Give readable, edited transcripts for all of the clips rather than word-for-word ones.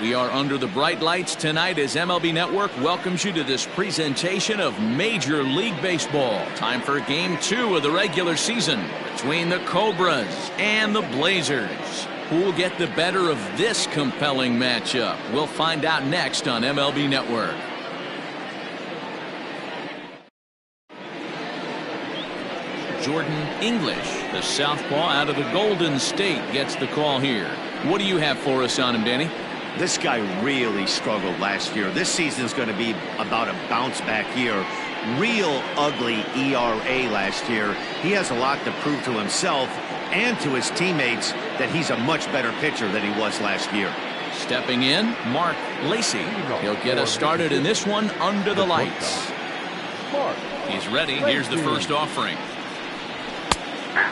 We are under the bright lights tonight as MLB Network welcomes you to this presentation of Major League Baseball. Time for Game 2 of the regular season between the Cobras and the Blazers. Who will get the better of this compelling matchup? We'll find out next on MLB Network. Jordan English, the southpaw out of the Golden State, gets the call here. What do you have for us on him, Danny? This guy really struggled last year. This season is going to be about a bounce back year. Real ugly ERA last year. He has a lot to prove to himself and to his teammates that he's a much better pitcher than he was last year. Stepping in, Mark Lacey. He'll get us started in this one under the lights. He's ready. Here's the first offering.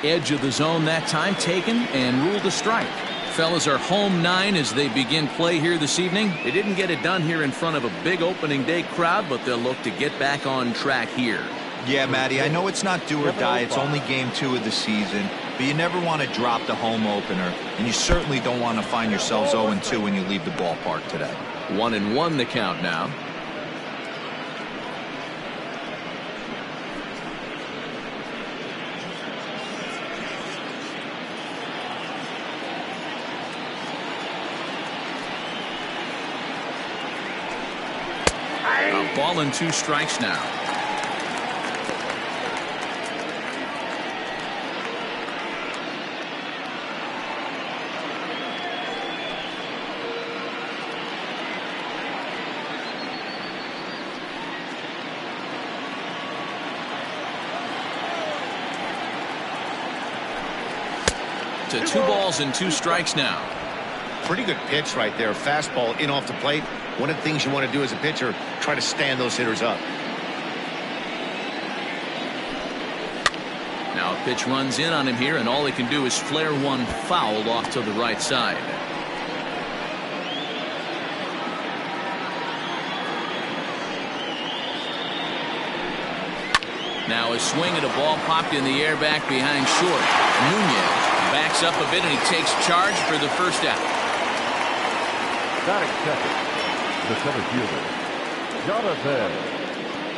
Edge of the zone that time taken and ruled a strike. Fellas are home 9 as they begin play here this evening. They didn't get it done here in front of a big opening day crowd, but they'll look to get back on track here. Yeah, Matty, I know it's not do or die. It's only game 2 of the season, but you never want to drop the home opener, and you certainly don't want to find yourselves 0-2 when you leave the ballpark today. 1-1 the count now. A ball and 2 strikes now. To 2 balls and 2 strikes now. Pretty good pitch right there. Fastball in off the plate. One of the things you want to do as a pitcher, try to stand those hitters up. Now a pitch runs in on him here, and all he can do is flare one foul off to the right side. Now a swing at a ball popped in the air back behind short. Nunez backs up a bit and he takes charge for the first out. Batting second, the center fielder, Jonathan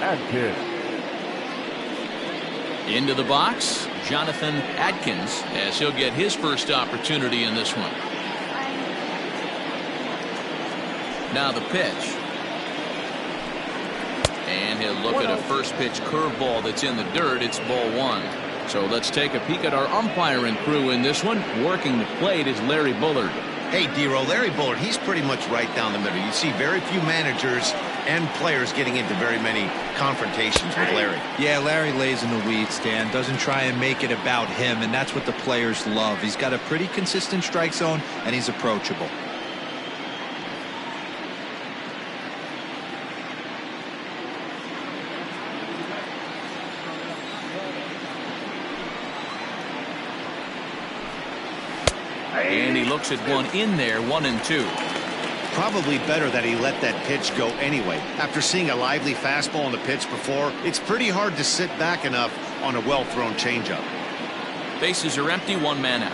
Adkins. Into the box, Jonathan Adkins, as he'll get his first opportunity in this one. Now the pitch. And he'll look at a first pitch curveball that's in the dirt. It's ball 1. So let's take a peek at our umpiring crew in this one. Working the plate is Larry Bullard. Hey, D-Roll, Larry Bullard, he's pretty much right down the middle. You see very few managers and players getting into very many confrontations with Larry. Yeah, Larry lays in the weeds, Dan. Doesn't try and make it about him, and that's what the players love. He's got a pretty consistent strike zone, and he's approachable. And he looks at one in there, 1-2. Probably better that he let that pitch go anyway. After seeing a lively fastball on the pitch before, it's pretty hard to sit back enough on a well-thrown changeup. Bases are empty, 1 man out.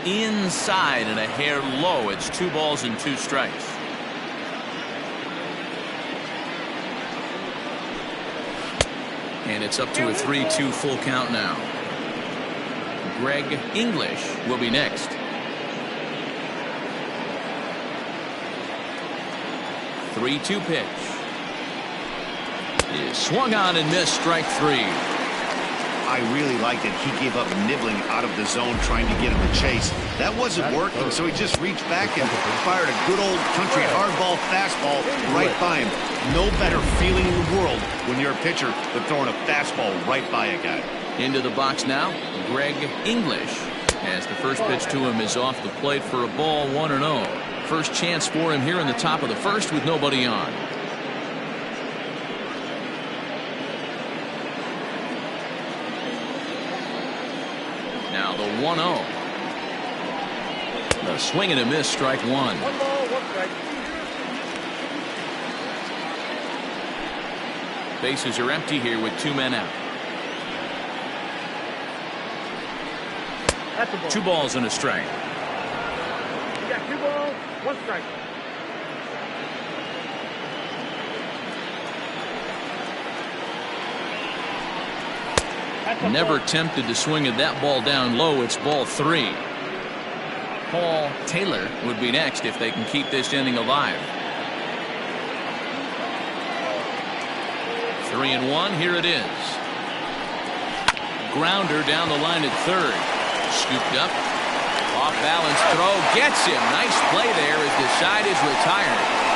Inside and a hair low. It's 2 balls and 2 strikes. And it's up to a 3-2 full count now. Greg English will be next. 3-2 pitch. Is swung on and missed, strike 3. I really liked it. He gave up nibbling out of the zone trying to get him to chase. That wasn't working, so he just reached back and fired a good old country hardball fastball right by him. No better feeling in the world when you're a pitcher than throwing a fastball right by a guy. Into the box now, Greg English, as the first pitch to him is off the plate for a ball, 1-0. First chance for him here in the top of the first with nobody on. Now the 1-0. The swing and a miss, strike 1. 1 ball, 1 strike. Bases are empty here with 2 men out. 2 balls and a strike. balls, one strike. Never tempted to swing at that ball down low. It's ball 3. Paul Taylor would be next if they can keep this inning alive. 3-1. Here it is. Grounder down the line at third. Scooped up. Off balance throw. Gets him. Nice play there as the side is retired.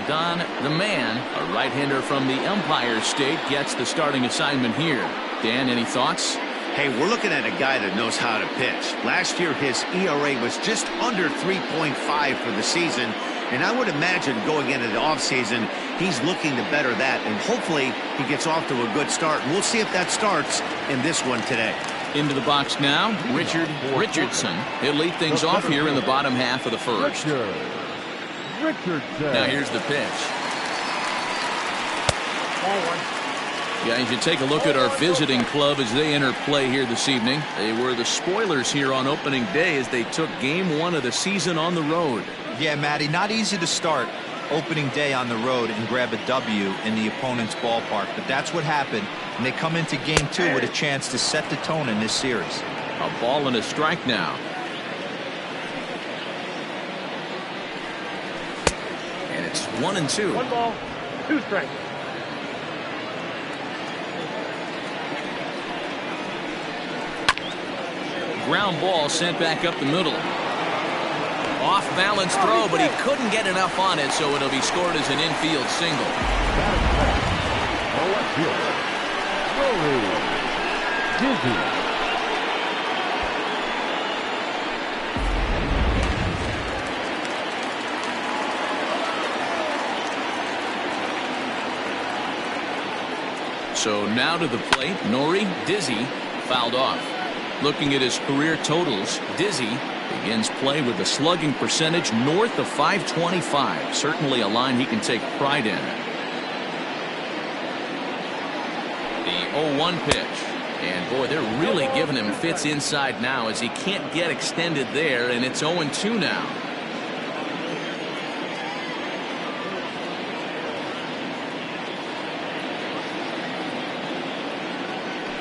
Don the Man, a right-hander from the Empire State, gets the starting assignment here. Dan, any thoughts? Hey, we're looking at a guy that knows how to pitch. Last year, his ERA was just under 3.5 for the season, and I would imagine going into the offseason, he's looking to better that, and hopefully he gets off to a good start. And we'll see if that starts in this one today. Into the box now, Richardson. He'll lead things off here in the bottom half of the first. Now here's the pitch. Guys, you take a look at our visiting club as they enter play here this evening. They were the spoilers here on opening day as they took game 1 of the season on the road. Yeah, Matty, not easy to start opening day on the road and grab a W in the opponent's ballpark, but that's what happened, and they come into game 2 with a chance to set the tone in this series. A ball and a strike now. And it's 1-2. 1 ball, 2 strikes. Ground ball sent back up the middle. Off balance throw, but he couldn't get enough on it, so it'll be scored as an infield single. So now to the plate, Nori Dizzy fouled off. Looking at his career totals, Dizzy begins play with a slugging percentage north of .525. Certainly a line he can take pride in. The 0-1 pitch. And boy, they're really giving him fits inside now as he can't get extended there, and it's 0-2 now.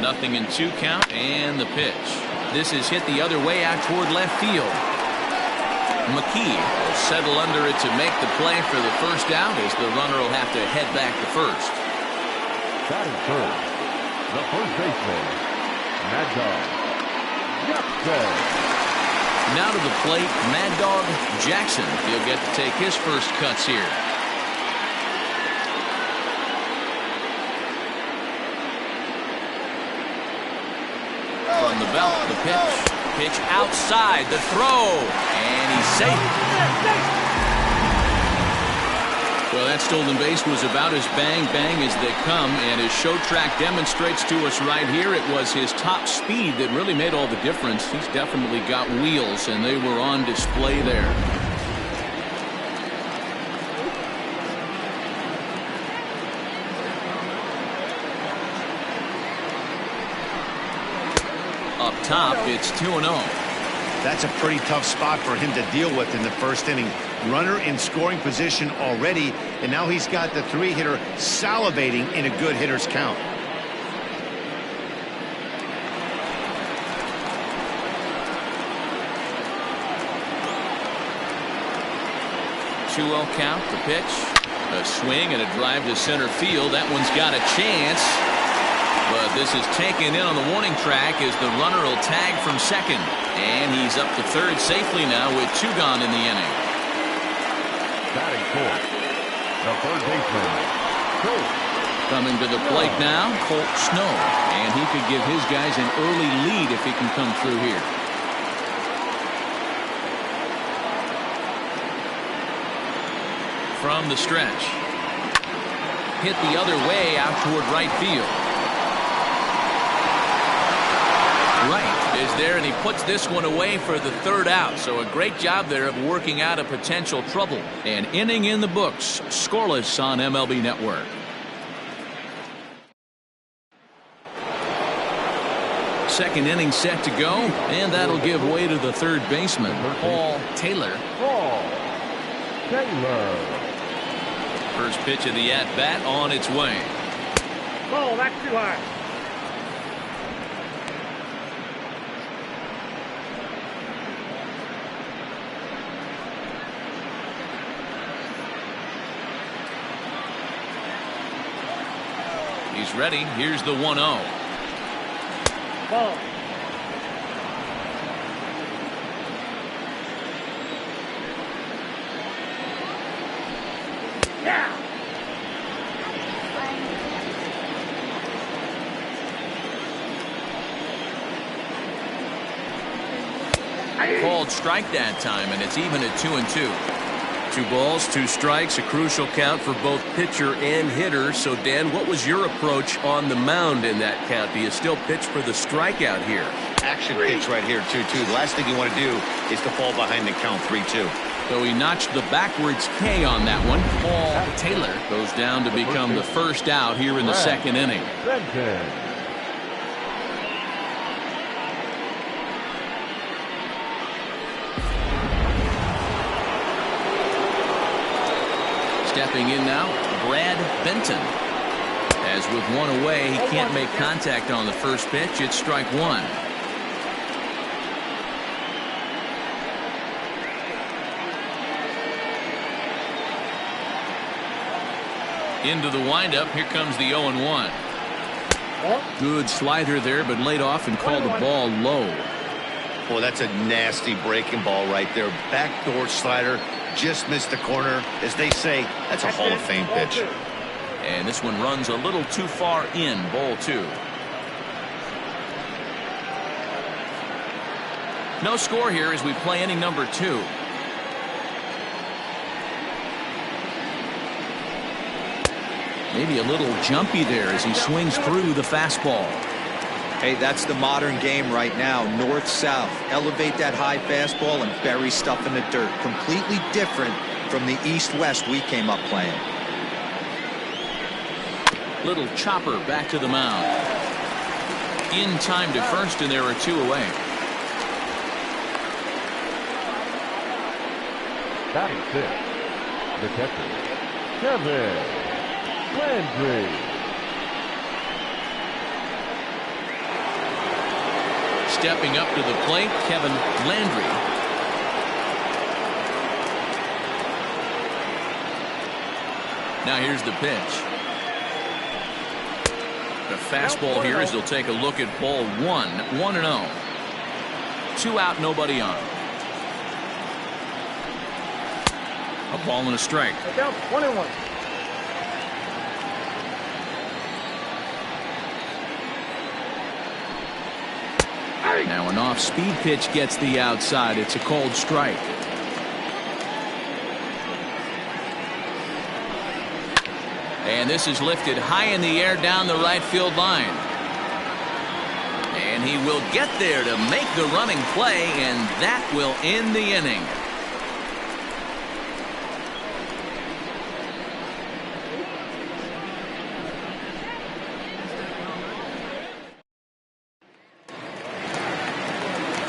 Nothing in 2 count, and the pitch. This is hit the other way out toward left field. McKee will settle under it to make the play for the first out as the runner will have to head back to first. Batting first, the first baseman, Mad Dog Jackson. Now to the plate, Mad Dog Jackson. He'll get to take his first cuts here. From the belt, the pitch outside, the throw, and he's safe. Well, that stolen base was about as bang as they come, and as Show Track demonstrates to us right here, it was his top speed that really made all the difference. He's definitely got wheels, and they were on display there. Up top, it's 2-0. That's a pretty tough spot for him to deal with in the first inning. Runner in scoring position already, and now he's got the 3-hitter salivating in a good hitter's count. Two-0 count, the pitch, a swing and a drive to center field. That one's got a chance. But this is taken in on the warning track as the runner will tag from second. And he's up to third safely now with 2 gone in the inning. Batting fourth, the third baseman, Colt. Coming to the plate now, Colt Snow. And he could give his guys an early lead if he can come through here. From the stretch. Hit the other way out toward right field. Right. is there, and he puts this one away for the third out. So a great job there of working out a potential trouble. An inning in the books, scoreless on MLB Network. Second inning set to go, and that'll give way to the third baseman, Paul Taylor. First pitch of the at-bat on its way. Ball, that's too high. He's ready. Here's the 1-0. Ball. Yeah. Called strike that time, and it's even at 2-2. 2 balls, 2 strikes, a crucial count for both pitcher and hitter. So, Dan, what was your approach on the mound in that count? Do you still pitch for the strikeout here? Action pitch right here, 2-2. The last thing you want to do is to fall behind the count 3-2. So he notched the backwards K on that one. Paul Taylor goes down to become the first out here in the second inning. Stepping in now, Brad Benton. As with one away, he can't make contact on the first pitch. It's strike 1. Into the windup, here comes the 0-1. Good slider there, but laid off and called the ball low. Boy, that's a nasty breaking ball right there. Backdoor slider, just missed the corner. As they say, that's a Hall of Fame pitch. And this one runs a little too far in, ball 2. No score here as we play inning number 2. Maybe a little jumpy there as he swings through the fastball. Hey, that's the modern game right now. North-south. Elevate that high fastball and bury stuff in the dirt. Completely different from the east-west we came up playing. Little chopper back to the mound. In time to first, and there are 2 away. Batting 6, the catcher, Kevin Landry. Stepping up to the plate, Kevin Landry. Now here's the pitch. The fastball here as they'll take a look at ball 1, 1-0. 2 out, nobody on. A ball and a strike. Down 1-1. Now an off-speed pitch gets the outside. It's a cold strike. And this is lifted high in the air down the right field line. And he will get there to make the running play, and that will end the inning.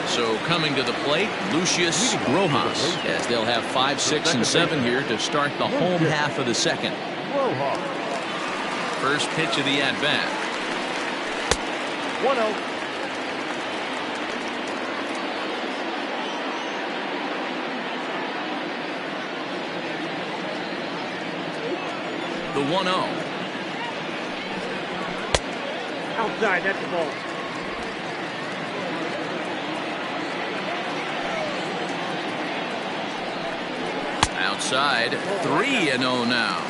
So coming to the plate, Lucius Rojas, as they'll have 5, 6, and 7 here to start the home half of the second. First pitch of the at-bat. 1-0. The 1-0. Outside, that's the ball. Outside, 3-0 now.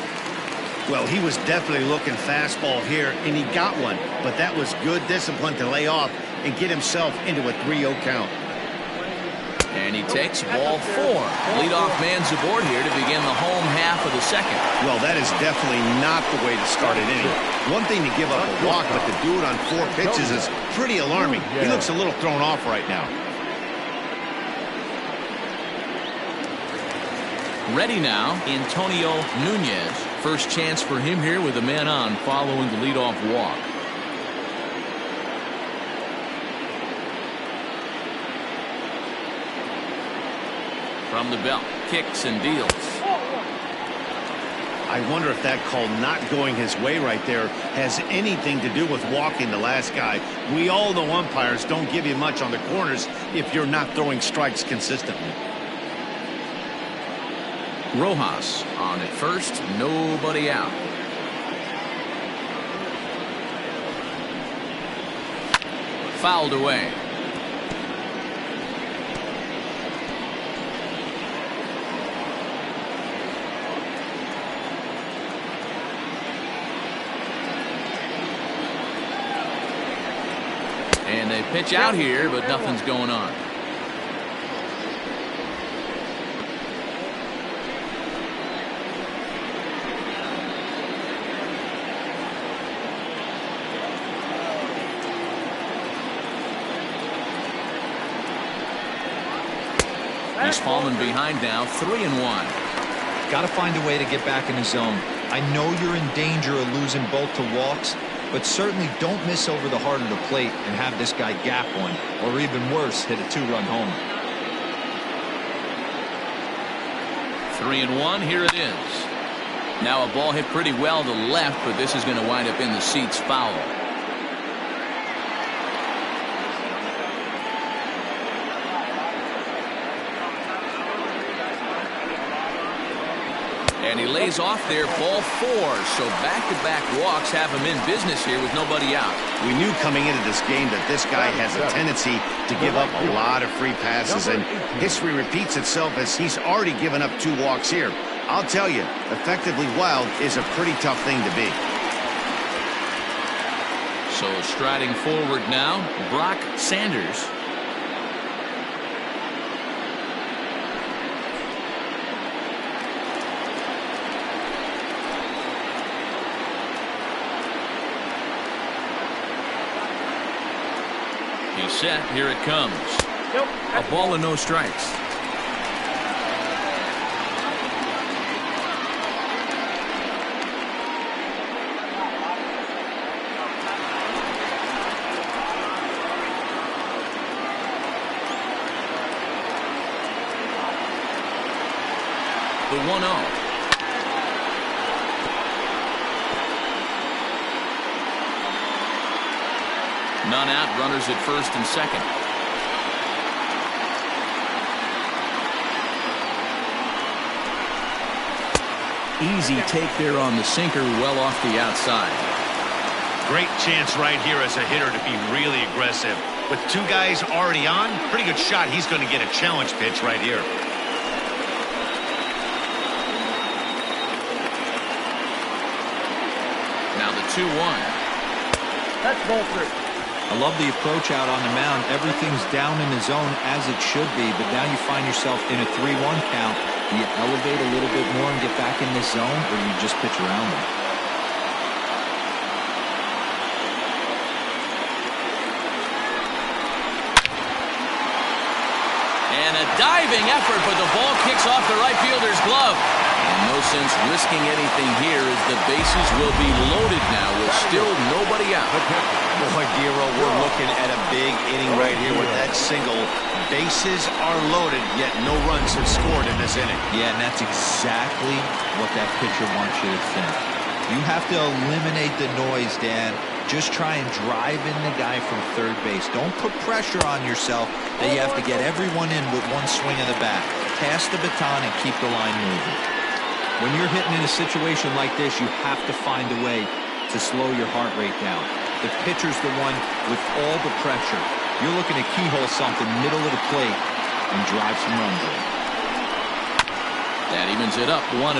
Well, he was definitely looking fastball here, and he got one. But that was good discipline to lay off and get himself into a 3-0 count. And he takes ball 4. Leadoff man's aboard here to begin the home half of the second. Well, that is definitely not the way to start an inning. One thing to give up a walk, but to do it on 4 pitches is pretty alarming. He looks a little thrown off right now. Ready now, Antonio Nunez. First chance for him here with a man on following the leadoff walk. From the belt, kicks and deals. I wonder if that call not going his way right there has anything to do with walking the last guy. We all know umpires don't give you much on the corners if you're not throwing strikes consistently. Rojas on at first, nobody out. Fouled away. And they pitch out here, but nothing's going on. He's fallen behind now, 3-1. Got to find a way to get back in the zone. I know you're in danger of losing both to walks, but certainly don't miss over the heart of the plate and have this guy gap one, or even worse, hit a 2-run homer. 3-1, here it is. Now a ball hit pretty well to left, but this is going to wind up in the seats foul. And he lays off there, ball 4. So back-to-back walks have him in business here with nobody out. We knew coming into this game that this guy has a tendency to give up a lot of free passes, and history repeats itself as he's already given up 2 walks here. I'll tell you, effectively wild is a pretty tough thing to be. So striding forward now, Brock Sanders. He's set. Here it comes. A ball and no strikes. The 1-0. None out, runners at first and second. Easy take there on the sinker, well off the outside. Great chance right here as a hitter to be really aggressive. With 2 guys already on, pretty good shot. He's going to get a challenge pitch right here. Now the 2-1. That's ball 3. I love the approach out on the mound. Everything's down in the zone as it should be, but now you find yourself in a 3-1 count. Do you elevate a little bit more and get back in this zone, or do you just pitch around them? And a diving effort, but the ball kicks off the right fielder's glove. And no sense risking anything here as the bases will be loaded now with still nobody out. Boy, Giro, we're looking at a big inning right here with that single. Bases are loaded, yet no runs have scored in this inning. Yeah, and that's exactly what that pitcher wants you to think. You have to eliminate the noise, Dan. Just try and drive in the guy from third base. Don't put pressure on yourself that you have to get everyone in with one swing of the bat. Pass the baton and keep the line moving. When you're hitting in a situation like this, you have to find a way to slow your heart rate down. The pitcher's the one with all the pressure. You're looking to keyhole something middle of the plate and drive some runs in. That evens it up, 1-1.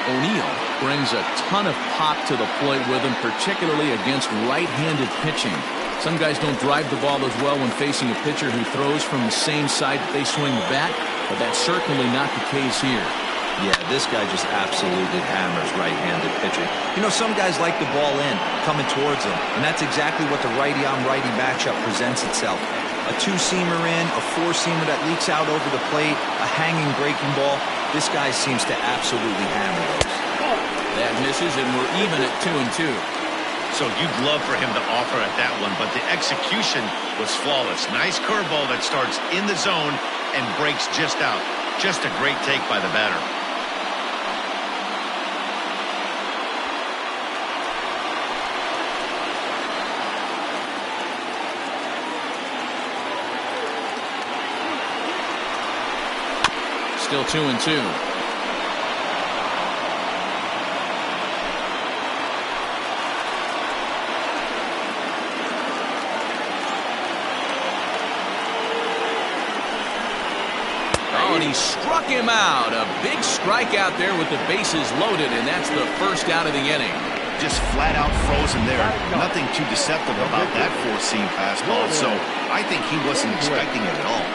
O'Neill brings a ton of pop to the plate with him, particularly against right-handed pitching. Some guys don't drive the ball as well when facing a pitcher who throws from the same side that they swing the bat, but that's certainly not the case here. Yeah, this guy just absolutely hammers right-handed pitching. You know, some guys like the ball in, coming towards them, and that's exactly what the righty-on-righty matchup presents itself. A two-seamer in, a four-seamer that leaks out over the plate, a hanging breaking ball. This guy seems to absolutely hammer those. That misses, and we're even at 2-2. So you'd love for him to offer at that one, but the execution was flawless. Nice curveball that starts in the zone and breaks just out. Just a great take by the batter. Still 2-2. Oh, and he struck him out. A big strikeout there with the bases loaded, and that's the first out of the inning. Just flat out frozen there. Nothing too deceptive about that four-seam fastball, so I think he wasn't expecting it at all.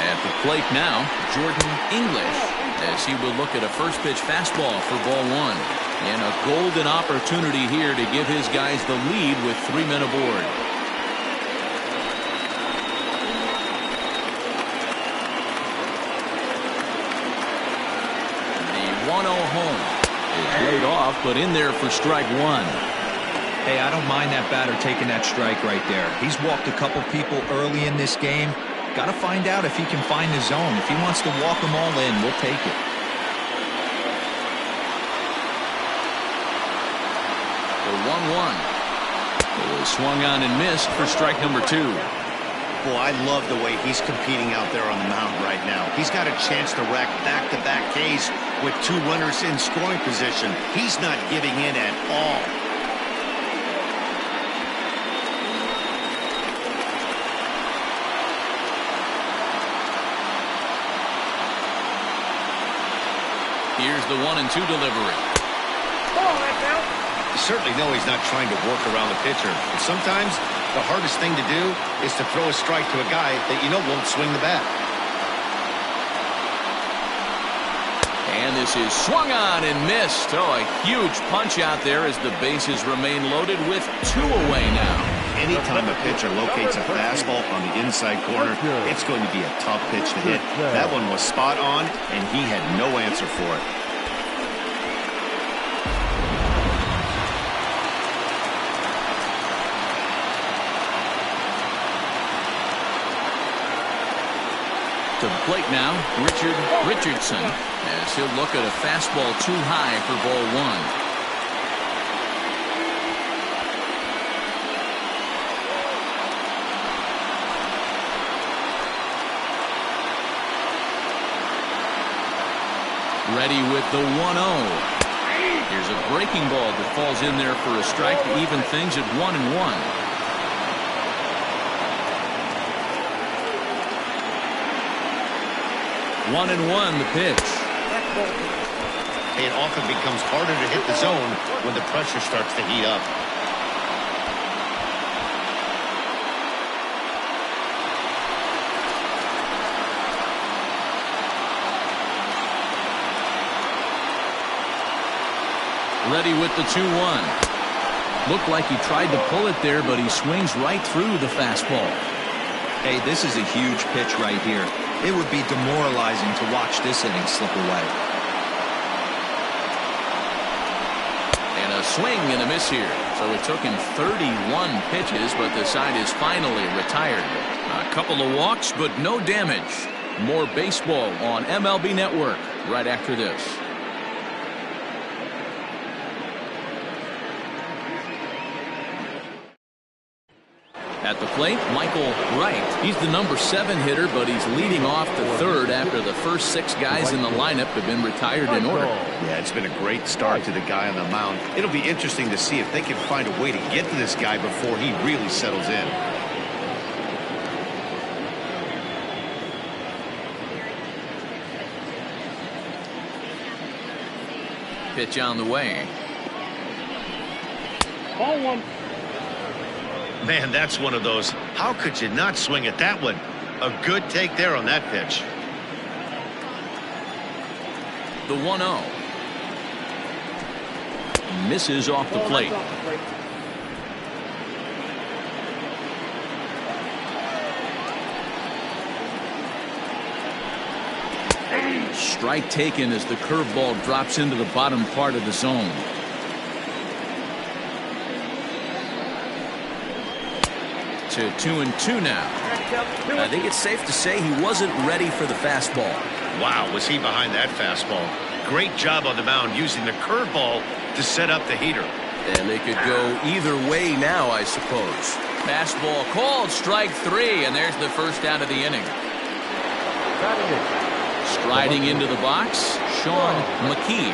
At the plate now, Jordan English, as he will look at a first pitch fastball for ball one. And a golden opportunity here to give his guys the lead with 3 men aboard. The 1-0 home is laid off, but in there for strike one. Hey, I don't mind that batter taking that strike right there. He's walked a couple people early in this game. Got to find out if he can find the zone. If he wants to walk them all in, we'll take it. The 1-1. It was swung on and missed for strike number 2. Boy, I love the way he's competing out there on the mound right now. He's got a chance to rack back-to-back Ks with 2 runners in scoring position. He's not giving in at all. Here's the 1-2 delivery. You certainly know he's not trying to work around the pitcher. But sometimes the hardest thing to do is to throw a strike to a guy that you know won't swing the bat. And this is swung on and missed. Oh, a huge punch out there as the bases remain loaded with 2 away now. Anytime a pitcher locates a fastball on the inside corner, it's going to be a tough pitch to hit. That one was spot on, and he had no answer for it. To the plate now, Richardson, as he'll look at a fastball too high for ball 1. Ready with the 1-0. Here's a breaking ball that falls in there for a strike to even things at 1-1. 1-1 the pitch. It often becomes harder to hit the zone when the pressure starts to heat up. Ready with the 2-1. Looked like he tried to pull it there, but he swings right through the fastball. Hey, this is a huge pitch right here. It would be demoralizing to watch this inning slip away. And a swing and a miss here. So it took him 31 pitches, but the side is finally retired. A couple of walks, but no damage. More baseball on MLB Network right after this. At the plate, Michael Wright. He's the number 7 hitter, but he's leading off the third after the first 6 guys in the lineup have been retired in order. Yeah, it's been a great start to the guy on the mound. It'll be interesting to see if they can find a way to get to this guy before he really settles in. Pitch on the way. Ball one. Man, that's one of those. How could you not swing at that one? A good take there on that pitch. The 1-0. Misses off the plate. Strike taken as the curveball drops into the bottom part of the zone. To 2-2 now. I think it's safe to say he wasn't ready for the fastball. Wow, was he behind that fastball. Great job on the mound using the curveball to set up the heater. And they could go either way now, I suppose. Fastball called, strike 3, and there's the first out of the inning. Striding into the box, Sean McKee.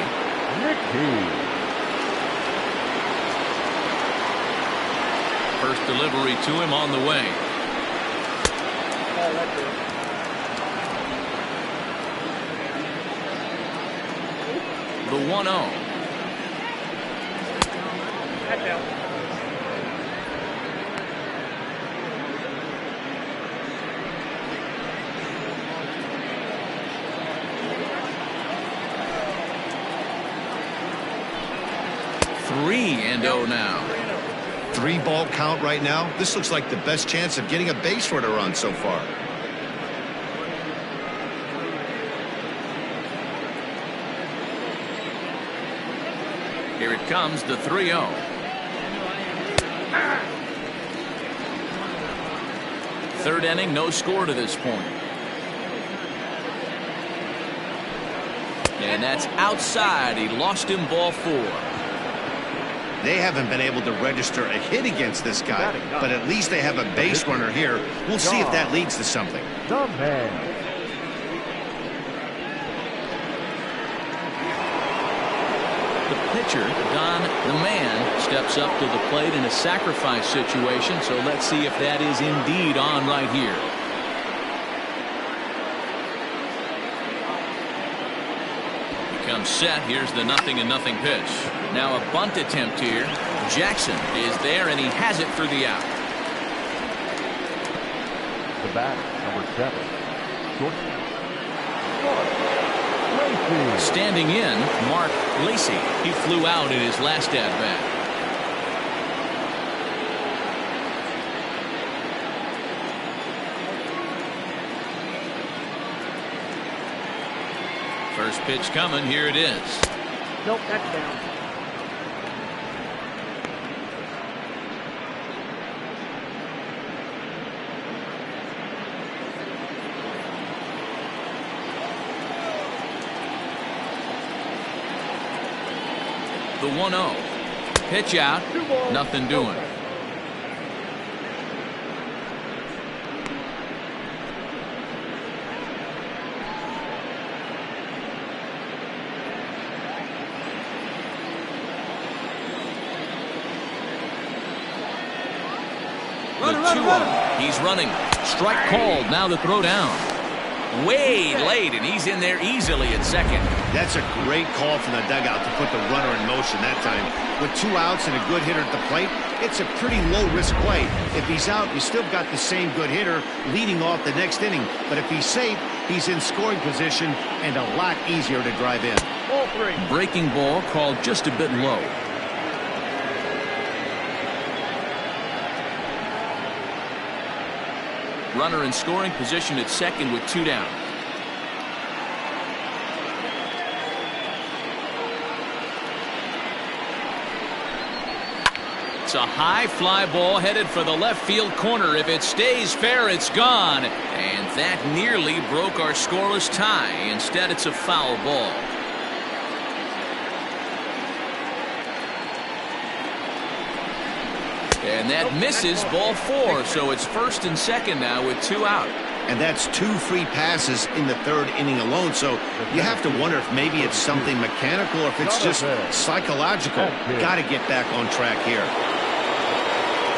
First delivery to him on the way. The 1-0. Three and 0 now. 3-ball count right now. This looks like the best chance of getting a base runner on so far. Here it comes, the 3-0. Third inning, no score to this point. And that's outside. He lost him, ball 4. They haven't been able to register a hit against this guy, but at least they have a base runner here. We'll see if that leads to something. The man. The pitcher, Don the Man, steps up to the plate in a sacrifice situation, so let's see if that is indeed on right here. Comes set. Here's the 0-0 pitch. Now a bunt attempt here. Jackson is there, and he has it for the out. The bat, number 7. Standing in, Mark Lacey. He flew out in his last at-bat. First pitch coming. Here it is. Nope, that's down. The 1-0. Pitch out. Nothing doing. The 2-0. He's running. Strike called. Now the throw down. Way late, and he's in there easily at second. That's a great call from the dugout to put the runner in motion that time. With 2 outs and a good hitter at the plate, it's a pretty low-risk play. If he's out, you still got the same good hitter leading off the next inning. But if he's safe, he's in scoring position and a lot easier to drive in. Ball 3. Breaking ball called just a bit low. Runner in scoring position at second with 2 down. It's a high fly ball headed for the left field corner. If it stays fair, it's gone. And that nearly broke our scoreless tie. Instead, it's a foul ball. And that misses, ball 4. So it's first and second now with 2 out. And that's 2 free passes in the 3rd inning alone. So you have to wonder if maybe it's something mechanical or if it's just psychological. Got to get back on track here.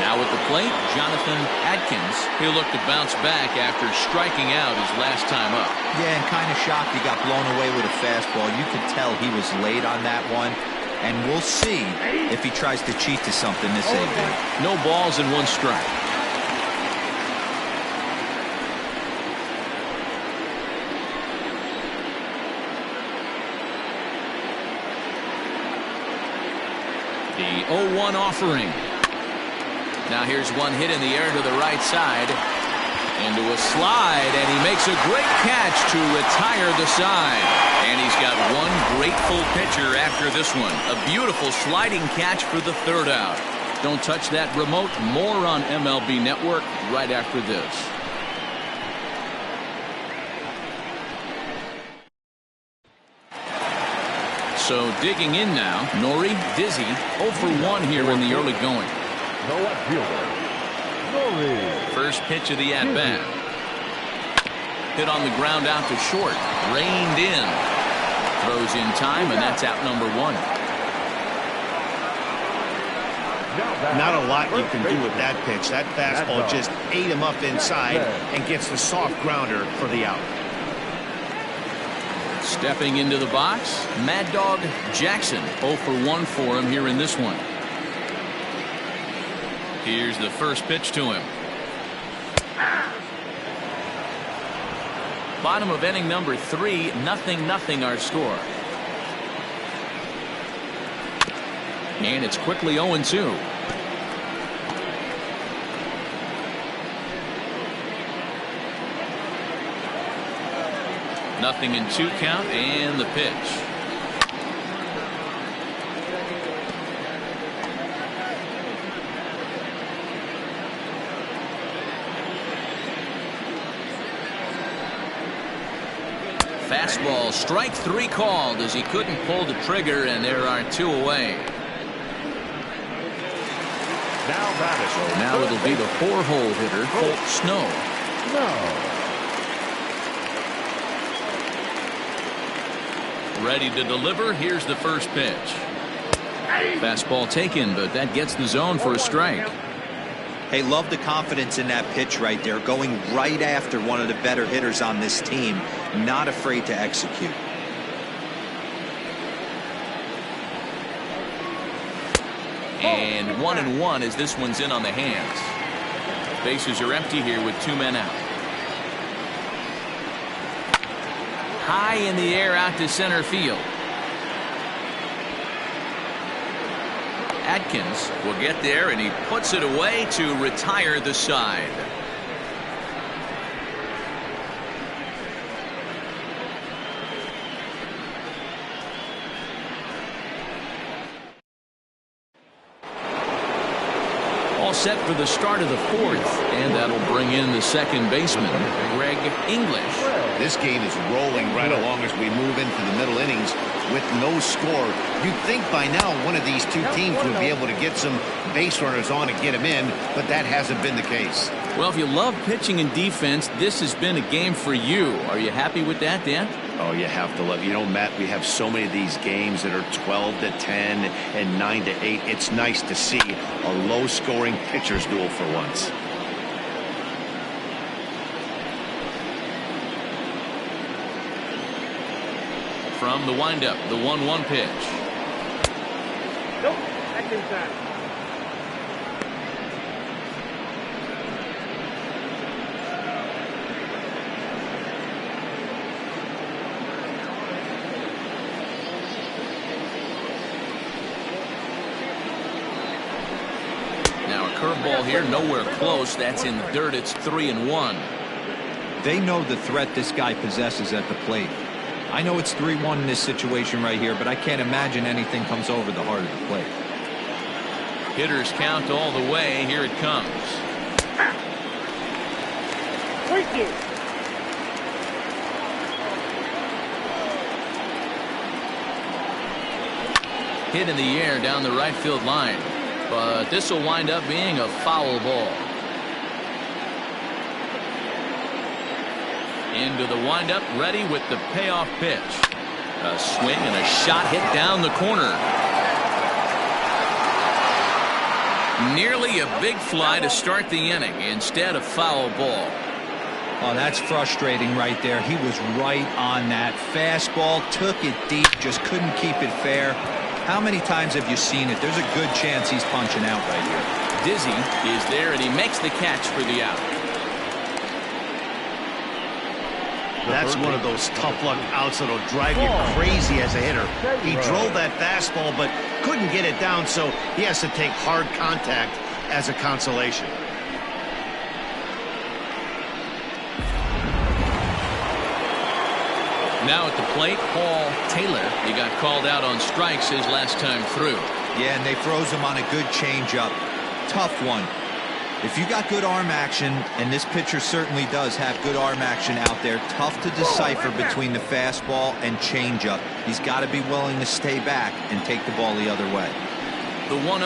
Now with the plate, Jonathan Adkins. He'll look to bounce back after striking out his last time up. Yeah, and kind of shocked he got blown away with a fastball. You could tell he was late on that one. And we'll see if he tries to cheat to something this evening. No balls and 1 strike. The 0-1 offering. Now here's one hit in the air to the right side. Into a slide, and he makes a great catch to retire the side. And he's got one grateful pitcher after this one. A beautiful sliding catch for the 3rd out. Don't touch that remote. More on MLB Network right after this. So digging in now, Nori Dizzy 0 for 1 here in the early going. No outfielder. Nori. First pitch of the at-bat. Hit on the ground out to short. Reined in. Throws in time, and that's out number 1. Not a lot you can do with that pitch. That fastball just ate him up inside and gets the soft grounder for the out. Stepping into the box, Mad Dog Jackson. 0 for 1 for him here in this one. Here's the first pitch to him. Bottom of inning number 3, 0-0 our score. And it's quickly 0-2. Nothing in 2 count, and the pitch. Fastball, strike 3 called as he couldn't pull the trigger, and there are 2 away. So now it'll be the 4-hole hitter, Colt Snow. Ready to deliver. Here's the first pitch. Fastball taken, but that gets the zone for a strike. Hey, love the confidence in that pitch right there, going right after one of the better hitters on this team, not afraid to execute. And 1-1 as this one's in on the hands. Bases are empty here with 2 men out. High in the air out to center field. Adkins will get there, and he puts it away to retire the side. All set for the start of the 4th, and that'll bring in the second baseman, Greg English. This game is rolling right along as we move into the middle innings with no score. You'd think by now one of these 2 teams would be able to get some base runners on and get them in, but that hasn't been the case. Well, if you love pitching and defense, this has been a game for you. Are you happy with that, Dan? Oh, you have to love. You know, Matt, we have so many of these games that are 12-10 and 9-8. It's nice to see a low-scoring pitcher's duel for once. From the windup, the 1-1 pitch. Nope, that's inside. Now a curveball here, nowhere close. That's in the dirt. It's 3-1. They know the threat this guy possesses at the plate. I know it's 3-1 in this situation right here, but I can't imagine anything comes over the heart of the plate. Hitters count all the way. Here it comes. Thank you. Hit in the air down the right field line, but this will wind up being a foul ball. Into the windup, ready with the payoff pitch. A swing and a shot hit down the corner. Nearly a big fly to start the inning instead of foul ball. Oh, that's frustrating right there. He was right on that. Fastball, took it deep, just couldn't keep it fair. How many times have you seen it? There's a good chance he's punching out right here. Dizzy is there, and he makes the catch for the out. That's one of those tough luck outs that'll drive you crazy as a hitter. He drove that fastball, but couldn't get it down, so he has to take hard contact as a consolation. Now at the plate, Paul Taylor. He got called out on strikes his last time through. Yeah, and they froze him on a good changeup. Tough one. If you got good arm action, and this pitcher certainly does have good arm action out there, tough to decipher between the fastball and changeup. He's got to be willing to stay back and take the ball the other way. The 1-0.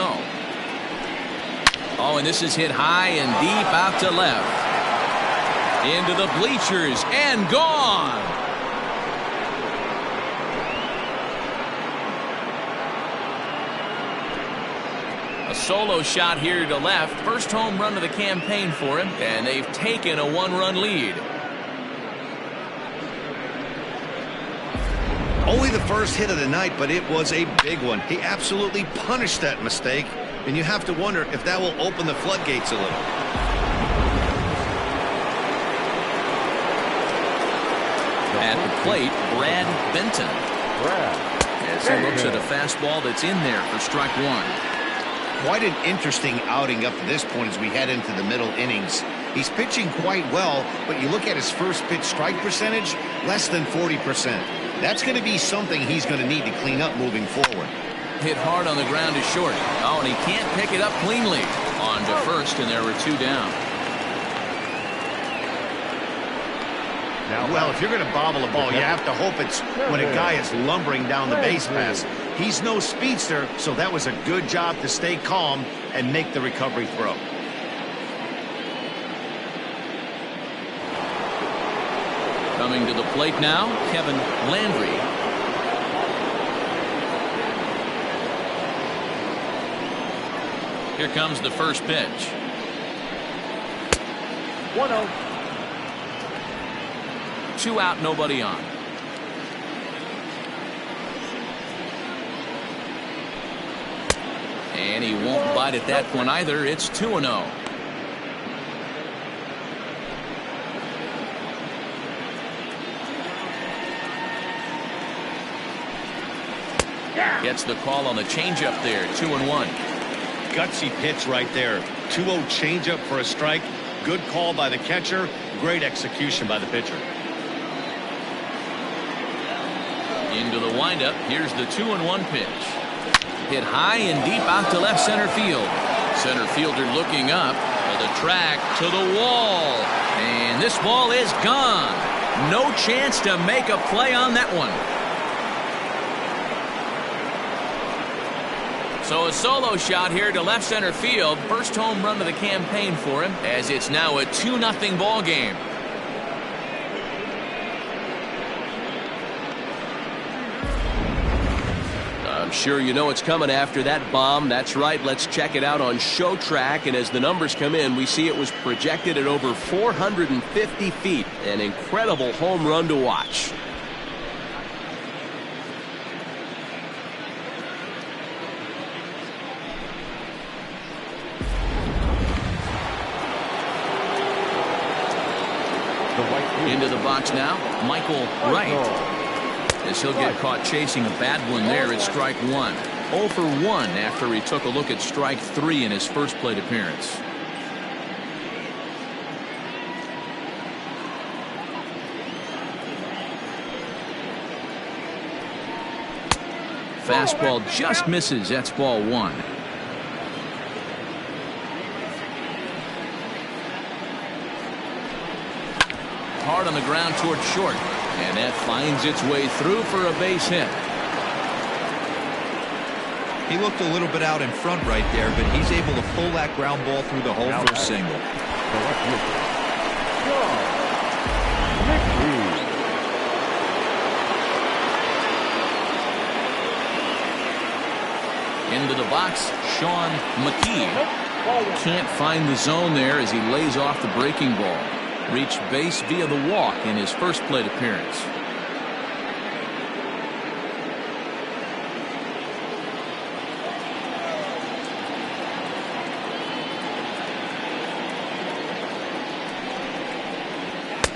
Oh, and this is hit high and deep out to left. Into the bleachers and gone. A solo shot here to left. First home run of the campaign for him, and they've taken a 1-run lead. Only the first hit of the night, but it was a big one. He absolutely punished that mistake, and you have to wonder if that will open the floodgates a little. At the plate, Brad Benton. As he looks at a fastball that's in there for strike one. Quite an interesting outing up to this point as we head into the middle innings. He's pitching quite well, but you look at his first pitch strike percentage, less than 40%. That's going to be something he's going to need to clean up moving forward. Hit hard on the ground to short. Oh, and he can't pick it up cleanly. On to first, and there were two down. Well, if you're going to bobble a ball, you have to hope it's when a guy is lumbering down the base pass. He's no speedster, so that was a good job to stay calm and make the recovery throw. Coming to the plate now, Kevin Landry. Here comes the first pitch. 1-0. 2 out, nobody on. And he won't bite at that one either. It's 2-0. Gets the call on the changeup there. 2-1. Gutsy pitch right there. 2-0 changeup for a strike. Good call by the catcher. Great execution by the pitcher. Into the windup. Here's the 2-1 pitch. Hit high and deep out to left center field. Center fielder looking up for the track to the wall. And this ball is gone. No chance to make a play on that one. So a solo shot here to left center field. First home run of the campaign for him, as it's now a 2-0 ball game. I'm sure you know it's coming after that bomb. That's right. Let's check it out on Show Track. And as the numbers come in, we see it was projected at over 450 feet. An incredible home run to watch. Into the box now, Michael Wright. As he'll get caught chasing a bad one there at strike one. 0 for 1 after he took a look at strike 3 in his first plate appearance. Fastball just misses. That's ball 1. Hard on the ground toward short, and that finds its way through for a base hit. He looked a little bit out in front right there, but he's able to pull that ground ball through the hole for a single. Into the box, Sean McKee. Can't find the zone there as he lays off the breaking ball. Reached base via the walk in his first plate appearance.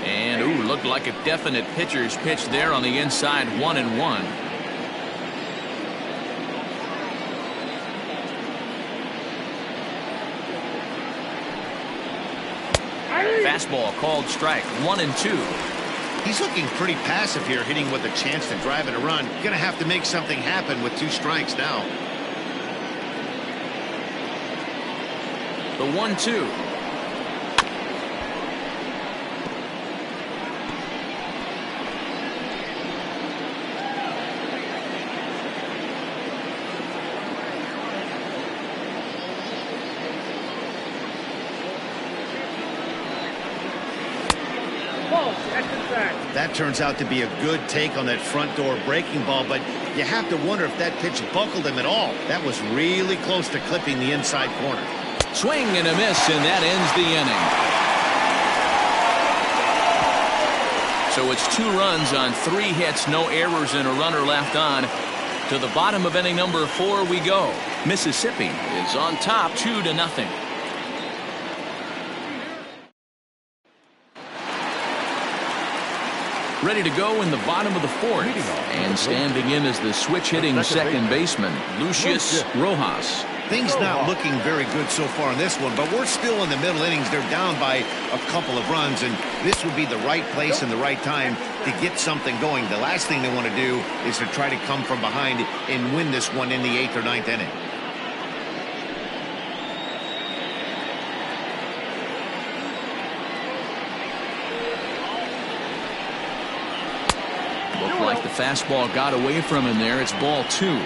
And ooh, looked like a definite pitcher's pitch there on the inside. 1-1. Fastball called strike. 1-2. He's looking pretty passive here, hitting with a chance to drive in a run. Gonna have to make something happen with 2 strikes now. The 1-2. That turns out to be a good take on that front door breaking ball, but you have to wonder if that pitch buckled him at all. That was really close to clipping the inside corner. Swing and a miss, and that ends the inning. So it's 2 runs on 3 hits, no errors, and a runner left on. To the bottom of inning number 4 we go. Mississippi is on top 2-0. Ready to go in the bottom of the 4th. And standing in as the switch-hitting second baseman, Lucius Rojas. Things not looking very good so far in this one, but we're still in the middle innings. They're down by a couple of runs, and this would be the right place and the right time to get something going. The last thing they want to do is to try to come from behind and win this one in the 8th or 9th inning. Like the fastball got away from him there. It's ball 2.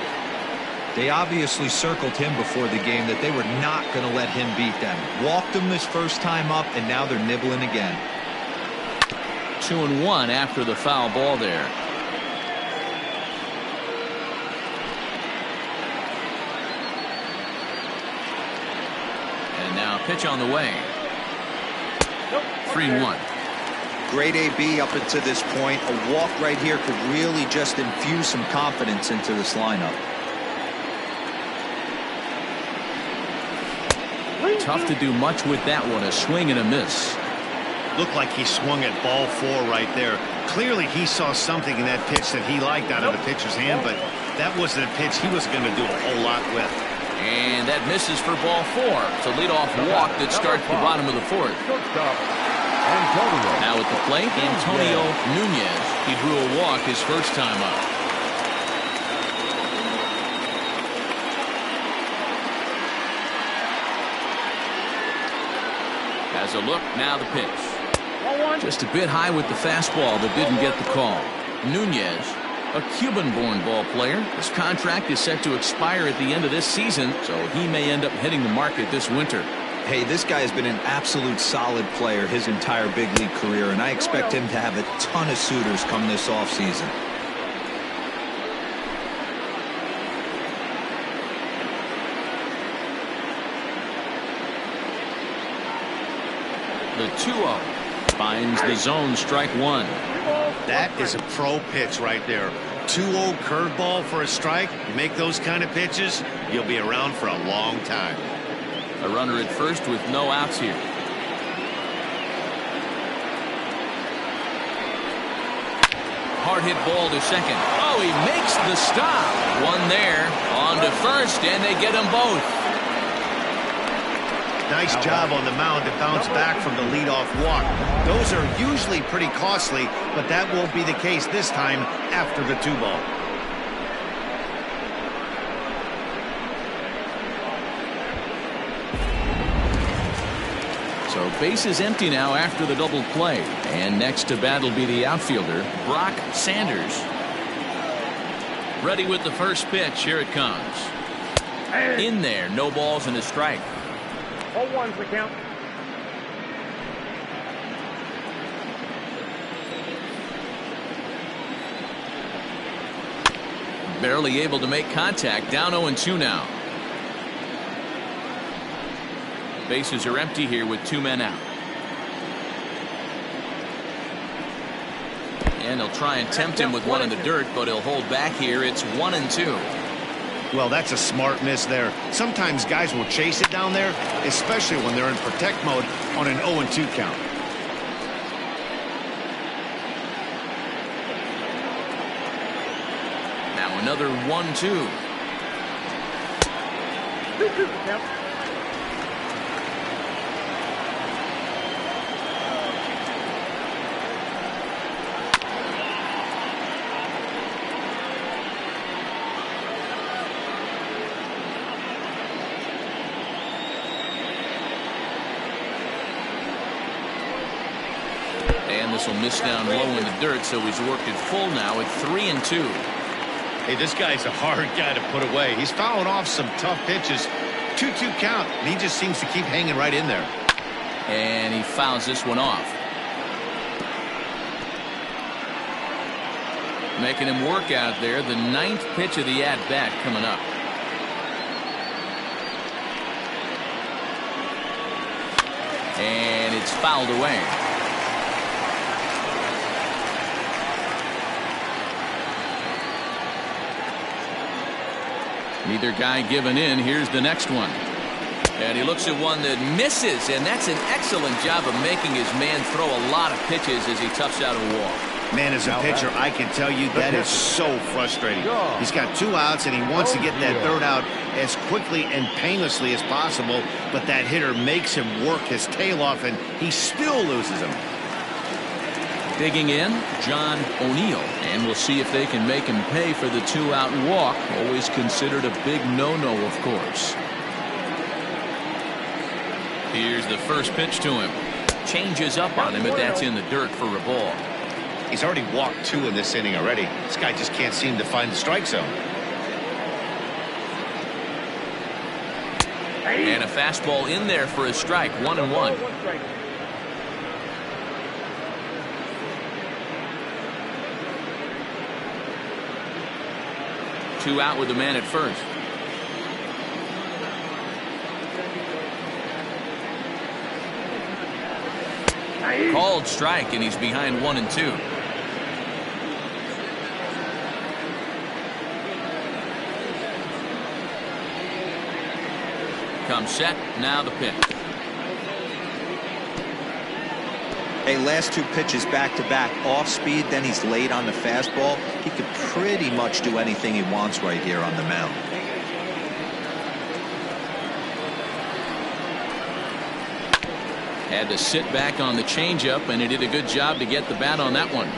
They obviously circled him before the game that they were not going to let him beat them. Walked him his first time up, and now they're nibbling again. 2-1 after the foul ball there. And now pitch on the way. 3-1. Great AB up until this point. A walk right here could really just infuse some confidence into this lineup. Tough to do much with that one. A swing and a miss. Looked like he swung at ball 4 right there. Clearly he saw something in that pitch that he liked out of the pitcher's hand, but that wasn't a pitch he was going to do a whole lot with. And that misses for ball 4. It's a leadoff walk that starts the bottom of the 4th. Now at the plate, Antonio Nunez. He drew a walk his first time up. Has a look, now the pitch. Just a bit high with the fastball, but didn't get the call. Nunez, a Cuban-born ball player. His contract is set to expire at the end of this season, so he may end up hitting the market this winter. Hey, this guy has been an absolute solid player his entire big league career, and I expect him to have a ton of suitors come this offseason. The 2-0 finds the zone, strike 1. That is a pro pitch right there. 2-0 curveball for a strike. You make those kind of pitches, you'll be around for a long time. A runner at first with no outs here. Hard hit ball to second. Oh, he makes the stop. One there. On to first, and they get them both. Nice job on the mound to bounce back from the leadoff walk. Those are usually pretty costly, but that won't be the case this time after the 2-ball. So base is empty now after the double play. And next to bat will be the outfielder, Brock Sanders. Ready with the first pitch. Here it comes. In there, no balls and a strike. 0-1's the count. Barely able to make contact. Down 0-2 now. Bases are empty here with 2 men out. And they'll try and tempt him with one in the dirt, but he'll hold back here. It's 1-2. Well, that's a smart miss there. Sometimes guys will chase it down there, especially when they're in protect mode on an 0-2 count. Now another 1-2. And this will miss down low in the dirt, so he's worked it full now at 3-2. Hey, this guy's a hard guy to put away. He's fouling off some tough pitches. 2-2 count, and he just seems to keep hanging right in there. And he fouls this one off. Making him work out there. The 9th pitch of the at-bat coming up. And it's fouled away. Neither guy giving in. Here's the next one. And he looks at one that misses, and that's an excellent job of making his man throw a lot of pitches as he toughs out a walk. Man, as a pitcher, I can tell you that is so frustrating. He's got 2 outs, and he wants to get that 3rd out as quickly and painlessly as possible, but that hitter makes him work his tail off, and he still loses him. Digging in, John O'Neill, and we'll see if they can make him pay for the 2-out walk. Always considered a big no-no, of course. Here's the first pitch to him. Changes up on him, but that's in the dirt for a ball. He's already walked 2 in this inning already. This guy just can't seem to find the strike zone. And a fastball in there for a strike. 1-1. Two out with the man at first. Called strike, and he's behind 1-2. Comes set. Now the pitch. Hey, last 2 pitches back-to-back off speed, then he's late on the fastball. He could pretty much do anything he wants right here on the mound. Had to sit back on the changeup, and he did a good job to get the bat on that one.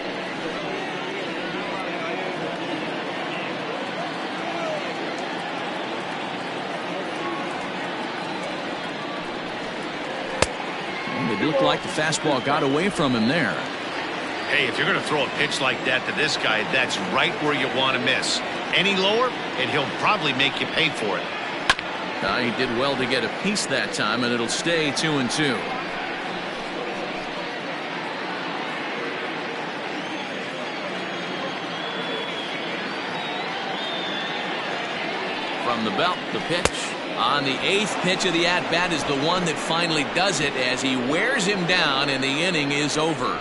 It looked like the fastball got away from him there. Hey, if you're going to throw a pitch like that to this guy, that's right where you want to miss. Any lower, and he'll probably make you pay for it. He did well to get a piece that time, and it'll stay 2-2. From the belt, the pitch. On the 8th pitch of the at-bat is the one that finally does it as he wears him down, and the inning is over.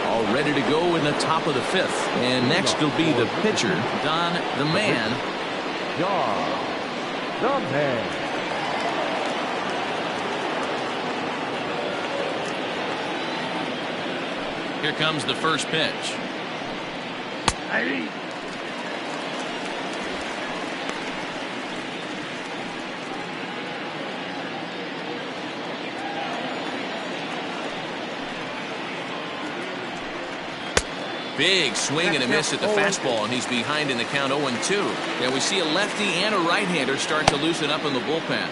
All ready to go in the top of the 5th. And next will be the pitcher, Don the Man. John the Man. Here comes the first pitch. Big swing and a miss at the fastball, and he's behind in the count 0-2. And we see a lefty and a right-hander start to loosen up in the bullpen.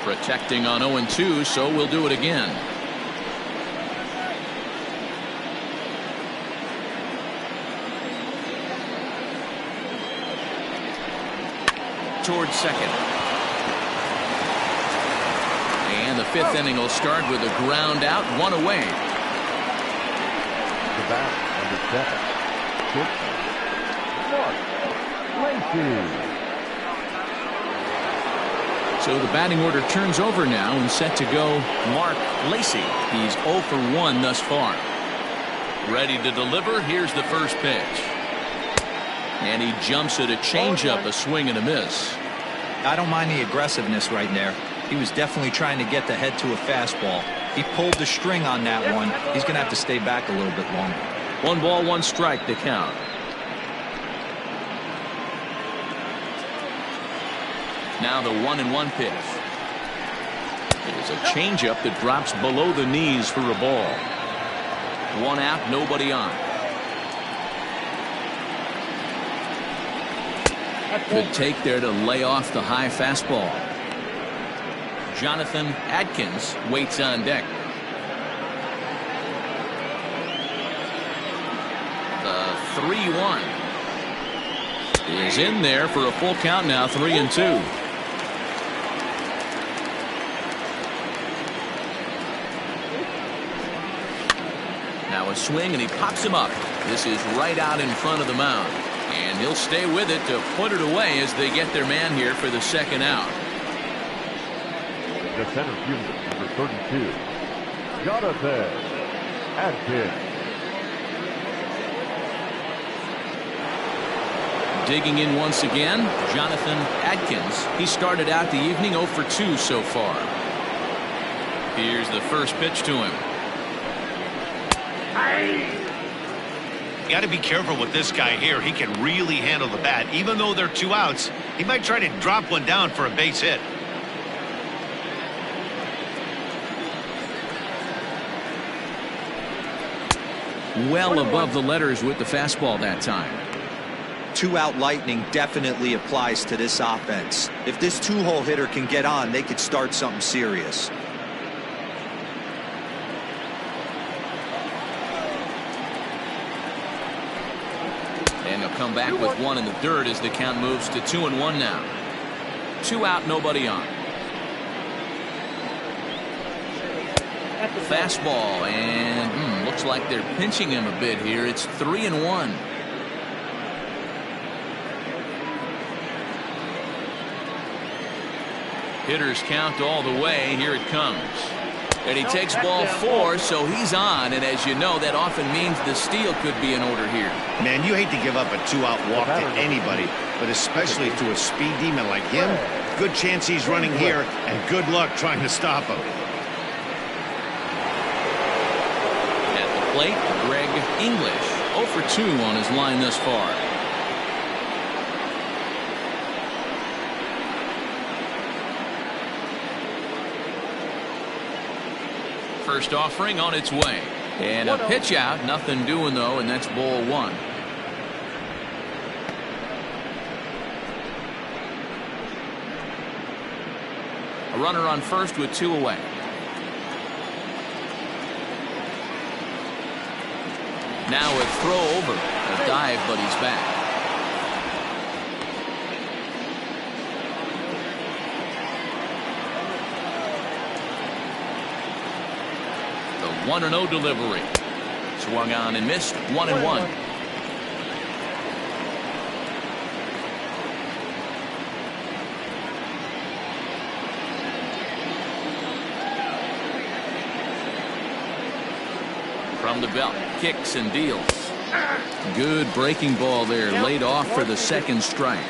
Protecting on 0-2, so we'll do it again. towards second. And the fifth inning will start with a ground out, one away. The bat, number 7, Mark Lacy. So the batting order turns over now and set to go Mark Lacy. He's 0 for 1 thus far. Ready to deliver. Here's the first pitch. And he jumps at a changeup, a swing and a miss. I don't mind the aggressiveness right there. He was definitely trying to get the head to a fastball. He pulled the string on that one. He's going to have to stay back a little bit longer. 1 ball, 1 strike to count. Now the 1-1 pitch. It is a changeup that drops below the knees for a ball. 1 out, nobody on. Good take there to lay off the high fastball. Jonathan Adkins waits on deck. The 3-1 is in there for a full count now, 3-2. Now a swing and he pops him up. This is right out in front of the mound. And he'll stay with it to put it away as they get their man here for the second out. The center fielder, number 32, Jonathan Adkins. Digging in once again, Jonathan Adkins. He started out the evening 0 for 2 so far. Here's the first pitch to him. You got to be careful with this guy here. He can really handle the bat. Even though they're 2 outs, he might try to drop one down for a base hit. Well above the letters with the fastball that time. 2-out lightning definitely applies to this offense. If this 2-hole hitter can get on, they could start something serious. And he'll come back with 1 in the dirt as the count moves to 2-1 now. 2 out, nobody on. Fastball, and looks like they're pinching him a bit here. It's 3-1. Hitters count all the way. Here it comes. And he takes ball 4, so he's on. And as you know, that often means the steal could be in order here. Man, you hate to give up a 2-out walk to anybody, but especially to a speed demon like him. Good chance he's running here, and good luck trying to stop him. At the plate, Greg English, 0 for 2 on his line thus far. First offering on its way. And a pitch out. Nothing doing, though, and that's ball 1. A runner on first with 2 away. Now a throw over. A dive, but he's back. The 1-0 delivery. Swung on and missed. 1-1. From the belt, kicks and deals. Good breaking ball there, laid off for the second strike.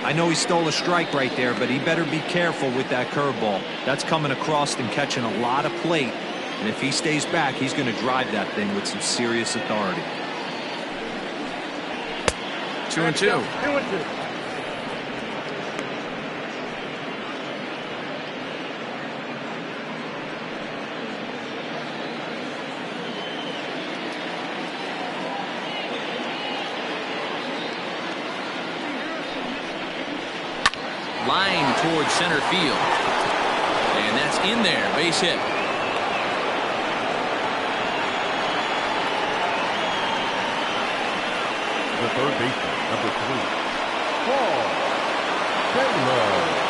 I know he stole a strike right there, but he better be careful with that curveball. That's coming across and catching a lot of plate. And if he stays back, he's going to drive that thing with some serious authority. 2-2. Line towards center field. And that's in there. Base hit. The third baseman, number 3, Paul Taylor.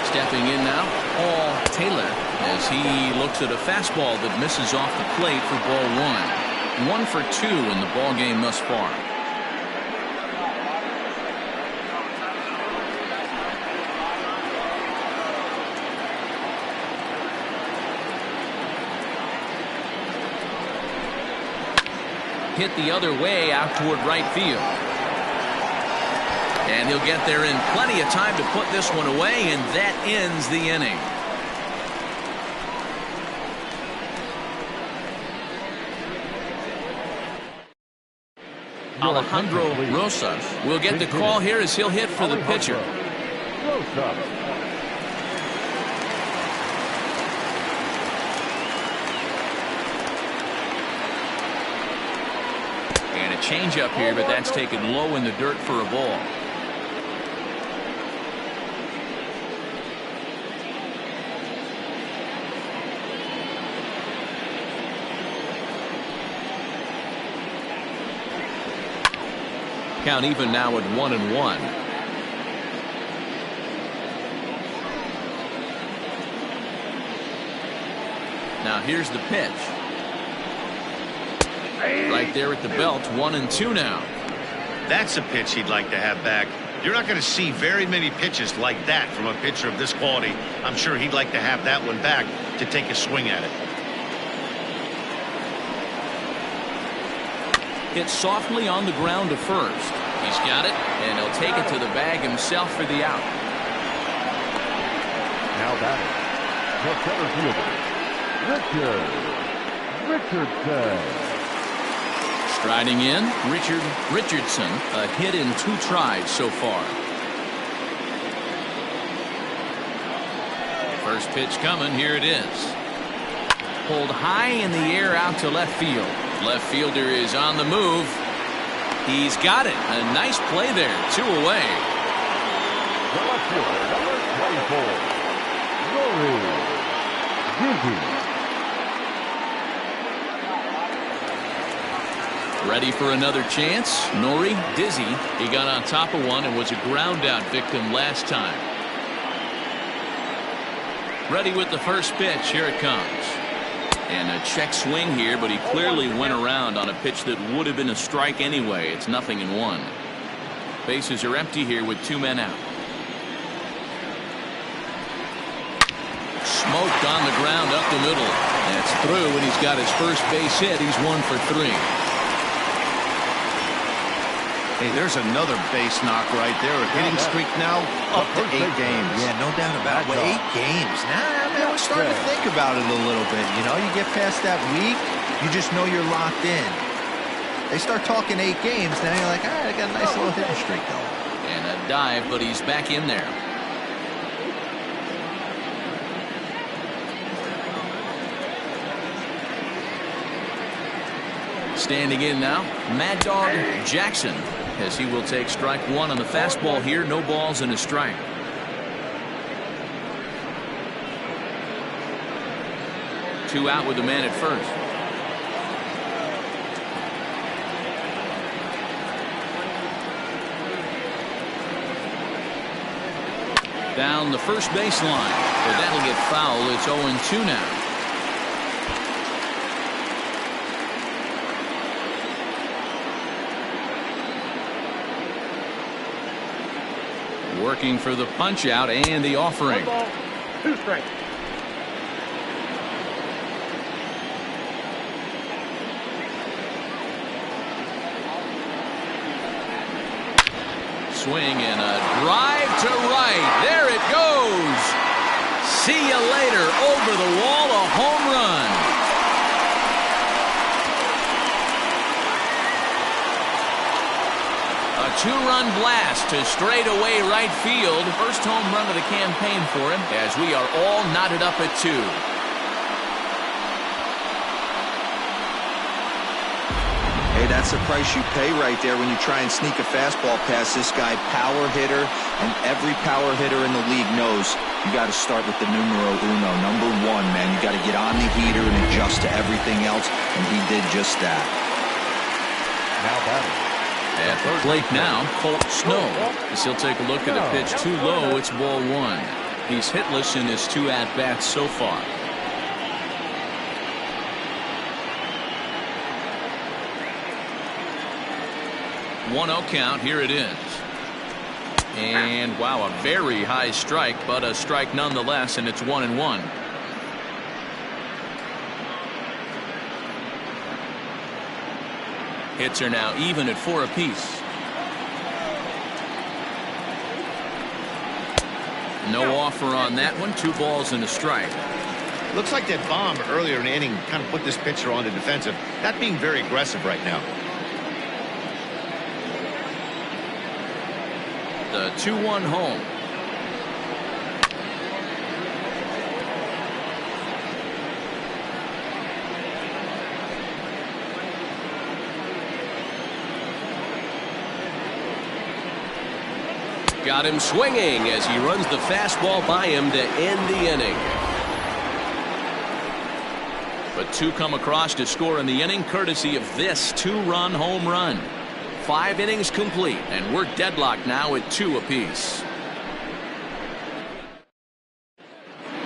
Stepping in now, Paul Taylor, as he looks at a fastball that misses off the plate for ball one. 1 for 2 in the ball game thus far. Hit the other way out toward right field. And he'll get there in plenty of time to put this one away, and that ends the inning. Alejandro Rosas will get the call here as he'll hit for the pitcher. And a changeup here, but that's taken low in the dirt for a ball. Count even now at 1-1. Now here's the pitch. Right there at the belt, 1-2 now. That's a pitch he'd like to have back. You're not going to see very many pitches like that from a pitcher of this quality. I'm sure he'd like to have that one back to take a swing at it. Hit softly on the ground to first. He's got it, and he'll take it to the bag himself for the out. Now batting, the center fielder, Richardson. Striding in, Richardson, a hit in 2 tries so far. First pitch coming, here it is. Pulled high in the air out to left field. Left fielder is on the move. He's got it. A nice play there. 2 away. The left fielder, number 24, Nori Dizzy. Ready for another chance. Nori Dizzy. He got on top of one and was a ground out victim last time. Ready with the first pitch. Here it comes. And a check swing here, but he clearly went around on a pitch that would have been a strike anyway. It's 0-1. Bases are empty here with 2 men out. Smoked on the ground up the middle. That's through, and he's got his first base hit. He's 1 for 3. Hey, there's another base knock right there. A hitting streak now up to 8 games. Yeah, no doubt about it. 8 games. Nah, man, we're starting to think about it a little bit. You know, you get past that week, you just know you're locked in. They start talking 8 games, now you're like, all right, I got a nice little hitting streak going. And a dive, but he's back in there. Standing in now, Mad Dog Jackson, as he will take strike 1 on the fastball here. No balls and a strike. Two out with the man at first. Down the first baseline, but that'll get foul. It's 0-2 now. Working for the punch out and the offering. 2 strikes. Swing and a drive to right. There it goes. See you later. Over the wall, a home run. A 2-run blast to straightaway right field. First home run of the campaign for him, as we are all knotted up at 2. Hey, that's the price you pay right there when you try and sneak a fastball past this guy. Power hitter, and every power hitter in the league knows you got to start with the numero uno, number 1, man. You got to get on the heater and adjust to everything else, and he did just that. Now batting. At the plate now, Colt Snow. As he'll take a look at a pitch too low, it's ball one. He's hitless in his 2 at-bats so far. One-0 count. Here it is. And wow, a very high strike, but a strike nonetheless, and it's 1-1. Hits are now even at 4 apiece. No offer on that one. 2 balls and a strike. Looks like that bomb earlier in the inning kind of put this pitcher on the defensive. Not being very aggressive right now. The 2-1 home. Got him swinging as he runs the fastball by him to end the inning. But 2 come across to score in the inning, courtesy of this 2-run home run. 5 innings complete, and we're deadlocked now at 2 apiece.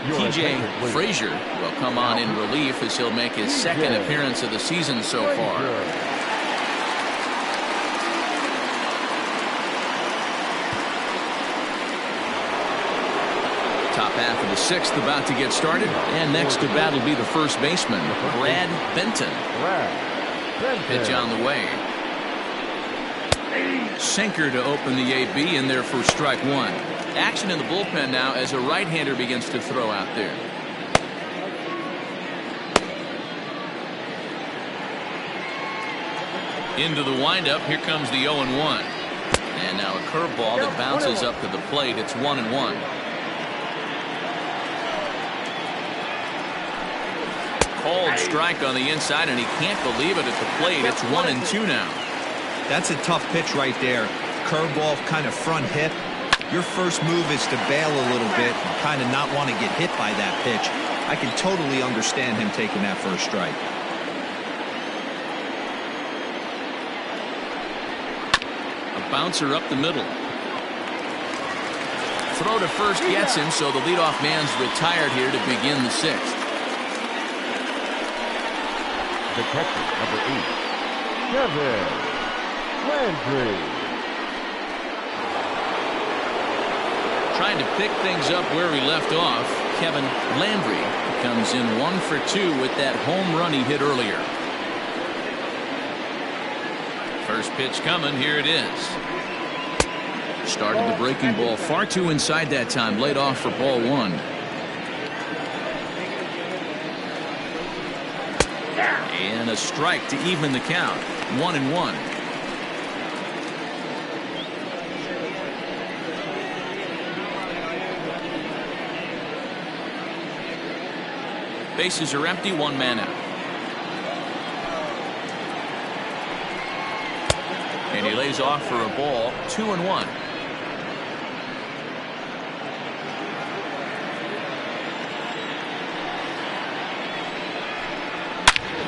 TJ Frazier will come on in relief as he'll make his 2nd appearance of the season so far. Top half of the 6th about to get started, and next to bat will be the first baseman, Brad Benton. Pitch on the way. Sinker to open the AB in there for strike 1. Action in the bullpen now as a right-hander begins to throw out there. Into the windup. Here comes the 0-1. And now a curveball that bounces up to the plate. It's 1-1. Cold strike on the inside, and he can't believe it at the plate. It's 1-2 now. That's a tough pitch right there. Curveball, kind of front hip. Your first move is to bail a little bit and kind of not want to get hit by that pitch. I can totally understand him taking that first strike. A bouncer up the middle. Throw to first gets him, so the leadoff man's retired here to begin the 6th. The catcher, number 8, Kevin Landry. Trying to pick things up where we left off, Kevin Landry comes in 1 for 2 with that home run he hit earlier. First pitch coming. Here it is. Started the breaking ball far too inside that time. Laid off for ball 1. And a strike to even the count. 1-1. Bases are empty. 1 man out. And he lays off for a ball. 2-1.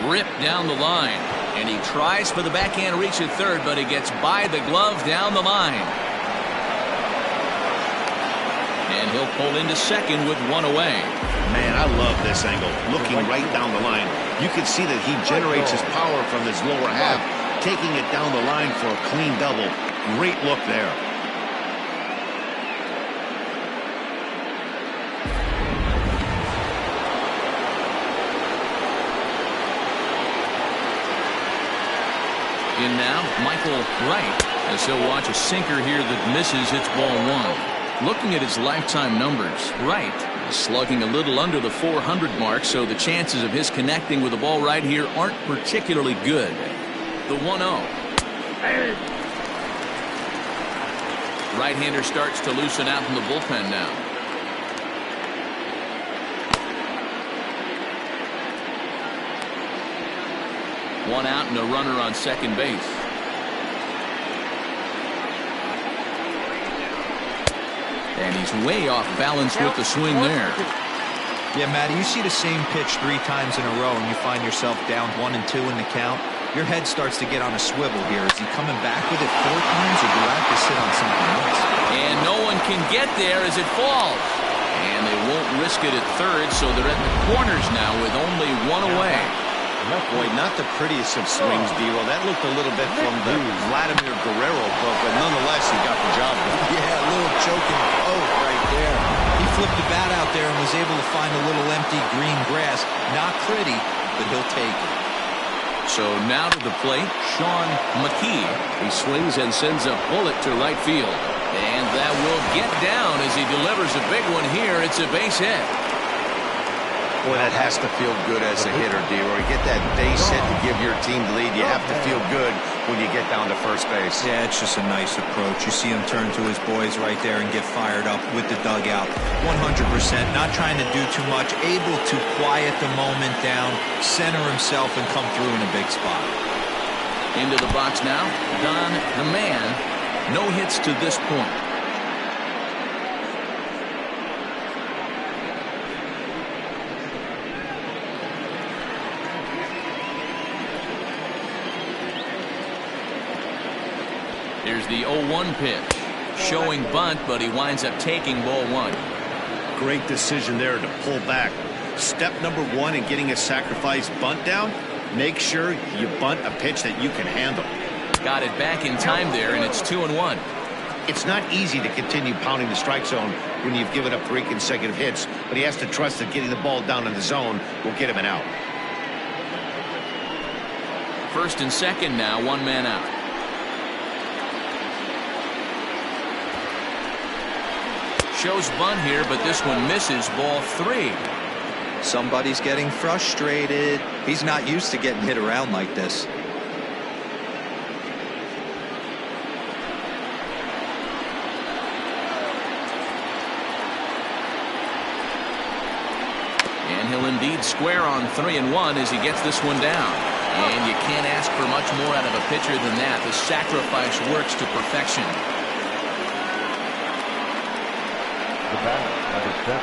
Ripped down the line, and he tries for the backhand reach at third, but he gets by the glove down the line. And he'll pull into second with 1 away. Man, I love this angle. Looking right down the line. You can see that he generates his power from his lower half, taking it down the line for a clean double. Great look there. In now, Michael Wright, as he'll watch a sinker here that misses. It's ball 1. Looking at his lifetime numbers, Wright is slugging a little under the 400 mark, so the chances of his connecting with the ball right here aren't particularly good. The 1-0. Right-hander starts to loosen out in the bullpen now. One out and a runner on second base. And he's way off balance with the swing there. Yeah, Matty, you see the same pitch 3 times in a row and you find yourself down 1-2 in the count. your head starts to get on a swivel here. Is he coming back with it 4 times, or do I have to sit on something else? And no one can get there as it falls. And they won't risk it at third, so they're at the corners now with only 1 away. Boy, not the prettiest of swings, D-Roll. That looked a little bit from the Vladimir Guerrero book, but nonetheless, he got the job done. Yeah, a little choking poke right there. He flipped the bat out there and was able to find a little empty green grass. Not pretty, but he'll take it. So now to the plate, Sean McKee. He swings and sends a bullet to right field. And that will get down as he delivers a big one here. It's a base hit. Boy, that has to feel good as a hitter, D-Roll. You get that base hit to give your team the lead. You have to feel good when you get down to first base. Yeah, it's just a nice approach. You see him turn to his boys right there and get fired up with the dugout. 100%, not trying to do too much, able to quiet the moment down, center himself, and come through in a big spot. Into the box now, Don the Man. No hits to this point. Here's the 0-1 pitch. Showing bunt, but he winds up taking ball 1. Great decision there to pull back. Step number 1 in getting a sacrifice bunt down, make sure you bunt a pitch that you can handle. Got it back in time there, and it's 2-1. It's not easy to continue pounding the strike zone when you've given up 3 consecutive hits, but he has to trust that getting the ball down in the zone will get him an out. First and second now, 1 man out. Shows bunt here, but this one misses, ball 3. Somebody's getting frustrated. He's not used to getting hit around like this. And he'll indeed square on 3-1 as he gets this one down. And you can't ask for much more out of a pitcher than that. The sacrifice works to perfection. The batter, number 7,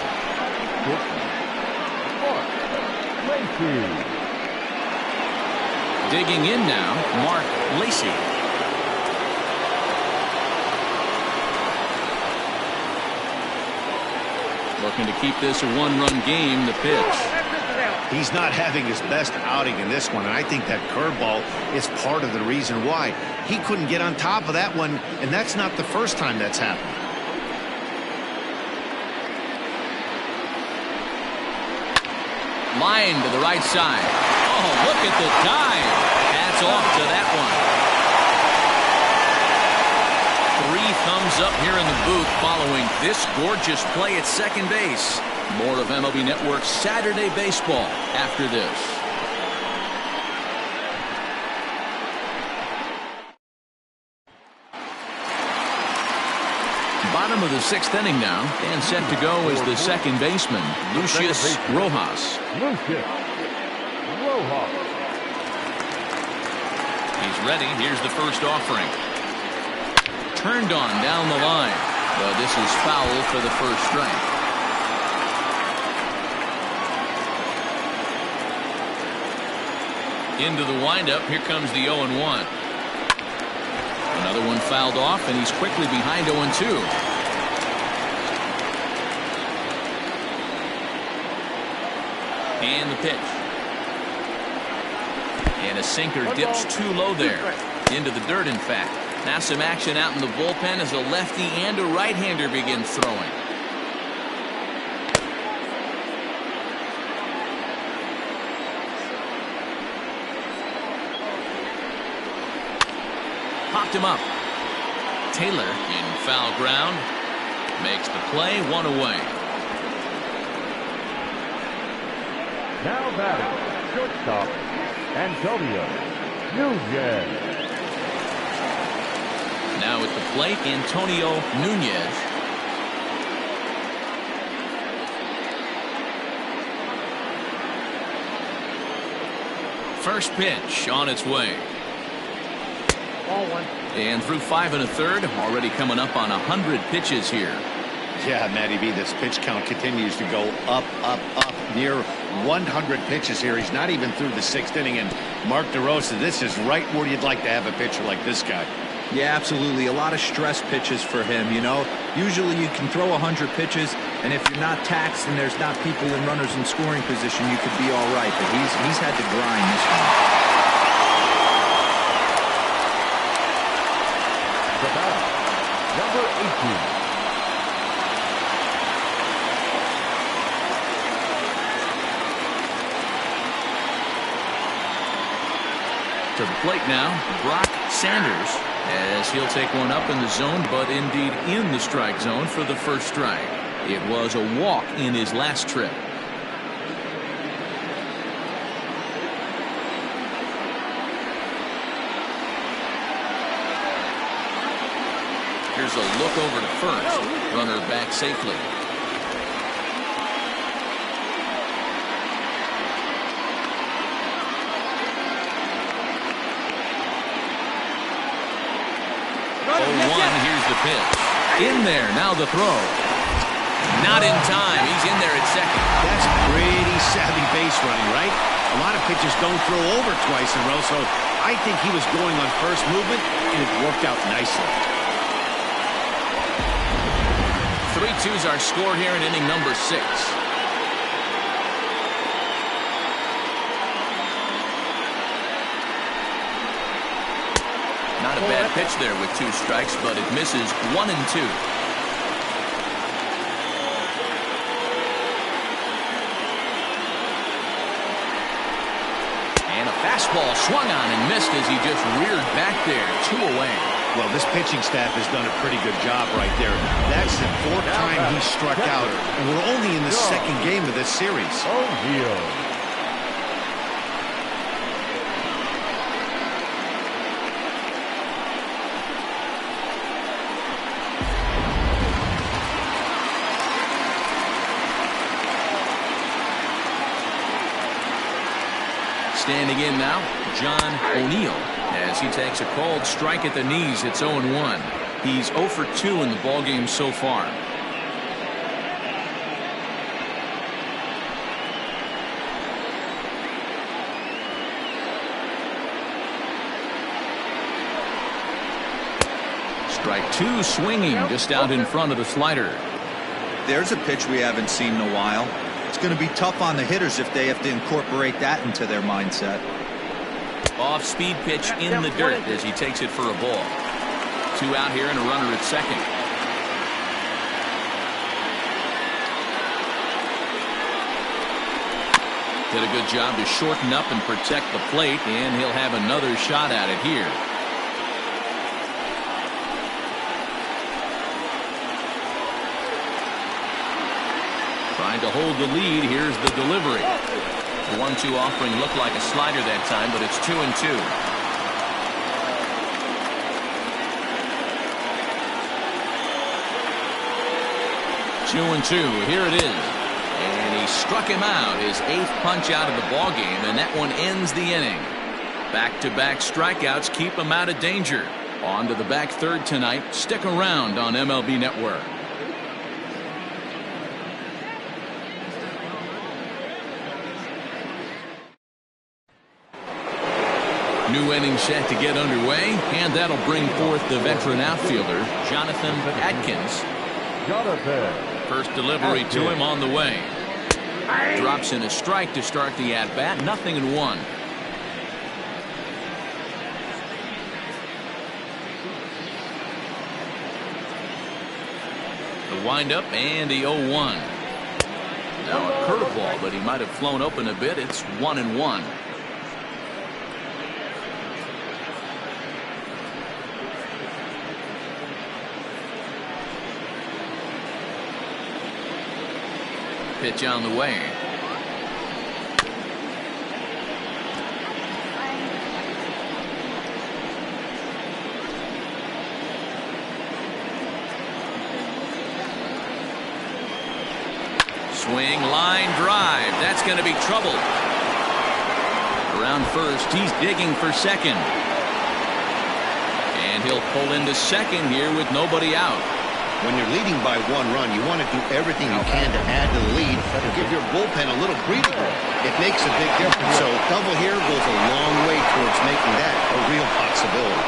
Mark Lacy. Digging in now, Mark Lacy. Looking to keep this a 1-run game. The pitch. He's not having his best outing in this one, and I think that curveball is part of the reason why. He couldn't get on top of that one, and that's not the first time that's happened. Line to the right side. Oh, look at the dive. That's off to that one. 3 thumbs up here in the booth following this gorgeous play at second base. More of MLB Network's Saturday Baseball after this. Bottom of the 6th inning now, and set to go is the second baseman, Lucius Rojas. He's ready. Here's the first offering. Turned on down the line, but this is foul for the first strike. Into the windup. Here comes the 0-1. Another one fouled off, and he's quickly behind 0-2. And the pitch. And a sinker dips too low there. Into the dirt, in fact. Now some action out in the bullpen as a lefty and a right-hander begin throwing. Popped him up. Taylor in foul ground. Makes the play, 1 away. Now batting, shortstop, Antonio Nunez. Now at the plate, Antonio Nunez. First pitch on its way. Ball 1. And through 5 1/3, already coming up on 100 pitches here. Yeah, Matty B, this pitch count continues to go up, up, up, near 100 pitches here. He's not even through the 6th inning. And Mark DeRosa, this is right where you'd like to have a pitcher like this guy. Yeah, absolutely. A lot of stress pitches for him, you know. Usually you can throw 100 pitches, and if you're not taxed and there's not people and runners in scoring position, you could be all right. But he's had to grind this one. The batter, number 18. To the plate now, Brock Sanders, as he'll take one up in the zone, but indeed in the strike zone for the first strike. It was a walk in his last trip. Here's a look over to first. Runner back safely. Here's the pitch. In there, now the throw. Not in time. He's in there at second. That's pretty savvy base running, right? A lot of pitchers don't throw over twice in a row, so I think he was going on first movement, and it worked out nicely. 3-2's our score here in inning number 6. Not a bad pitch there with 2 strikes, but it misses 1 and 2. And a fastball swung on and missed as he just reared back there. 2 away. Well, this pitching staff has done a pretty good job right there. That's the 4th time he struck out, and we're only in the 2nd game of this series. O'Neill. Standing in now, John O'Neill, as he takes a called strike at the knees. It's 0-1. He's 0 for 2 in the ballgame so far. Strike 2 swinging just out in front of the slider. There's a pitch we haven't seen in a while. It's going to be tough on the hitters if they have to incorporate that into their mindset. Off-speed pitch in the dirt as he takes it for a ball. 2 out here and a runner at second. Did a good job to shorten up and protect the plate, and he'll have another shot at it here. Trying to hold the lead. Here's the delivery. The 1-2 offering looked like a slider that time, but it's 2-2. Two and 2. Here it is. And he struck him out. His 8th punch out of the ballgame, and that one ends the inning. Back-to-back strikeouts keep him out of danger. On to the back third tonight. Stick around on MLB Network. New inning set to get underway, and that'll bring forth the veteran outfielder, Jonathan Atkins. First delivery to him on the way. Drops in a strike to start the at-bat. 0-1. The windup and the 0-1. Now a curveball, but he might have flown open a bit. It's 1-1. Pitch on the way. Swing, line drive. That's going to be trouble. Around first, he's digging for second. And he'll pull into second here with nobody out. When you're leading by 1 run, you want to do everything you can to add to the lead and give your bullpen a little breathing room. It makes a big difference. So double here goes a long way towards making that a real possibility.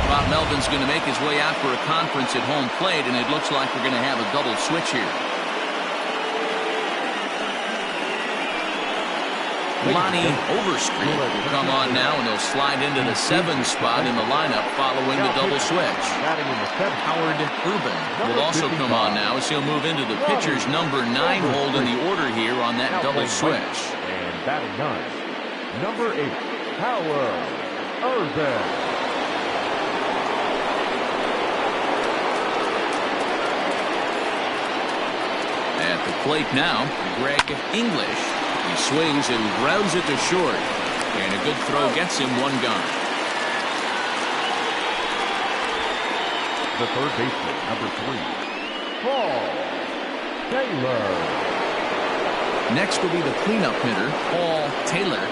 Bob Melvin's going to make his way out for a conference at home plate, and it looks like we're going to have a double switch here. Lonnie Overstreet will come on now, and he'll slide into the 7 spot in the lineup following the double switch. Howard Urban will also come on now as he'll move into the pitcher's number 9 hold in the order here on that double switch. And batting 9, number 8, Howard Urban. At the plate now, Greg English. He swings and grounds it to short. And a good throw gets him 1 gone. The third baseman, number 3, Paul Taylor. Next will be the cleanup hitter, Paul Taylor.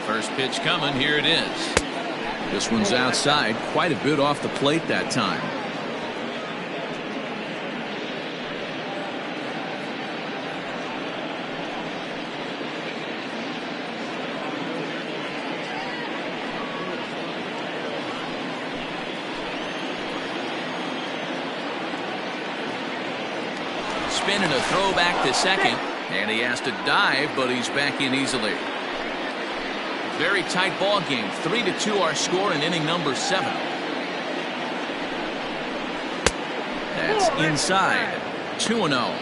First pitch coming. Here it is. This one's outside, quite a bit off the plate that time. Spin and a throw back to second, and he has to dive, but he's back in easily. Very tight ball game. 3-2 our score in inning number 7. That's inside. 2-0.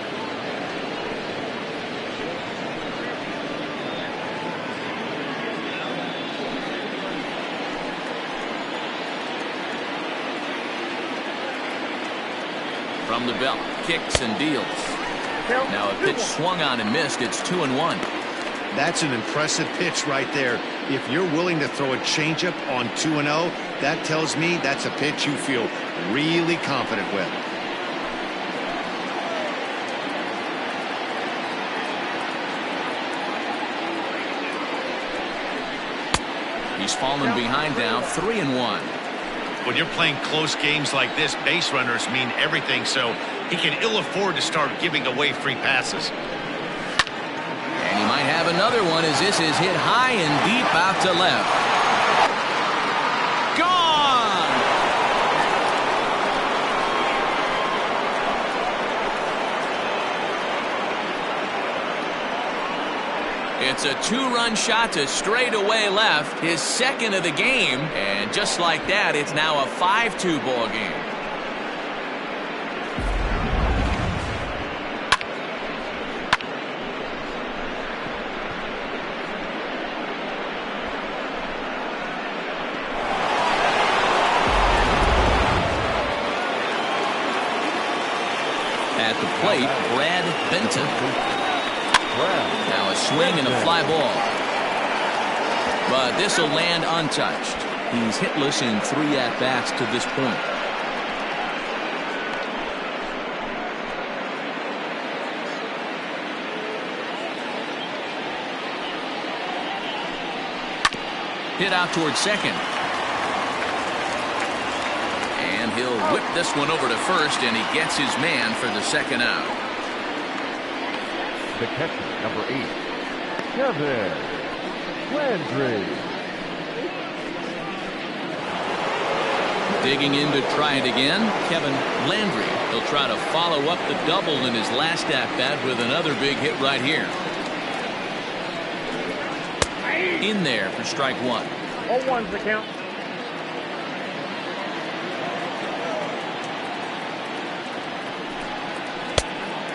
From the belt, kicks and deals. Now a pitch swung on and missed. It's 2-1. That's an impressive pitch right there. If you're willing to throw a changeup on 2-0, that tells me that's a pitch you feel really confident with. He's fallen behind now, 3-1. When you're playing close games like this, base runners mean everything, so he can ill afford to start giving away free passes. And he might have another one as this is hit high and deep out to left. Gone! It's a 2-run shot to straightaway left, his second of the game, and just like that, it's now a 5-2 ball game. At the plate, Brad Benton. Now a swing and a fly ball. But this will land untouched. He's hitless in 3 at-bats to this point. Hit out towards second. And he'll whip this one over to first, and he gets his man for the second out. The catcher, number 8, Kevin Landry. Digging in to try it again, Kevin Landry. He'll try to follow up the double in his last at-bat with another big hit right here. In there for strike 1. 0-1's the count.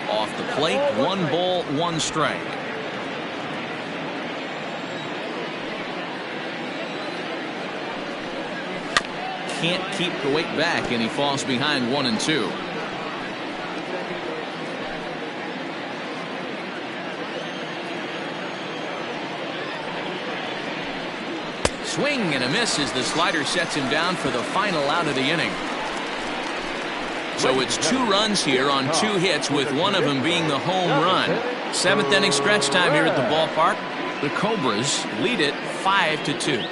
Off the plate, 1 ball, 1 strike. Can't keep the weight back, and he falls behind 1-2. Swing and a miss as the slider sets him down for the final out of the inning. So it's 2 runs here on 2 hits, with one of them being the home run. 7th inning stretch time here at the ballpark. The Cobras lead it 5-2.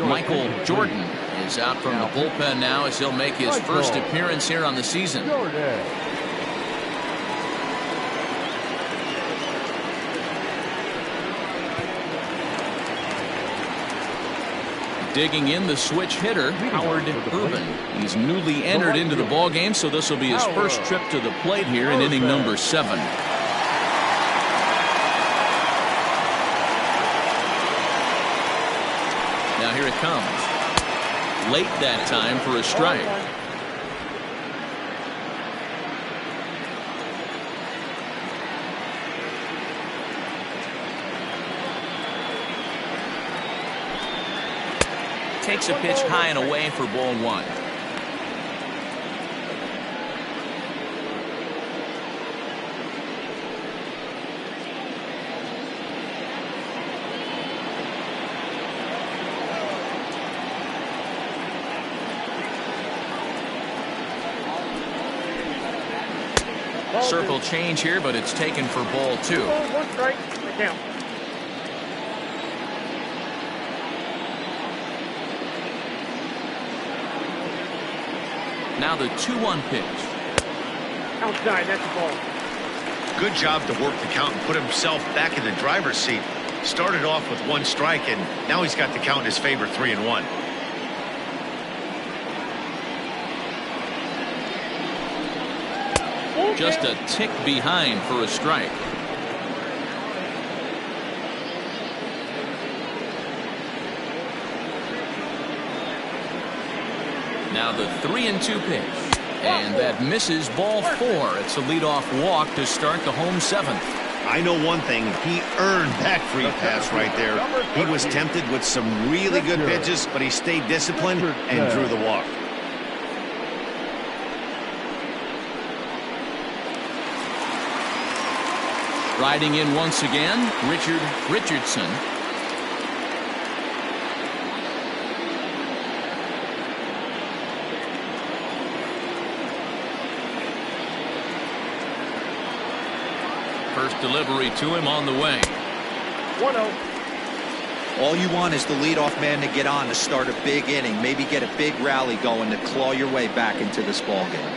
Michael Jordan is out from the bullpen now as he'll make his first appearance here on the season. Digging in, the switch hitter, Howard Urban. He's newly entered into the ballgame, so this will be his first trip to the plate here in inning number 7. Now here it comes. Late that time for a strike. Takes a pitch high and away for ball 1. Circle change here, but it's taken for ball 2. 1 strike, the count. Now the 2-1 pitch. Outside, that's the ball. Good job to work the count and put himself back in the driver's seat. Started off with 1 strike, and now he's got the count in his favor, 3-1. Just a tick behind for a strike. Now the 3-2 pitch. And that misses ball 4. It's a leadoff walk to start the home 7th. I know one thing. He earned that free pass right there. He was tempted with some really good pitches, but he stayed disciplined and drew the walk. Riding in once again, Richard Richardson. First delivery to him on the way. 1-0. All you want is the leadoff man to get on to start a big inning, maybe get a big rally going to claw your way back into this ball game.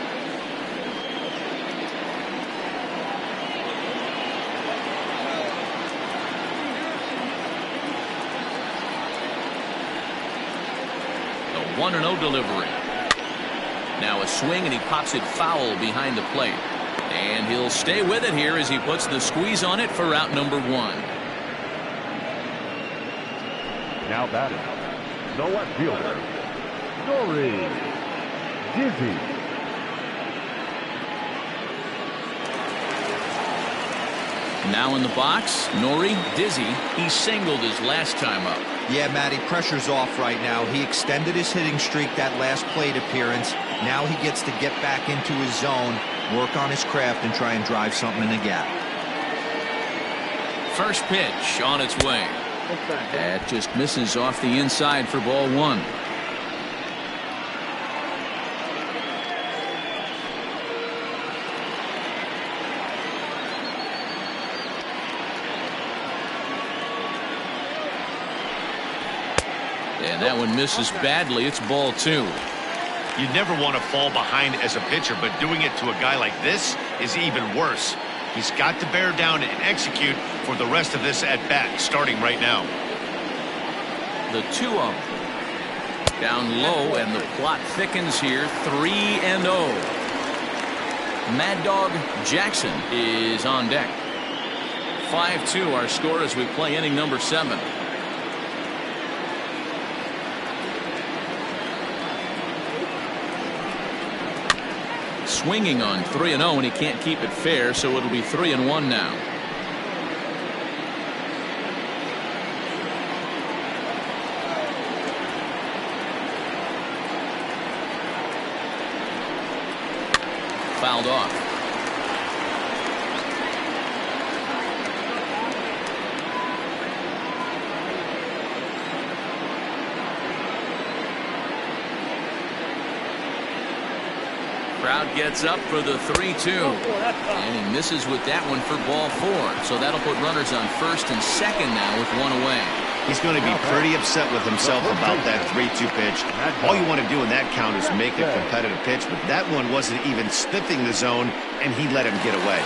A 1-0 delivery. Now a swing, and he pops it foul behind the plate. And he'll stay with it here as he puts the squeeze on it for out number 1. Now batting, the left fielder, Nori Dizzy. Now in the box, Nori Dizzy. He singled his last time up. Yeah, Matty, pressure's off right now. He extended his hitting streak that last plate appearance. Now he gets to get back into his zone, work on his craft, and try and drive something in the gap. First pitch on its way. That just misses off the inside for ball 1. And that one misses badly. It's ball 2. You never want to fall behind as a pitcher, but doing it to a guy like this is even worse. He's got to bear down and execute for the rest of this at-bat, starting right now. The 2-0. Down low, and the plot thickens here. 3-0. Mad Dog Jackson is on deck. 5-2 our score as we play inning number 7. Swinging on 3-0, and he can't keep it fair, so it'll be 3-1 now. Fouled off. Crowd gets up for the 3-2. And he misses with that one for ball 4. So that'll put runners on first and second now with one away. He's going to be pretty upset with himself about that 3-2 pitch. All you want to do in that count is make a competitive pitch, but that one wasn't even sniffing the zone, and he let him get away.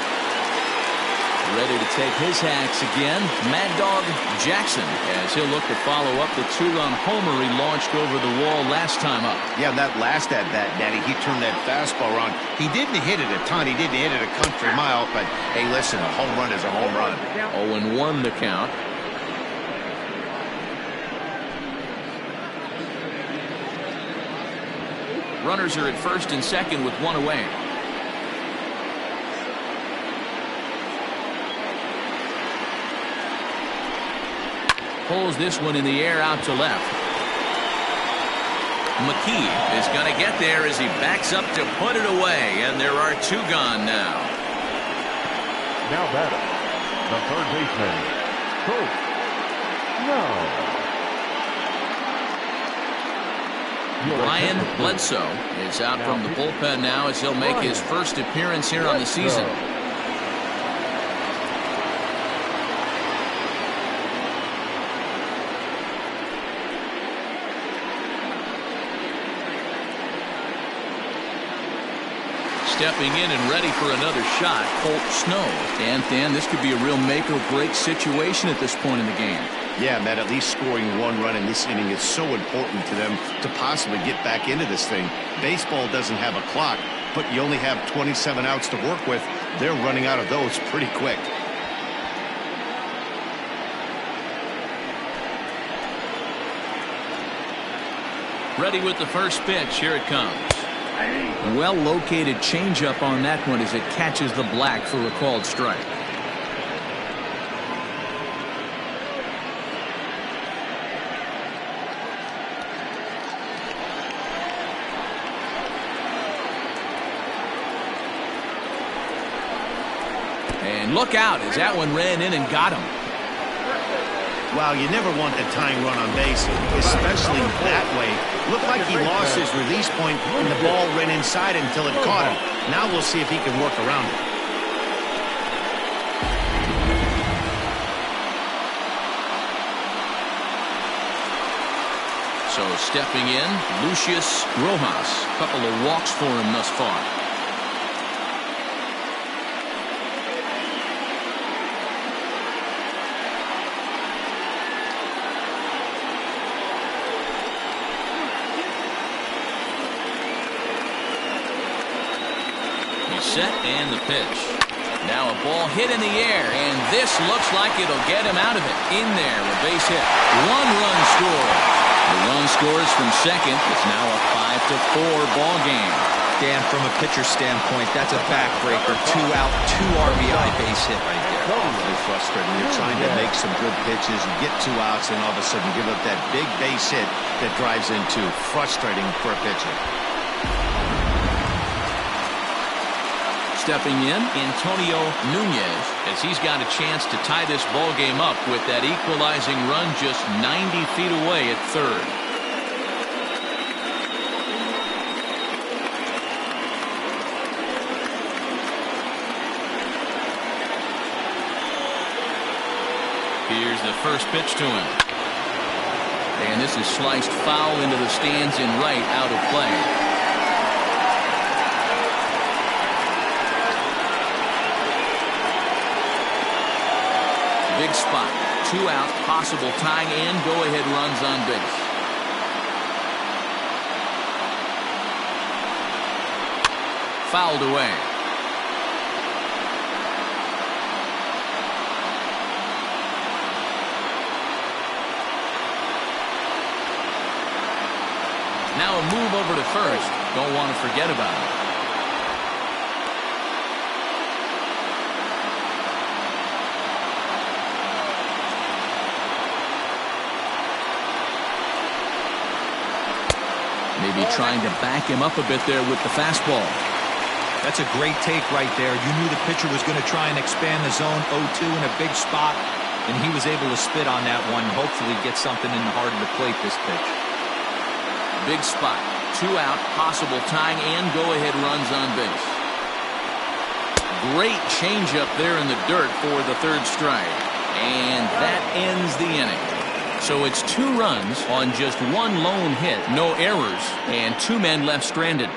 Ready to take his hacks again, Mad Dog Jackson, as he'll look to follow up the 2-run homer he launched over the wall last time up. Yeah, that last at-bat, Daddy, he turned that fastball around. He didn't hit it a ton. He didn't hit it a country mile, but hey, listen, a home run is a home run. 0-1 the count. Runners are at first and second with one away. Pulls this one in the air out to left. McKee is going to get there as he backs up to put it away, and there are 2 gone now. Now batting, the third baseman, Coach. No. Brian Bledsoe is out from the bullpen now as he'll make his first appearance here on the season. Stepping in and ready for another shot, Colt Snow. And Dan, this could be a real make or break situation at this point in the game. Yeah, Matt, at least scoring 1 run in this inning is so important to them to possibly get back into this thing. Baseball doesn't have a clock, but you only have 27 outs to work with. They're running out of those pretty quick. Ready with the first pitch. Here it comes. Well-located changeup on that one as it catches the black for a called strike. And look out as that one ran in and got him. Wow, you never want the tying run on base, especially that way. Looked like he lost his release point and the ball ran inside until it caught him. Now we'll see if he can work around it. So stepping in, Lucius Rojas. Couple of walks for him thus far. Set and the pitch. Now a ball hit in the air, and this looks like it'll get him out of it. In there, a base hit. 1-run score. The run scores from second. It's now a 5-4 ball game. Dan, from a pitcher standpoint, that's a backbreaker. 2 out, 2 RBI base hit right there. Awfully frustrating. You're trying to make some good pitches and get 2 outs, and all of a sudden give up that big base hit that drives in 2. Frustrating for a pitcher. Stepping in, Antonio Nunez, as he's got a chance to tie this ball game up with that equalizing run just 90 feet away at third. Here's the first pitch to him. And this is sliced foul into the stands in right, out of play. Big spot. 2 out, possible tying and go-ahead runs on base. Fouled away. Now a move over to first. Don't want to forget about it. Maybe trying to back him up a bit there with the fastball. That's a great take right there. You knew the pitcher was going to try and expand the zone. 0-2 in a big spot, and he was able to spit on that one. Hopefully get something in the heart of the plate this pitch. Big spot. 2 out, possible tying and go-ahead runs on base. Great changeup there in the dirt for the 3rd strike. And that ends the inning. So it's 2 runs on just 1 lone hit, no errors, and 2 men left stranded.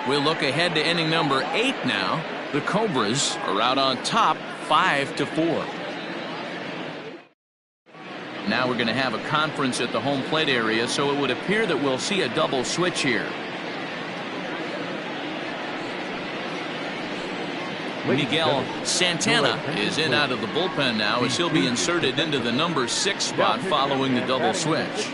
We'll look ahead to inning number 8 now. The Cobras are out on top 5-4. Now we're going to have a conference at the home plate area, so it would appear that we'll see a double switch here. Miguel Santana is in out of the bullpen now as he'll be inserted into the number 6 spot following the double switch.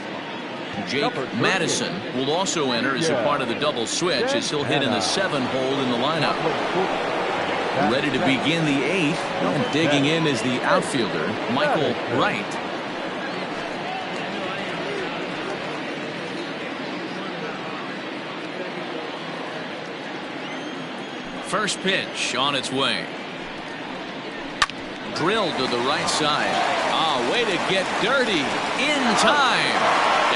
Jake Madison will also enter as a part of the double switch as he'll hit in the 7 hole in the lineup. Ready to begin the 8th, and digging in is the outfielder, Michael Wright. First pitch on its way. Drilled to the right side. Way to get dirty in time.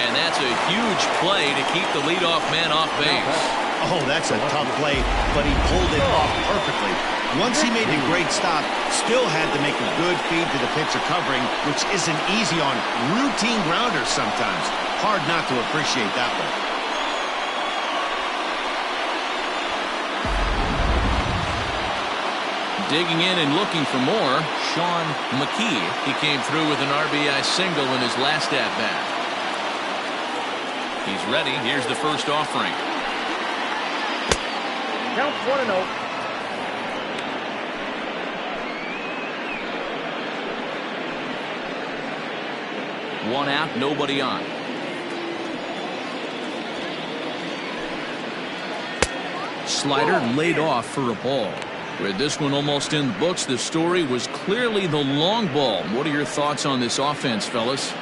And that's a huge play to keep the leadoff man off base. Oh, that's a tough play, but he pulled it off perfectly. Once he made the great stop, still had to make a good feed to the pitcher covering, which isn't easy on routine grounders sometimes. Hard not to appreciate that one. Digging in and looking for more, Sean McKee. He came through with an RBI single in his last at-bat. He's ready. Here's the first offering. Count 1-0. One out, nobody on. Slider laid off for a ball. With this one almost in the books, the story was clearly the long ball. What are your thoughts on this offense, fellas?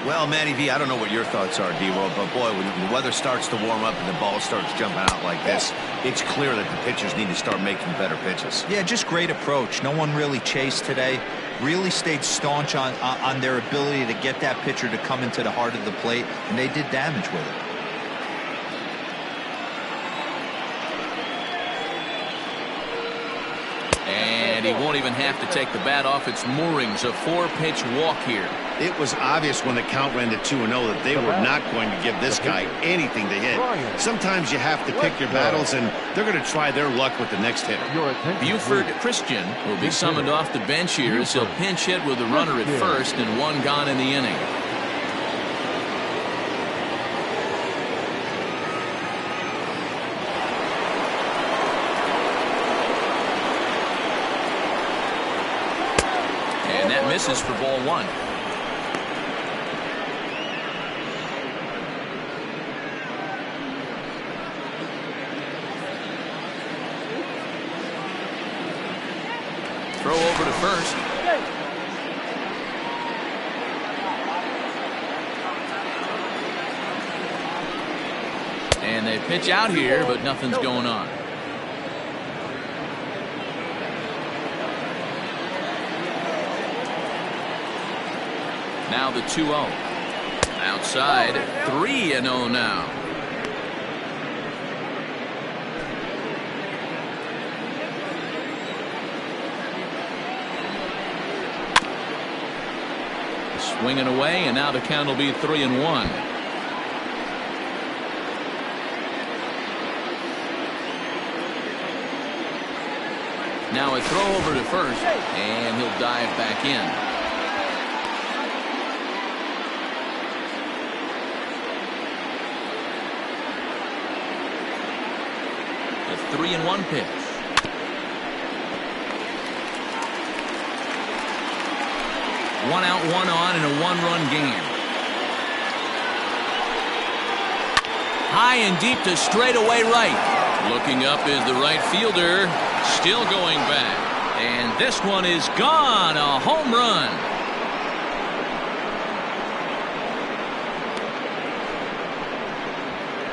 Well, Matty V, I don't know what your thoughts are, D-Roll, but boy, when the weather starts to warm up and the ball starts jumping out like this, it's clear that the pitchers need to start making better pitches. Yeah, just great approach. No one really chased today. Really stayed staunch on their ability to get that pitcher to come into the heart of the plate, and they did damage with it. And he won't even have to take the bat off its moorings. A 4-pitch walk here. It was obvious when the count ran to 2-0 that they were not going to give this guy anything to hit. Sometimes you have to pick your battles, and they're going to try their luck with the next hitter. Buford Christian will be summoned off the bench here as he'll pinch hit with a runner at first and 1 gone in the inning. And that misses for ball 1. Throw over to first. And they pitch out here, but nothing's going on. Now the 2-0. Outside, 3-0 now. Swinging away, and now the count will be 3-1. Now a throw over to first, and he'll dive back in. The 3-1 pitch. One out, one on, and a 1-run game. High and deep to straightaway right. Looking up is the right fielder. Still going back. And this one is gone. A home run.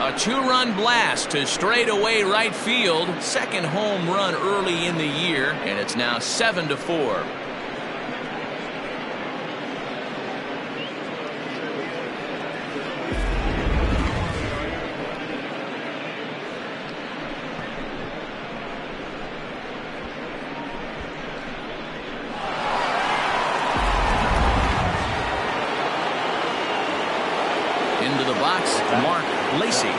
A 2-run blast to straightaway right field. Second home run early in the year. And it's now 7-4. box, Mark Lacey.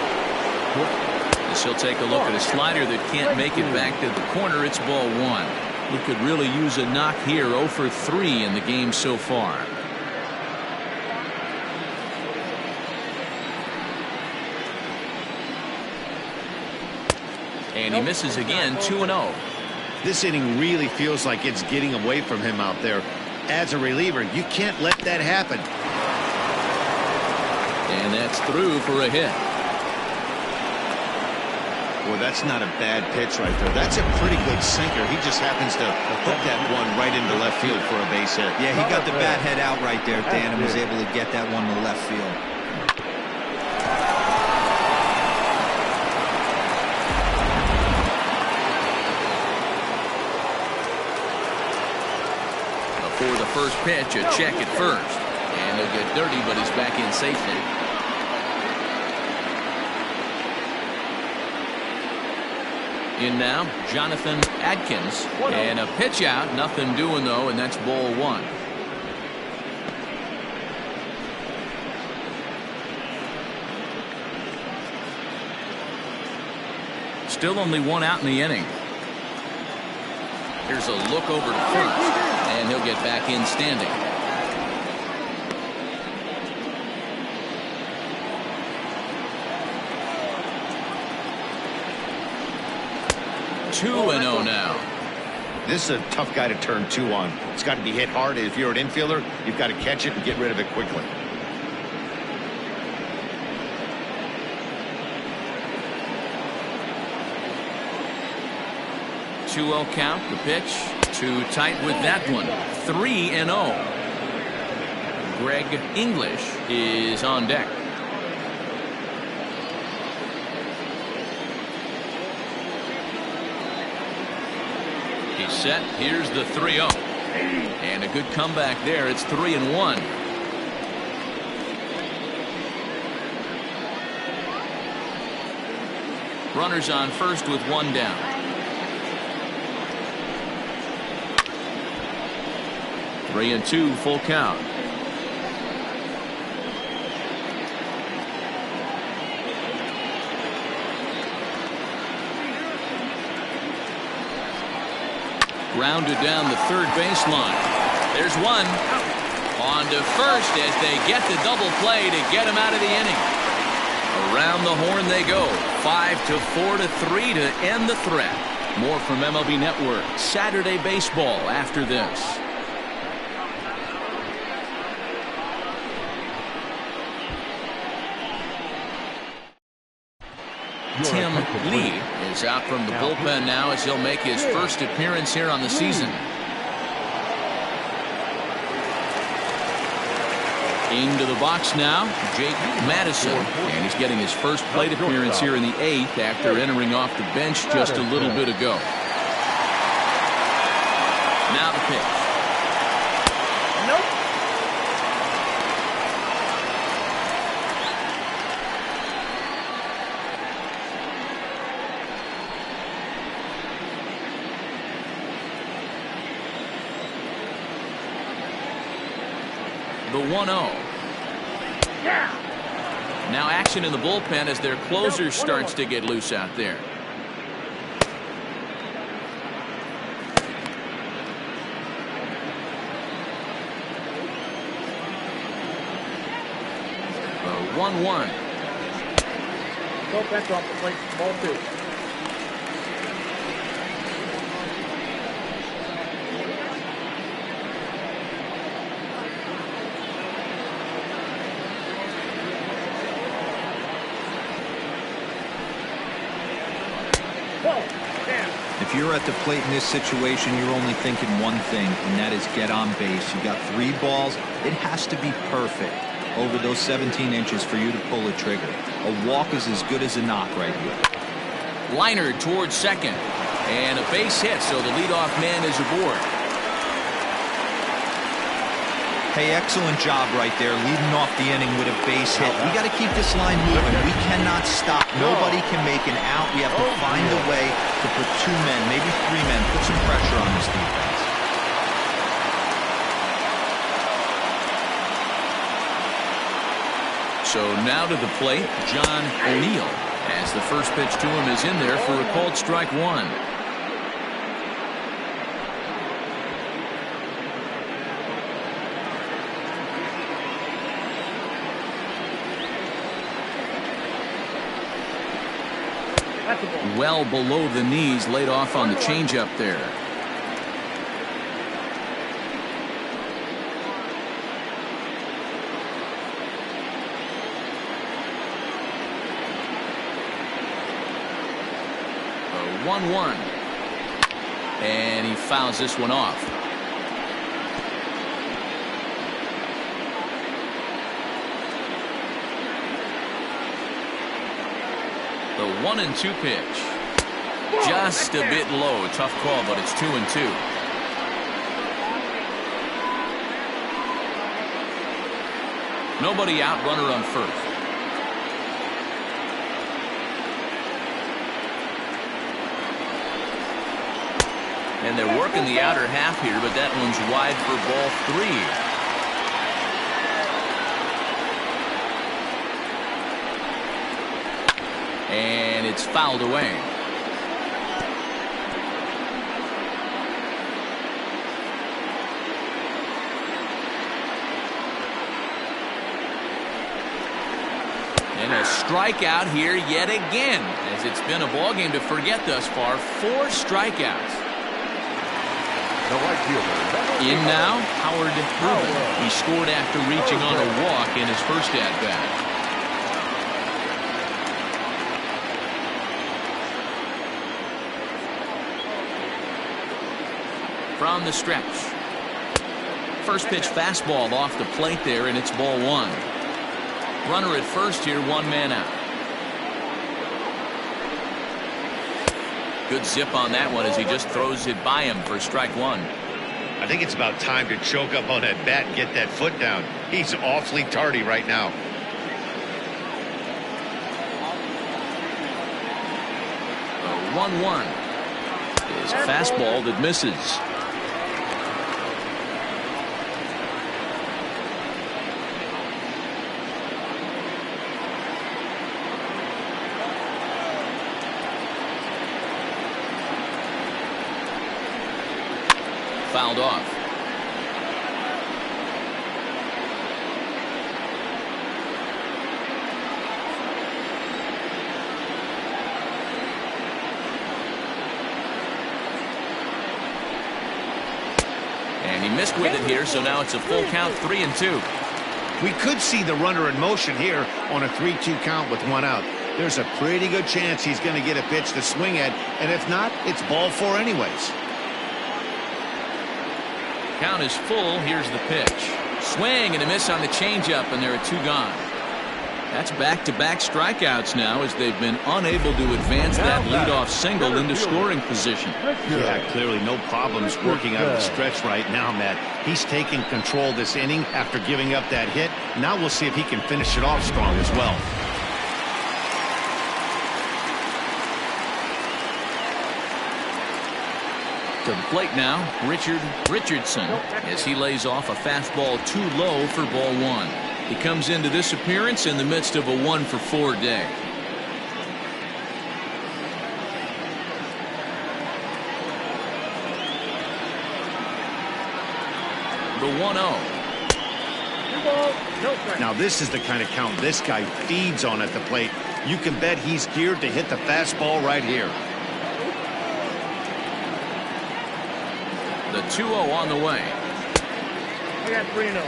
As he'll take a look at a slider that can't make it back to the corner. It's ball one. He could really use a knock here. 0 for 3 in the game so far. And he misses again. 2-0. This inning really feels like it's getting away from him out there. As a reliever, you can't let that happen. And that's through for a hit. Well, that's not a bad pitch right there. That's a pretty good sinker. He just happens to hook that one right into left field for a base hit. Yeah, he got the bat head out right there, Dan, and was able to get that one to left field. Before the first pitch, a check at first. And he'll get dirty, but he's back in safely. In now, Jonathan Adkins. And a pitch out. Nothing doing, though, and that's ball one. Still only one out in the inning. Here's a look over to first. And he'll get back in standing. Two and 0 now. This is a tough guy to turn 2 on. It's got to be hit hard. If you're an infielder, you've got to catch it and get rid of it quickly. Two 2-0 count. The pitch too tight with that one. 3-0. Greg English is on deck. He's set. Here's the 3-0. And a good comeback there. It's 3-1. Runners on first with one down. Three and 2, full count. Grounded down the third baseline. There's one. On to first as they get the double play to get him out of the inning. Around the horn they go. 5-4 to 3 to end the threat. More from MLB Network Saturday Baseball after this. Tim Lee is out from the bullpen now as he'll make his first appearance here on the season. Into the box now, Jake Madison, and he's getting his first plate appearance here in the 8th after entering off the bench just a little bit ago. Now the pitch. The 1-0. Now action in the bullpen as their closer starts to get loose out there. The 1-1. That's off the plate. Ball 2. If you're at the plate in this situation, you're only thinking one thing, and that is get on base. You got 3 balls. It has to be perfect over those 17 inches for you to pull a trigger. A walk is as good as a knock right here. Liner towards second, and a base hit, so the leadoff man is aboard. Hey, excellent job right there, leading off the inning with a base hit. We got to keep this line moving. We cannot stop. Nobody can make an out. We have to find a way to put 2 men, maybe 3 men, put some pressure on this defense. So now to the plate, John O'Neill, as the first pitch to him is in there for a called strike one. Well below the knees, laid off on the changeup there. A 1-1. And he fouls this one off. The 1-2 pitch. Just a bit low. Tough call, but it's 2-2. Nobody out, runner on first. And they're working the outer half here, but that one's wide for ball 3. And it's fouled away. And a strikeout here yet again, as it's been a ball game to forget thus far. 4 strikeouts. In now, Howard Rubin. He scored after reaching on a walk in his first at-bat. From the stretch. First pitch fastball off the plate there, and it's ball 1. Runner at first here, 1 man out. Good zip on that one as he just throws it by him for strike 1. I think it's about time to choke up on that bat and get that foot down. He's awfully tardy right now. A 1-1 is a fastball that misses. Fouled off. And he missed with it here, so now it's a full count, 3-2. We could see the runner in motion here on a 3-2 count with 1 out. There's a pretty good chance he's going to get a pitch to swing at, and if not, it's ball 4 anyways. Count is full. Here's the pitch. Swing and a miss on the changeup, and there are 2 gone. That's back-to-back strikeouts now, as they've been unable to advance that leadoff single into scoring position. Yeah, clearly no problems working out of the stretch right now, Matt. He's taking control this inning after giving up that hit. Now we'll see if he can finish it off strong as well. To the plate now, Richardson, as he lays off a fastball too low for ball 1. He comes into this appearance in the midst of a 1-for-4 day. The 1-0. Now this is the kind of count this guy feeds on at the plate. You can bet he's geared to hit the fastball right here. The 2-0 on the way. I got 3-0.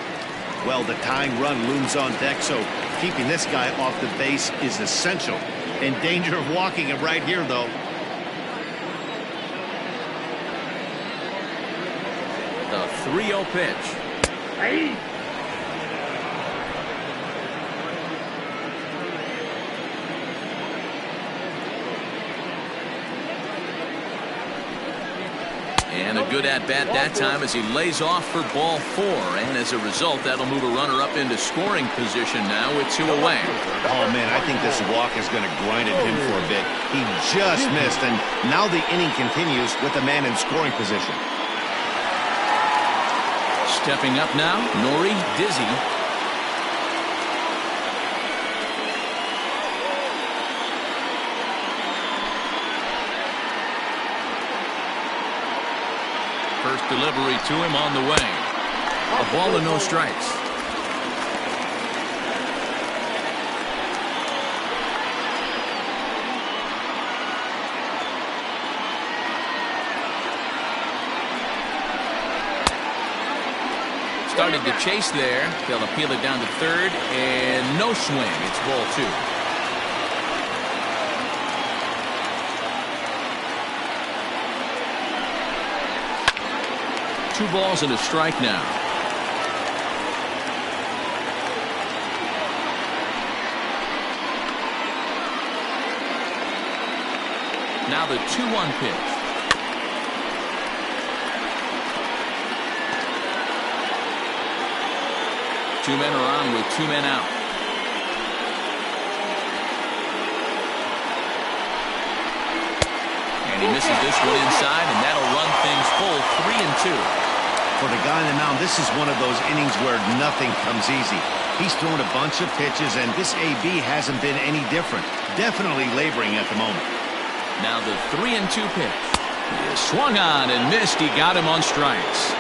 Well, the tying run looms on deck, so keeping this guy off the base is essential. In danger of walking him right here, though. The 3-0 pitch. Hey. And a good at-bat that time as he lays off for ball 4. And as a result, that'll move a runner up into scoring position now with 2 away. Oh, man, I think this walk is going to grind at him for a bit. He just missed, and now the inning continues with the man in scoring position. Stepping up now, Nori Dizzy. First delivery to him on the way. A ball and no strikes. Started to chase there. They'll appeal it down to third, and no swing. It's ball 2. Two balls and a strike now. Now the 2-1 pitch. Two men are on with 2 men out. And he misses this one inside, and that'll run things full 3-2. For the guy on the mound, this is one of those innings where nothing comes easy. He's thrown a bunch of pitches, and this AB hasn't been any different. Definitely laboring at the moment. Now the 3-2 pitch. He swung on and missed. He got him on strikes.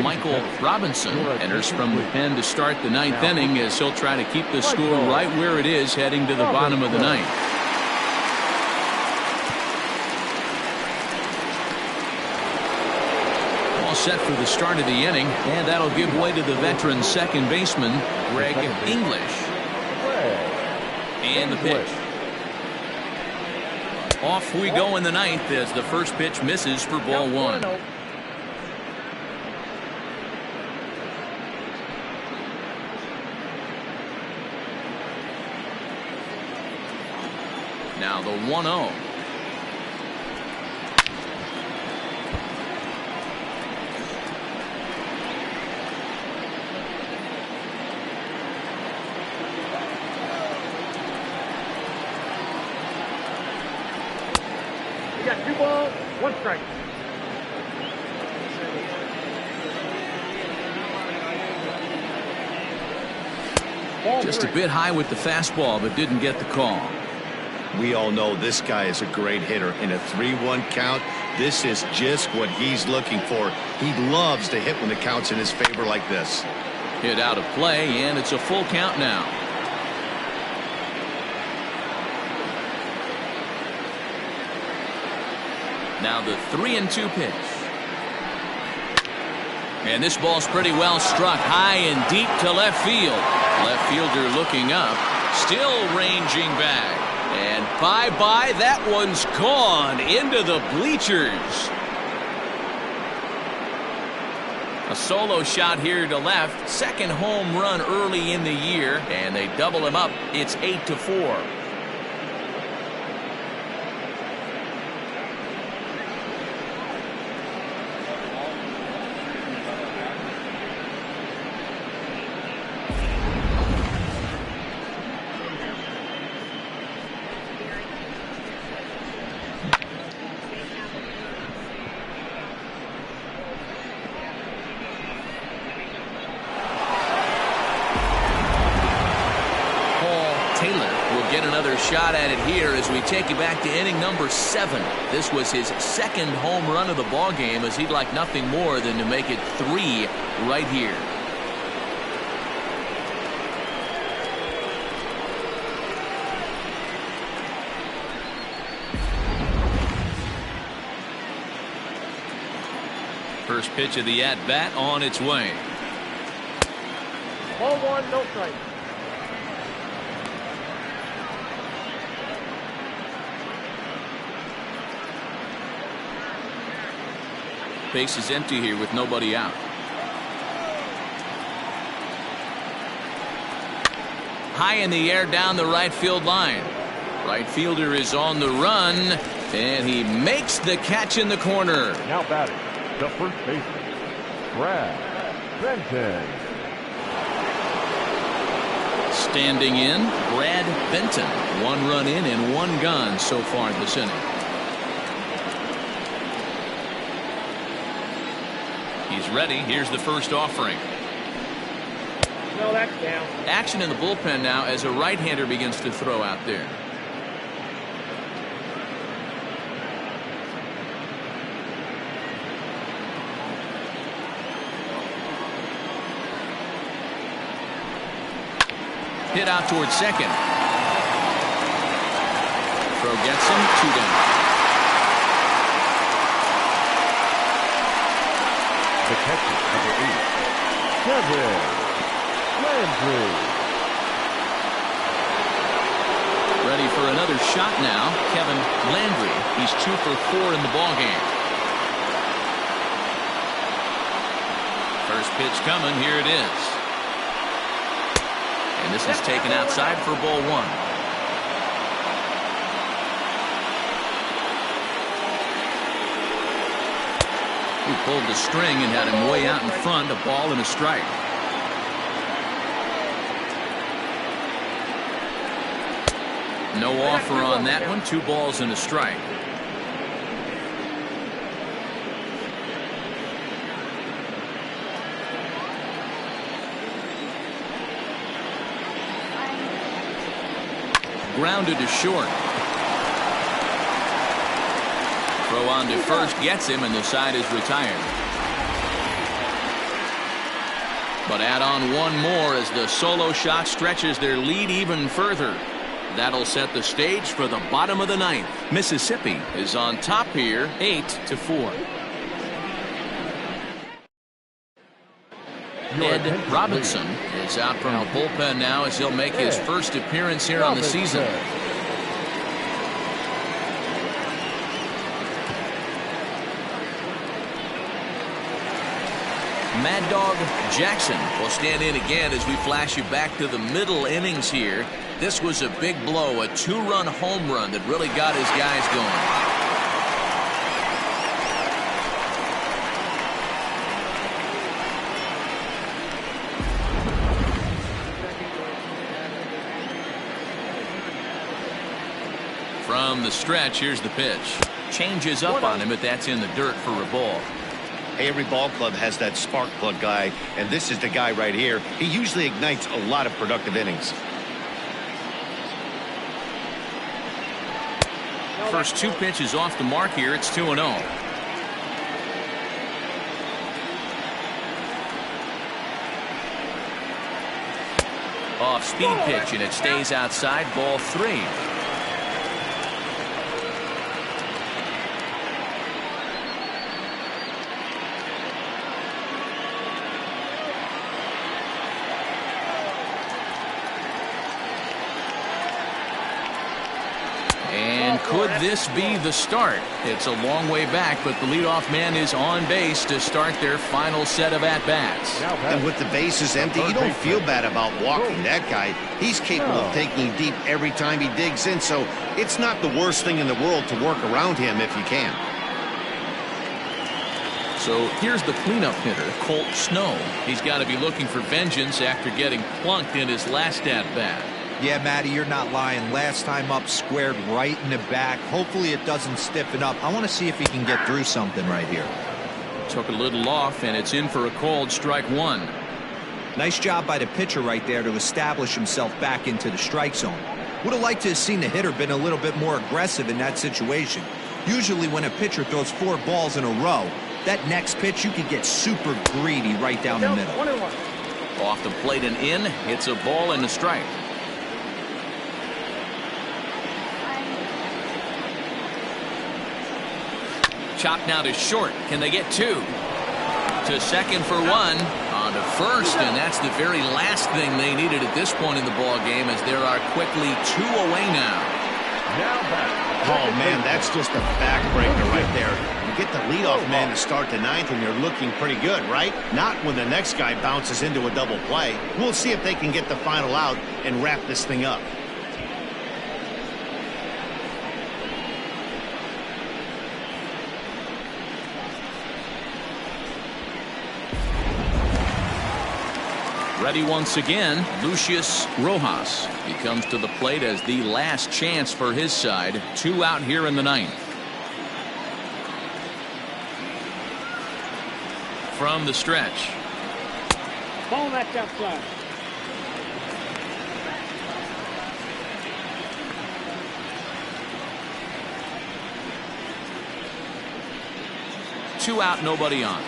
Michael Robinson enters from the pen to start the 9th inning as he'll try to keep the score right where it is heading to the bottom of the 9th. All set for the start of the inning, and that'll give way to the veteran second baseman, Greg English. And the pitch. Off we go in the 9th as the first pitch misses for ball 1. Now the 1-0. You got 2 balls, 1 strike. Just a bit high with the fastball, but didn't get the call. We all know this guy is a great hitter. In a 3-1 count, this is just what he's looking for. He loves to hit when the count's in his favor like this. Hit out of play, and it's a full count now. Now the 3-2 pitch. And this ball's pretty well struck high and deep to left field. Left fielder looking up, still ranging back. And bye-bye, that one's gone into the bleachers. A solo shot here to left. Second home run early in the year, and they double him up. It's 8-4. Shot at it here as we take you back to inning number 7. This was his second home run of the ball game, as he'd like nothing more than to make it 3 right here. First pitch of the at-bat on its way. Ball 1, no strike. Base is empty here with nobody out. High in the air down the right field line. Right fielder is on the run, and he makes the catch in the corner. Now batting, the first baseman, Brad Benton. Standing in, Brad Benton. 1 run in and 1 gone so far this inning. He's ready. Here's the first offering. No, that's down. Action in the bullpen now as a right-hander begins to throw out there. Hit out towards second. Throw gets him, 2 down. The catcher, number 8, Kevin Landry. Ready for another shot now, Kevin Landry. He's 2 for 4 in the ballgame. First pitch coming, here it is. And this is taken outside for ball 1. He pulled the string and had him way out in front, a ball and a strike. No offer on that one, 2 balls and a strike. Grounded to short. Throw on to first gets him, and the side is retired. But add on one more as the solo shot stretches their lead even further. That'll set the stage for the bottom of the 9th. Mississippi is on top here, 8-4. Ed Robinson is out from the bullpen now as he'll make his first appearance here on the season. Mad Dog Jackson will stand in again as we flash you back to the middle innings here. This was a big blow, a 2-run home run that really got his guys going. From the stretch, here's the pitch. Changes up on him, but that's in the dirt for a ball. Every ball club has that spark plug guy, and this is the guy right here. He usually ignites a lot of productive innings. First 2 pitches off the mark here. It's 2-0. Off speed pitch, and it stays outside, ball 3. Could this be the start? It's a long way back, but the leadoff man is on base to start their final set of at-bats. And with the bases empty, you don't feel bad about walking that guy. He's capable of taking deep every time he digs in, so it's not the worst thing in the world to work around him if you can. So here's the cleanup hitter, Colt Snow. He's got to be looking for vengeance after getting plunked in his last at-bat. Yeah, Matty, you're not lying. Last time up, squared right in the back. Hopefully it doesn't stiffen up. I want to see if he can get through something right here. Took a little off, and it's in for a called strike 1. Nice job by the pitcher right there to establish himself back into the strike zone. Would have liked to have seen the hitter been a little bit more aggressive in that situation. Usually when a pitcher throws 4 balls in a row, that next pitch you could get super greedy right down the middle. Off the plate and in, it's a ball and a strike. Chopped now to short. Can they get 2? To second for 1. On to first, and that's the very last thing they needed at this point in the ball game, as there are quickly 2 away now. Oh man, that's just a backbreaker right there. You get the leadoff man to start the 9th, and you're looking pretty good, right? Not when the next guy bounces into a double play. We'll see if they can get the final out and wrap this thing up. Ready once again, Lucius Rojas. He comes to the plate as the last chance for his side. 2 out here in the 9th. From the stretch. Ball that's outside. 2 out, nobody on.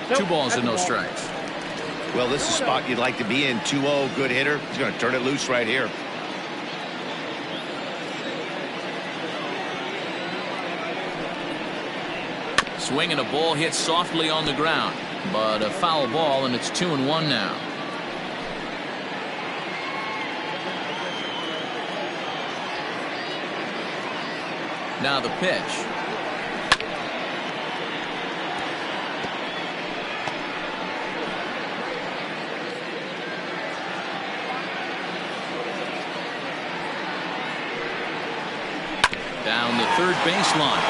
Nope, 2 balls and no that's a ball. strikes. Well, this is a spot you'd like to be in. 2-0, good hitter. He's going to turn it loose right here. Swinging a ball hit softly on the ground, but a foul ball, and it's 2-1 now. Now the pitch. Down the third baseline.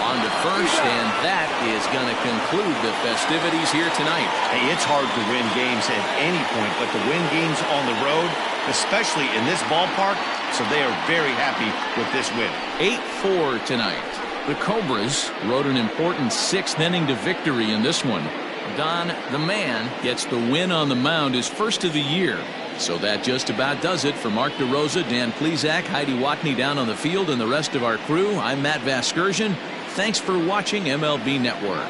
On to first, and that is going to conclude the festivities here tonight. Hey, it's hard to win games at any point, but to win games on the road, especially in this ballpark, so they are very happy with this win. 8-4 tonight. The Cobras rode an important 6th inning to victory in this one. Don, the man, gets the win on the mound, his first of the year. So that just about does it for Mark DeRosa, Dan Plesac, Heidi Watney down on the field, and the rest of our crew. I'm Matt Vasgersian. Thanks for watching MLB Network.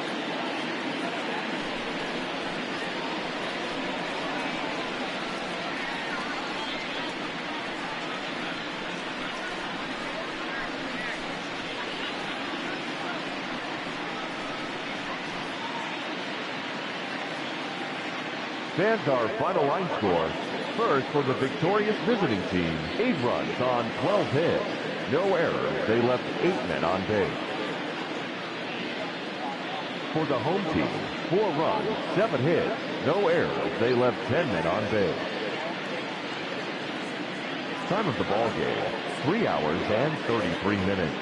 Stands our final line score. First, for the victorious visiting team, 8 runs on 12 hits. No errors. They left 8 men on base. For the home team, 4 runs, 7 hits. No errors. They left 10 men on base. Time of the ball game, 3 hours and 33 minutes.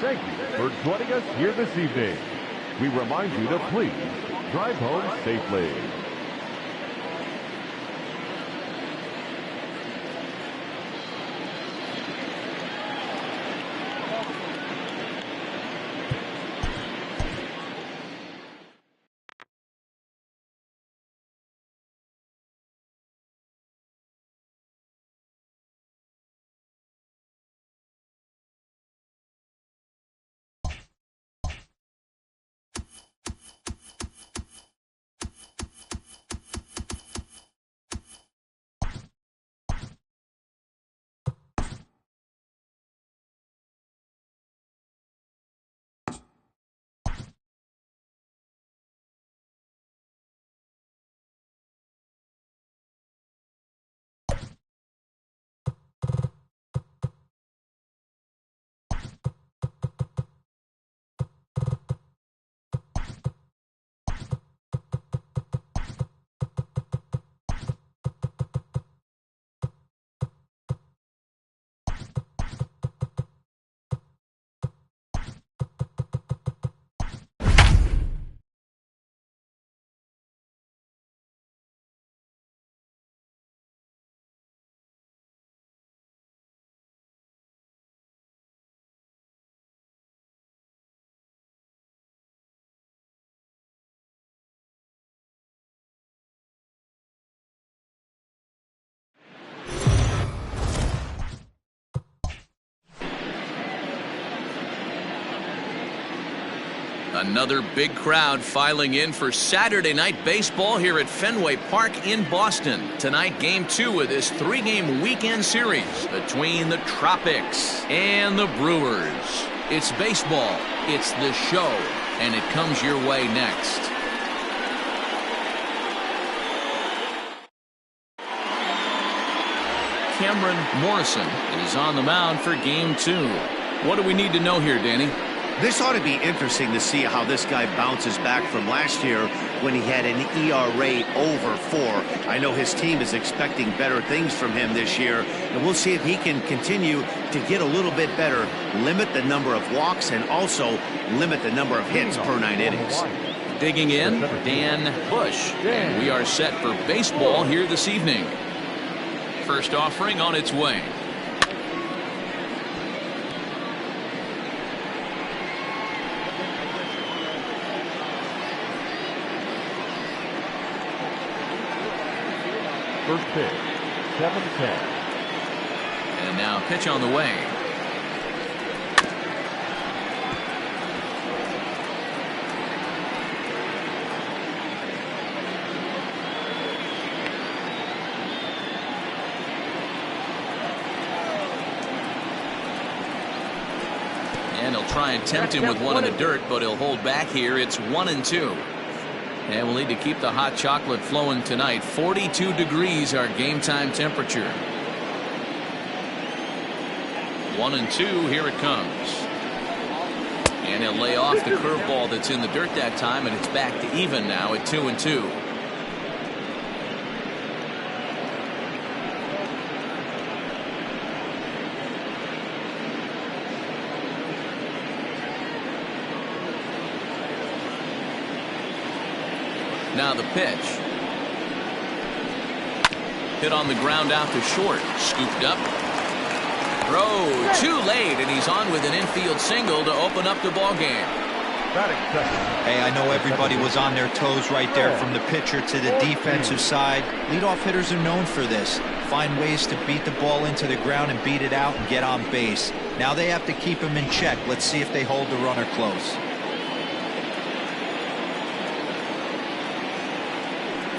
Thank you for joining us here this evening. We remind you to please drive home safely. Another big crowd filing in for Saturday night baseball here at Fenway Park in Boston. Tonight, Game 2 of this 3-game weekend series between the Tropics and the Brewers. It's baseball, it's the show, and it comes your way next. Cameron Morrison is on the mound for Game 2. What do we need to know here, Danny? This ought to be interesting to see how this guy bounces back from last year when he had an ERA over 4. I know his team is expecting better things from him this year, and we'll see if he can continue to get a little bit better, limit the number of walks, and also limit the number of hits per 9 innings. Digging in, Dan Bush. And we are set for baseball here this evening. First offering on its way. First pitch, 7-10. And now pitch on the way. And he'll try and tempt him with one in the dirt, but he'll hold back here. It's 1-2. And we'll need to keep the hot chocolate flowing tonight. 42 degrees our game time temperature. 1-2. Here it comes. And he'll lay off the curveball that's in the dirt that time, and it's back to even now at 2-2. Now the pitch. Hit on the ground out to short. Scooped up. Throw too late, and he's on with an infield single to open up the ball game. Hey, I know everybody was on their toes right there from the pitcher to the defensive side. Leadoff hitters are known for this. Find ways to beat the ball into the ground and beat it out and get on base. Now they have to keep him in check. Let's see if they hold the runner close.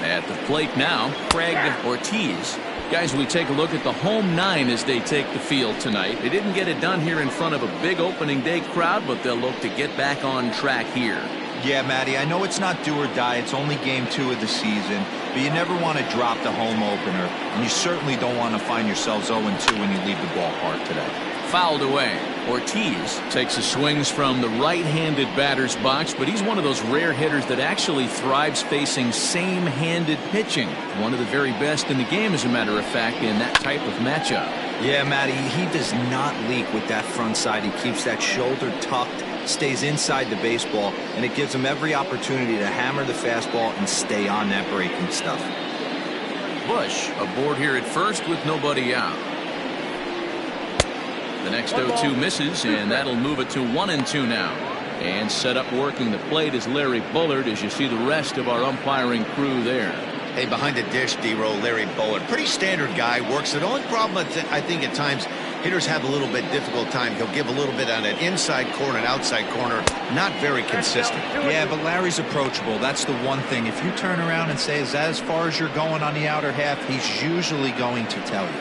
At the plate now, Craig Ortiz. Guys, we take a look at the home nine as they take the field tonight. They didn't get it done here in front of a big opening day crowd, but they'll look to get back on track here. Yeah, Matty, I know it's not do or die. It's only game 2 of the season, but you never want to drop the home opener, and you certainly don't want to find yourselves 0-2 when you leave the ballpark today. Fouled away. Ortiz takes his swings from the right-handed batter's box, but he's one of those rare hitters that actually thrives facing same-handed pitching. One of the very best in the game, as a matter of fact, in that type of matchup. Yeah, Matty, he does not leak with that front side. He keeps that shoulder tucked, stays inside the baseball, and it gives him every opportunity to hammer the fastball and stay on that breaking stuff. Bush aboard here at first with nobody out. The next 0-2 misses, and that'll move it to 1-2 now. And set up working the plate is Larry Bullard, as you see the rest of our umpiring crew there. Hey, behind the dish, D-Row, Larry Bullard. Pretty standard guy, works it. The only problem, I think, at times, hitters have a little bit difficult time. He'll give a little bit on an inside corner and outside corner. Not very consistent. Yeah, but Larry's approachable. That's the one thing. If you turn around and say, is that as far as you're going on the outer half, he's usually going to tell you.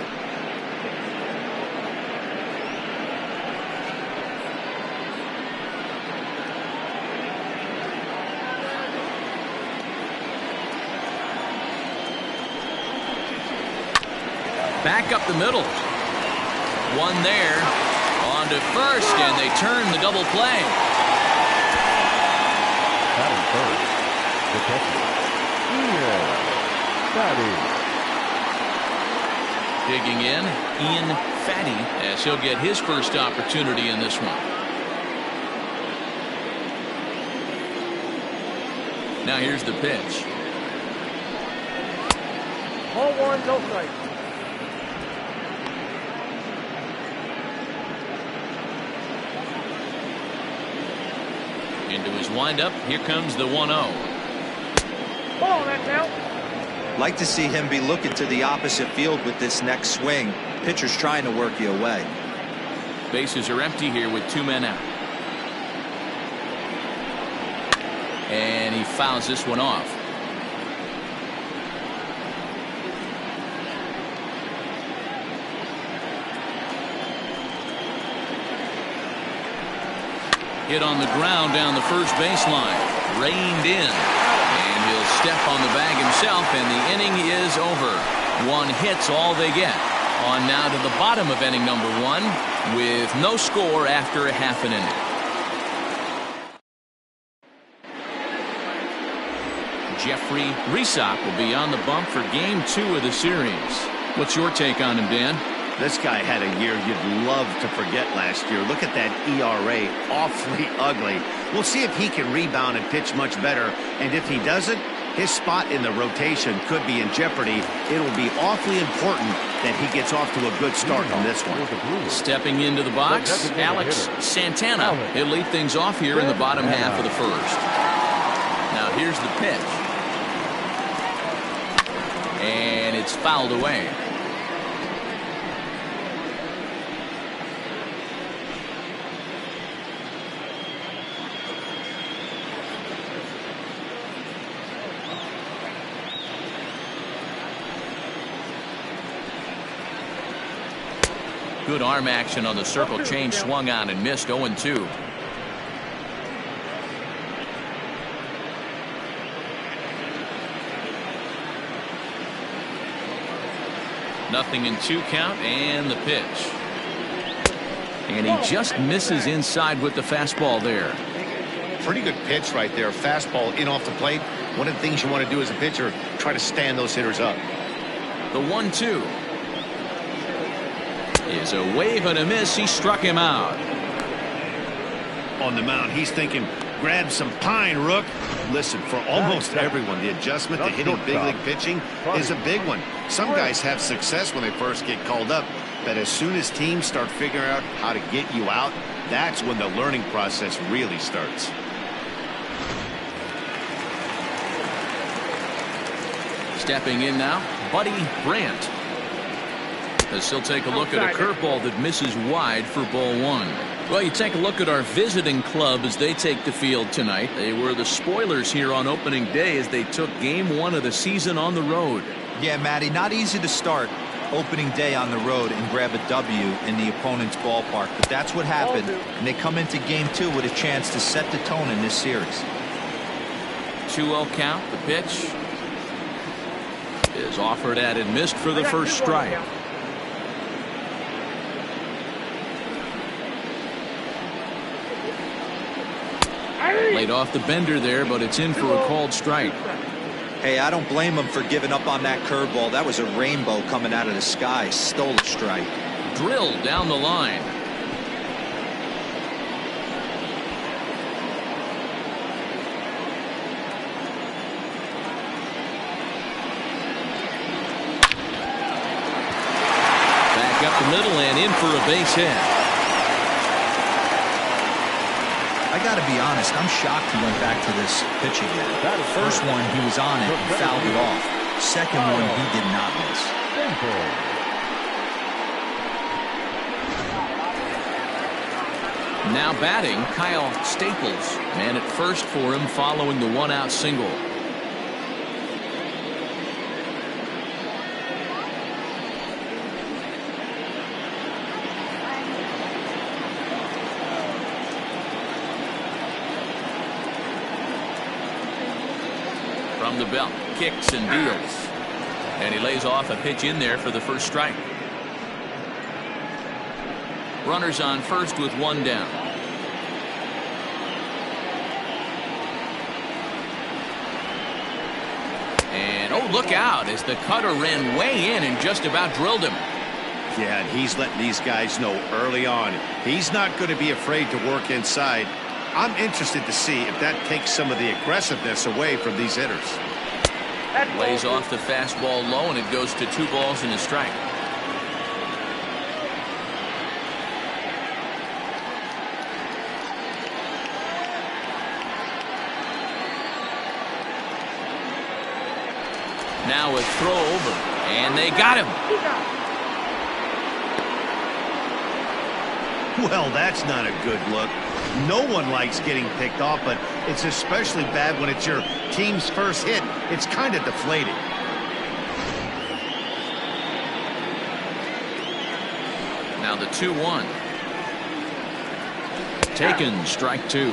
Back up the middle. One there. On to first, and they turn the double play. Batting first, the catcher, Ian Fatty. Digging in, Ian Fatty, as he'll get his first opportunity in this one. Now here's the pitch. Ball 1, no strike. Into his windup. Here comes the 1-0. Ball, that's out. Like to see him be looking to the opposite field with this next swing. Pitcher's trying to work you away. Bases are empty here with 2 men out. And he fouls this one off. Hit on the ground down the first baseline. Reined in. And he'll step on the bag himself, and the inning is over. 1 hit's all they get. On now to the bottom of inning number 1 with no score after a half an inning. Jeffrey Reesop will be on the bump for game 2 of the series. What's your take on him, Dan? This guy had a year you'd love to forget last year. Look at that ERA, awfully ugly. We'll see if he can rebound and pitch much better. And if he doesn't, his spot in the rotation could be in jeopardy. It'll be awfully important that he gets off to a good start on this one. Stepping into the box, Alex Santana. He'll lead things off here in the bottom half of the first. Now here's the pitch. And it's fouled away. Good arm action on the circle change, swung on and missed. 0-2. Nothing in 2 count, and the pitch. And he just misses inside with the fastball there. Pretty good pitch right there. Fastball in off the plate. One of the things you want to do as a pitcher, try to stand those hitters up. The 1-2 is a wave and a miss. He struck him out. On the mound, he's thinking, grab some pine, Rook. Listen, for almost everyone, the adjustment to hitting big league pitching is a big one. Some guys have success when they first get called up, but as soon as teams start figuring out how to get you out, that's when the learning process really starts. Stepping in now, Buddy Brandt. As he'll take a look at a curveball that misses wide for ball 1. Well, you take a look at our visiting club as they take the field tonight. They were the spoilers here on opening day as they took game 1 of the season on the road. Yeah, Matty, not easy to start opening day on the road and grab a W in the opponent's ballpark, but that's what happened, and they come into game 2 with a chance to set the tone in this series. 2-0 count. The pitch is offered at and missed for the first strike. Laid off the bender there, but it's in for a called strike. Hey, I don't blame him for giving up on that curveball. That was a rainbow coming out of the sky. Stole a strike. Drilled down the line. Back up the middle and in for a base hit. I got to be honest, I'm shocked he went back to this pitch again. First one, he was on it and fouled it off. Second one, he did not miss. Now batting, Kyle Staples. Man at first for him following the 1-out single. From the belt, kicks and deals. And he lays off a pitch in there for the first strike. Runners on first with 1 down. And oh, look out as the cutter ran way in and just about drilled him. Yeah, and he's letting these guys know early on he's not going to be afraid to work inside. I'm interested to see if that takes some of the aggressiveness away from these hitters. Lays off the fastball low, and it goes to 2 balls and a strike. Now a throw over, and they got him. Well, that's not a good look. No one likes getting picked off, but it's especially bad when it's your team's first hit. It's kind of deflating. Now the 2-1. Taken, strike 2.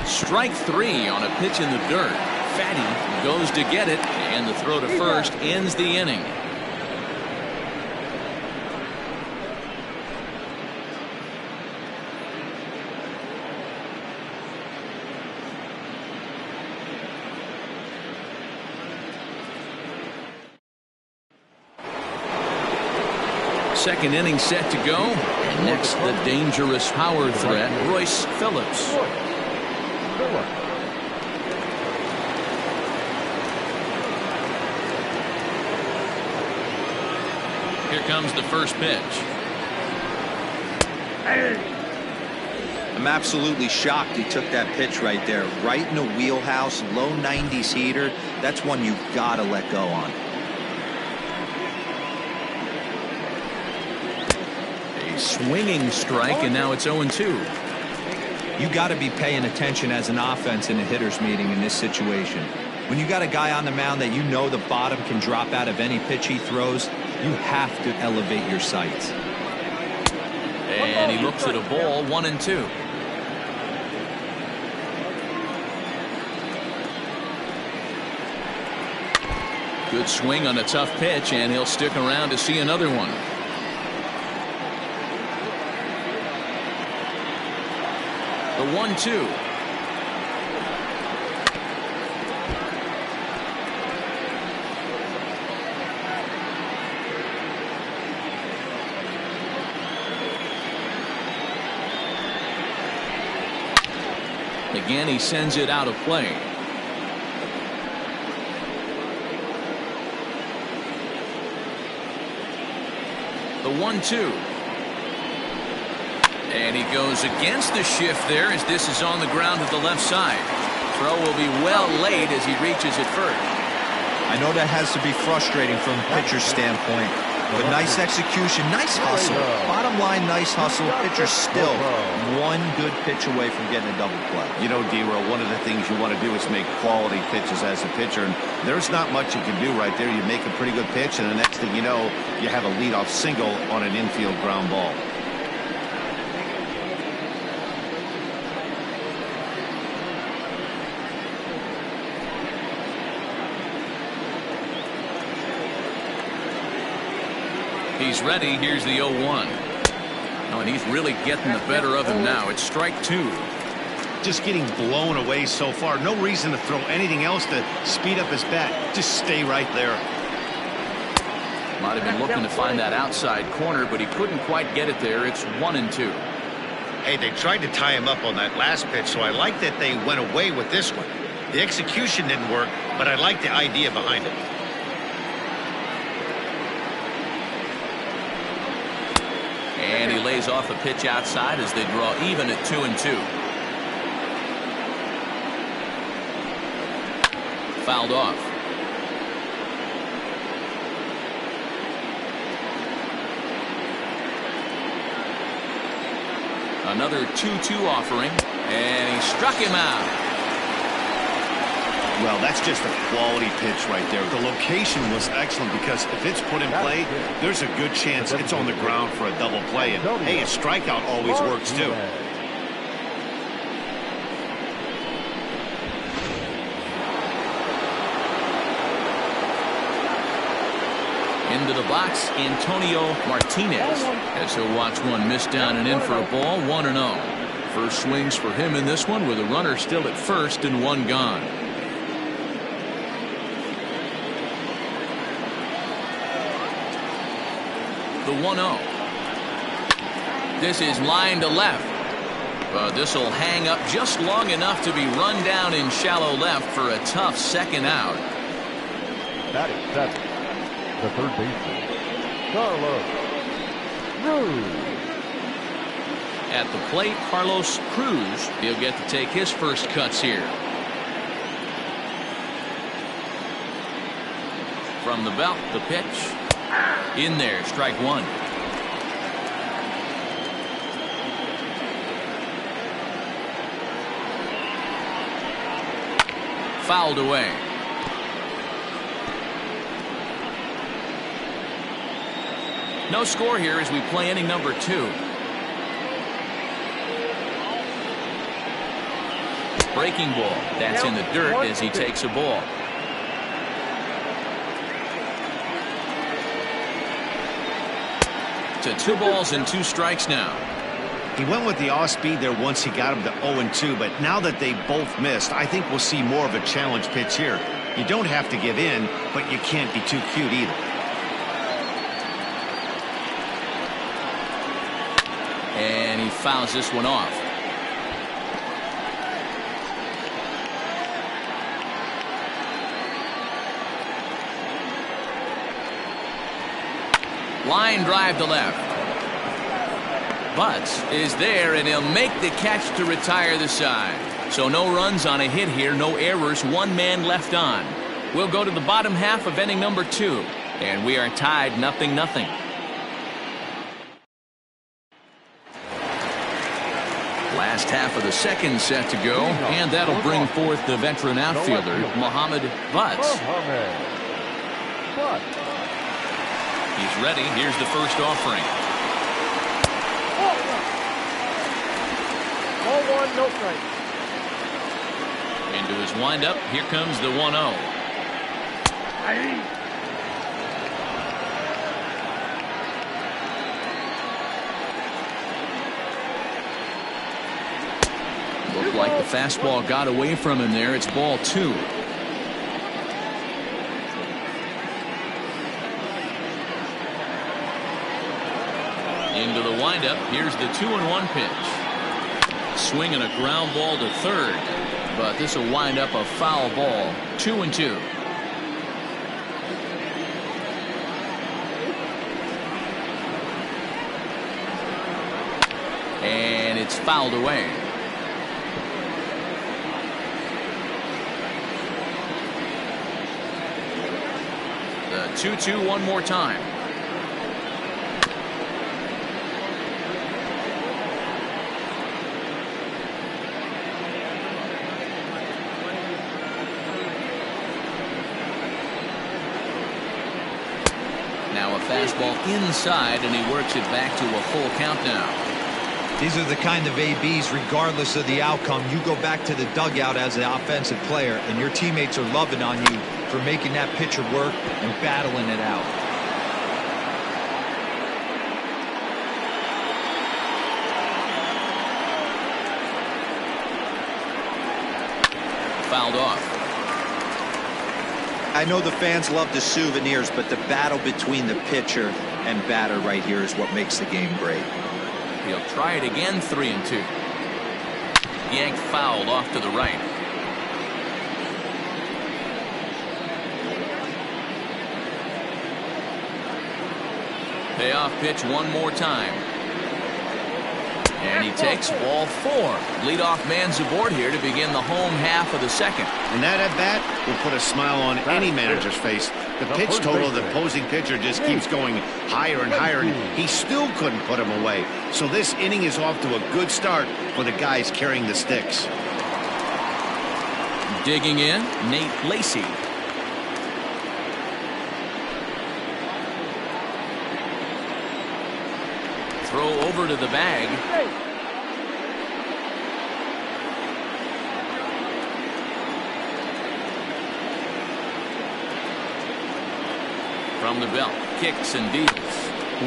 Strike 3 on a pitch in the dirt. Fatty goes to get it, and the throw to first ends the inning. Second inning set to go. And next, the dangerous power threat, Royce Phillips. Here comes the first pitch. I'm absolutely shocked he took that pitch right there. Right in the wheelhouse, low 90s heater. That's one you've got to let go on. A swinging strike, and now it's 0-2. You got to be paying attention as an offense in a hitter's meeting in this situation. When you got a guy on the mound that you know the bottom can drop out of any pitch he throws, you have to elevate your sights. And he looks at a ball, 1-2. Good swing on a tough pitch, and he'll stick around to see another one. The 1-2. Again, he sends it out of play. The 1-2. And he goes against the shift there as this is on the ground to the left side. Throw will be well laid as he reaches it first. I know that has to be frustrating from a pitcher's standpoint, but nice execution, nice hustle. Bottom line, nice hustle. Pitcher still one good pitch away from getting a double play. You know, D-Row, one of the things you want to do is make quality pitches as a pitcher, and there's not much you can do right there. You make a pretty good pitch, and the next thing you know, you have a leadoff single on an infield ground ball. He's ready. Here's the 0-1. Oh, and he's really getting the better of him now. It's strike 2. Just getting blown away so far. No reason to throw anything else to speed up his bat. Just stay right there. Might have been looking to find that outside corner, but he couldn't quite get it there. It's 1-2. Hey, they tried to tie him up on that last pitch, so I like that they went away with this one. The execution didn't work, but I like the idea behind it. And he lays off a pitch outside as they draw even at 2-2. Fouled off. Another 2-2 offering, and he struck him out. Well, that's just a quality pitch right there. The location was excellent because if it's put in play, there's a good chance it's on the ground for a double play. And, hey, a strikeout always works, too. Into the box, Antonio Martinez, as he'll watch one miss down and in for a ball, 1-0. First swings for him in this one with a runner still at first and one gone. The 1-0. This is line to left. This will hang up just long enough to be run down in shallow left for a tough second out. Batting seven, the third baseman, Carlos Cruz. At the plate, Carlos Cruz. He'll get to take his first cuts here. From the belt, the pitch. In there, strike 1. Fouled away. No score here as we play inning number 2. Breaking ball. That's in the dirt as he takes a ball. To 2 balls and 2 strikes now. He went with the off speed there once he got him to 0-2, but now that they both missed, I think we'll see more of a challenge pitch here. You don't have to give in, but you can't be too cute either. And he fouls this one off. Line drive to left. Butts is there, and he'll make the catch to retire the side. So no runs on a hit here, no errors, 1 man left on. We'll go to the bottom half of inning number 2, and we are tied 0-0. First half of the second set to go, and that'll bring forth the veteran outfielder, Mohammed Butts. He's ready. Here's the first offering. Ball one, no strike. Into his windup. Here comes the 1-0. Looked like the fastball got away from him there. It's ball 2. Into the windup. Here's the 2-1 pitch. Swinging a ground ball to third, but this will wind up a foul ball. 2-2. And it's fouled away. The 2-2 one more time. Now a fastball inside, and he works it back to a full count now. These are the kind of ABs, regardless of the outcome, you go back to the dugout as an offensive player, and your teammates are loving on you for making that pitcher work and battling it out. Fouled off. I know the fans love the souvenirs, but the battle between the pitcher and batter right here is what makes the game great. He'll try it again. 3-2. Yanked fouled off to the right. Payoff pitch one more time. And he takes ball 4. Leadoff man's aboard here to begin the home half of the second. And that at bat will put a smile on any manager's face. The pitch total of the opposing pitcher just keeps going higher and higher, and he still couldn't put him away. So this inning is off to a good start for the guys carrying the sticks. Digging in, Nate Lacy. Throw over to the bag. From the belt, kicks and deals.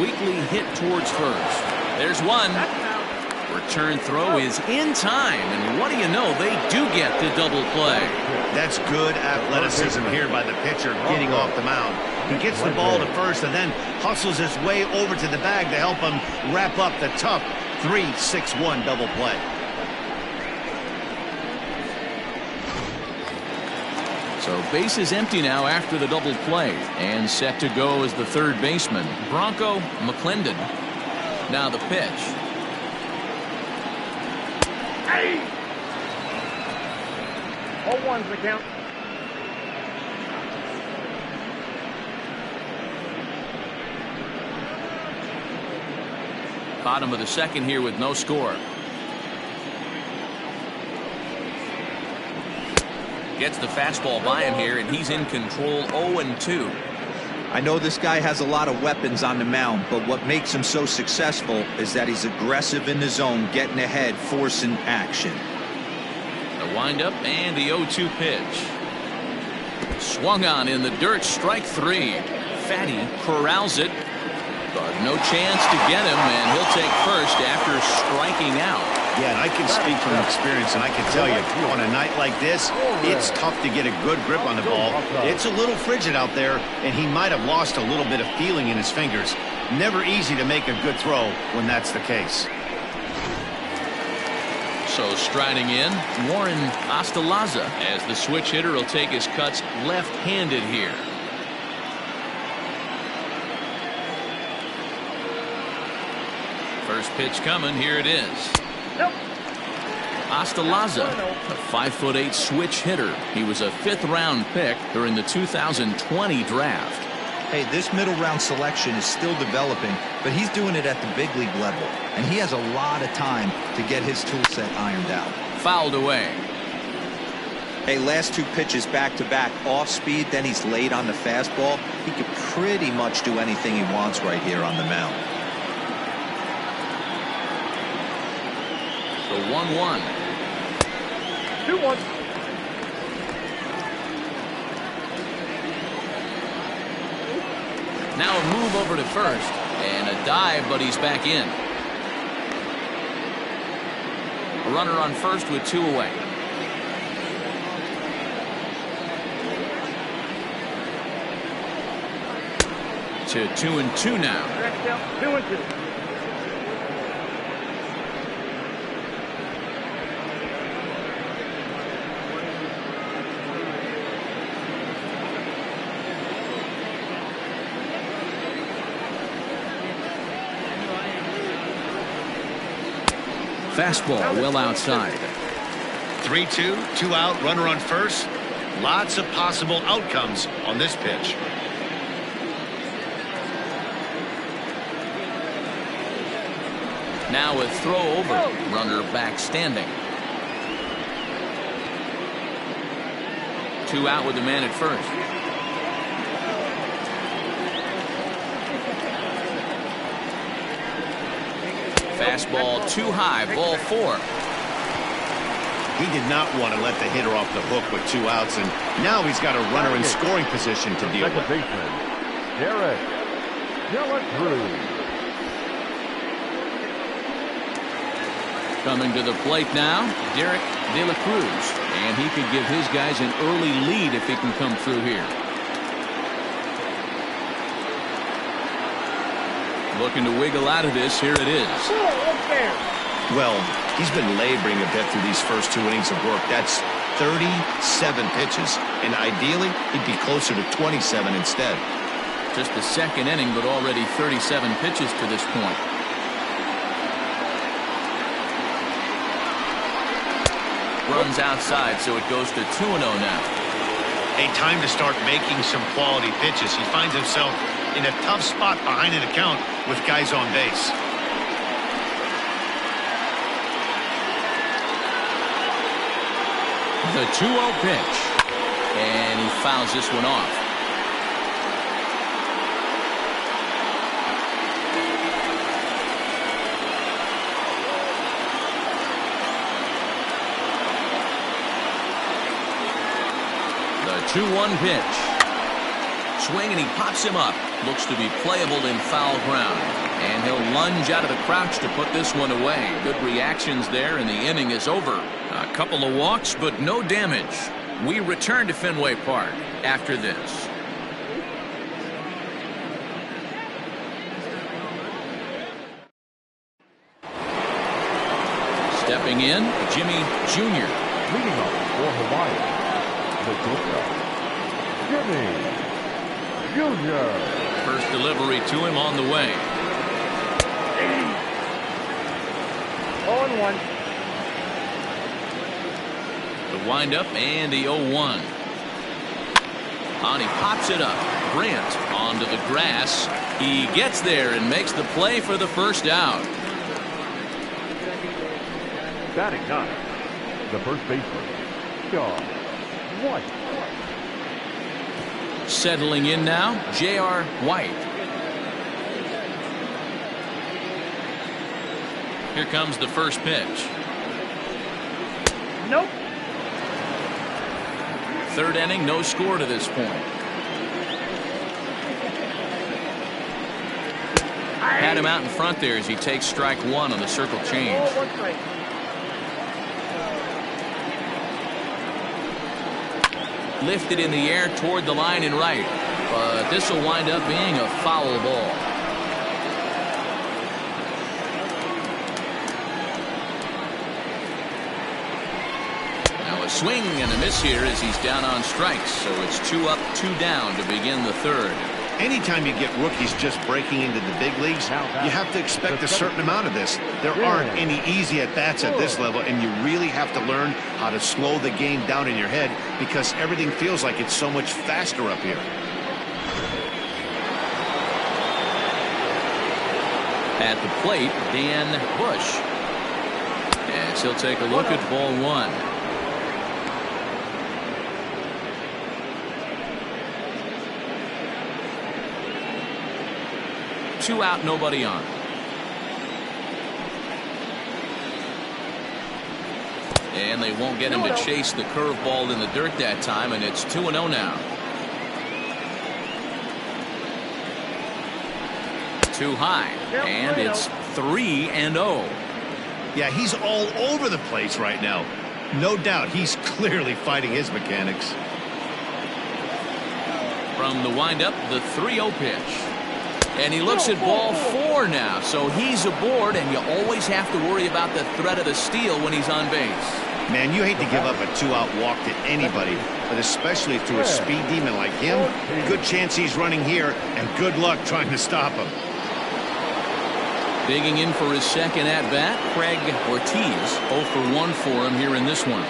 Weakly hit towards first. There's one. Return throw is in time, and what do you know, they do get the double play. That's good athleticism here by the pitcher getting off the mound. He gets the ball to first and then hustles his way over to the bag to help him wrap up the tough 3-6-1 double play. So base is empty now after the double play, and set to go is the third baseman, Bronco McClendon. Now the pitch. Hey! 0-1's the count. Bottom of the second here with no score. Gets the fastball by him here, and he's in control. 0-2. I know this guy has a lot of weapons on the mound, but what makes him so successful is that he's aggressive in the zone, getting ahead, forcing action. The windup and the 0-2 pitch. Swung on in the dirt, strike 3. Fatty corrals it, but no chance to get him, and he'll take first after striking out. Yeah, and I can speak from experience, and I can tell you, on a night like this, it's tough to get a good grip on the ball. It's a little frigid out there, and he might have lost a little bit of feeling in his fingers. Never easy to make a good throw when that's the case. So striding in, Warren Ostalaza, as the switch hitter will take his cuts left-handed here. First pitch coming, here it is. Ostalaza, a 5'8" switch hitter. He was a 5th round pick during the 2020 draft. Hey, this middle round selection is still developing, but he's doing it at the big league level, and he has a lot of time to get his tool set ironed out. Fouled away. Hey, last 2 pitches back-to-back off speed, then he's late on the fastball. He could pretty much do anything he wants right here on the mound. The 1-1. 2-1. Now a move over to first, and a dive, but he's back in. A runner on first with 2 away. To 2-2 now. 2-2. Fastball well outside. 3-2, 2 out, runner on first. Lots of possible outcomes on this pitch. Now a throw over. Runner back standing. 2 out with the man at first. Fastball too high, ball 4. He did not want to let the hitter off the hook with 2 outs, and now he's got a runner in scoring position to deal with. Second baseman, Derek Cruz. Coming to the plate now, Derek De La Cruz, and he could give his guys an early lead if he can come through here. Looking to wiggle out of this. Here it is. Well, he's been laboring a bit through these first 2 innings of work. That's 37 pitches, and ideally he'd be closer to 27 instead. Just the 2nd inning, but already 37 pitches to this point. Runs outside, so it goes to 2-0 now. A time to start making some quality pitches. He finds himself in a tough spot behind an account with guys on base. The 2-0 pitch, and he fouls this one off. The 2-1 pitch. Swing, and he pops him up. Looks to be playable in foul ground. And he'll lunge out of the crouch to put this one away. Good reactions there, and the inning is over. A couple of walks, but no damage. We return to Fenway Park after this. Stepping in, Jimmy Jr. Leading off for Hawaii, the Cobras, Jimmy Jr. First delivery to him on the way. 0-1. The windup and the 0-1. And he pops it up. Grant onto the grass. He gets there and makes the play for the first out. Batting 9, the first baseman, John White. Settling in now, J.R. White. Here comes the first pitch. Nope. 3rd inning, no score to this point. Had him out in front there as he takes strike 1 on the circle change. Oh, 1 strike. Lifted in the air toward the line and right, but this will wind up being a foul ball. Now a swing and a miss here as he's down on strikes, so it's 2 up, 2 down to begin the 3rd. Anytime you get rookies just breaking into the big leagues, you have to expect a certain amount of this. There aren't any easy at-bats at this level, and you really have to learn how to slow the game down in your head because everything feels like it's so much faster up here. At the plate, Dan Bush. As he'll take a look at ball one. Two out, nobody on. And they won't get him to chase the curveball in the dirt that time, and it's 2-0 now. Too high, and it's 3-0. Yeah, he's all over the place right now. No doubt he's clearly fighting his mechanics. From the windup, the 3-0 pitch. And he looks at ball four now, so he's aboard, and you always have to worry about the threat of the steal when he's on base. Man, you hate to give up a 2-out walk to anybody, but especially to a speed demon like him. Good chance he's running here, and good luck trying to stop him. Digging in for his second at-bat, Craig Ortiz. 0 for 1 for him here in this one.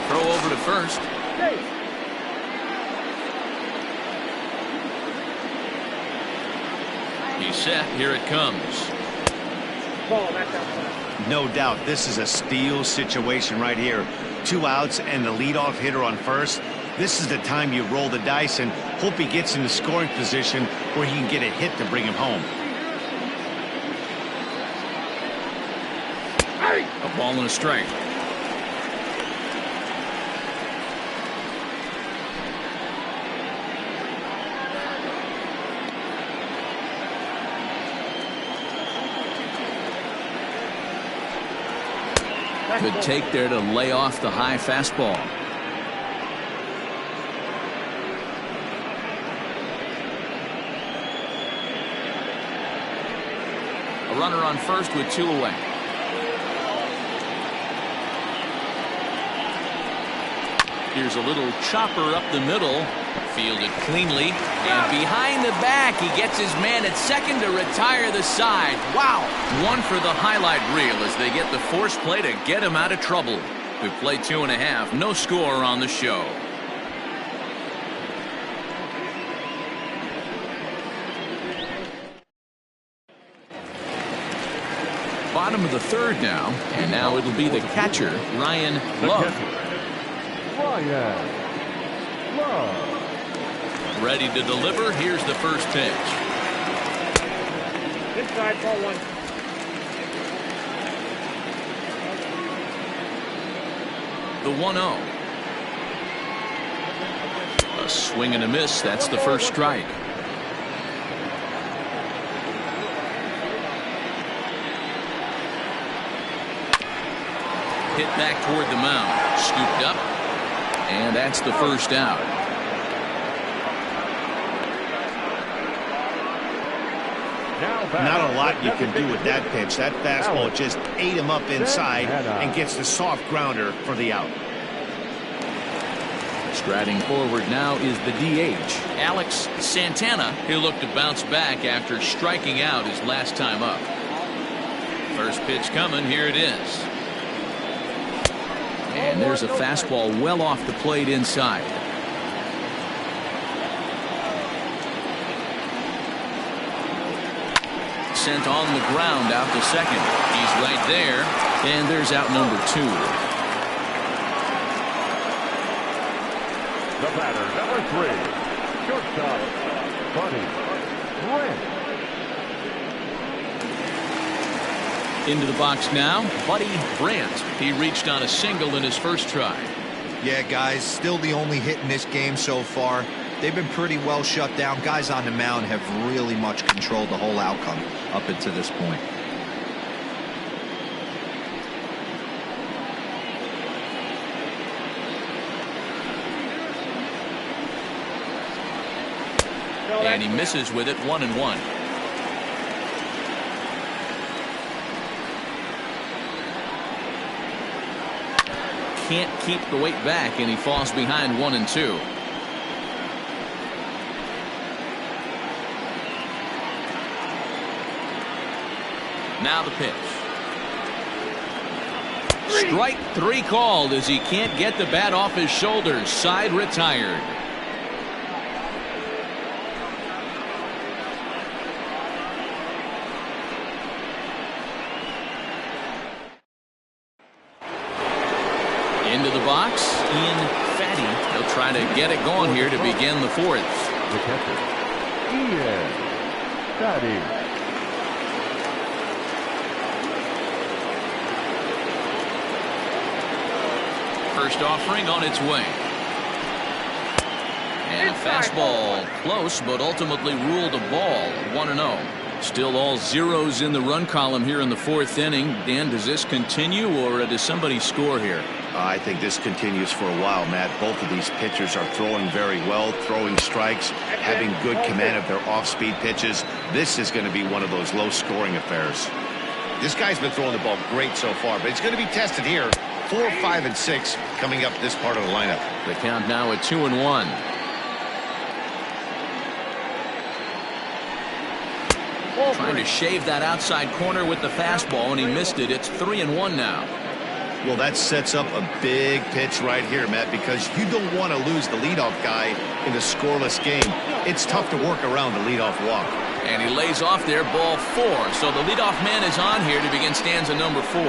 Throw over to first. He's set. Here it comes. No doubt this is a steal situation right here. 2 outs and the leadoff hitter on first. This is the time you roll the dice and hope he gets in the scoring position where he can get a hit to bring him home. A ball and a strike. Good take there to lay off the high fastball. A runner on first with 2 away. Here's a little chopper up the middle. Fielded cleanly. And behind the back, he gets his man at second to retire the side. Wow. One for the highlight reel as they get the force play to get him out of trouble. We play 2.5. No score on the show. Bottom of the third now. And now it'll be the catcher, Ryan Love. Ryan Love. Ready to deliver. Here's the first pitch. Inside, ball one. The 1-0. A swing and a miss. That's the first strike. Hit back toward the mound. Scooped up. And that's the first out. Not a lot you can do with that pitch. That fastball just ate him up inside and gets the soft grounder for the out. Striding forward now is the DH, Alex Santana. He'll look to bounce back after striking out his last time up. First pitch coming. Here it is. And there's a fastball well off the plate inside. Sent on the ground out to second. He's right there. And there's out number 2. The batter, number 3, shortstop, Buddy Brandt. Into the box now, Buddy Brandt. He reached on a single in his first try. Yeah, guys, still the only hit in this game so far. They've been pretty well shut down. Guys on the mound have really much controlled the whole outcome up until this point. And he misses with it. 1-1. Can't keep the weight back, and he falls behind 1-2. Now the pitch. Strike 3 called as he can't get the bat off his shoulders. Side retired. Into the box, Ian Fatty. He'll try to get it going here to begin the fourth. The catcher, Ian Fatty. First offering on its way. And a fastball close, but ultimately ruled a ball. 1-0. Still all zeros in the run column here in the fourth inning. Dan, does this continue, or does somebody score here? I think this continues for a while, Matt. Both of these pitchers are throwing very well, throwing strikes, having good command of their off-speed pitches. This is going to be one of those low-scoring affairs. This guy's been throwing the ball great so far, but it's going to be tested here. 4, 5, and 6 coming up this part of the lineup. The count now at 2-1. Trying to shave that outside corner with the fastball, and he missed it. It's 3-1 now. Well, that sets up a big pitch right here, Matt, because you don't want to lose the leadoff guy in a scoreless game. It's tough to work around the leadoff walk. And he lays off there, ball 4. So the leadoff man is on here to begin stanza number 4.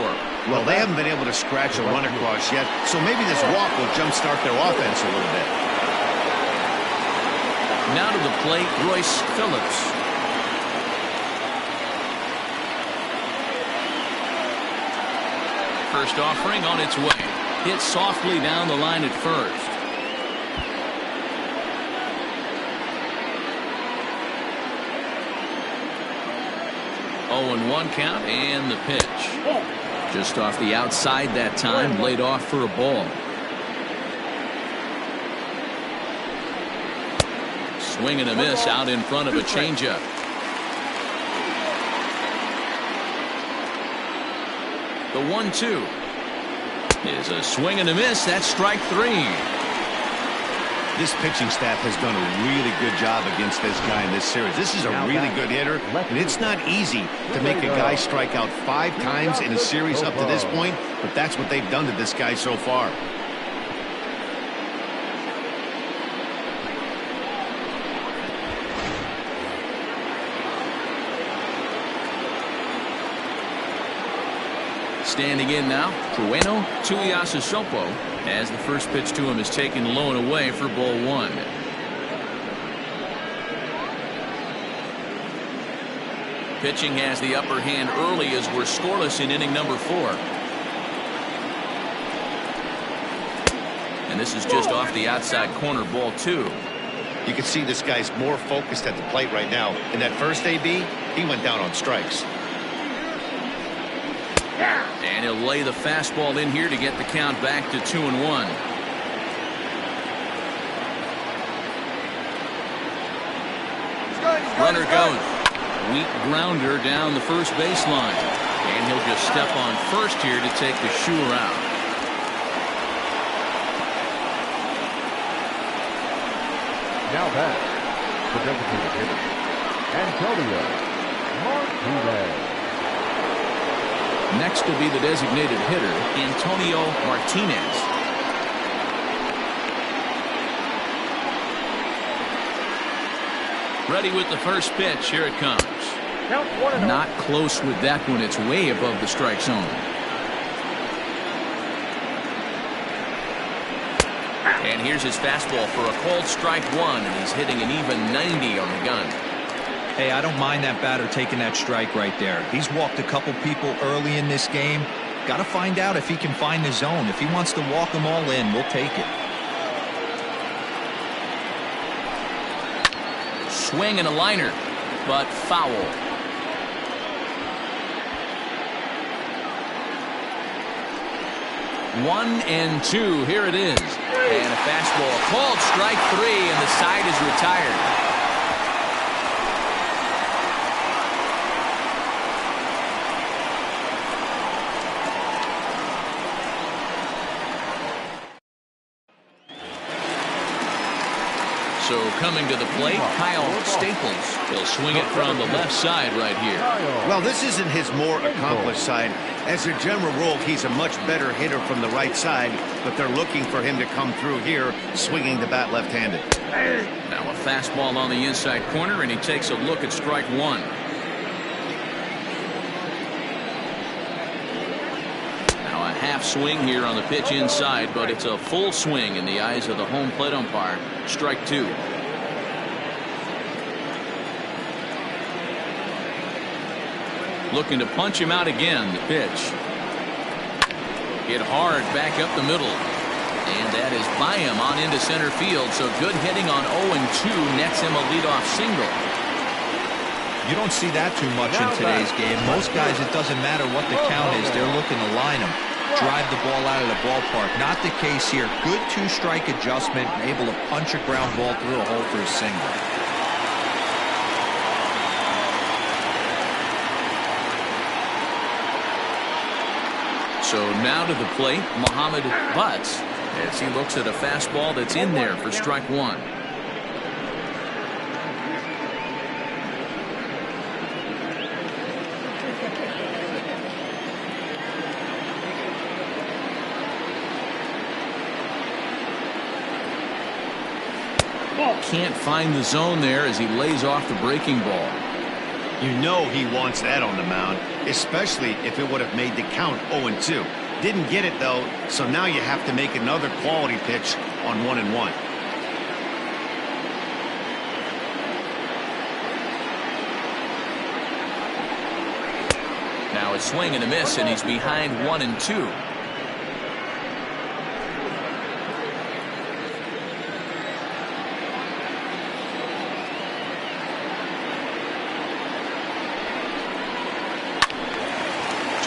Well, they haven't been able to scratch a run across yet, so maybe this walk will jumpstart their offense a little bit. Now to the plate, Royce Phillips. First offering on its way. Hit softly down the line at first. Oh, and 1 count, and the pitch. Just off the outside that time, laid off for a ball. Swing and a miss out in front of a changeup. The 1-2 is a swing and a miss. That's strike 3. This pitching staff has done a really good job against this guy in this series. This is a really good hitter, and it's not easy to make a guy strike out 5 times in a series up to this point, but that's what they've done to this guy so far. Standing in now, Trueno Tuiasosopo, as the first pitch to him is taken low and away for ball 1. Pitching has the upper hand early as we're scoreless in inning number 4. And this is just off the outside corner, ball 2. You can see this guy's more focused at the plate right now. In that first AB, he went down on strikes. And he'll lay the fastball in here to get the count back to 2-1. Runner goes. Weak grounder down the first baseline. And he'll just step on first here to take the shooter out. Now back, the designated hitter, Antonio Martinez. Next will be the designated hitter, Antonio Martinez. Ready with the first pitch. Here it comes. Not close with that one. It's way above the strike zone. And here's his fastball for a called strike 1, and he's hitting an even 90 on the gun. Hey, I don't mind that batter taking that strike right there. He's walked a couple people early in this game. Got to find out if he can find the zone. If he wants to walk them all in, we'll take it. Swing and a liner, but foul. One and two. Here it is. And a fastball called strike 3, and the side is retired. So coming to the plate, Kyle Staples. He'll swing it from the left side right here. Well, this isn't his more accomplished side. As a general rule, he's a much better hitter from the right side, but they're looking for him to come through here, swinging the bat left-handed. Now a fastball on the inside corner, and he takes a look at strike 1. Now a half swing here on the pitch inside, but it's a full swing in the eyes of the home plate umpire. Strike two. Looking to punch him out again. The pitch. Hit hard back up the middle. And that is by him on into center field. So good hitting on 0-2 nets him a leadoff single. You don't see that too much in today's game. Most guys, it doesn't matter what the count is. They're looking to line him, drive the ball out of the ballpark. Not the case here. Good two-strike adjustment, able to punch a ground ball through a hole for a single. So now to the plate, Mohamed Butts, as he looks at a fastball that's in there for strike one. Can't find the zone there as he lays off the breaking ball. You know he wants that on the mound, especially if it would have made the count 0-2. Didn't get it, though, so now you have to make another quality pitch on 1-1. Now a swing and a miss, and he's behind 1-2.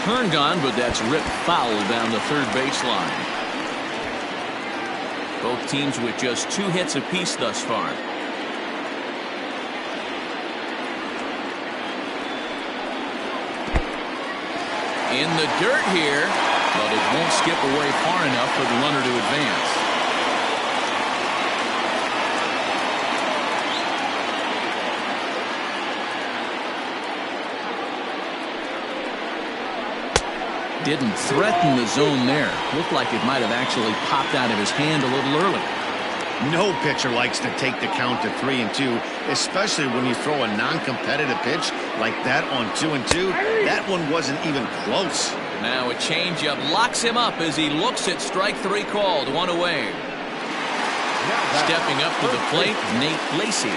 Turned on, but that's ripped foul down the third baseline. Both teams with just 2 hits apiece thus far. In the dirt here, but it won't skip away far enough for the runner to advance. Didn't threaten the zone there. Looked like it might have actually popped out of his hand a little early. No pitcher likes to take the count to 3-2, especially when you throw a non-competitive pitch like that on 2-2. That one wasn't even close. Now a changeup locks him up as he looks at strike 3 called. 1 away. Stepping up to the plate, Nate Lacy.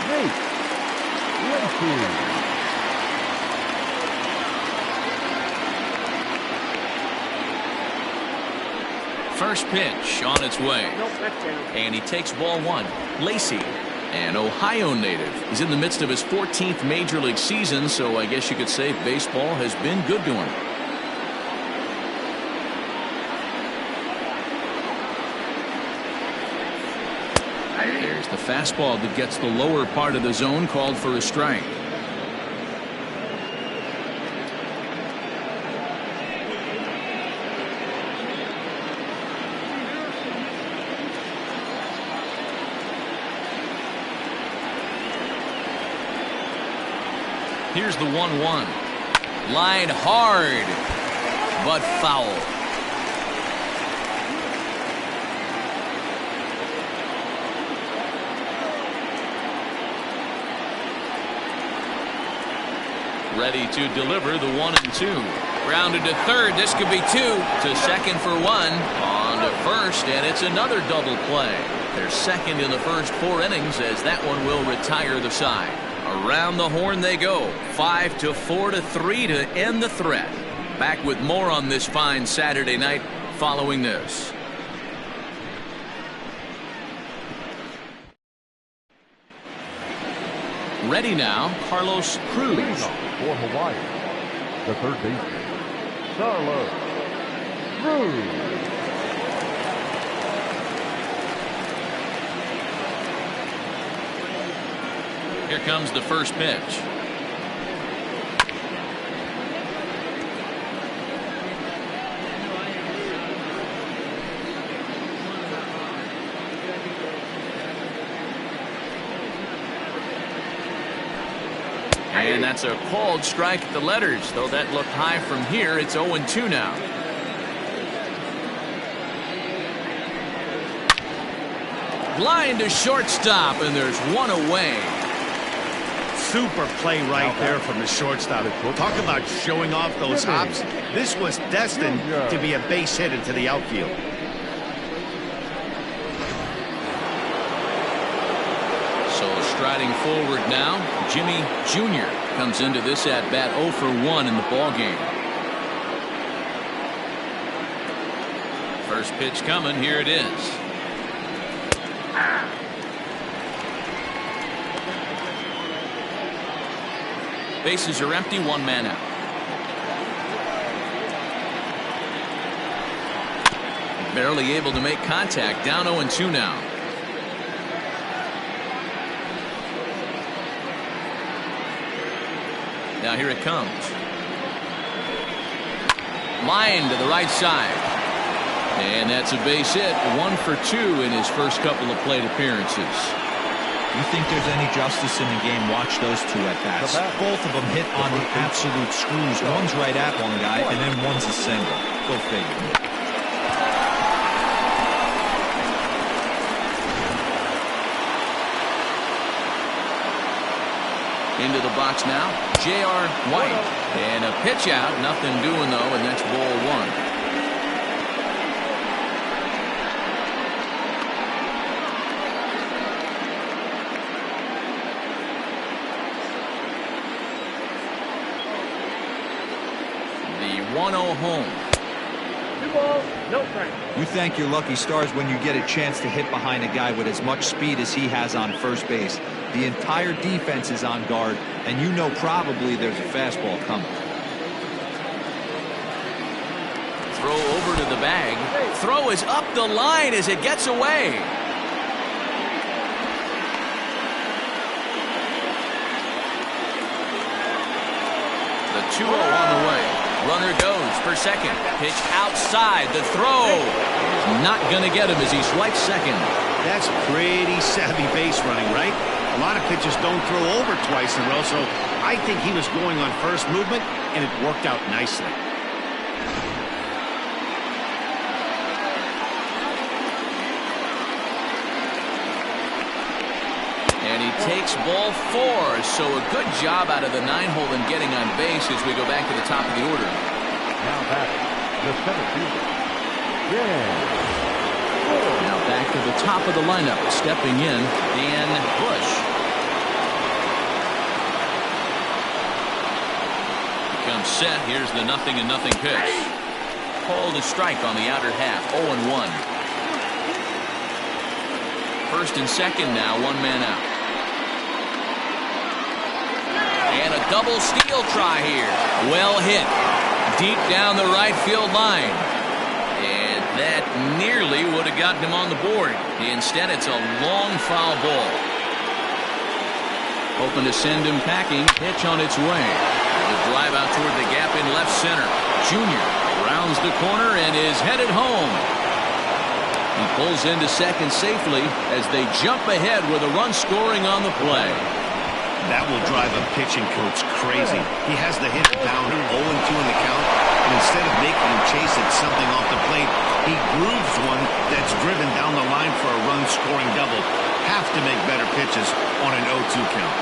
First pitch on its way. And he takes ball 1. Lacy, an Ohio native. He's in the midst of his 14th major league season, so I guess you could say baseball has been good to him. There's the fastball that gets the lower part of the zone, called for a strike. Here's the 1-1. Line hard, but foul. Ready to deliver the 1-2. Grounded to third. This could be 2. To second for 1. On to first, and it's another double play. They're second in the first 4 innings, as that one will retire the side. Around the horn they go. 5-4-3 to end the threat. Back with more on this fine Saturday night following this. Ready now, Carlos Cruz. For Hawaii, the third baseman, Carlos Cruz. Here comes the first pitch. And that's a called strike at the letters, though that looked high from here. It's 0-2 now. Line to shortstop, and there's 1 away. Super play right there from the shortstop. Talk about showing off those hops. This was destined to be a base hit into the outfield. So striding forward now, Jimmy Jr. comes into this at bat 0 for 1 in the ball game. First pitch coming. Here it is. Bases are empty, 1 man out. Barely able to make contact. Down 0-2 now. Now here it comes. Line to the right side. And that's a base hit. 1 for 2 in his first couple of plate appearances. You think there's any justice in the game? Watch those two at bats. Both of them hit on the absolute screws. One's right at one guy, and then one's a single. Go figure. Into the box now, J.R. White. And a pitch out. Nothing doing, though, and that's ball 1. The 1-0 home. 2 balls, no strikes. You thank your lucky stars when you get a chance to hit behind a guy with as much speed as he has on first base. The entire defense is on guard, and you know probably there's a fastball coming. Throw over to the bag. Throw is up the line as it gets away. The 2-0 on the way. Runner goes for second. Pitch outside. The throw is not going to get him as he swipes second. That's pretty savvy base running, right? A lot of pitchers don't throw over twice in a row, so I think he was going on first movement, and it worked out nicely. And he takes ball 4, so a good job out of the 9-hole in getting on base as we go back to the top of the order. Now back, the 7th fielder. Now back to the top of the lineup, stepping in, Dan Bush. Becomes set. Here's the 0-0 pitch. Called a strike on the outer half. 0-1. First and second now, 1 man out. And a double steal try here. Well hit. Deep down the right field line. And that nearly would have gotten him on the board. Instead, it's a long foul ball. Hoping to send him packing. Pitch on its way. The drive out toward the gap in left center. Junior rounds the corner and is headed home. He pulls into second safely as they jump ahead with a run scoring on the play. That will drive a pitching coach crazy. He has the hitter down 0-2 in the count, and instead of making him chase at something off the plate, he grooves one that's driven down the line for a run-scoring double. Have to make better pitches on an 0-2 count.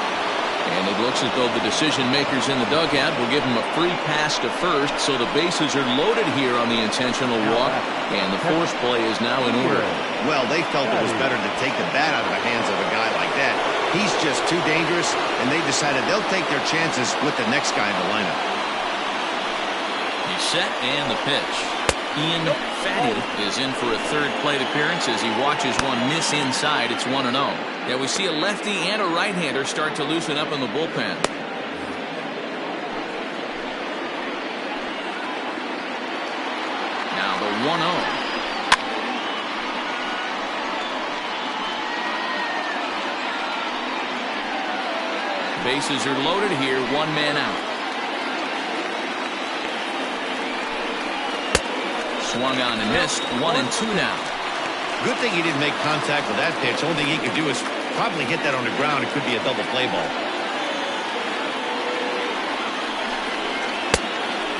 And it looks as though the decision makers in the dugout will give him a free pass to first, so the bases are loaded here on the intentional walk, and the force play is now in order. Well, they felt it was better to take the bat out of the hands of a guy like that. He's just too dangerous, and they decided they'll take their chances with the next guy in the lineup. He's set, and the pitch. Ian Fatty is in for a third plate appearance as he watches one miss inside. It's 1-0. Yeah, we see a lefty and a right-hander start to loosen up in the bullpen. Now the 1-0. Bases are loaded here, 1 man out. Swung on and missed. 1-2 now. Good thing he didn't make contact with that pitch. Only thing he could do is probably hit that on the ground. It could be a double play ball.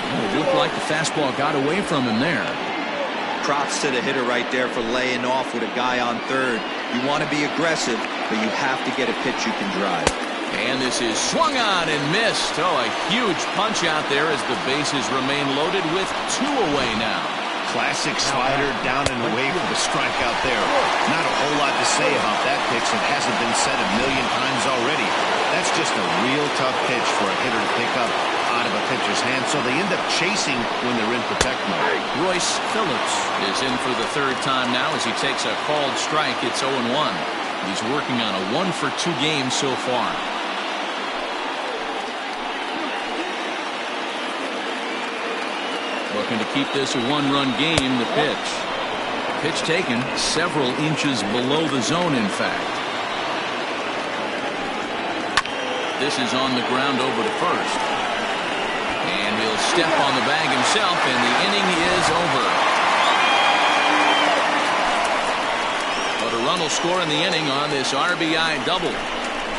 It looked like the fastball got away from him there. Props to the hitter right there for laying off with a guy on third. You want to be aggressive, but you have to get a pitch you can drive. And this is swung on and missed. Oh, a huge punch out there as the bases remain loaded with 2 away now. Classic slider down and away for the strikeout there. Not a whole lot to say about that pitch that hasn't been said a million times already. That's just a real tough pitch for a hitter to pick up out of a pitcher's hand, so they end up chasing when they're in protect mode. Royce Phillips is in for the 3rd time now as he takes a called strike. It's 0-1. He's working on a 1-for-2 game so far. Looking to keep this a 1-run game. The pitch. Pitch taken several inches below the zone, in fact. This is on the ground over to first. And he'll step on the bag himself, and the inning is over. But a run will score in the inning on this RBI double.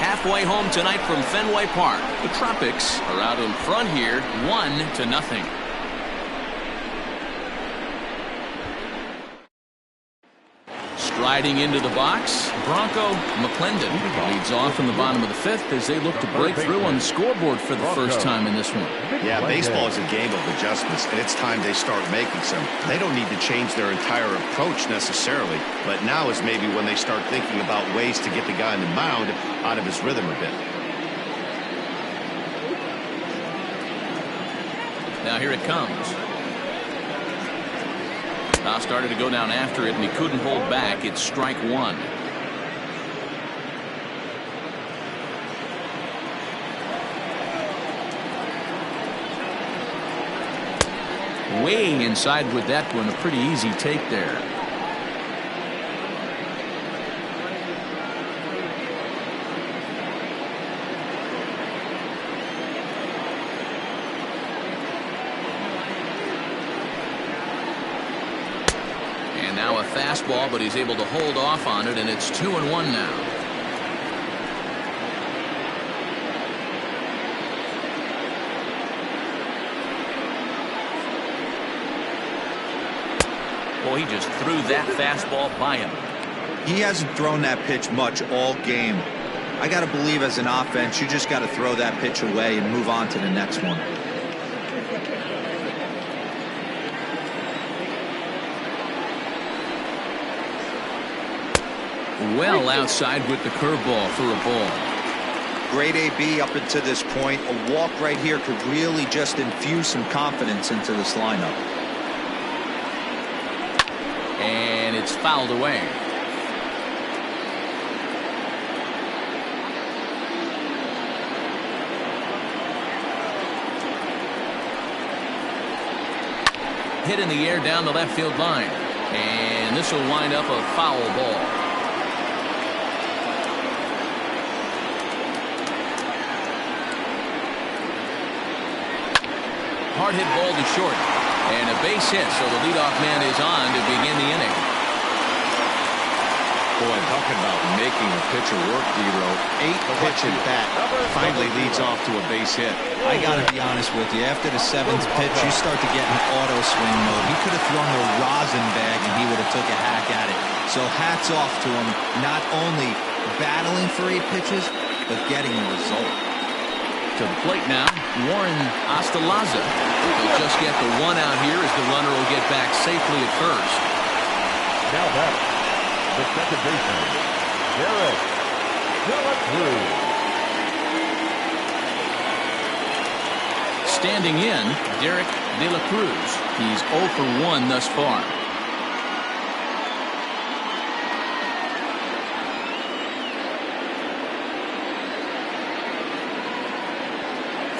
Halfway home tonight from Fenway Park. The Tropics are out in front here, 1-0. Striding into the box, Bronco McClendon leads off in the bottom of the 5th as they look to break through on the scoreboard for the first time in this one. Yeah, baseball is a game of adjustments, and it's time they start making some. They don't need to change their entire approach necessarily, but now is maybe when they start thinking about ways to get the guy on the mound out of his rhythm a bit. Now here it comes. Now started to go down after it, and he couldn't hold back. It's strike 1. Way inside with that one. A pretty easy take there. Now a fastball, but he's able to hold off on it, and it's 2-1 now. Boy, he just threw that fastball by him. He hasn't thrown that pitch much all game. I got to believe as an offense, you just got to throw that pitch away and move on to the next one. Well outside with the curveball for a ball. Great AB up until this point. A walk right here could really just infuse some confidence into this lineup. And it's fouled away. Hit in the air down the left field line. And this will wind up a foul ball. Hard hit ball to short, and a base hit, so the leadoff man is on to begin the inning. Boy, talking about making a pitcher work, D-Row. 8-pitch at bat finally leads off to a base hit. I got to be honest with you. After the 7th pitch, you start to get in auto swing mode. He could have thrown the rosin bag, and he would have took a hack at it. So hats off to him, not only battling for 8 pitches, but getting a result. To the plate now, Warren Ostalaza. He'll just get the 1 out here as the runner will get back safely at first. Now back, the second baseman, Derek De La Cruz. Standing in, Derek De La Cruz. He's 0 for 1 thus far.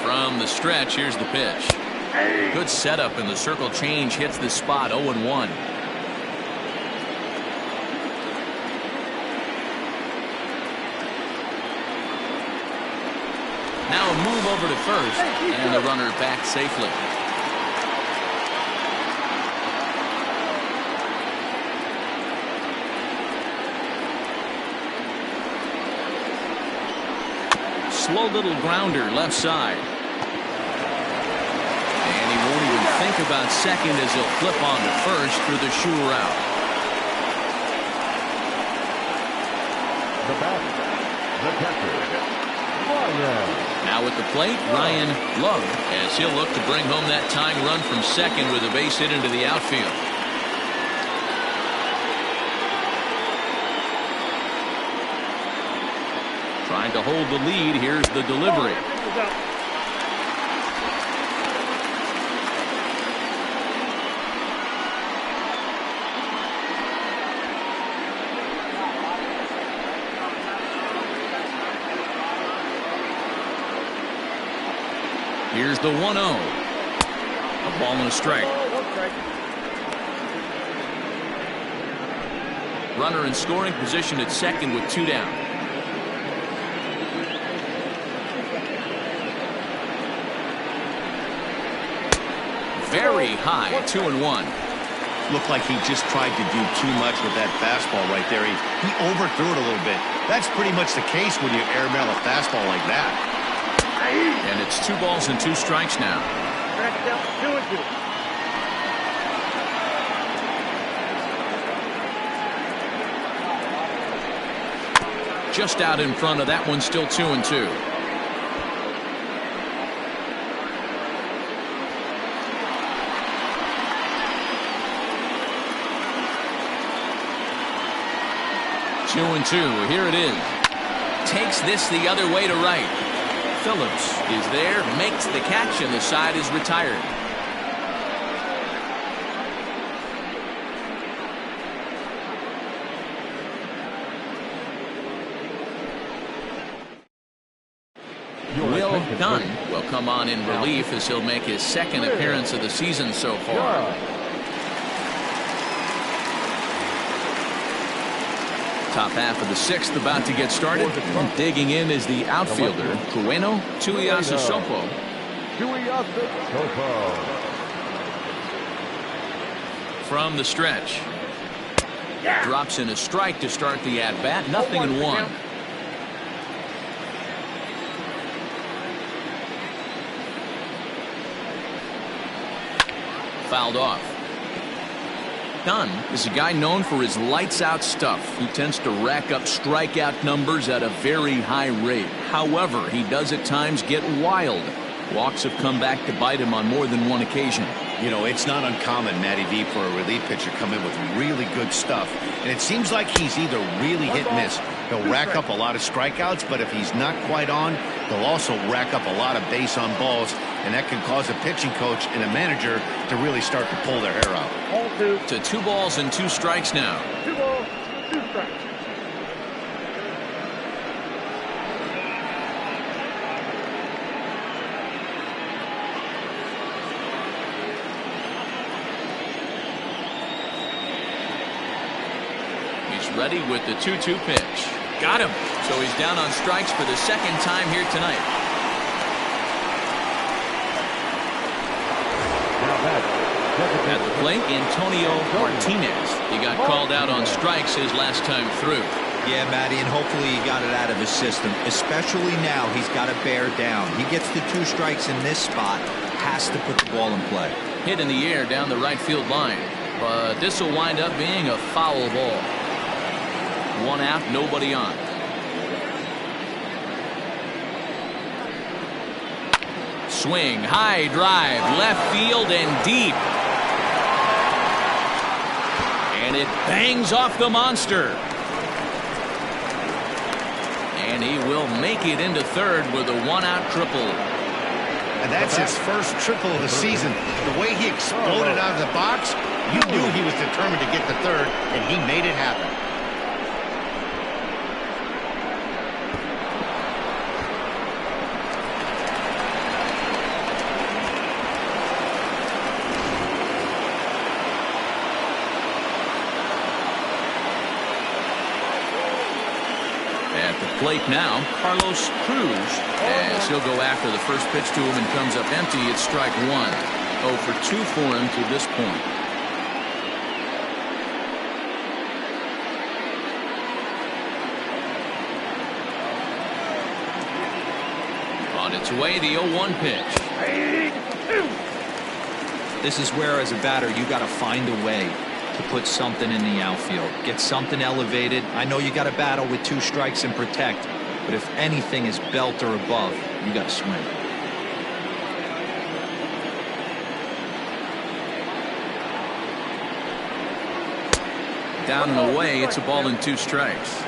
From the stretch, here's the pitch. Good setup, and the circle change hits the spot. 0-1. Now a move over to first, and the runner back safely. Slow little grounder left side. And he won't even think about second as he'll flip on to first through the shoe route. The batter, the catcher, Now at the plate, Ryan Love, as he'll look to bring home that tying run from second with a base hit into the outfield. Trying to hold the lead. Here's the delivery. Here's the 1-0. A ball and a strike. Runner in scoring position at second with 2 down. Very high, 2-1. Looked like he just tried to do too much with that fastball right there. He overthrew it a little bit. That's pretty much the case when you airmail a fastball like that. And it's 2 balls and 2 strikes now. 2-2. Just out in front of that one, still 2-2. Here it is. Takes this the other way to right. Phillips is there, makes the catch, and the side is retired. Will Dunn will come on in relief as he'll make his second appearance of the season so far. Top half of the 6th about to get started. And digging in is the outfielder, Kueno Tuiasosopo. From the stretch. Drops in a strike to start the at-bat. 0-1. Fouled off. Dunn is a guy known for his lights-out stuff. He tends to rack up strikeout numbers at a very high rate. However, he does at times get wild. Walks have come back to bite him on more than one occasion. You know, it's not uncommon, Matty V, for a relief pitcher come in with really good stuff. And it seems like he's either really hit and miss. He'll rack up a lot of strikeouts, but if he's not quite on, he'll also rack up a lot of base on balls. And that can cause a pitching coach and a manager to really start to pull their hair out. To 2 balls and 2 strikes now. 2 balls, 2 strikes. He's ready with the 2-2 pitch. Got him. So he's down on strikes for the second time here tonight. At the plate, Antonio Martinez. He got called out on strikes his last time through. Yeah, Matty, and hopefully he got it out of his system. Especially now, he's got to bear down. He gets the 2 strikes in this spot, has to put the ball in play. Hit in the air down the right field line. But this will wind up being a foul ball. 1 out, nobody on. Swing, high drive, left field and deep. And it bangs off the monster. And he will make it into third with a 1-out triple. And that's his first triple of the season. The way he exploded out of the box, you knew he was determined to get to third, and he made it happen. Plate now, Carlos Cruz, as he'll go after the first pitch to him and comes up empty. It's strike 1. 0 for 2 for him to this point. On its way, the 0-1 pitch. This is where, as a batter, you got to find a way to put something in the outfield. Get something elevated. I know you got to battle with 2 strikes and protect, But if anything is belt or above, you got to swing. Down and away, it's a ball and 2 strikes.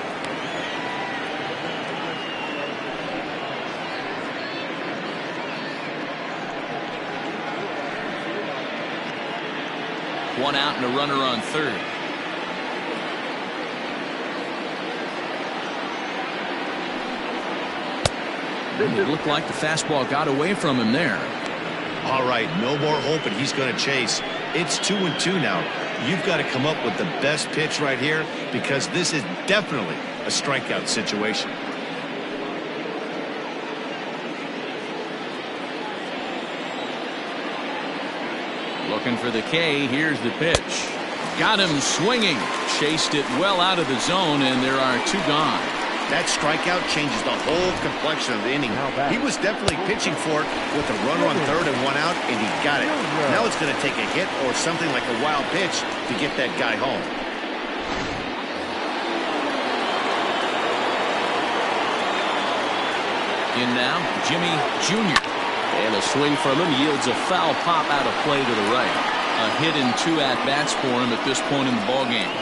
One out and a runner on third. It looked like the fastball got away from him there. All right, no more hoping he's going to chase. It's 2-2 now. You've got to come up with the best pitch right here because this is definitely a strikeout situation. Looking for the K. Here's the pitch. Got him swinging. Chased it well out of the zone, and there are 2 gone. That strikeout changes the whole complexion of the inning. He was definitely pitching for it with a runner on third and 1 out, and he got it. Now it's going to take a hit or something like a wild pitch to get that guy home. In now, Jimmy Jr. And a swing from him yields a foul pop out of play to the right. A hit and 2 at-bats for him at this point in the ballgame.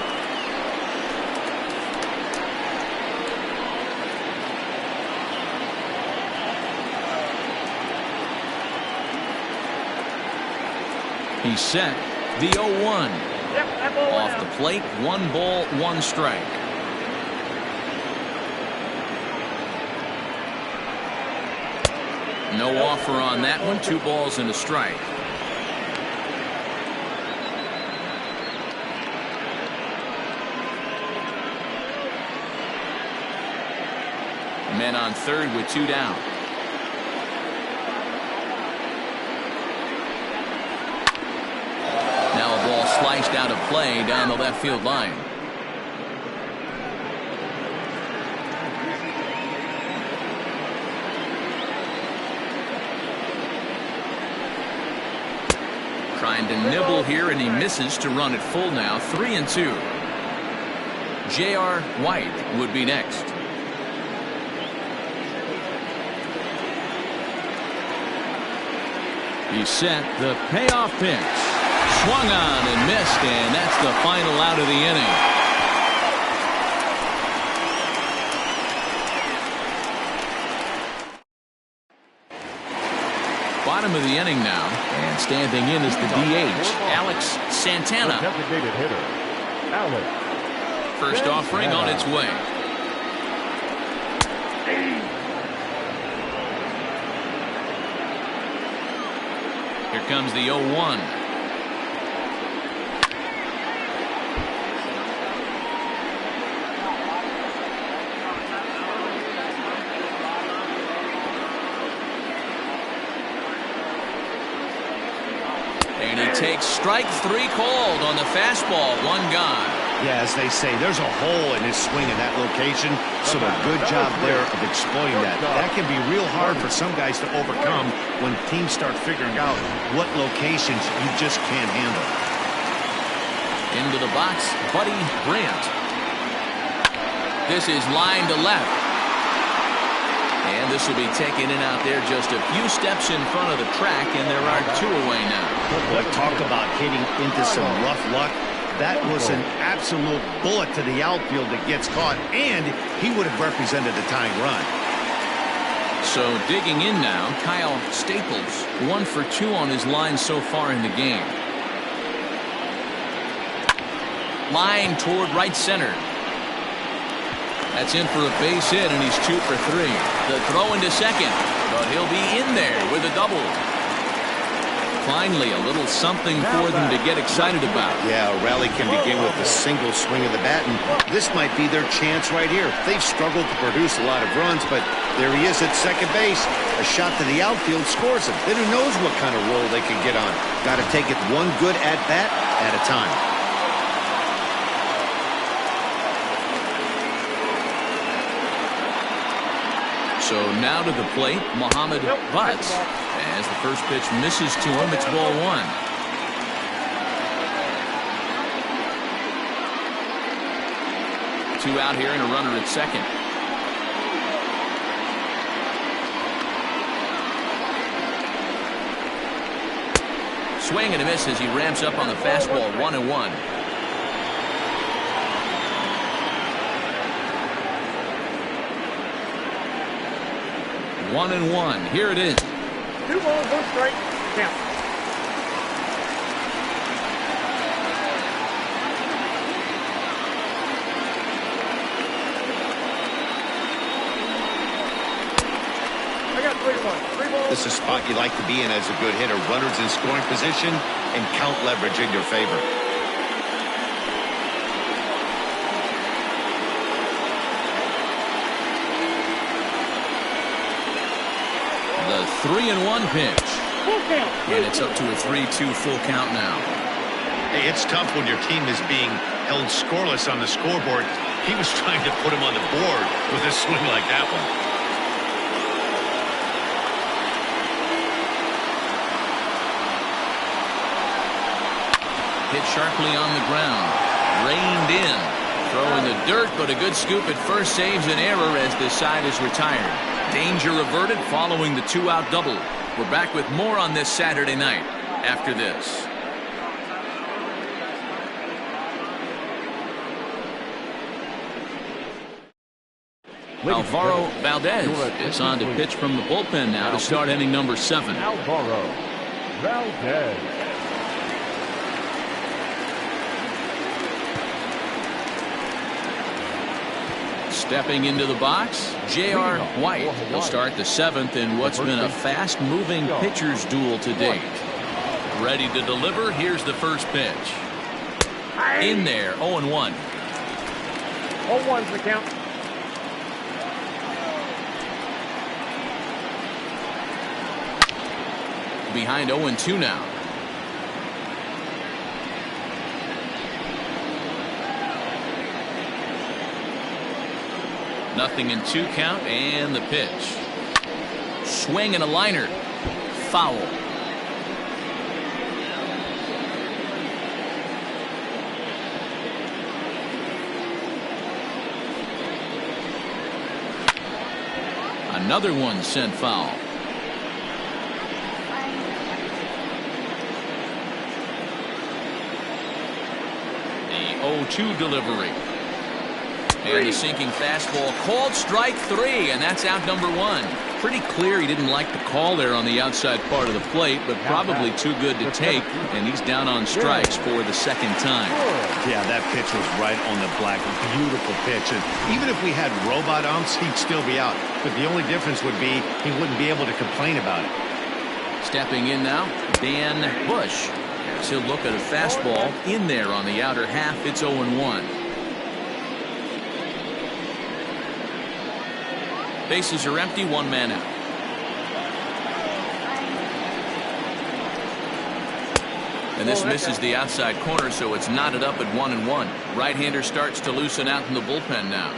He's set. The 0-1. Off the plate, 1 ball, 1 strike. No offer on that one. 2 balls and a strike. Men on third with 2 down. Now a ball sliced out of play down the left field line. Trying to nibble here, and he misses to run it full now. 3-2. J.R. White would be next. He's set. The payoff pitch. Swung on and missed, and that's the final out of the inning. Bottom of the inning now, and standing in is the DH, Alex Santana. Designated hitter, Alex. First offering on its way. Here comes the 0-1. And he takes strike 3 called on the fastball. 1 gone. Yeah, as they say, there's a hole in his swing in that location, so a good job there of exploiting that. That can be real hard for some guys to overcome when teams start figuring out what locations you just can't handle. Into the box, Buddy Brandt. This is line to left. And this will be taken in out there just a few steps in front of the track, and there are 2 away now. Boy, talk about hitting into some rough luck. That was an absolute bullet to the outfield that gets caught, and he would have represented the tying run. So digging in now, Kyle Staples, 1 for 2 on his line so far in the game. Line toward right center. That's in for a base hit, and he's 2 for 3. The throw into second, but he'll be in there with a double. Finally, a little something for them to get excited about. Yeah, a rally can begin with a single swing of the bat, and this might be their chance right here. They've struggled to produce a lot of runs, but there he is at second base. A shot to the outfield scores him. Then who knows what kind of roll they can get on. Got to take it one good at-bat at a time. So now to the plate, Muhammad Butts. As the first pitch misses to him, it's ball 1. Two out here and a runner at second. Swing and a miss as he ramps up on the fastball. 1-1. 1-1. Here it is. 2 balls, 1 strike. Count. I got 3-1. 3 balls. This is a spot you like to be in as a good hitter. Runners in scoring position and count leverage in your favor. The 3-1 pitch. Full count. And it's up to a 3-2 full count now. Hey, it's tough when your team is being held scoreless on the scoreboard. He was trying to put him on the board with a swing like that one. Hit sharply on the ground. Reined in. Throw in the dirt, but a good scoop at first saves an error as this side is retired. Danger averted following the 2-out double. We're back with more on this Saturday night after this. Alvaro Valdez is on to pitch from the bullpen now to start inning number 7. Alvaro Valdez. Stepping into the box, J.R. White. He'll start the 7th in what's been a fast-moving pitcher's duel to date. Ready to deliver. Here's the first pitch. In there, 0-1. 0-1's the count. Behind 0-2 now. Nothing in 2 count, and the pitch. Swing and a liner. Foul. Another one sent foul. The 0-2 delivery. And the sinking fastball called strike 3, and that's out number 1. Pretty clear he didn't like the call there on the outside part of the plate, but probably too good to take, and he's down on strikes for the 2nd time. Yeah, that pitch was right on the black. Beautiful pitch. And even if we had robot umps, he'd still be out. But the only difference would be he wouldn't be able to complain about it. Stepping in now, Dan Bush. As he'll look at a fastball in there on the outer half. It's 0-1. Bases are empty, 1 man out. And this misses the outside corner, so it's knotted up at 1-1. Right-hander starts to loosen out in the bullpen now.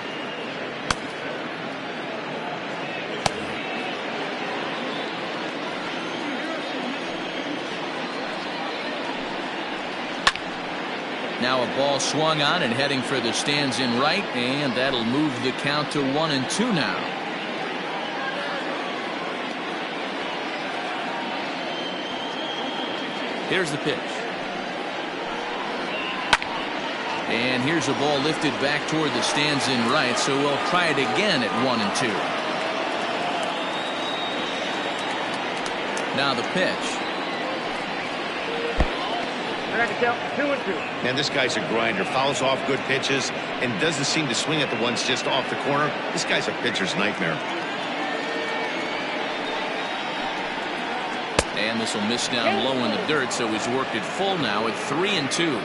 Now a ball swung on and heading for the stands in right, and that'll move the count to 1-2 now. Here's the pitch. And here's a ball lifted back toward the stands in right, so we'll try it again at 1-2. Now the pitch. I got to count 2-2. And this guy's a grinder. Fouls off good pitches and doesn't seem to swing at the ones just off the corner. This guy's a pitcher's nightmare. And this will miss down low in the dirt, so he's worked it full now at 3-2.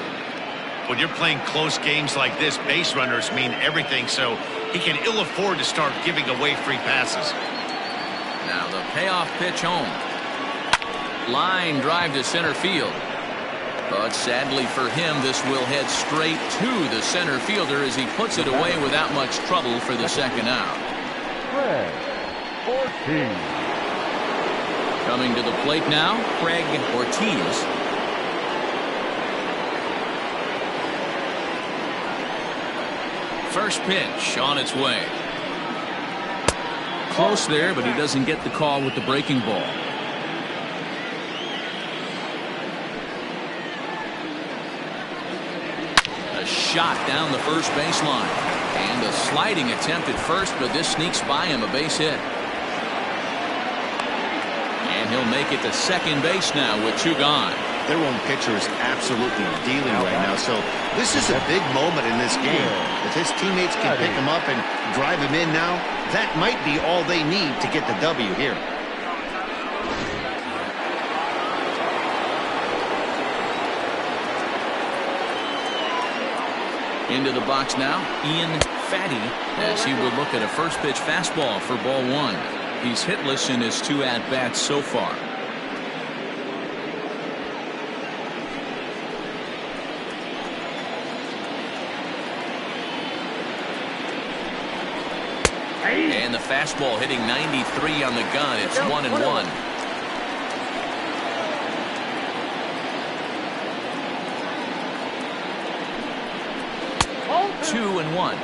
When you're playing close games like this, base runners mean everything, so he can ill afford to start giving away free passes. Now the payoff pitch home. Line drive to center field. But sadly for him, this will head straight to the center fielder as he puts it away without much trouble for the 2nd out. Craig Ortiz. Coming to the plate now, Craig Ortiz. First pitch on its way. Close there, but he doesn't get the call with the breaking ball. A shot down the first baseline. And a sliding attempt at first, but this sneaks by him, a base hit. And he'll make it to second base now with 2 gone. Their own pitcher is absolutely dealing right now, so this is a big moment in this game. If his teammates can pick him up and drive him in now, that might be all they need to get the W here. Into the box now, Ian Fatty, as he will look at a first pitch fastball for ball 1. He's hitless in his 2 at-bats so far. And the fastball hitting 93 on the gun. It's 1-1. Two and 1.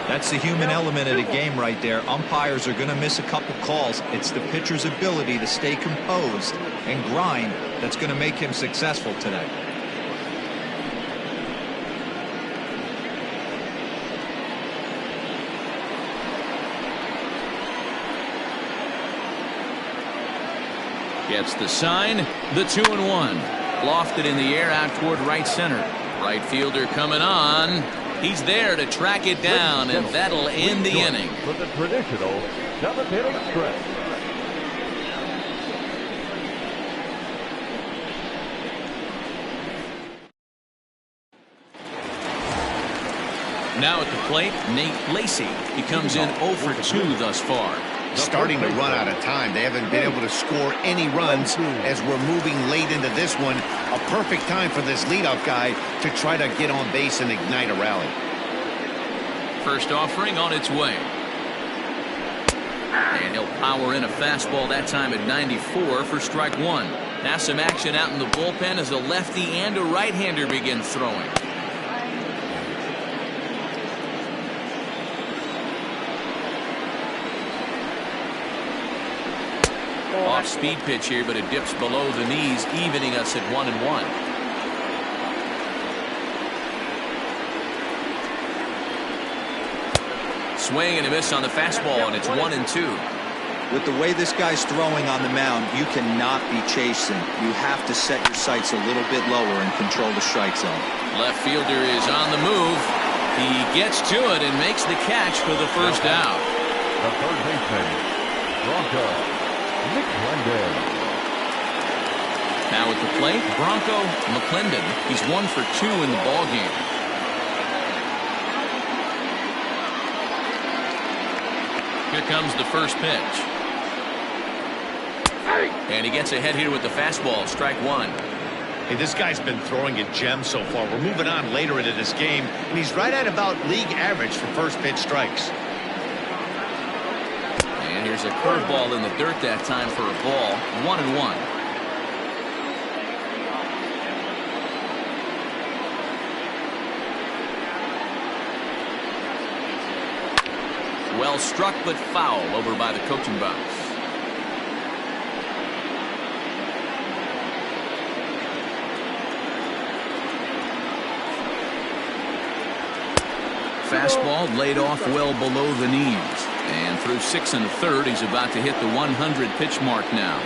That's the human element of the game right there. Umpires are going to miss a couple calls. It's the pitcher's ability to stay composed and grind that's going to make him successful today. Gets the sign, the 2-1. Lofted in the air out toward right center. Right fielder coming on. He's there to track it down, and that'll end the inning. For the traditional 7th inning stretch. Now at the plate, Nate Lacey. He comes in 0 for 2 thus far. Starting to run out of time. They haven't been able to score any runs as we're moving late into this one. A perfect time for this leadoff guy to try to get on base and ignite a rally. First offering on its way. And he'll power in a fastball that time at 94 for strike 1. Now some action out in the bullpen as a lefty and a right-hander begin throwing. Off-speed pitch here, but it dips below the knees, evening us at 1-1. Swing and a miss on the fastball, and it's 1-2. With the way this guy's throwing on the mound, you cannot be chasing. You have to set your sights a little bit lower and control the strike zone. Left fielder is on the move. He gets to it and makes the catch for the first out. The third baseman, Bronco McClendon. Now at the plate, Bronco McClendon. He's 1 for 2 in the ballgame. Here comes the first pitch. And he gets ahead here with the fastball, strike 1. Hey, this guy's been throwing a gem so far. We're moving on later into this game, and he's right at about league average for first pitch strikes. And here's a curveball in the dirt that time for a ball, 1-1. Well struck, but foul over by the coaching box. Fastball laid off well below the knees. And through 6 1/3, he's about to hit the 100 pitch mark now.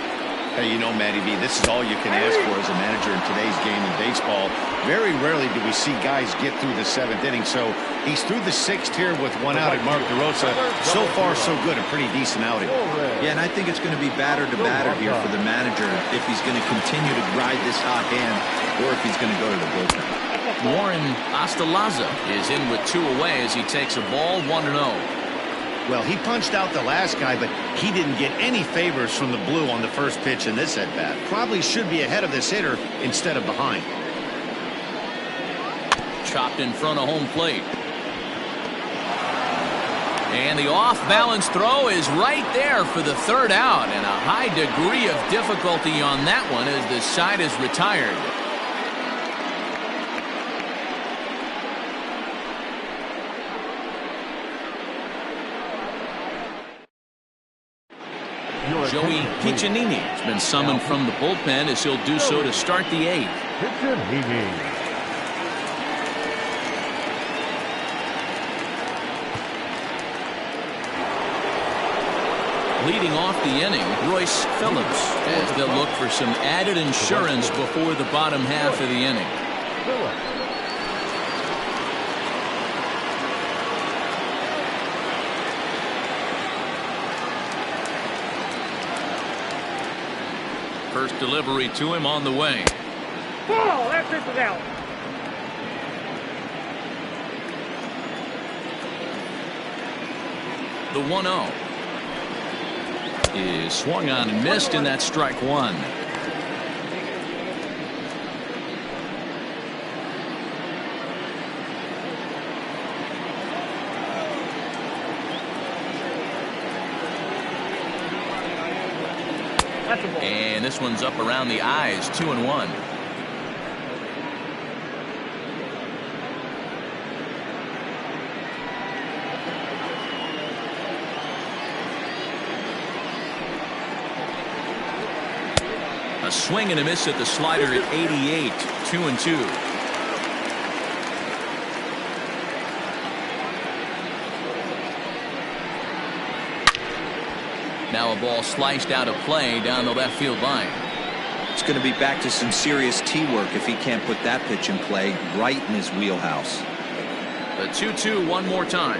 Hey, you know, Matty B, this is all you can ask for as a manager in today's game in baseball. Very rarely do we see guys get through the 7th inning, so he's through the 6th here with 1 out at Mark DeRosa. So far, so good. A pretty decent outing. Yeah, and I think it's going to be batter to batter here for the manager if he's going to continue to ride this hot hand or if he's going to go to the bullpen. Warren Ostalaza is in with 2 away as he takes a ball, 1-0. Well, he punched out the last guy, but he didn't get any favors from the blue on the first pitch in this at-bat. Probably should be ahead of this hitter instead of behind. Chopped in front of home plate. And the off-balance throw is right there for the 3rd out, and a high degree of difficulty on that one as the side is retired. Joey Piccinini has been summoned from the bullpen as he'll do so to start the 8th. Piccinini. Leading off the inning, Royce Phillips, as they'll look for some added insurance before the bottom half of the inning. First delivery to him on the way. Ball, that pitch is out. The 1-0 is swung on and missed, and that's strike one. And this one's up around the eyes, 2-1. A swing and a miss at the slider at 88, 2-2. Now a ball sliced out of play down the left field line. It's going to be back to some serious T-work if he can't put that pitch in play right in his wheelhouse. The 2-2 one more time.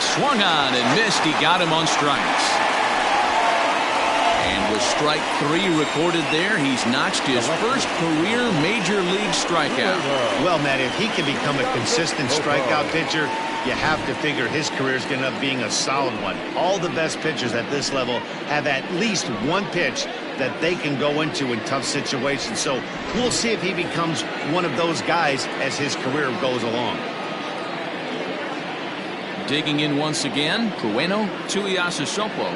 Swung on and missed. He got him on strikes. And with strike three recorded there, he's notched his first career major league strikeout. Well, Matt, if he can become a consistent strikeout pitcher, you have to figure his career is going to end up being a solid one. All the best pitchers at this level have at least one pitch that they can go into in tough situations. So we'll see if he becomes one of those guys as his career goes along. Digging in once again, Trueno Tuiasosopo.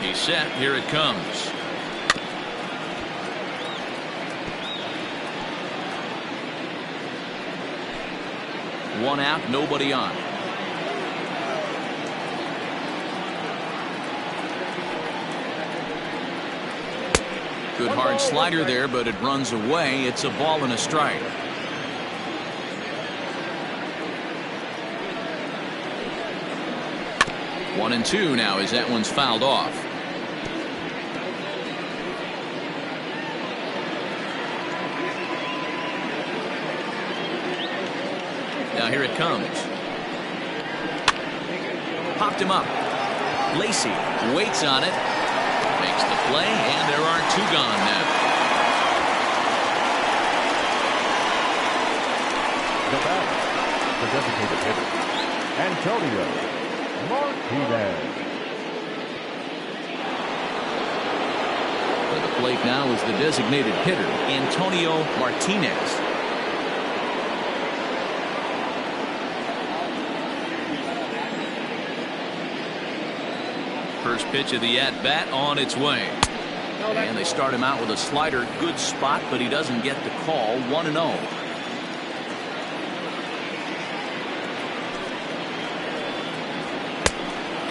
He's set. Here it comes. One out, nobody on. Good hard slider there, but it runs away. It's a ball and a strike. One and two now as that one's fouled off. Now here it comes. Popped him up. Lacey waits on it. Makes the play, and there are two gone now. The batter, the designated hitter, Antonio Martinez. At the plate now is the designated hitter, Antonio Martinez. First pitch of the at-bat on its way. And they start him out with a slider. Good spot, but he doesn't get the call. 1-0.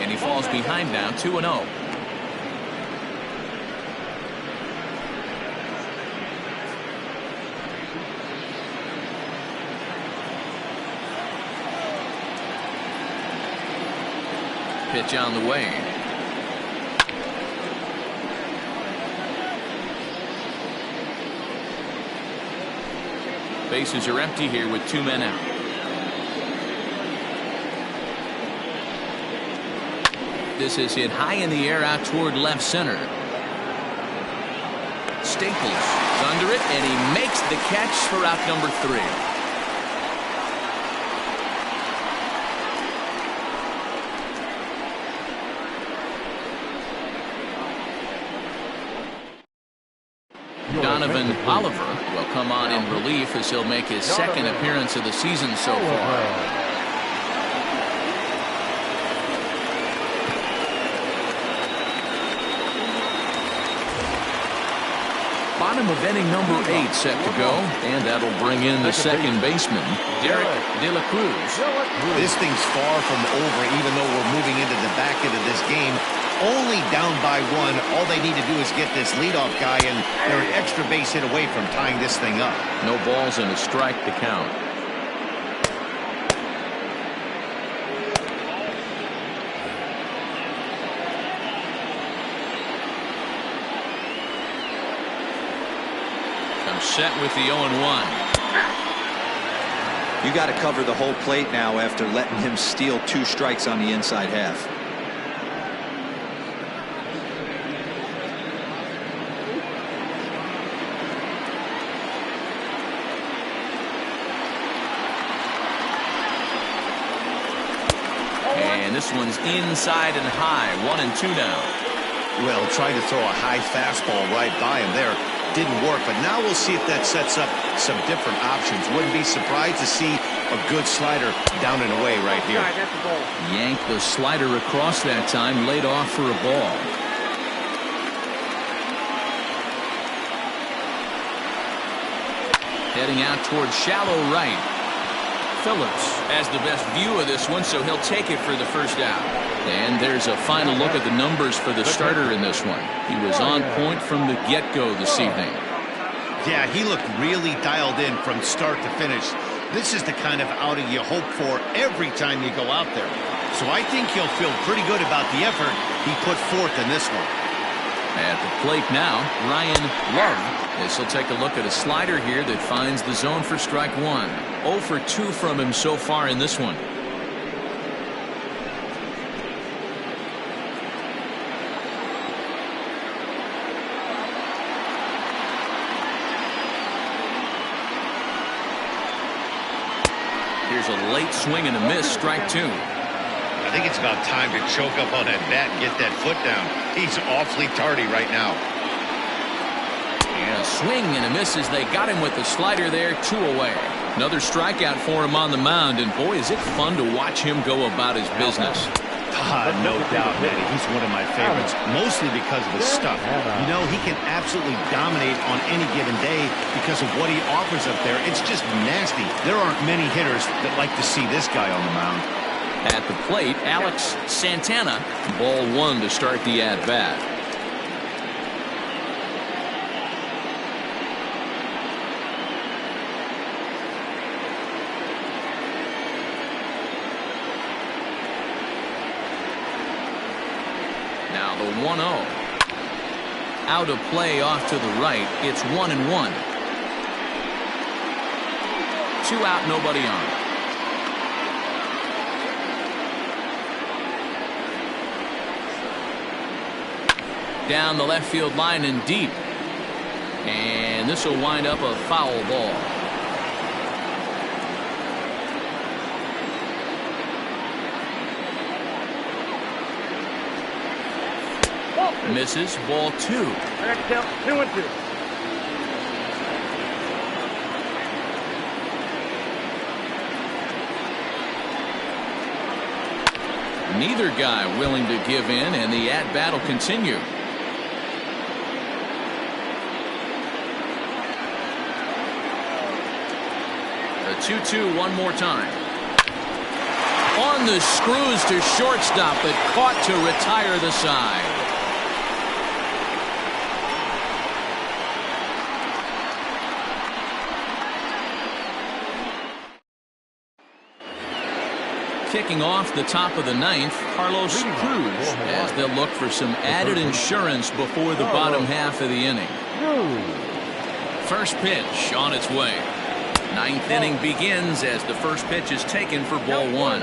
And he falls behind now, 2-0. Pitch on the way. Bases are empty here with two men out. This is hit high in the air out toward left center. Staples is under it, and he makes the catch for out number 3. Donovan Oliver will come on in relief as he'll make his second appearance of the season so far. Bottom of inning number 8 set to go, and that'll bring in the second baseman, Derek De La Cruz. This thing's far from over, even though we're moving into the back end of this game. Only down by 1. All they need to do is get this leadoff guy, and they're an extra base hit away from tying this thing up. No balls and a strike to count. comes set with the 0-1. You got to cover the whole plate now after letting him steal 2 strikes on the inside half. And this one's inside and high. 1-2 now. Well, tried to throw a high fastball right by him there. Didn't work, but now we'll see if that sets up some different options. Wouldn't be surprised to see a good slider down and away right here. Yanked the slider across that time, laid off for a ball. Heading out towards shallow right. Phillips has the best view of this one, so he'll take it for the first out. And there's a final look at the numbers for the starter in this one. He was on point from the get-go this evening. Yeah, he looked really dialed in from start to finish. This is the kind of outing you hope for every time you go out there. So I think he'll feel pretty good about the effort he put forth in this one. At the plate now, Ryan Love. As he'll take a look at a slider here that finds the zone for strike 1. 0 for 2 from him so far in this one. Here's a late swing and a miss, strike 2. I think it's about time to choke up on that bat and get that foot down. He's awfully tardy right now. And a swing and a miss as they got him with the slider there, 2 away. Another strikeout for him on the mound, and boy, is it fun to watch him go about his business. No doubt, Manny. He's one of my favorites, mostly because of his stuff. You know, he can absolutely dominate on any given day because of what he offers up there. It's just nasty. There aren't many hitters that like to see this guy on the mound. At the plate, Alex Santana. Ball 1 to start the at-bat. Now the 1-0. Out of play off to the right. It's 1-1. 2 out, nobody on. Down the left field line and deep. And this will wind up a foul ball. Misses, ball 2. 2-2. Neither guy willing to give in, and the at-bat will continue. The 2-2 one more time. On the screws to shortstop, but caught to retire the side. Kicking off the top of the 9th, Carlos Cruz, as they'll look for some added insurance before the bottom half of the inning. First pitch on its way. 9th inning begins as the first pitch is taken for ball 1.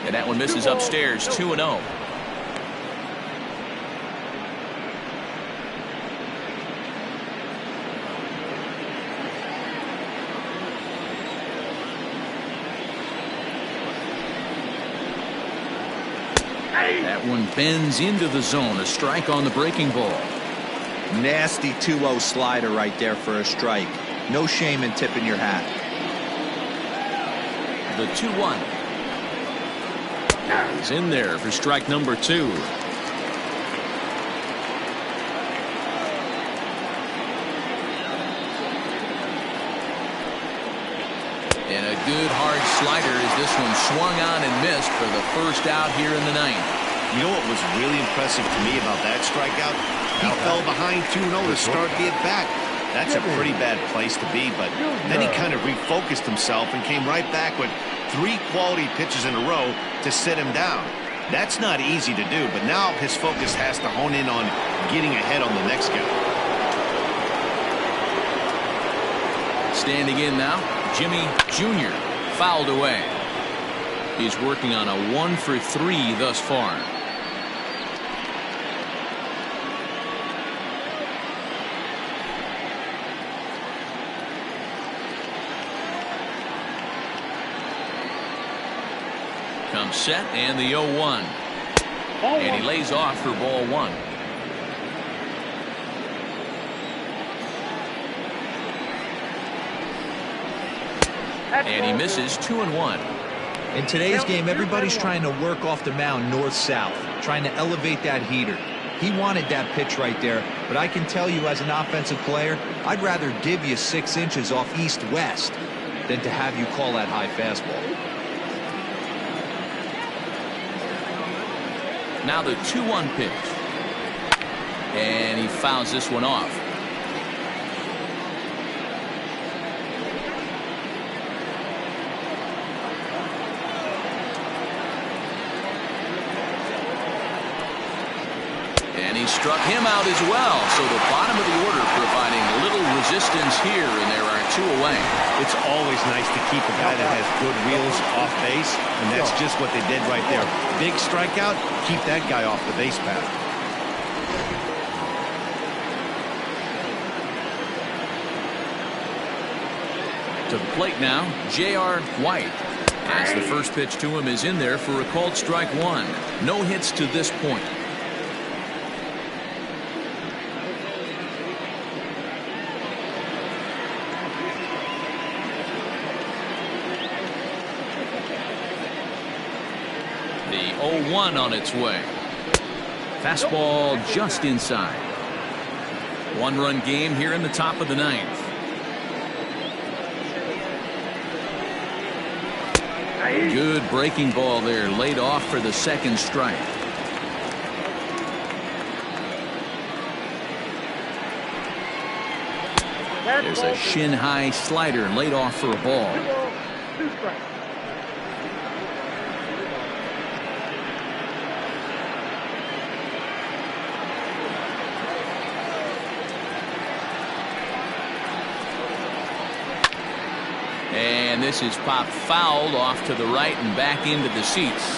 And that one misses upstairs, 2-0. That one bends into the zone. A strike on the breaking ball. Nasty 2-0 slider right there for a strike. No shame in tipping your hat. The 2-1. He's in there for strike number 2. And a good hard slider as this one swung on and missed for the first out here in the 9th. You know what was really impressive to me about that strikeout? He fell behind 2-0 to start the at-bat. That's a pretty bad place to be, but then he kind of refocused himself and came right back with 3 quality pitches in a row to sit him down. That's not easy to do, but now his focus has to hone in on getting ahead on the next guy. Standing in now, Jimmy Jr. fouled away. He's working on a 1-for-3 thus far. Comes set and the 0-1. And he lays off for ball 1. And he misses 2-1. In today's game, everybody's trying to work off the mound north-south, trying to elevate that heater. He wanted that pitch right there, but I can tell you as an offensive player, I'd rather give you 6 inches off east-west than to have you call that high fastball. Now the 2-1 pitch. And he fouls this one off. And he struck him out as well. So the bottom of the order providing little resistance here, and there are 2 away. It's always nice to keep a guy that has good wheels off base, and that's just what they did right there. Big strikeout, keep that guy off the base path. To the plate now, J.R. White. As the first pitch to him is in there for a called strike 1. No hits to this point. The 0-1 on its way. Fastball just inside. 1-run game here in the top of the 9th. Good breaking ball there, laid off for the 2nd strike. There's a shin-high slider laid off for a ball. 2 strikes. And this is popped foul off to the right and back into the seats.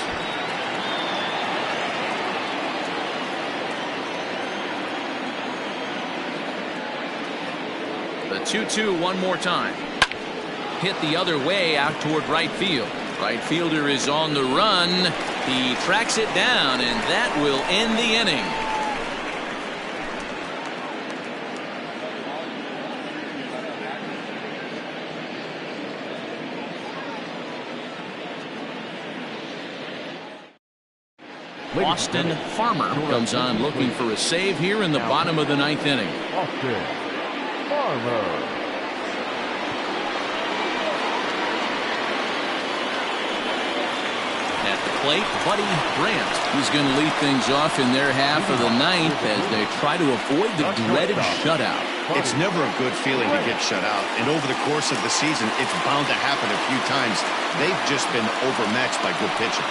The 2-2 one more time. Hit the other way out toward right field. Right fielder is on the run. He tracks it down, and that will end the inning. Austin Farmer comes on looking for a save here in the bottom of the 9th inning. Austin Farmer. At the plate, Buddy Brandt. He's going to lead things off in their half of the 9th as they try to avoid the dreaded shutout. It's never a good feeling to get shut out, and over the course of the season, it's bound to happen a few times. They've just been overmatched by good pitching.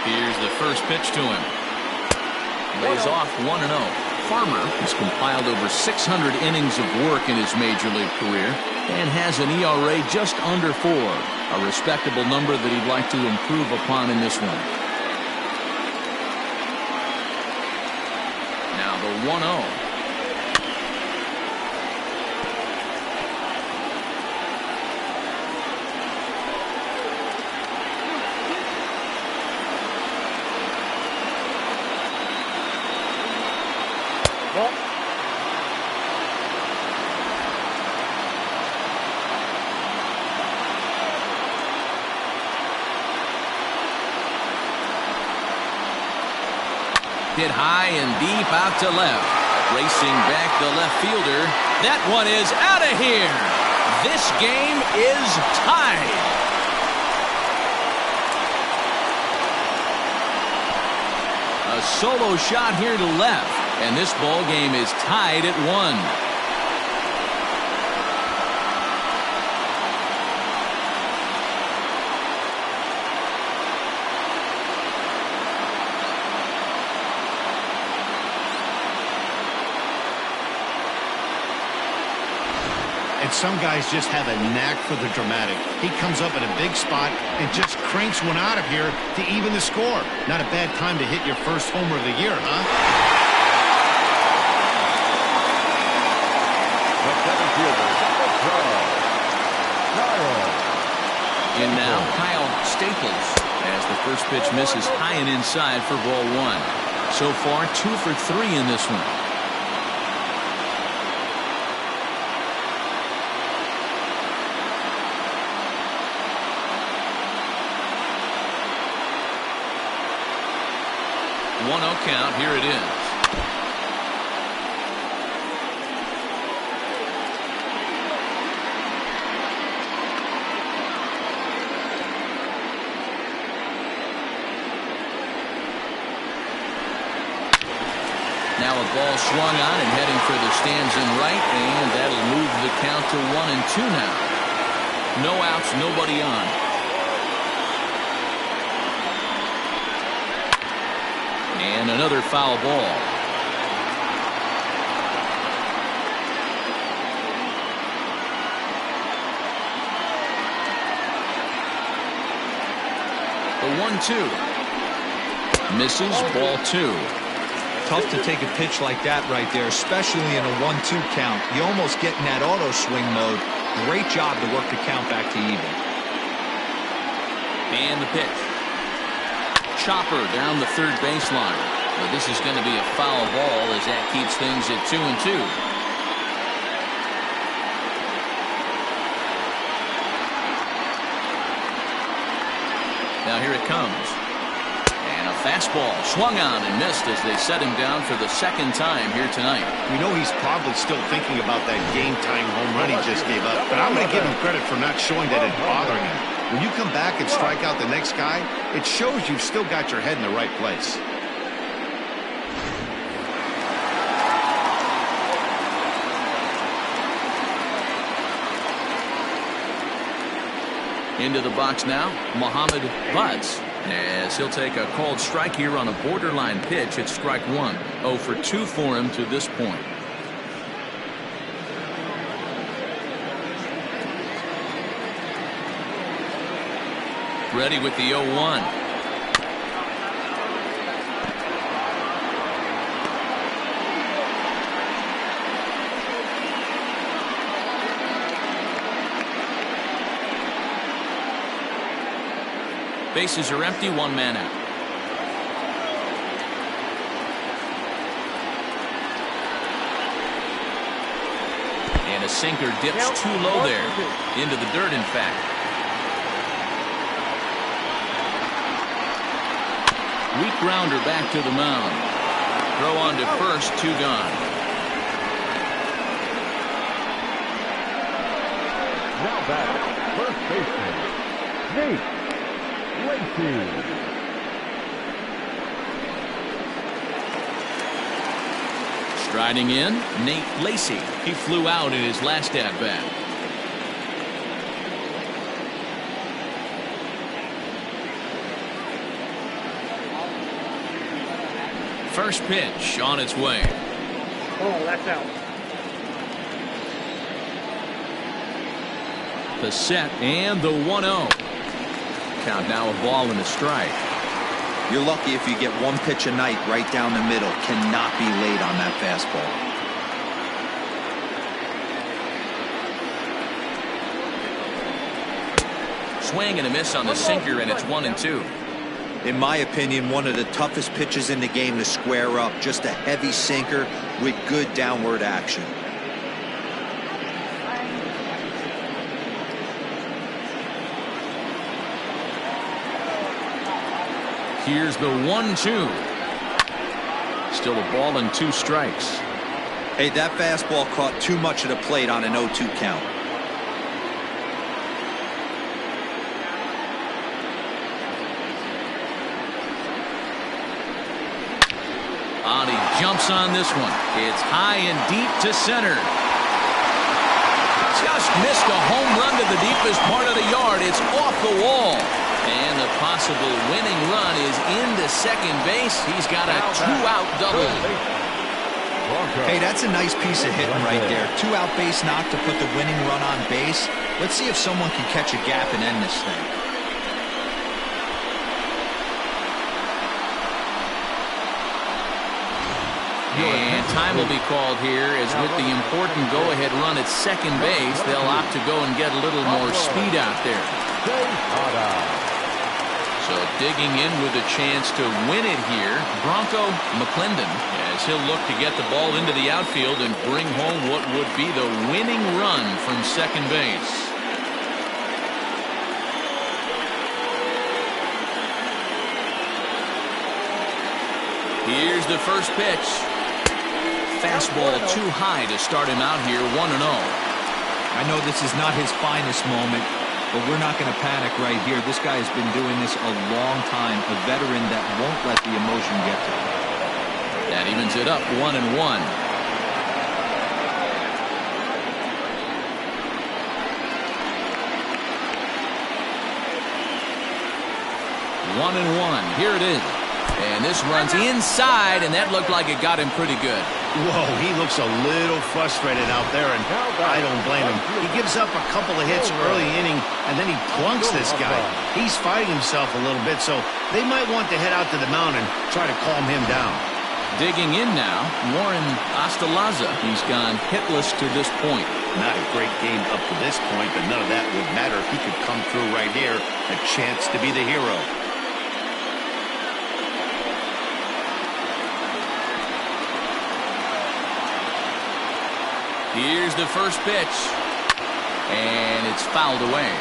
Here's the first pitch to him. Lays off 1-0. Farmer has compiled over 600 innings of work in his major league career and has an ERA just under 4. A respectable number that he'd like to improve upon in this one. Now the 1-0. Hit high and deep out to left. Racing back the left fielder. That one is out of here. This game is tied. A solo shot here to left. And this ball game is tied at 1. And some guys just have a knack for the dramatic. He comes up in a big spot and just cranks one out of here to even the score. Not a bad time to hit your first homer of the year, huh? And now Kyle Staples as the first pitch misses high and inside for ball 1. So far 2 for 3 in this one. One 0 count. Here it is. Now a ball swung on and heading for the stands in right, and that'll move the count to 1-2 now. No outs, nobody on. And another foul ball. The 1-2. Misses, ball 2. Tough to take a pitch like that right there, especially in a 1-2 count. You almost get in that auto swing mode. Great job to work the count back to even. And the pitch. Chopper down the third baseline. But this is going to be a foul ball as that keeps things at 2-2. Now here it comes. And a fastball swung on and missed as they set him down for the second time here tonight. We know he's probably still thinking about that game-tying home run he just gave up, but I'm going to give him credit for not showing that it's bothering him. When you come back and strike out the next guy, it shows you've still got your head in the right place. Into the box now, Mohamed Butts, as he'll take a called strike here on a borderline pitch at strike 1. 0 for 2 for him to this point. Ready with the 0-1. Bases are empty, 1 man out. And a sinker dips too low there. Into the dirt, in fact. Weak grounder back to the mound. Throw on to first, 2 gone. Now back, first baseman, Nate Lacey. Striding in, Nate Lacey. He flew out in his last at-bat. First pitch on its way. Oh, that's out. The set and the 1-0. Count now a ball and a strike. You're lucky if you get one pitch a night right down the middle. Cannot be late on that fastball. Swing and a miss on the sinker, and it's 1-2. In my opinion, one of the toughest pitches in the game to square up. Just a heavy sinker with good downward action. Here's the 1-2. Still a ball and 2 strikes. Hey, that fastball caught too much of the plate on an 0-2 count. He jumps jumps on this one. It's high and deep to center. Just missed a home run to the deepest part of the yard. It's off the wall. And the possible winning run is into second base. He's got a two-out double. Hey, that's a nice piece of hitting right there. Two-out base knock to put the winning run on base. Let's see if someone can catch a gap and end this thing. And time will be called here, as with the important go-ahead run at second base, they'll opt to go and get a little more speed out there. So digging in with a chance to win it here, Bronco McClendon, as he'll look to get the ball into the outfield and bring home what would be the winning run from second base. Here's the first pitch. Fastball too high to start him out here 1-0. I know this is not his finest moment, but we're not going to panic right here. This guy has been doing this a long time, a veteran that won't let the emotion get to him. That evens it up 1-1. 1-1. Here it is. And this runs inside, and that looked like it got him pretty good. Whoa, he looks a little frustrated out there, and I don't blame him. He gives up a couple of hits early inning, and then he plunks this guy. He's fighting himself a little bit, so they might want to head out to the mound and try to calm him down. Digging in now, Warren Ostalaza. He's gone hitless to this point. Not a great game up to this point, but none of that would matter if he could come through right here. A chance to be the hero. Here's the first pitch, and it's fouled away.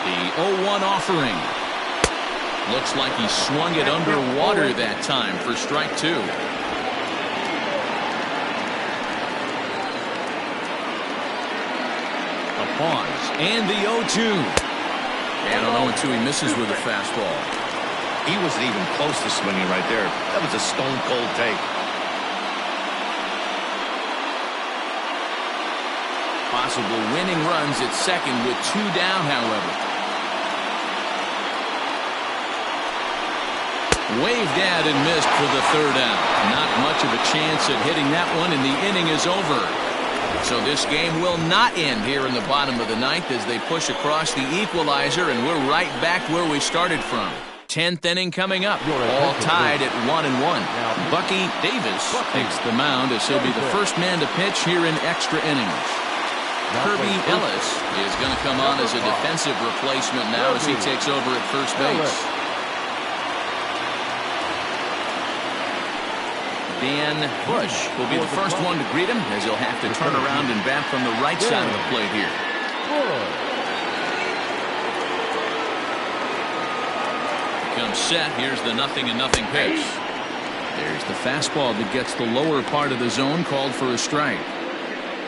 The 0-1 offering. Looks like he swung it underwater that time for strike two. A pause, and the 0-2. And on 0-2, he misses with a fastball. He wasn't even close to swinging right there. That was a stone-cold take. Possible winning runs at second with two down, however. Waved at and missed for the third out. Not much of a chance at hitting that one, and the inning is over. So this game will not end here in the bottom of the ninth as they push across the equalizer, and we're right back where we started from. 10th inning coming up, all tied at 1-1. Bucky Davis takes the mound as he'll be the first man to pitch here in extra innings. Kirby Ellis is going to come on as a defensive replacement now as he takes over at first base. Dan Bush will be the first one to greet him as he'll have to turn around and bat from the right side of the plate here. Comes set. Here's the 0-0 pitch. There's the fastball that gets the lower part of the zone, called for a strike.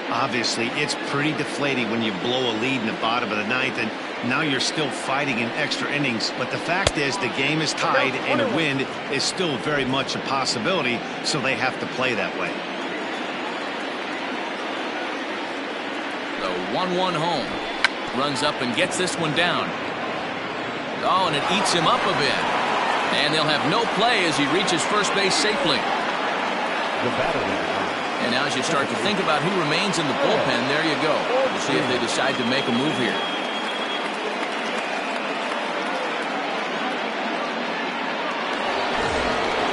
Obviously, it's pretty deflating when you blow a lead in the bottom of the ninth, and now you're still fighting in extra innings. But the fact is, the game is tied, and a win is still very much a possibility, so they have to play that way. The 1-1 home. Runs up and gets this one down. Oh, and it eats him up a bit. And they'll have no play as he reaches first base safely. The batter. And now as you start to think about who remains in the bullpen, there you go. We'll see if they decide to make a move here.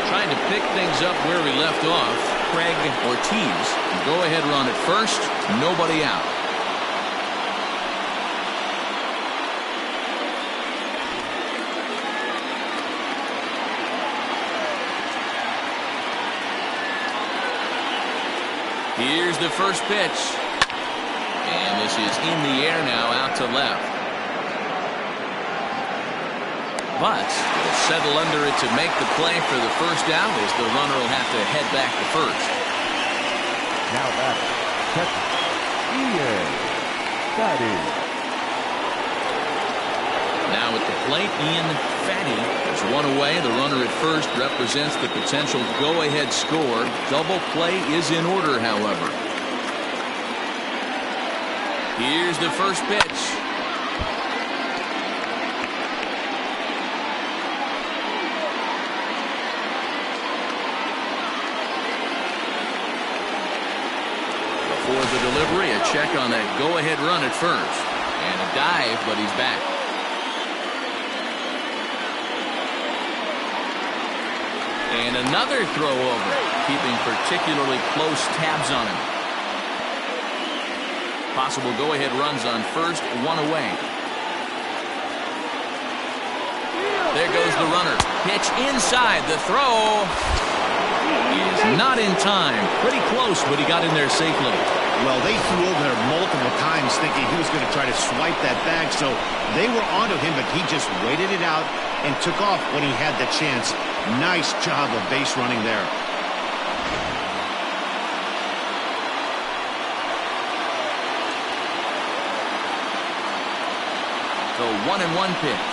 Trying to pick things up where we left off, Craig Ortiz. Go-ahead run at first, nobody out. Here's the first pitch. And this is in the air now, out to left. But will settle under it to make the play for the first out as the runner will have to head back to first. Now batter, catcher, Ian. Now at the plate, Ian Fatty. There's one away. The runner at first represents the potential go-ahead score. Double play is in order, however. Here's the first pitch. Before the delivery, a check on that go-ahead run at first. And a dive, but he's back. And another throw over, keeping particularly close tabs on him. Possible go-ahead runs on first, one away. There goes the runner. Pitch inside. The throw is not in time. Pretty close, but he got in there safely. Well, they threw over there multiple times thinking he was going to try to swipe that bag, so they were onto him, but he just waited it out and took off when he had the chance. Nice job of base running there. The 1-1 pitch.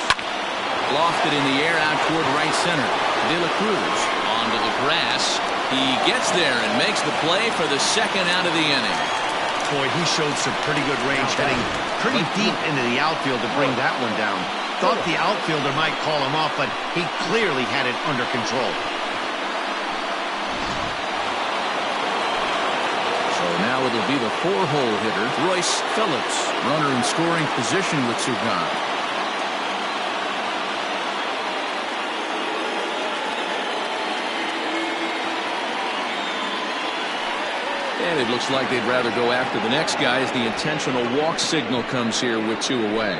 Lofted in the air out toward right center. De La Cruz onto the grass. He gets there and makes the play for the second out of the inning. Boy, he showed some pretty good range, heading pretty deep into the outfield to bring that one down. Thought the outfielder might call him off, but he clearly had it under control. So now it'll be the 4-hole hitter, Royce Phillips. Runner in scoring position with two gone. And it looks like they'd rather go after the next guy as the intentional walk signal comes here with two away.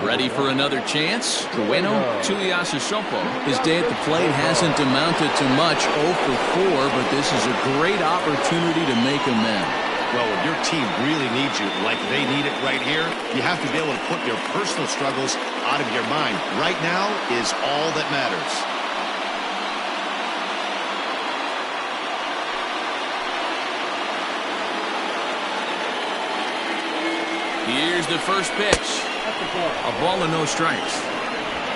Ready for another chance? Trueno Tuiasosopo. His day at the plate hasn't amounted to much, 0 for 4, but this is a great opportunity to make amends. Well, when your team really needs you, like they need it right here, you have to be able to put your personal struggles out of your mind. Right now is all that matters. Here's the first pitch. A ball and no strikes.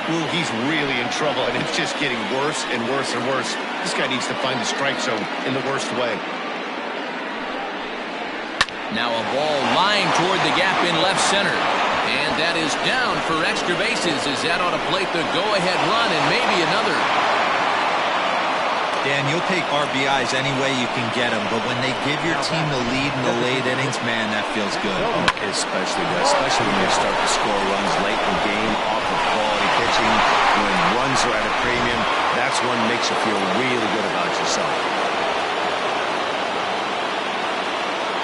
Ooh, he's really in trouble, and it's just getting worse and worse and worse. This guy needs to find the strike zone in the worst way. Now a ball lined toward the gap in left center. And that is down for extra bases as that ought to plate the go-ahead run and maybe another. Dan, you'll take RBIs any way you can get them, but when they give your team the lead in the late innings, man, that feels good. Especially when you start to score runs late in the game off of quality pitching. When runs are at a premium, that's what makes you feel really good about yourself.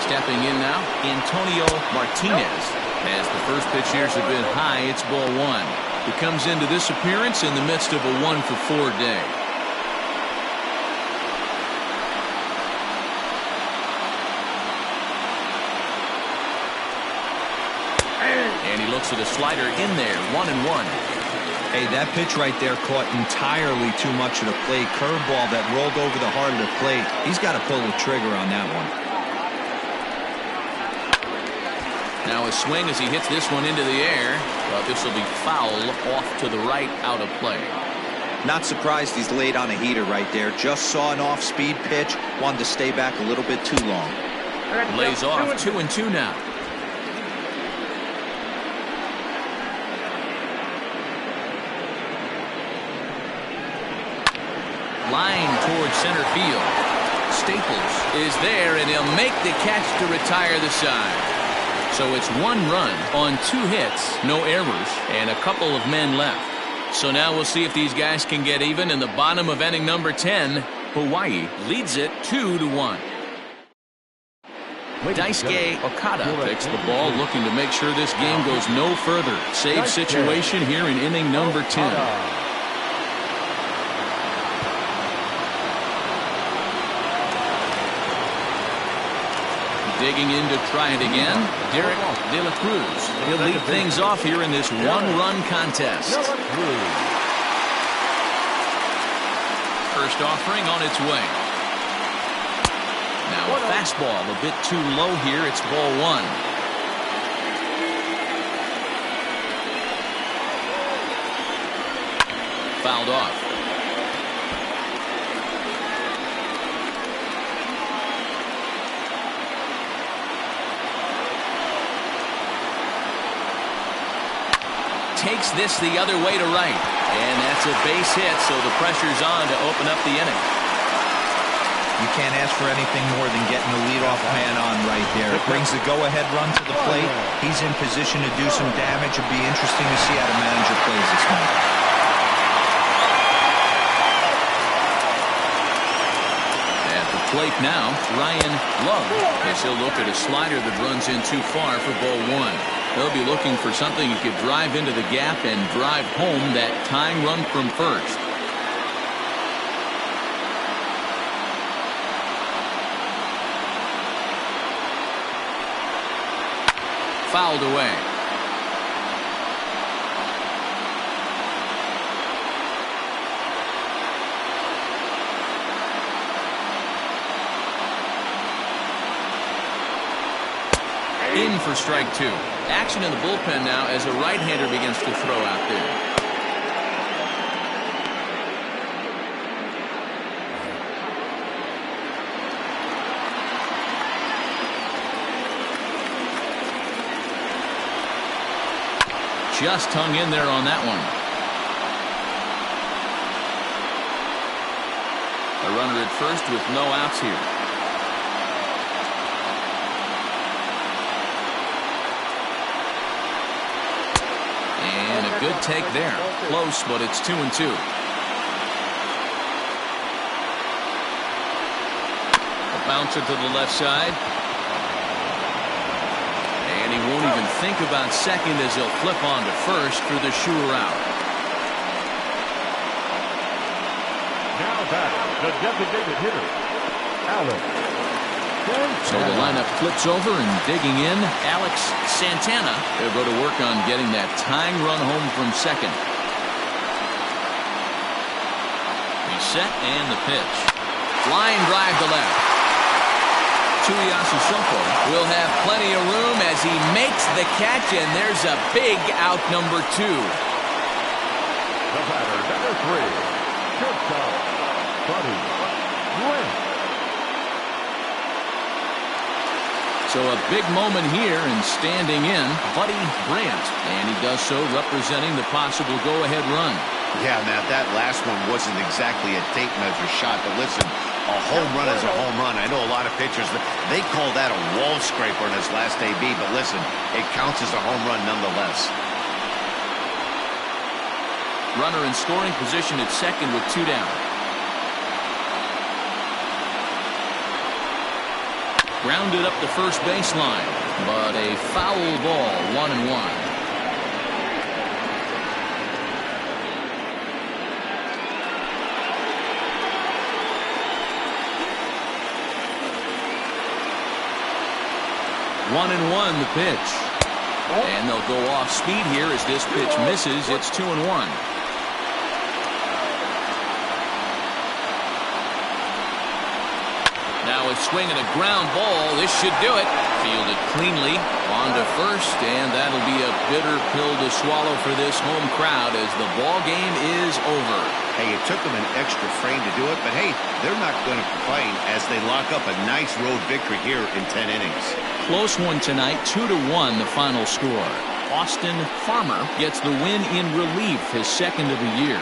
Stepping in now, Antonio Martinez. As the first pitch years have been high, it's ball one. He comes into this appearance in the midst of a 1 for 4 day. And he looks at a slider in there, 1-1. Hey, that pitch right there caught entirely too much of the plate. Curveball that rolled over the heart of the plate. He's got to pull the trigger on that one. Now a swing as he hits this one into the air. But this will be foul off to the right, out of play. Not surprised he's laid on a heater right there. Just saw an off-speed pitch. Wanted to stay back a little bit too long. Lays off 2-2 now. Line towards center field. Staples is there, and he'll make the catch to retire the side. So it's 1 run on 2 hits, no errors, and a couple of men left. So now we'll see if these guys can get even in the bottom of inning number 10. Hawaii leads it 2-1. Daisuke Okada takes the ball, looking to make sure this game goes no further. Save situation here in inning number 10. Digging in to try it again, Derek De La Cruz. He'll lead things off here in this 1-run contest. First offering on its way. Now Now a fastball a bit too low here. It's ball one. Fouled off. Takes this the other way to right. And that's a base hit, so the pressure's on to open up the inning. You can't ask for anything more than getting the leadoff man on right there. It brings the go-ahead run to the plate. He's in position to do some damage. It'll be interesting to see how the manager plays this one. At the plate now, Ryan Love, as he'll look at a slider that runs in too far for ball one. They'll be looking for something he could drive into the gap and drive home that tying run from first. Fouled away. In for strike two. Action in the bullpen now as a right-hander begins to throw out there. Just hung in there on that one. A runner at first with no outs here. And a good take there. Close, but it's 2-2. A bouncer to the left side. And he won't even think about second as he'll flip on to first for the sure out. Now batting, the designated hitter, Alex. So the lineup flips over and digging in, Alex Santana. They'll go to work on getting that tying run home from second. He's set and the pitch. Line drive to left. Tuiasu Soko will have plenty of room as he makes the catch, and there's a big out number two. The batter, number 3, shortstop, Buddy Grant. So a big moment here, and standing in, Buddy Brandt. And he does so representing the possible go-ahead run. Yeah, Matt, that last one wasn't exactly a tape measure shot, but listen, a home run is a home run. I know a lot of pitchers, they call that a wall scraper in his last AB, but listen, it counts as a home run nonetheless. Runner in scoring position at second with 2 down. Grounded up the first baseline, but a foul ball, 1-1. One and one, the pitch. And they'll go off speed here as this pitch misses. It's 2-1. Now it's swinging a ground ball. This should do it. Fielded cleanly on to first, and that'll be a bitter pill to swallow for this home crowd as the ball game is over. Hey, it took them an extra frame to do it, but hey, they're not going to complain as they lock up a nice road victory here in 10 innings. Close one tonight, 2-1 the final score. Austin Farmer gets the win in relief, his second of the year.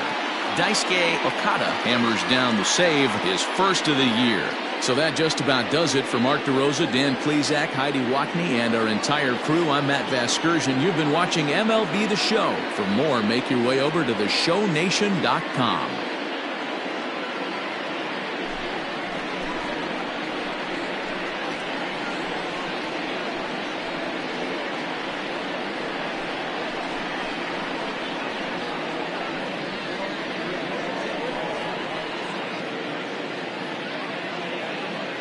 Daisuke Okada hammers down the save, his first of the year. So that just about does it for Mark DeRosa, Dan Plesac, Heidi Watney, and our entire crew. I'm Matt Vasgersian. You've been watching MLB The Show. For more, make your way over to theshownation.com.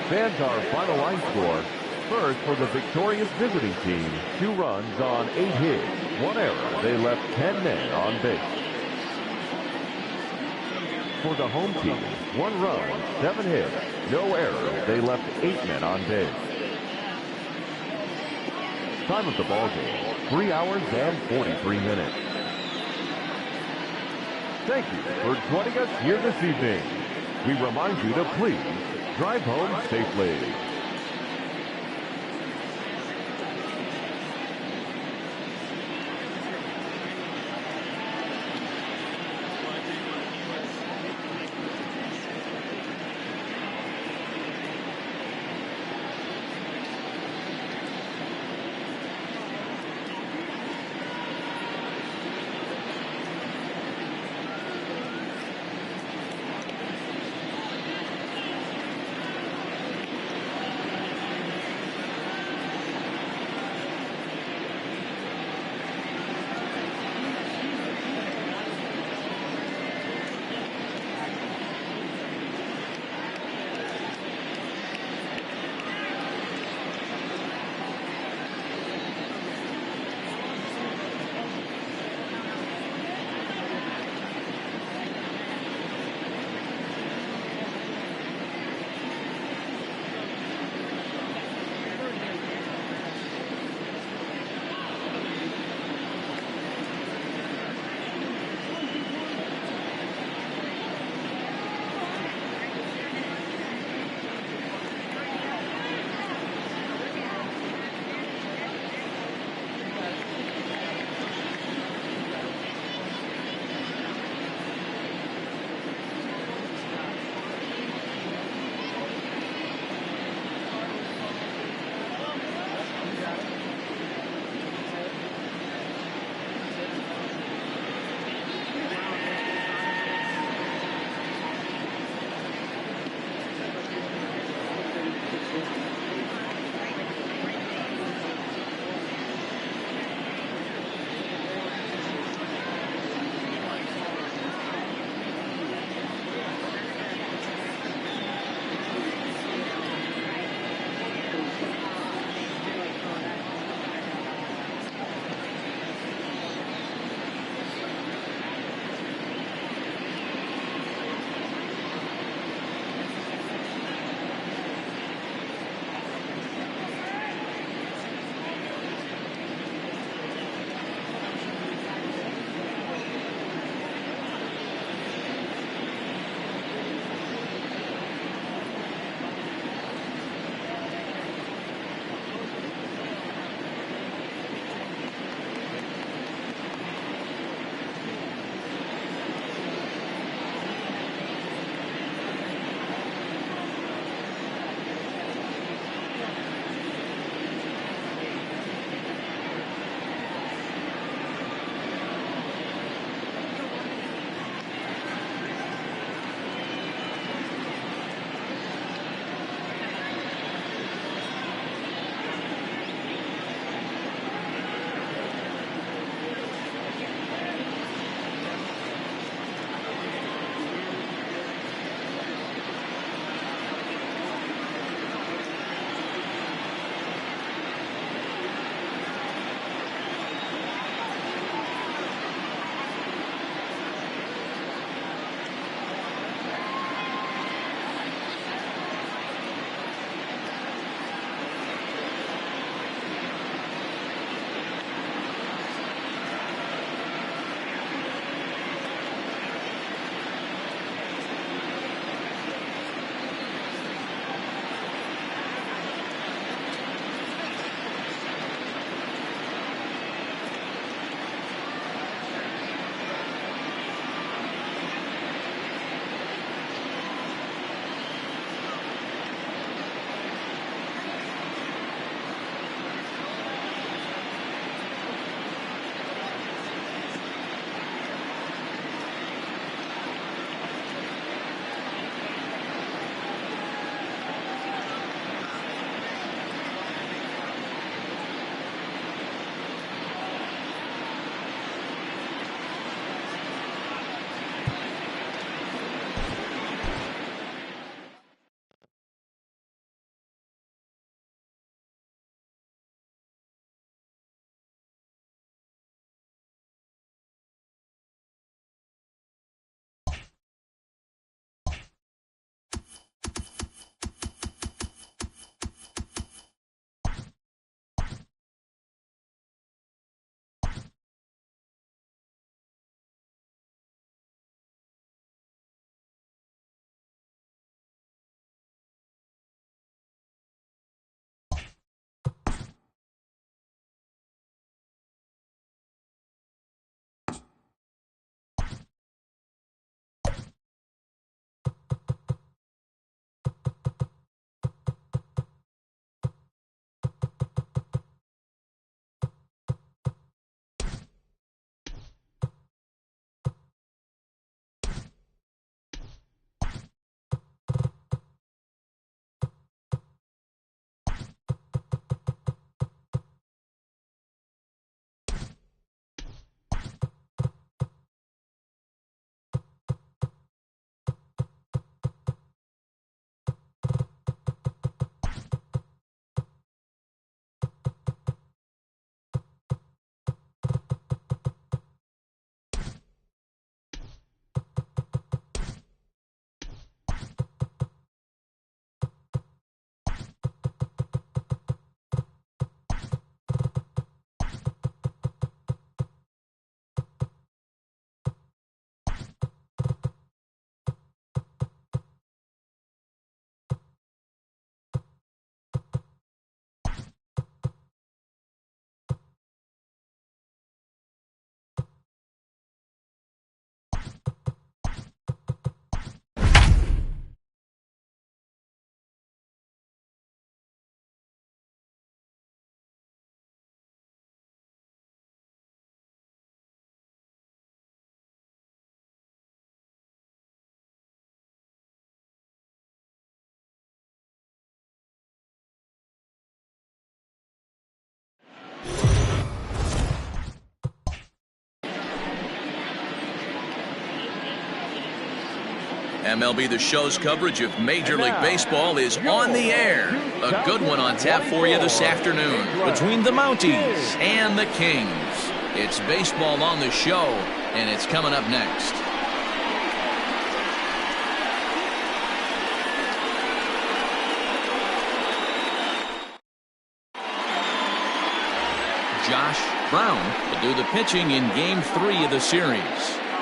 Fans, our final line score. First, for the victorious visiting team, 2 runs on 8 hits, 1 error. They left 10 men on base. For the home team, 1 run, 7 hits, No errors. They left 8 men on base. Time of the ball game, 3 hours and 43 minutes. Thank you for joining us here this evening. We remind you to please drive home safely. MLB The Show's coverage of Major League Baseball is on the air. A good one on tap for you this afternoon between the Mounties and the Kings. It's baseball on the show, and it's coming up next. Josh Brown will do the pitching in Game 3 of the series.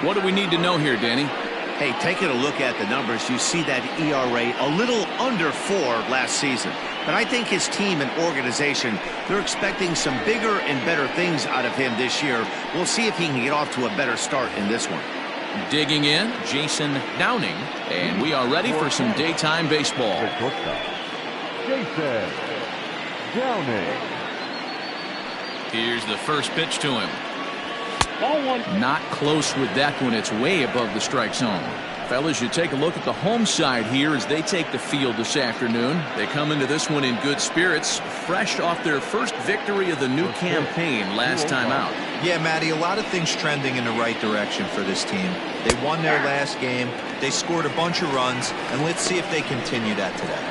What do we need to know here, Danny? Hey, taking a look at the numbers, you see that ERA a little under 4 last season. But I think his team and organization, they're expecting some bigger and better things out of him this year. We'll see if he can get off to a better start in this one. Digging in, Jason Downing, and we are ready for some daytime baseball. Jason Downing. Here's the first pitch to him. Ball one. Not close with that one. It's way above the strike zone. Fellas, you take a look at the home side here as they take the field this afternoon. They come into this one in good spirits, fresh off their first victory of the new campaign last time out. Yeah, Matty, a lot of things trending in the right direction for this team. They won their last game, they scored a bunch of runs, and let's see if they continue that today.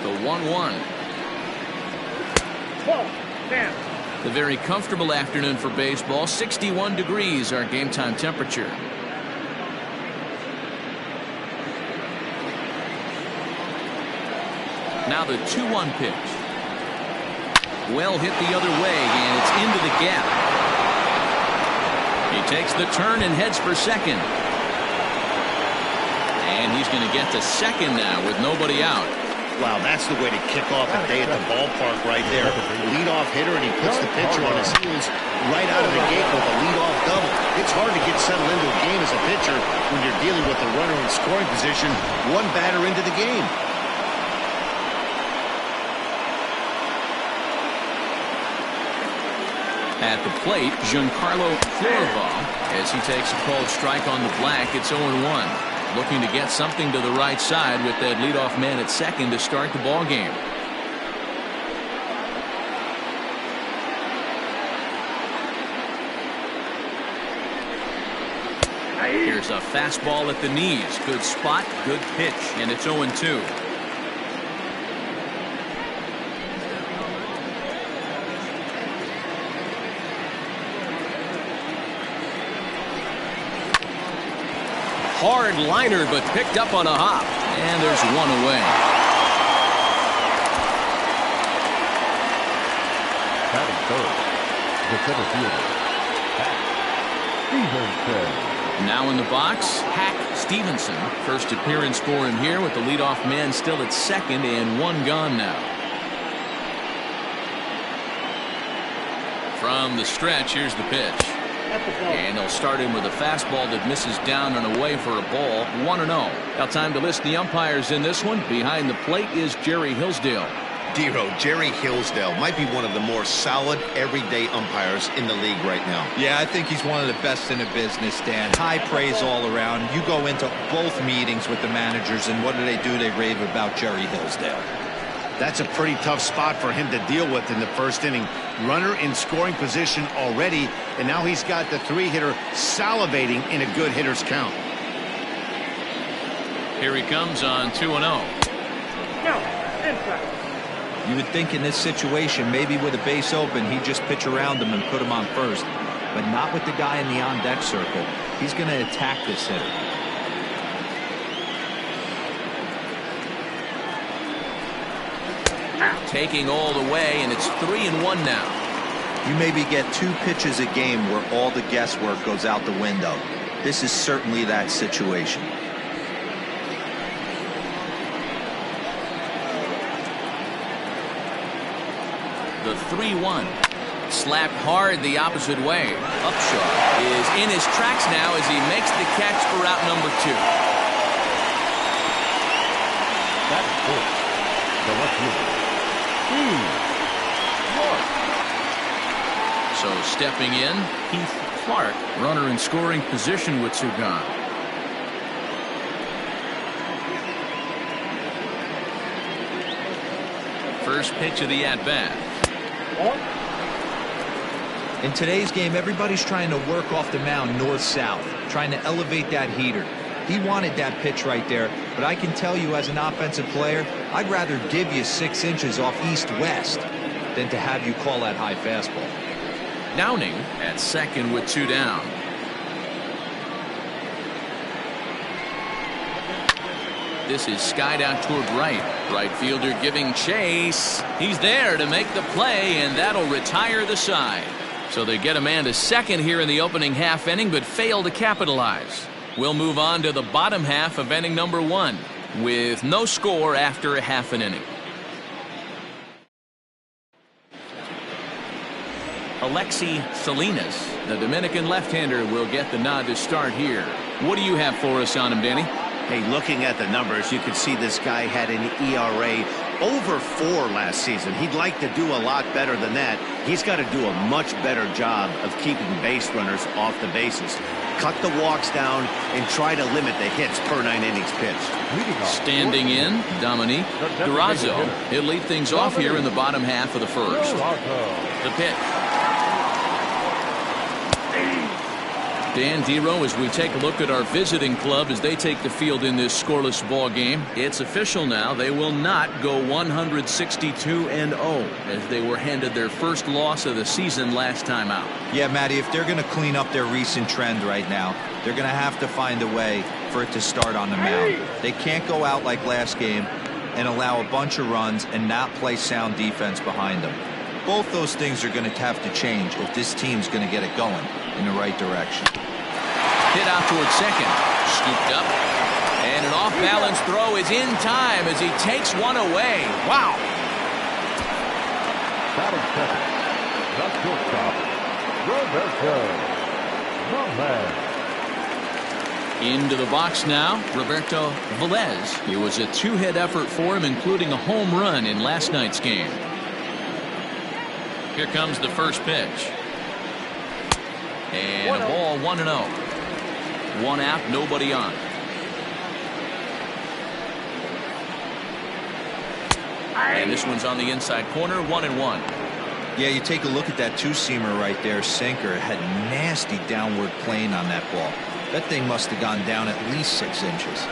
The 1-1. The very comfortable afternoon for baseball. 61 degrees our game time temperature. Now the 2-1 pitch. Well hit the other way, and it's into the gap. He takes the turn and heads for second. And he's going to get to second now with nobody out. Wow, that's the way to kick off a day at the ballpark right there. Leadoff hitter, and he puts the pitcher on his heels right out of the gate with a leadoff double. It's hard to get settled into a game as a pitcher when you're dealing with a runner in scoring position, one batter into the game. At the plate, Giancarlo Florival, as he takes a called strike on the black. It's 0-1. Looking to get something to the right side with that leadoff man at second to start the ball game. Here's a fastball at the knees. Good spot, good pitch, and it's 0-2. Hard liner, but picked up on a hop. And there's one away. Batting third, the center fielder, Stevenson. Now in the box, Hack Stevenson. First appearance for him here with the leadoff man still at second and one gone now. From the stretch, here's the pitch. And they'll start him with a fastball that misses down and away for a ball. 1-0. Now time to list the umpires in this one. Behind the plate is Jerry Hillsdale. Dero, Jerry Hillsdale might be one of the more solid everyday umpires in the league right now. Yeah, I think he's one of the best in the business, Dan. High praise all around. You go into both meetings with the managers, and what do? They rave about Jerry Hillsdale. That's a pretty tough spot for him to deal with in the first inning. Runner in scoring position already, and now he's got the three-hitter salivating in a good hitter's count. Here he comes on 2-0. You would think in this situation, maybe with a base open, he'd just pitch around him and put him on first. But not with the guy in the on-deck circle. He's going to attack this hitter. Taking all the way, and it's 3-1 now. You maybe get 2 pitches a game where all the guesswork goes out the window. This is certainly that situation. The 3-1. Slapped hard the opposite way. Upshaw is in his tracks now as he makes the catch for out number 2. That's fourth, the left fielder, So stepping in, Keith Clark, runner in scoring position with 2 gone. First pitch of the at-bat. In today's game, everybody's trying to work off the mound north-south, trying to elevate that heater. He wanted that pitch right there, but I can tell you as an offensive player, I'd rather give you 6 inches off east-west than to have you call that high fastball. Downing at second with 2 down. This is skied out toward right. Right fielder giving chase. He's there to make the play, and that'll retire the side. So they get a man to second here in the opening half inning, but fail to capitalize. We'll move on to the bottom half of inning number 1 with no score after a half an inning. Alexi Salinas, the Dominican left-hander, will get the nod to start here. What do you have for us on him, Danny? Hey, looking at the numbers, you can see this guy had an ERA over 4 last season. He'd like to do a lot better than that. He's got to do a much better job of keeping base runners off the bases. Cut the walks down and try to limit the hits per 9 innings pitched. Standing in, Dominique Durazo. He'll lead things off here in the bottom half of the first. The pitch. Dan Dero, as we take a look at our visiting club as they take the field in this scoreless ball game, it's official now. They will not go 162-0 as they were handed their first loss of the season last time out. Yeah, Matty, if they're going to clean up their recent trend right now, they're going to have to find a way for it to start on the mound. They can't go out like last game and allow a bunch of runs and not play sound defense behind them. Both those things are going to have to change if this team's going to get it going in the right direction. Hit out towards second. Scooped up. And an off-balance throw is in time as he takes one away. Wow. Batting second. The shortstop, Roberto Velez. Into the box now, Roberto Velez. It was a 2-hit effort for him, including a home run in last night's game. Here comes the first pitch. And a ball 1-0. 1 out, nobody on. And this one's on the inside corner, 1-1. Yeah, you take a look at that 2-seamer right there, sinker. It had nasty downward plane on that ball. That thing must have gone down at least 6 inches.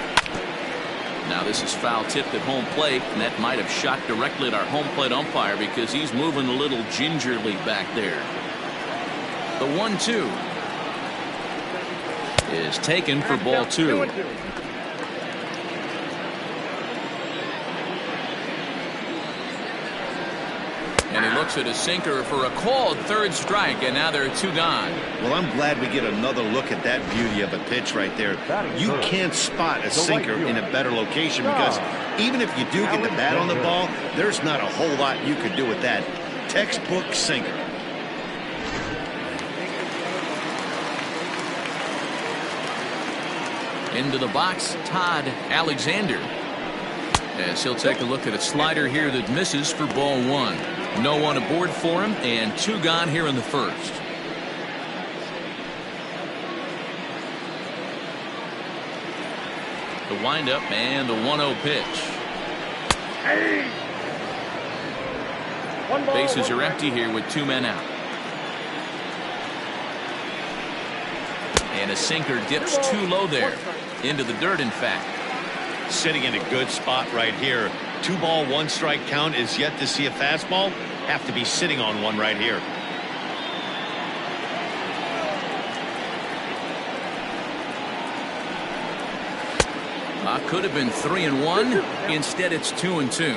Now this is foul tipped at home plate, and that might have shot directly at our home plate umpire because he's moving a little gingerly back there. The 1-2 is taken for ball 2. And he looks at a sinker for a called third strike, and now there are 2 gone. Well, I'm glad we get another look at that beauty of a pitch right there. You can't spot a sinker in a better location because even if you do get the bat on the ball, there's not a whole lot you could do with that. Textbook sinker. Into the box, Todd Alexander. As he'll take a look at a slider here that misses for ball 1. No one aboard for him, and 2 gone here in the first. The windup and the 1-0 pitch. Bases are empty here with 2 men out. And a sinker dips too low there. Into the dirt, in fact. Sitting in a good spot right here. 2 ball, 1 strike count is yet to see a fastball. Have to be sitting on one right here. Could have been 3-1. Instead, it's 2-2.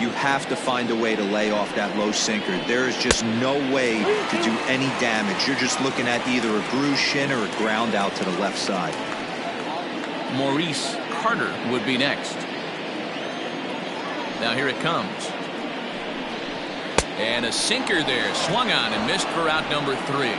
You have to find a way to lay off that low sinker. There is just no way to do any damage. You're just looking at either a bruised shin or a ground out to the left side. Maurice Carter would be next. Now here it comes. And a sinker there, swung on and missed for out number 3.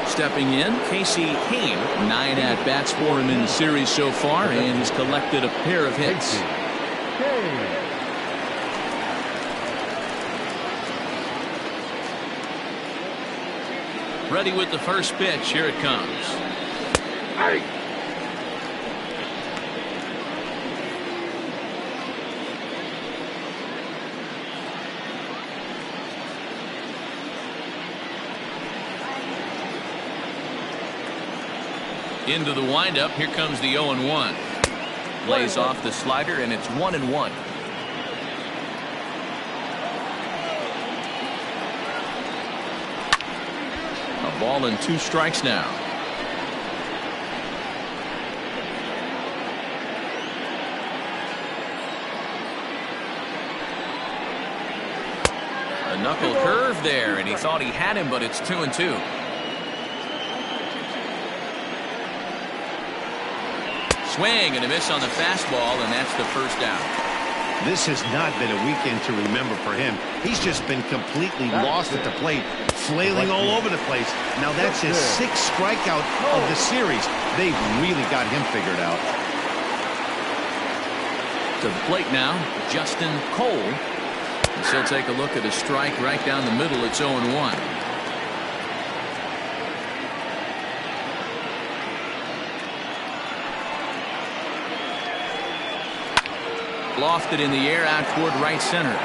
Stepping in, Casey Hain. 9 at-bats for him in the series so far, and he's collected a pair of hits. Ready with the first pitch. Here it comes. Into the windup. Here comes the 0-1. Lays off the slider, and it's 1-1. A ball and 2 strikes now. A knuckle curve there, and he thought he had him, but it's 2-2. Swing and a miss on the fastball, and that's the first down. This has not been a weekend to remember for him. He's just been completely lost at the plate, flailing all over the place. Now that's his 6th strikeout of the series. They've really got him figured out. To the plate now, Justin Cole. And he'll take a look at a strike right down the middle. It's 0-1. Lofted in the air out toward right center.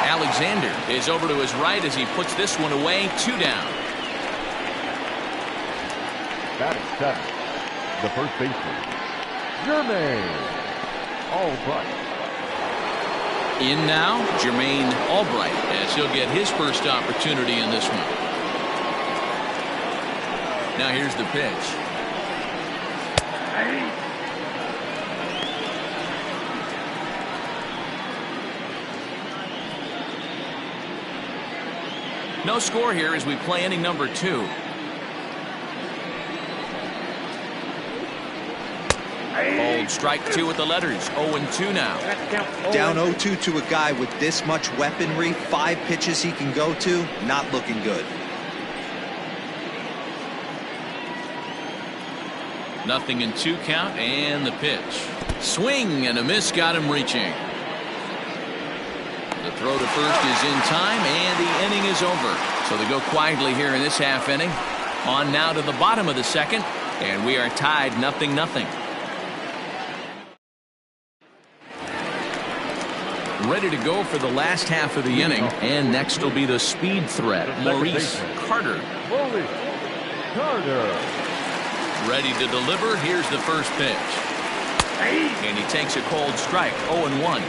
Alexander is over to his right as he puts this one away. 2 down. Batting 7, the first baseman, Jermaine Albright. In now, Jermaine Albright, as he'll get his first opportunity in this one. Now here's the pitch. No score here as we play inning number 2. Old strike 2 with the letters. 0-2 now. Down 0-2 to a guy with this much weaponry, 5 pitches he can go to, not looking good. Nothing in 2 count, and the pitch. Swing and a miss, got him reaching. The throw to first is in time, and the inning is over. So they go quietly here in this half inning. On now to the bottom of the second, and we are tied 0-0. Ready to go for the last half of the inning, and next will be the speed threat, Maurice Carter. Maurice Carter. Ready to deliver. Here's the first pitch. And he takes a cold strike. 0-1.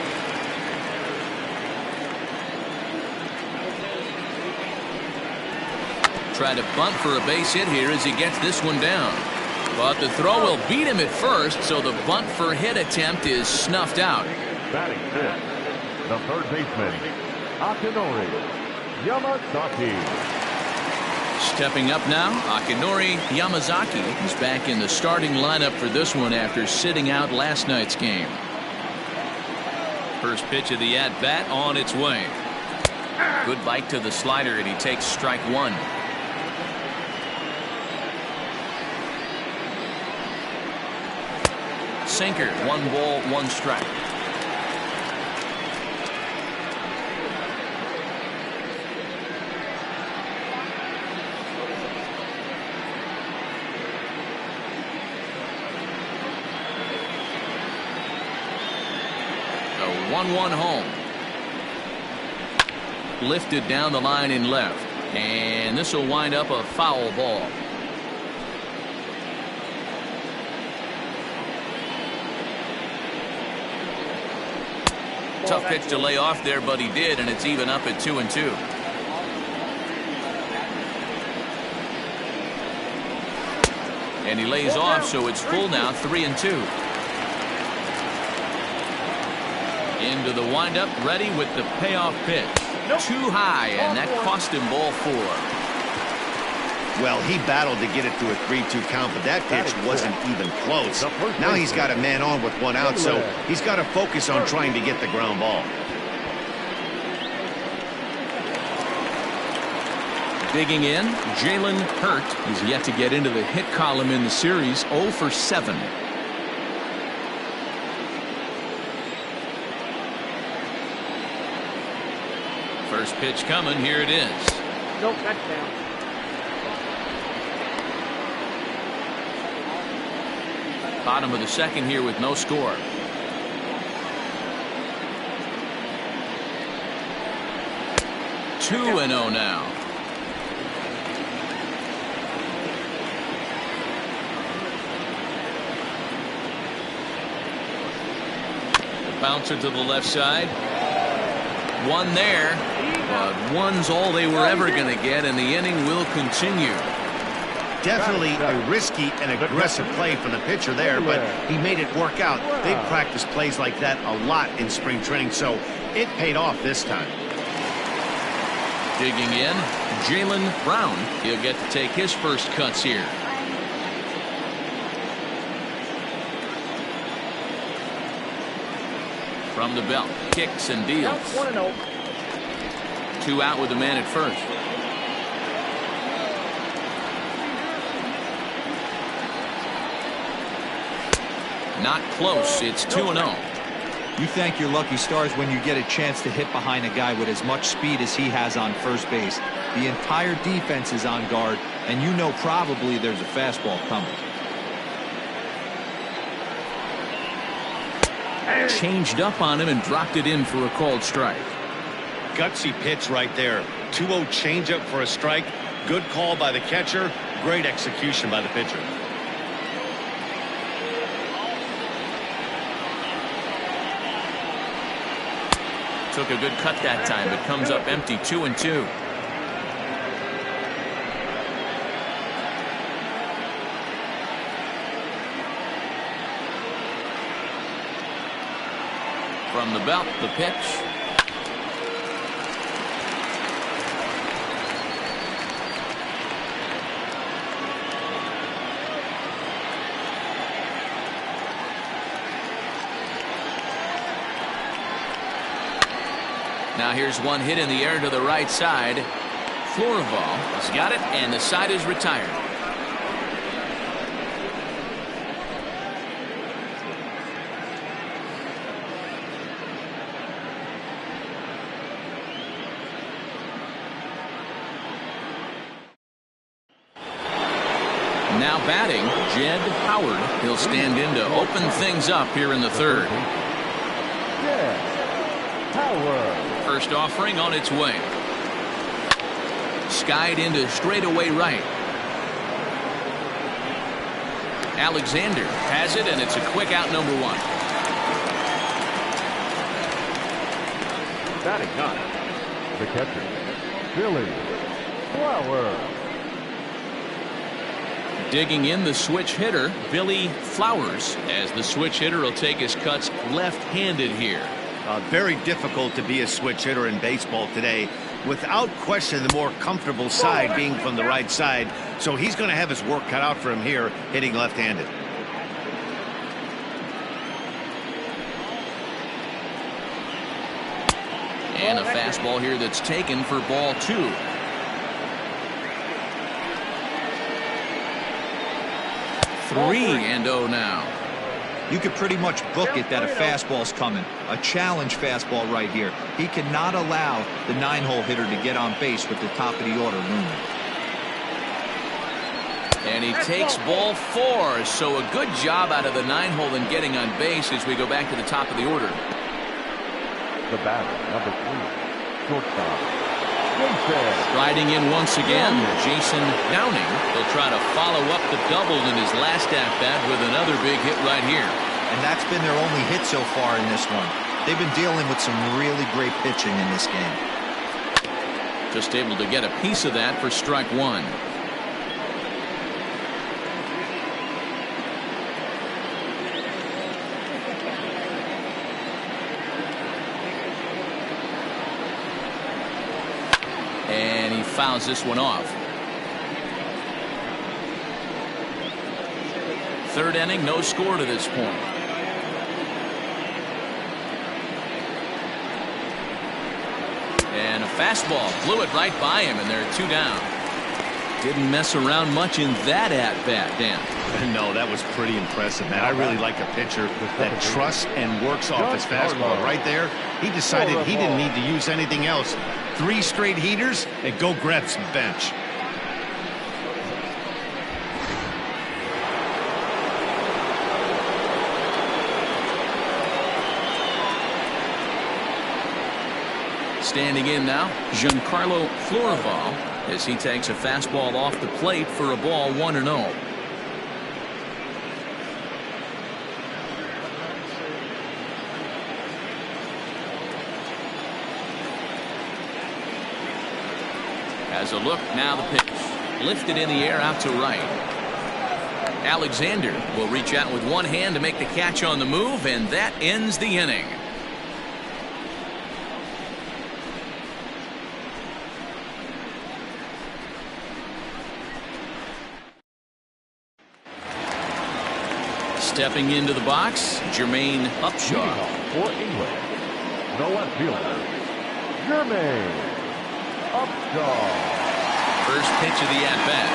Try to bunt for a base hit here as he gets this one down. But the throw will beat him at first, so the bunt for hit attempt is snuffed out. Batting 5th, the third baseman, Akinori Yamazaki. Stepping up now, Akinori Yamazaki is back in the starting lineup for this one after sitting out last night's game. First pitch of the at-bat on its way. Good bite to the slider, and he takes strike 1. Sinker, 1 ball, 1 strike. A 1-1 home. Lifted down the line in left, and this will wind up a foul ball. Tough pitch to lay off there, but he did, and it's even up at 2-2. And he lays off, so it's full now, 3-2. Into the windup, ready with the payoff pitch. Too high, and that cost him ball 4. Well, he battled to get it to a 3-2 count, but that pitch wasn't even close. Now he's got a man on with 1 out, so he's got to focus on trying to get the ground ball. Digging in, Jalen Hurt is yet to get into the hit column in the series, 0 for 7. First pitch coming, here it is. Nope, that's down. Bottom of the second here with no score. Two and 0 now. Bouncer to the left side. One there, but one's all they were ever going to get, and the inning will continue. Definitely a risky and aggressive play from the pitcher there, but he made it work out. They've practiced plays like that a lot in spring training, so it paid off this time. Digging in, Jalen Brown. He'll get to take his first cuts here. From the belt, kicks and deals. 1-0. 2 out with a man at first. Not close. It's 2-0. You thank your lucky stars when you get a chance to hit behind a guy with as much speed as he has on first base. The entire defense is on guard, and you know probably there's a fastball coming. Changed up on him and dropped it in for a called strike. Gutsy pitch right there. 2-0 changeup for a strike. Good call by the catcher. Great execution by the pitcher. Took a good cut that time, but comes up empty. 2-2. From the belt, the pitch. Now here's one hit in the air to the right side. Floor ball has got it, and the side is retired. Now batting, Jed Howard. He'll stand in to open things up here in the third. First offering on its way. Skied into straightaway right. Alexander has it, and it's a quick out, number 1. Batting ninth, the catcher, Billy Flowers. Digging in, the switch hitter, Billy Flowers, as the switch hitter will take his cuts left-handed here. Very difficult to be a switch hitter in baseball today. Without question, the more comfortable side being from the right side. So he's going to have his work cut out for him here, hitting left-handed. And a fastball here that's taken for ball 2. Three and 0 now. You could pretty much book it that a fastball's coming. A challenge fastball right here. He cannot allow the 9-hole hitter to get on base with the top of the order looming. And he takes ball 4. So a good job out of the 9-hole and getting on base as we go back to the top of the order. The batter, number 3, shortstop, Jason. Riding in once again, Jason Downing. He'll try to follow up the double in his last at-bat with another big hit right here. And that's been their only hit so far in this one. They've been dealing with some really great pitching in this game. Just able to get a piece of that for strike 1. And he fouls this one off. Third inning, no score to this point. And a fastball blew it right by him, and they're 2 down. Didn't mess around much in that at-bat, Dan. No, that was pretty impressive, man. I really like a pitcher that trusts and works off his fastball. Right there, he decided he didn't need to use anything else. 3 straight heaters and go grab some bench. Standing in now, Giancarlo Florival, as he takes a fastball off the plate for a ball 1-0. Has a look, now the pitch. Lifted in the air out to right. Alexander will reach out with one hand to make the catch on the move, and that ends the inning. Stepping into the box, Jermaine Upshaw. For England, the left fielder, Jermaine Upshaw. First pitch of the at-bat.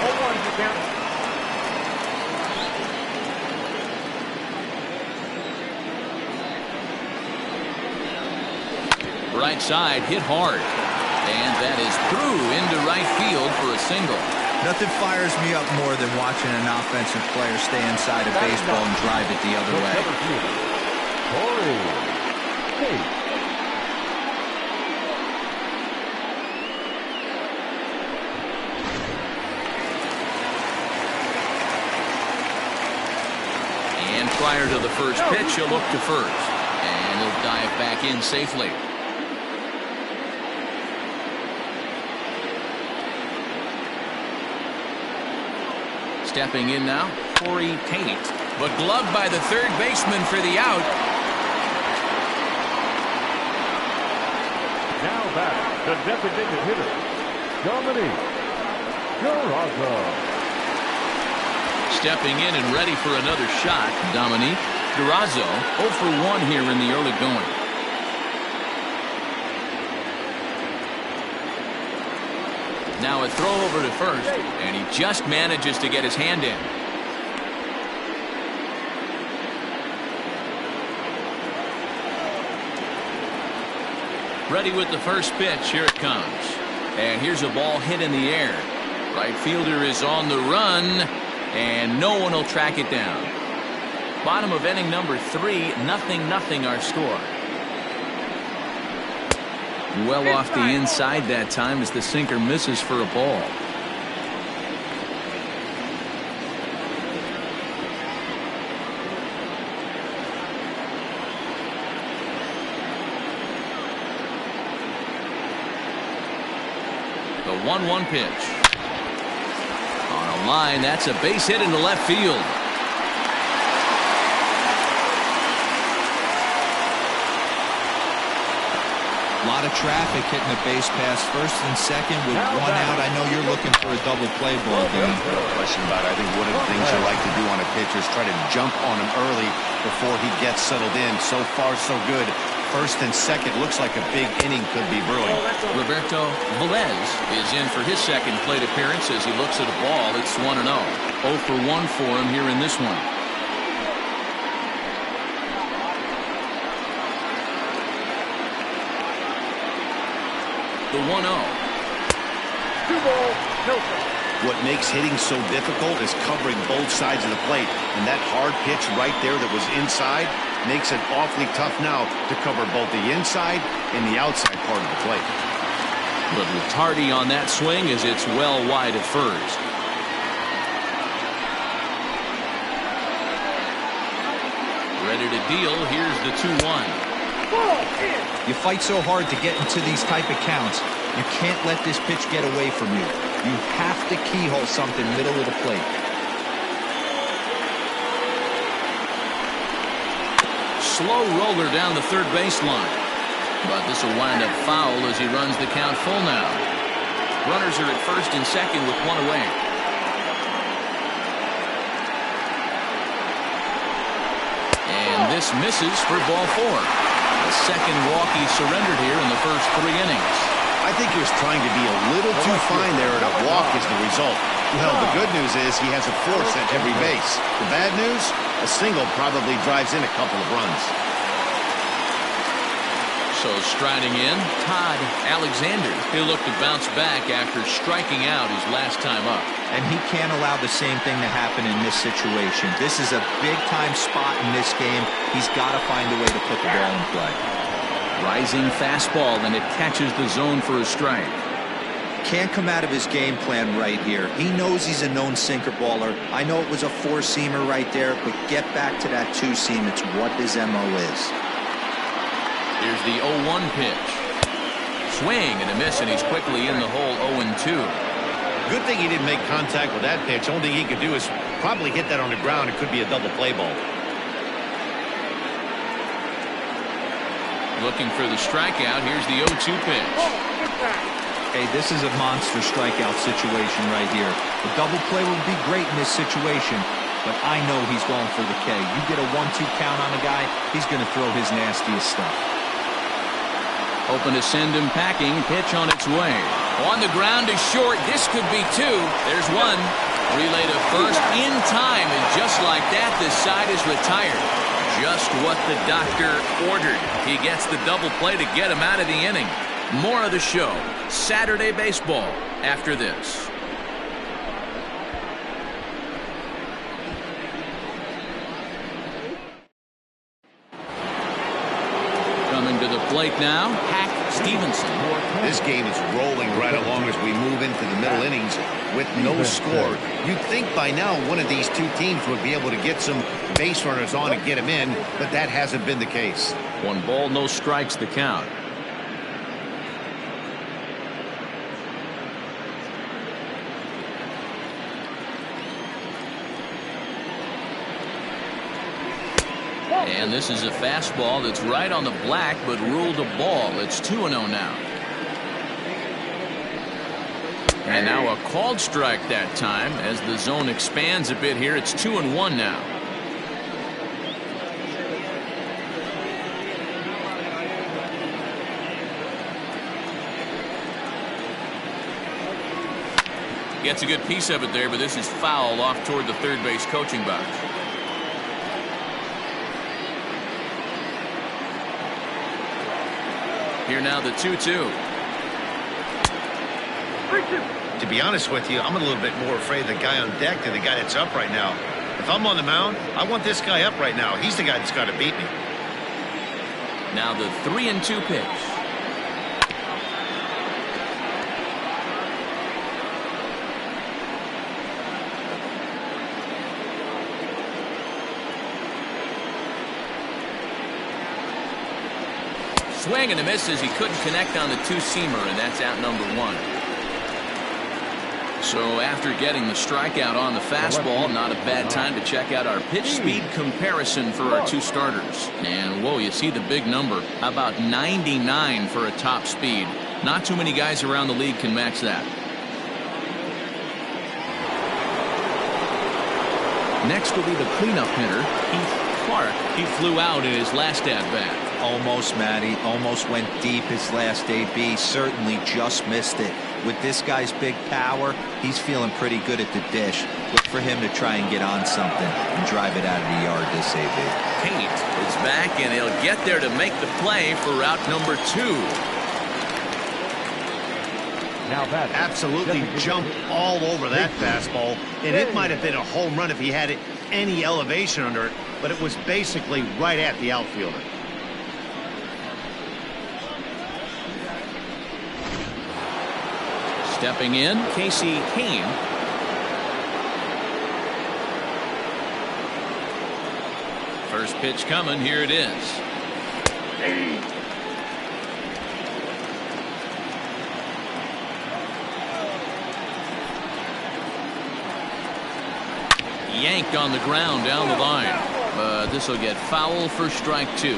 0-1 to count. Right side, hit hard. And that is through into right field for a single. Nothing fires me up more than watching an offensive player stay inside a baseball and drive it the other way. And prior to the first pitch, he'll look to first. And he'll dive back in safely. Stepping in now, Corey Tate, but gloved by the third baseman for the out. Now back, the designated hitter, Dominic Durazo. Stepping in and ready for another shot, Dominique Durazo, 0 for 1 here in the early going. Now a throw over to first, and he just manages to get his hand in. Ready with the first pitch. Here it comes. And here's a ball hit in the air. Right fielder is on the run, and no one will track it down. Bottom of inning number 3, 0-0 our score. Well off the inside that time as the sinker misses for a ball. The 1-1 pitch. On a line, that's a base hit into left field. A lot of traffic hitting the base pass first and second with one out. I know you're looking for a double play ball, Dan. No question about it. I think one of the things you like to do on a pitcher is try to jump on him early before he gets settled in. So far, so good. First and second looks like a big inning could be brewing. Roberto Velez is in for his second plate appearance as he looks at a ball. It's 1-0. 0 for 1 for him here in this one. The 1-0. 2 balls, no strikes. What makes hitting so difficult is covering both sides of the plate. And that hard pitch right there that was inside makes it awfully tough now to cover both the inside and the outside part of the plate. But with tardy on that swing as it's well wide at first. Ready to deal. Here's the 2-1. You fight so hard to get into these type of counts. You can't let this pitch get away from you. You have to keyhole something middle of the plate. Slow roller down the third baseline. But this will wind up foul as he runs the count full now. Runners are at first and second with one away. And this misses for ball 4. The second walk he surrendered here in the first 3 innings. I think he was trying to be a little too fine there, and a walk is the result. Well, the good news is he has a force at every base. The bad news? A single probably drives in a couple of runs. So striding in, Todd Alexander. He'll look to bounce back after striking out his last time up. And he can't allow the same thing to happen in this situation. This is a big-time spot in this game. He's got to find a way to put the ball in play. Rising fastball, and it catches the zone for a strike. Can't come out of his game plan right here. He knows he's a known sinker baller. I know it was a four-seamer right there, but get back to that two-seam. It's what his MO is. Here's the 0-1 pitch. Swing and a miss, and he's quickly in the hole 0-2. Good thing he didn't make contact with that pitch. Only thing he could do is probably hit that on the ground. It could be a double play ball. Looking for the strikeout. Here's the 0-2 pitch. Hey, this is a monster strikeout situation right here. A double play would be great in this situation, but I know he's going for the K. You get a 1-2 count on a guy, he's going to throw his nastiest stuff. Hoping to send him packing. Pitch on its way. On the ground is short. This could be two. There's one. Relay to first in time, and just like that, this side is retired. Just what the doctor ordered. He gets the double play to get him out of the inning. More of the show, Saturday Baseball, after this. Coming to the plate now, Hack Stevenson. This game is rolling right along as we move into the middle innings with no score. You'd think by now one of these two teams would be able to get some base runners on and get them in, but that hasn't been the case. 1 ball, no strikes, the count. And this is a fastball that's right on the black, but ruled a ball. It's 2-0 now. And now a called strike that time. As the zone expands a bit here, it's 2-1 now. Gets a good piece of it there, but this is foul off toward the third base coaching box. Here now the 2-2. To be honest with you, I'm a little bit more afraid of the guy on deck than the guy that's up right now. If I'm on the mound, I want this guy up right now. He's the guy that's got to beat me. Now the 3-2 pitch. Swing and a miss as he couldn't connect on the two-seamer, and that's out number 1. So after getting the strikeout on the fastball, not a bad time to check out our pitch speed comparison for our two starters. And whoa, you see the big number, about 99 for a top speed. Not too many guys around the league can match that. Next will be the cleanup hitter, Keith Clark. He flew out in his last at-bat. Almost, Matty. Almost went deep his last AB. Certainly just missed it. With this guy's big power, he's feeling pretty good at the dish. Look for him to try and get on something and drive it out of the yard this AB. Kate is back, and he'll get there to make the play for route number 2. Now that absolutely jumped all over that fastball, and it might have been a home run if he had it any elevation under it, but it was basically right at the outfielder. Stepping in, Casey Kane. First pitch coming, here it is. Yanked on the ground down the line. But this will get foul for strike 2.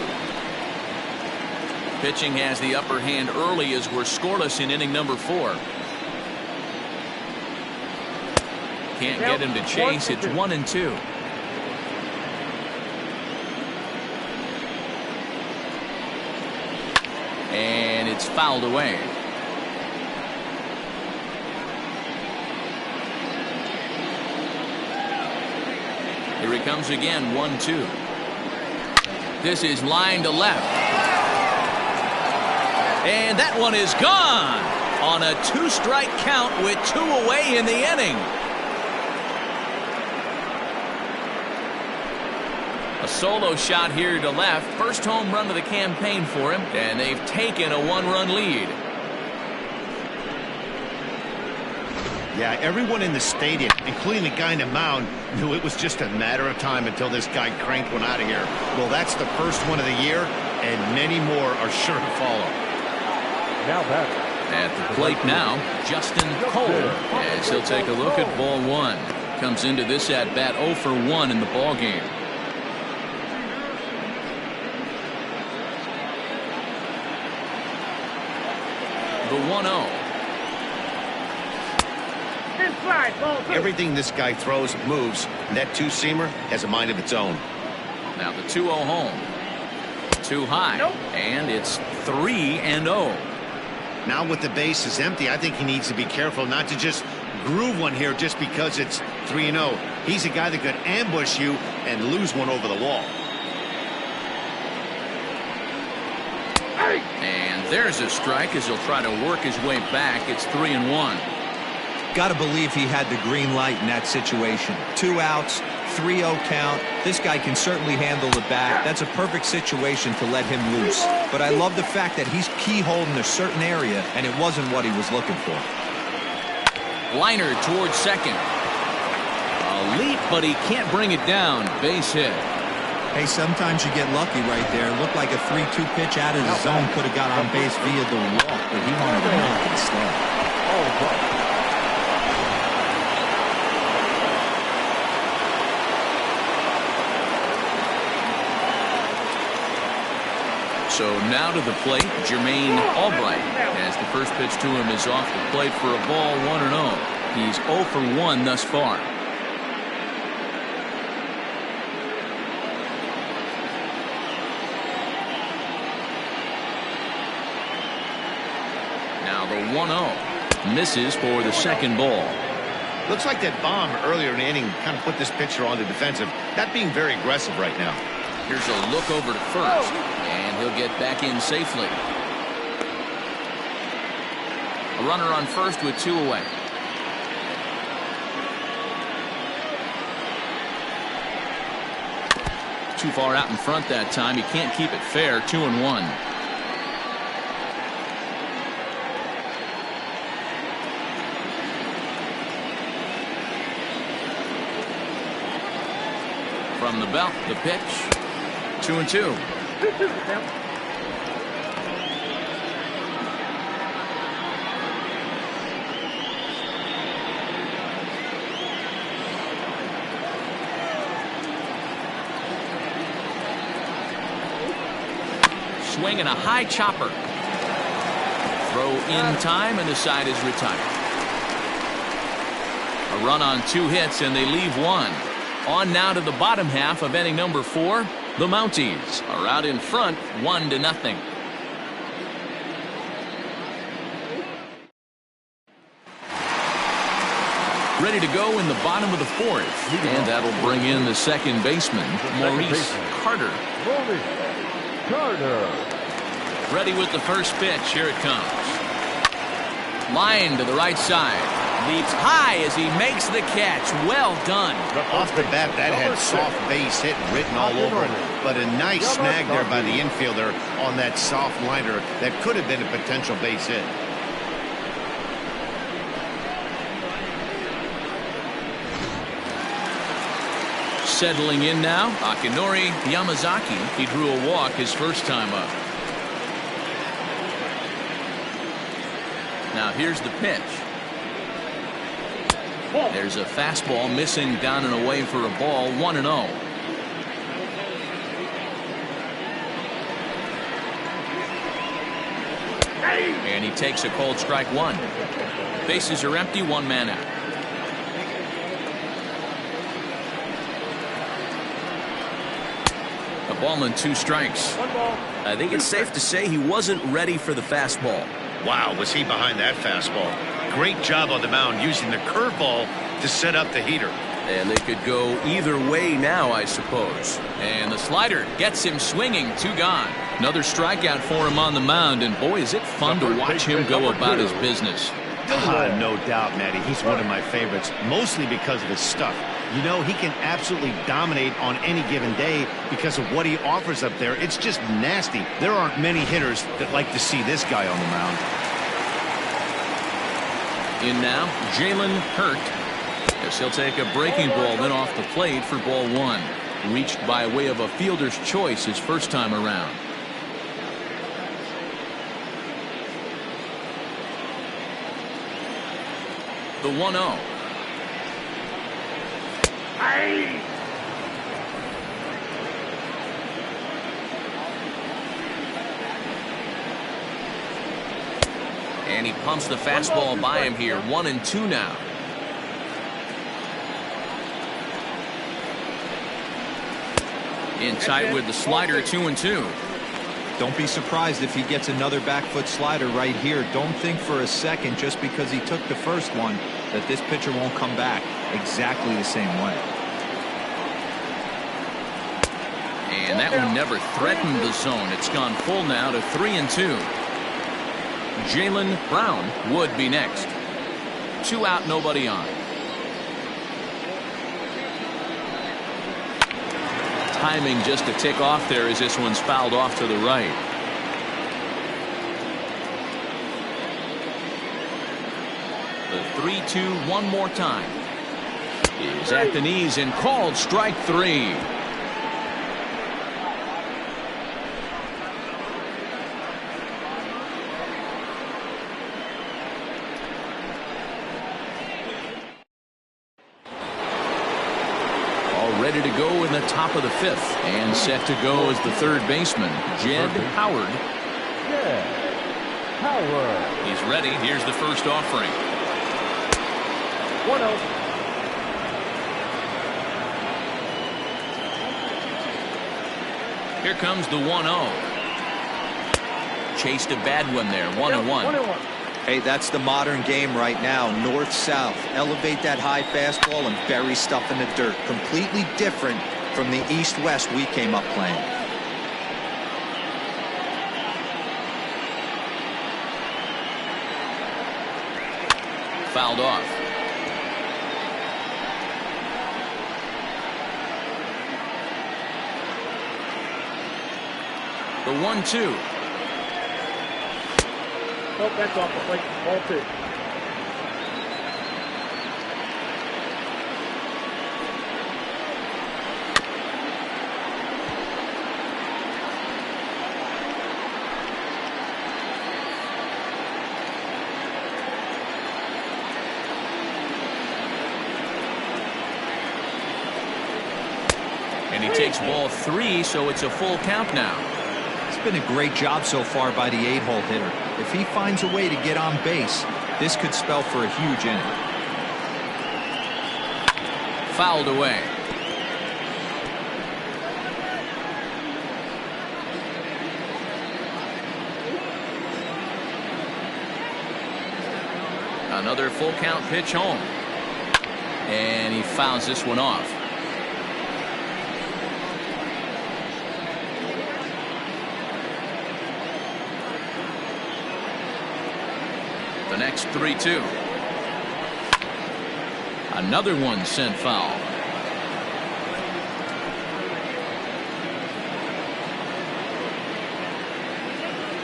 Pitching has the upper hand early as we're scoreless in inning number 4. Can't get him to chase. It's 1-2. And it's fouled away. Here he comes again, 1-2. This is line to left. And that one is gone on a 2-strike count with 2 away in the inning. A solo shot here to left. First home run of the campaign for him, and they've taken a 1-run lead. Yeah, everyone in the stadium, including the guy in the mound, knew it was just a matter of time until this guy cranked one out of here. Well, that's the first one of the year, and many more are sure to follow. Now back. At the plate now, Justin Cole, as he'll take a look at ball 1. Comes into this at bat 0 for 1 in the ball game. The 1-0. Everything this guy throws moves, and that two-seamer has a mind of its own. Now the 2-0 home. Too high, and it's 3-0. Now with the bases empty, I think he needs to be careful not to just groove one here just because it's 3-0. He's a guy that could ambush you and lose one over the wall. And there's a strike as he'll try to work his way back. It's 3-1. Got to believe he had the green light in that situation. 2 outs, 3-0 count. This guy can certainly handle the bat. That's a perfect situation to let him loose. But I love the fact that he's keyholing a certain area, and it wasn't what he was looking for. Liner towards second. A leap, but he can't bring it down. Base hit. Hey, sometimes you get lucky right there. Looked like a 3-2 pitch out of the zone. Could have got on base via the walk, but he wanted to knock it instead. So now to the plate, Jermaine Albright, as the first pitch to him is off the plate for a ball, 1-0. He's 0 for 1 thus far. Now the 1-0 misses for the second ball. Looks like that bomb earlier in the inning kind of put this pitcher on the defensive. Not being very aggressive right now. Here's a look over to first, and he'll get back in safely. A runner on first with 2 away. Too far out in front that time. He can't keep it fair. 2-1. From the belt, the pitch. 2-2. Swing and a high chopper. Throw in time, and the side is retired. A run on 2 hits, and they leave 1. On now to the bottom half of inning number 4. The Mounties are out in front, 1-0. Ready to go in the bottom of the 4th, and that'll bring in the second baseman, Maurice Carter. Ready with the first pitch. Here it comes. Line to the right side. Leaps high as he makes the catch. Well done. Off the bat, that had soft base hit written all over it. But a nice snag there by the infielder on that soft liner that could have been a potential base hit. Settling in now, Akinori Yamazaki. He drew a walk his first time up. Now here's the pitch. There's a fastball missing down and away for a ball, 1-0. And he takes a cold strike 1. Bases are empty, 1 man out. A ball and 2 strikes. I think it's safe to say he wasn't ready for the fastball. Wow, was he behind that fastball. Great job on the mound using the curveball to set up the heater. And they could go either way now, I suppose. And the slider gets him swinging. 2 gone. Another strikeout for him on the mound, and boy, is it fun to watch him go about his business. No doubt, Matty. He's one of my favorites, mostly because of his stuff. You know, he can absolutely dominate on any given day because of what he offers up there. It's just nasty. There aren't many hitters that like to see this guy on the mound. In now, Jalen Hurt. Yes, he'll take a breaking ball then off the plate for ball one. Reached by way of a fielder's choice his first time around. The 1-0. And he pumps the fastball by him here. 1-2 now. In tight with the slider. 2-2. Don't be surprised if he gets another back foot slider right here. Don't think for a second, just because he took the first one, that this pitcher won't come back exactly the same way. And that one never threatened the zone. It's gone full now to 3-2. Jalen Brown would be next. 2 out, nobody on. Timing just to tick off there as this one's fouled off to the right. The 3-2 one more time. Is at the knees and called strike 3. Ready to go in the top of the 5th, and set to go as the third baseman, Jed Howard. Jed Howard. He's ready. Here's the first offering. 1-0. Here comes the 1-0. Chased a bad one there. 1-1. Hey, that's the modern game right now. North-south. Elevate that high fastball and bury stuff in the dirt. Completely different from the east-west we came up playing. Fouled off. The 1-2. Nope, that's off the plate. Ball 2. And he takes ball 3, so it's a full count now. It's been a great job so far by the 8-hole hitter. If he finds a way to get on base, this could spell for a huge inning. Fouled away. Another full count pitch home. And he fouls this one off. The next 3-2. Another one sent foul.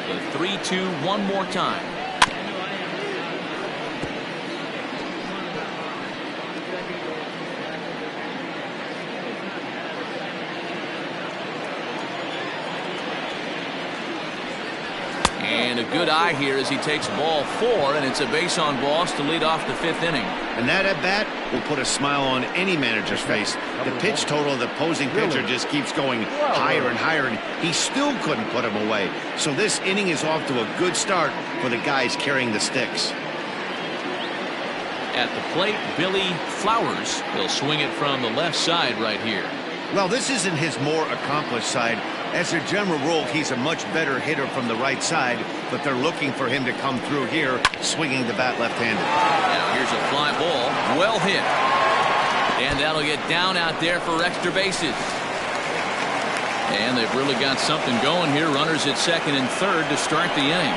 The 3-2 one more time. And a good eye here as he takes ball 4, and it's a base on balls to lead off the 5th inning. And that at bat will put a smile on any manager's face. The pitch total of the opposing pitcher just keeps going higher and higher, and he still couldn't put him away. So this inning is off to a good start for the guys carrying the sticks. At the plate, Billy Flowers. He'll swing it from the left side right here. Well, this isn't his more accomplished side. As a general rule, he's a much better hitter from the right side, but they're looking for him to come through here, swinging the bat left-handed. Now here's a fly ball, well hit. And that'll get down out there for extra bases. And they've really got something going here. Runners at second and third to start the inning.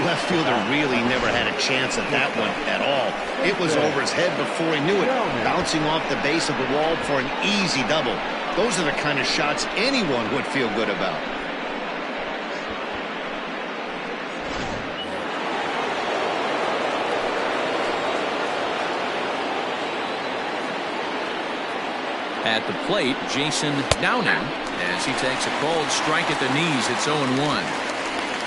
Left fielder really never had a chance at that one at all. It was over his head before he knew it, bouncing off the base of the wall for an easy double. Those are the kind of shots anyone would feel good about. At the plate, Jason Downing, as he takes a cold strike at the knees. It's 0-1.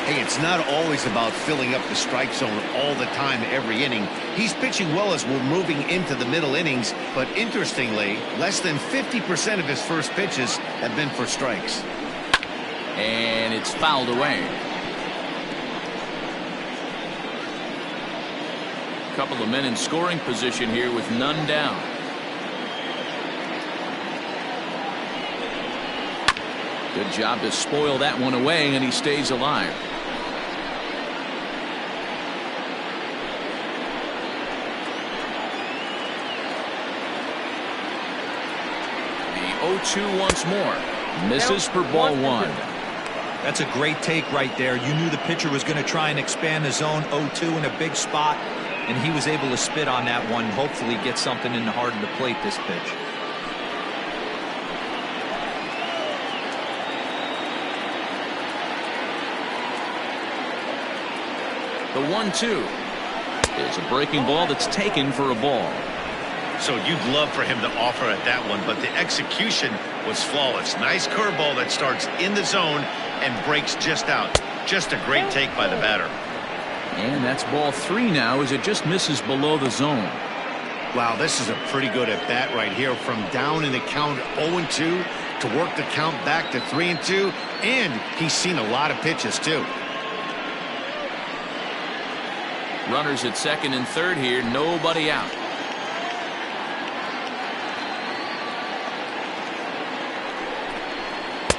Hey, it's not always about filling up the strike zone all the time every inning. He's pitching well as we're moving into the middle innings, but interestingly, less than 50% of his first pitches have been for strikes. And it's fouled away. A couple of men in scoring position here with none down. Good job to spoil that one away, and he stays alive. The 0-2 once more. Misses for ball one. That's a great take right there. You knew the pitcher was going to try and expand the zone. 0-2 in a big spot, and he was able to spit on that one. Hopefully get something in the heart of the plate this pitch. The 1-2 is a breaking ball that's taken for a ball. So you'd love for him to offer at that one, but the execution was flawless. Nice curveball that starts in the zone and breaks just out. Just a great take by the batter. And that's ball three now as it just misses below the zone. Wow, this is a pretty good at bat right here. From down in the count 0-2 to work the count back to 3-2. And he's seen a lot of pitches too. Runners at second and third here. Nobody out.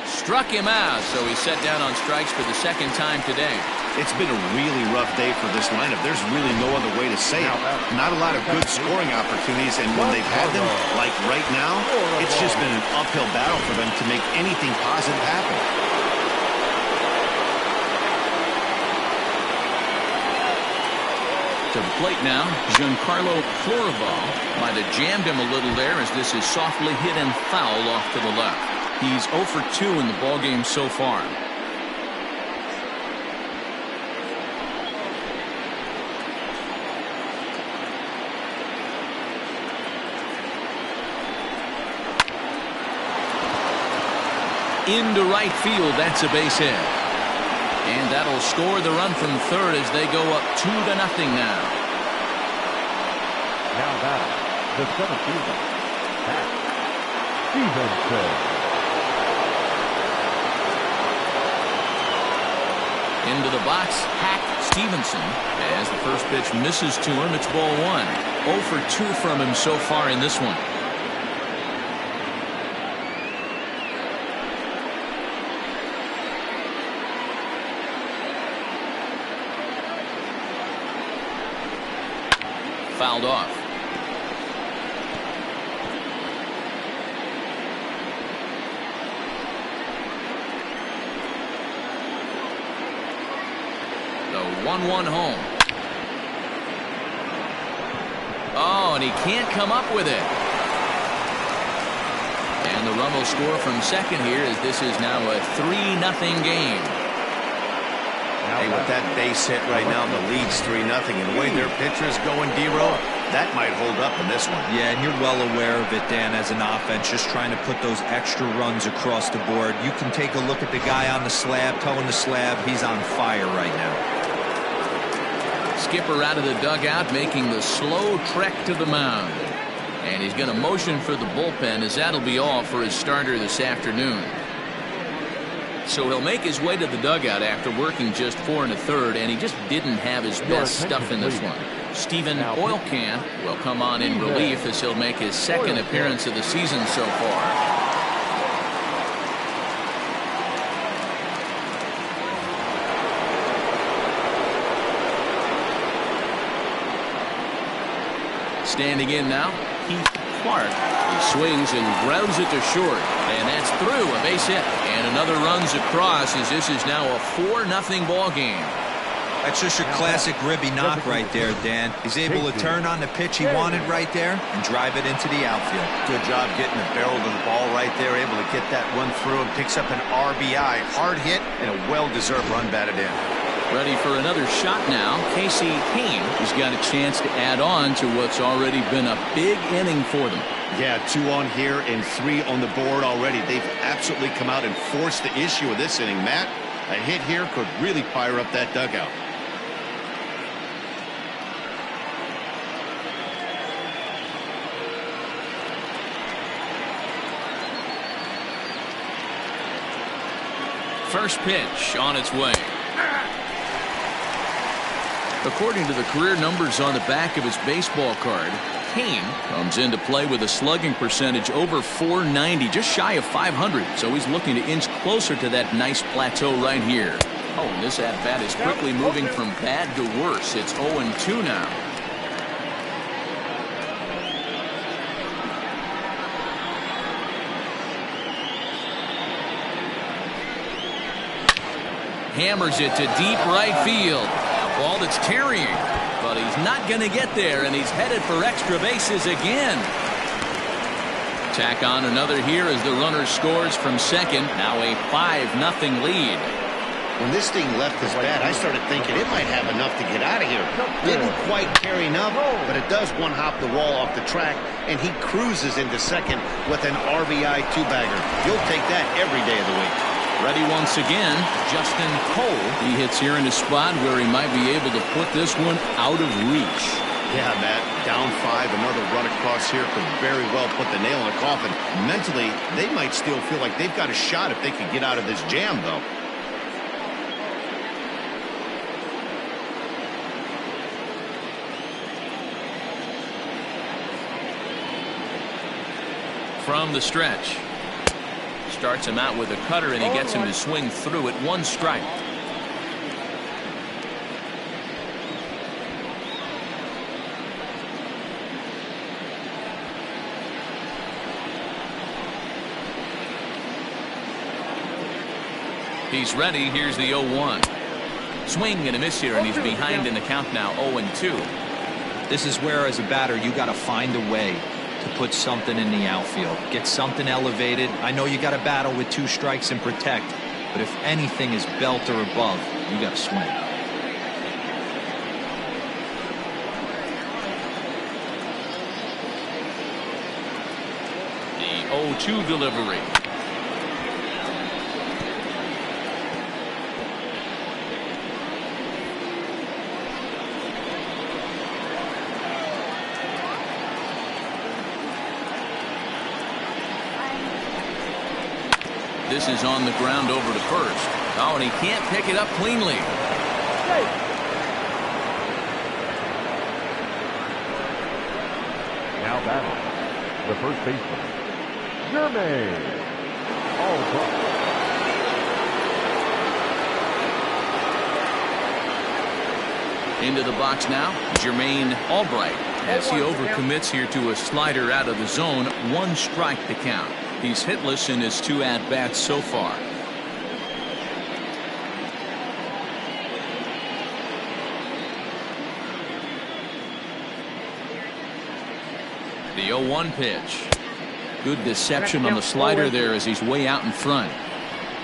Struck him out, so he's set down on strikes for the second time today. It's been a really rough day for this lineup. There's really no other way to say it. Not a lot of good scoring opportunities, and when they've had them, like right now, it's just been an uphill battle for them to make anything positive happen. To the plate now, Giancarlo Florival might have jammed him a little there as this is softly hit and foul off to the left. He's 0 for 2 in the ballgame so far. Into right field, that's a base hit. And that'll score the run from third as they go up 2-0 now. Now back, the 17th, Pat Stevenson. Into the box, Hack Stevenson. As the first pitch misses to him, it's ball one. 0 for 2 from him so far in this one. Fouled off. The 1-1 home. Oh, and he can't come up with it. And the run will score from second here as this is now a 3-0 game. Hey, with that base hit right now, the lead's 3-0, and the way their pitcher's going, D-Row, that might hold up in this one. Yeah, and you're well aware of it, Dan, as an offense, just trying to put those extra runs across the board. You can take a look at the guy on the slab, towing the slab. He's on fire right now. Skipper out of the dugout, making the slow trek to the mound. And he's going to motion for the bullpen, as that'll be all for his starter this afternoon. So he'll make his way to the dugout after working just 4 1/3, and he just didn't have his best stuff in this one. Stephen Oilcan will come on in relief as he'll make his second appearance of the season so far. Standing in now, Heath Clark. He swings and grounds it to short. And that's through, a base hit. And another runs across as this is now a 4-0 ball game. That's just your classic ribby knock right there, Dan. He's able to turn on the pitch he wanted right there and drive it into the outfield. Good job getting the barrel to the ball right there, able to get that one through and picks up an RBI. Hard hit and a well-deserved run batted in. Ready for another shot now. Casey Hain has got a chance to add on to what's already been a big inning for them. Yeah, 2 on here and 3 on the board already. They've absolutely come out and forced the issue of this inning, Matt. A hit here could really fire up that dugout. First pitch on its way. According to the career numbers on the back of his baseball card, Hain comes into play with a slugging percentage over 490, just shy of 500. So he's looking to inch closer to that nice plateau right here. Oh, and this at-bat is quickly moving from bad to worse. It's 0-2 now. Hammers it to deep right field. A ball that's carrying, but he's not going to get there, and he's headed for extra bases again. Tack on another here as the runner scores from second. Now a 5-0 lead. When this thing left his bat, I started thinking it might have enough to get out of here. Didn't quite carry enough, but it does one-hop the wall off the track, and he cruises into second with an RBI 2-bagger. You'll take that every day of the week. Ready once again, Justin Cole. He hits here in a spot where he might be able to put this one out of reach. Yeah, Matt, down 5, another run across here could very well put the nail in the coffin. Mentally, they might still feel like they've got a shot if they can get out of this jam, though. From the stretch. Starts him out with a cutter, and he gets him to swing through it. 1 strike. He's ready. Here's the 0-1. Swing and a miss here, and he's behind in the count now. 0-2. This is where, as a batter, you got to find a way to put something in the outfield. Get something elevated. I know you got to battle with 2 strikes and protect, but if anything is belt or above, you got to swing. The 0-2 delivery. This is on the ground over to first. Oh, and he can't pick it up cleanly. Now batting, the first baseman, Jermaine Albright. Into the box now, Jermaine Albright. As he overcommits here to a slider out of the zone, 1 strike to count. He's hitless in his 2 at-bats so far. The 0-1 pitch. Good deception on the slider there as he's way out in front.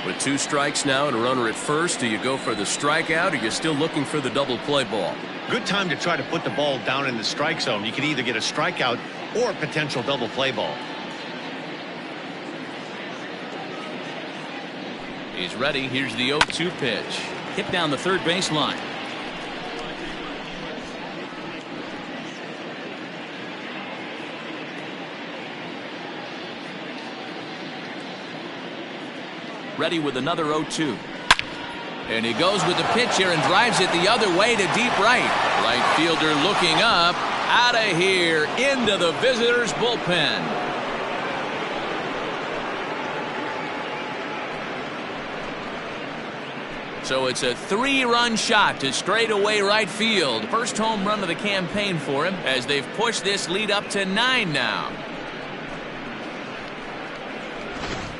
With 2 strikes now and a runner at first, do you go for the strikeout, or are you still looking for the double play ball? Good time to try to put the ball down in the strike zone. You could either get a strikeout or a potential double play ball. He's ready. Here's the 0-2 pitch. Hit down the third baseline. Ready with another 0-2. And he goes with the pitch here and drives it the other way to deep right. Right fielder looking up. Out of here. Into the visitors' bullpen. So it's a 3-run shot to straightaway right field. First home run of the campaign for him as they've pushed this lead up to 9 now.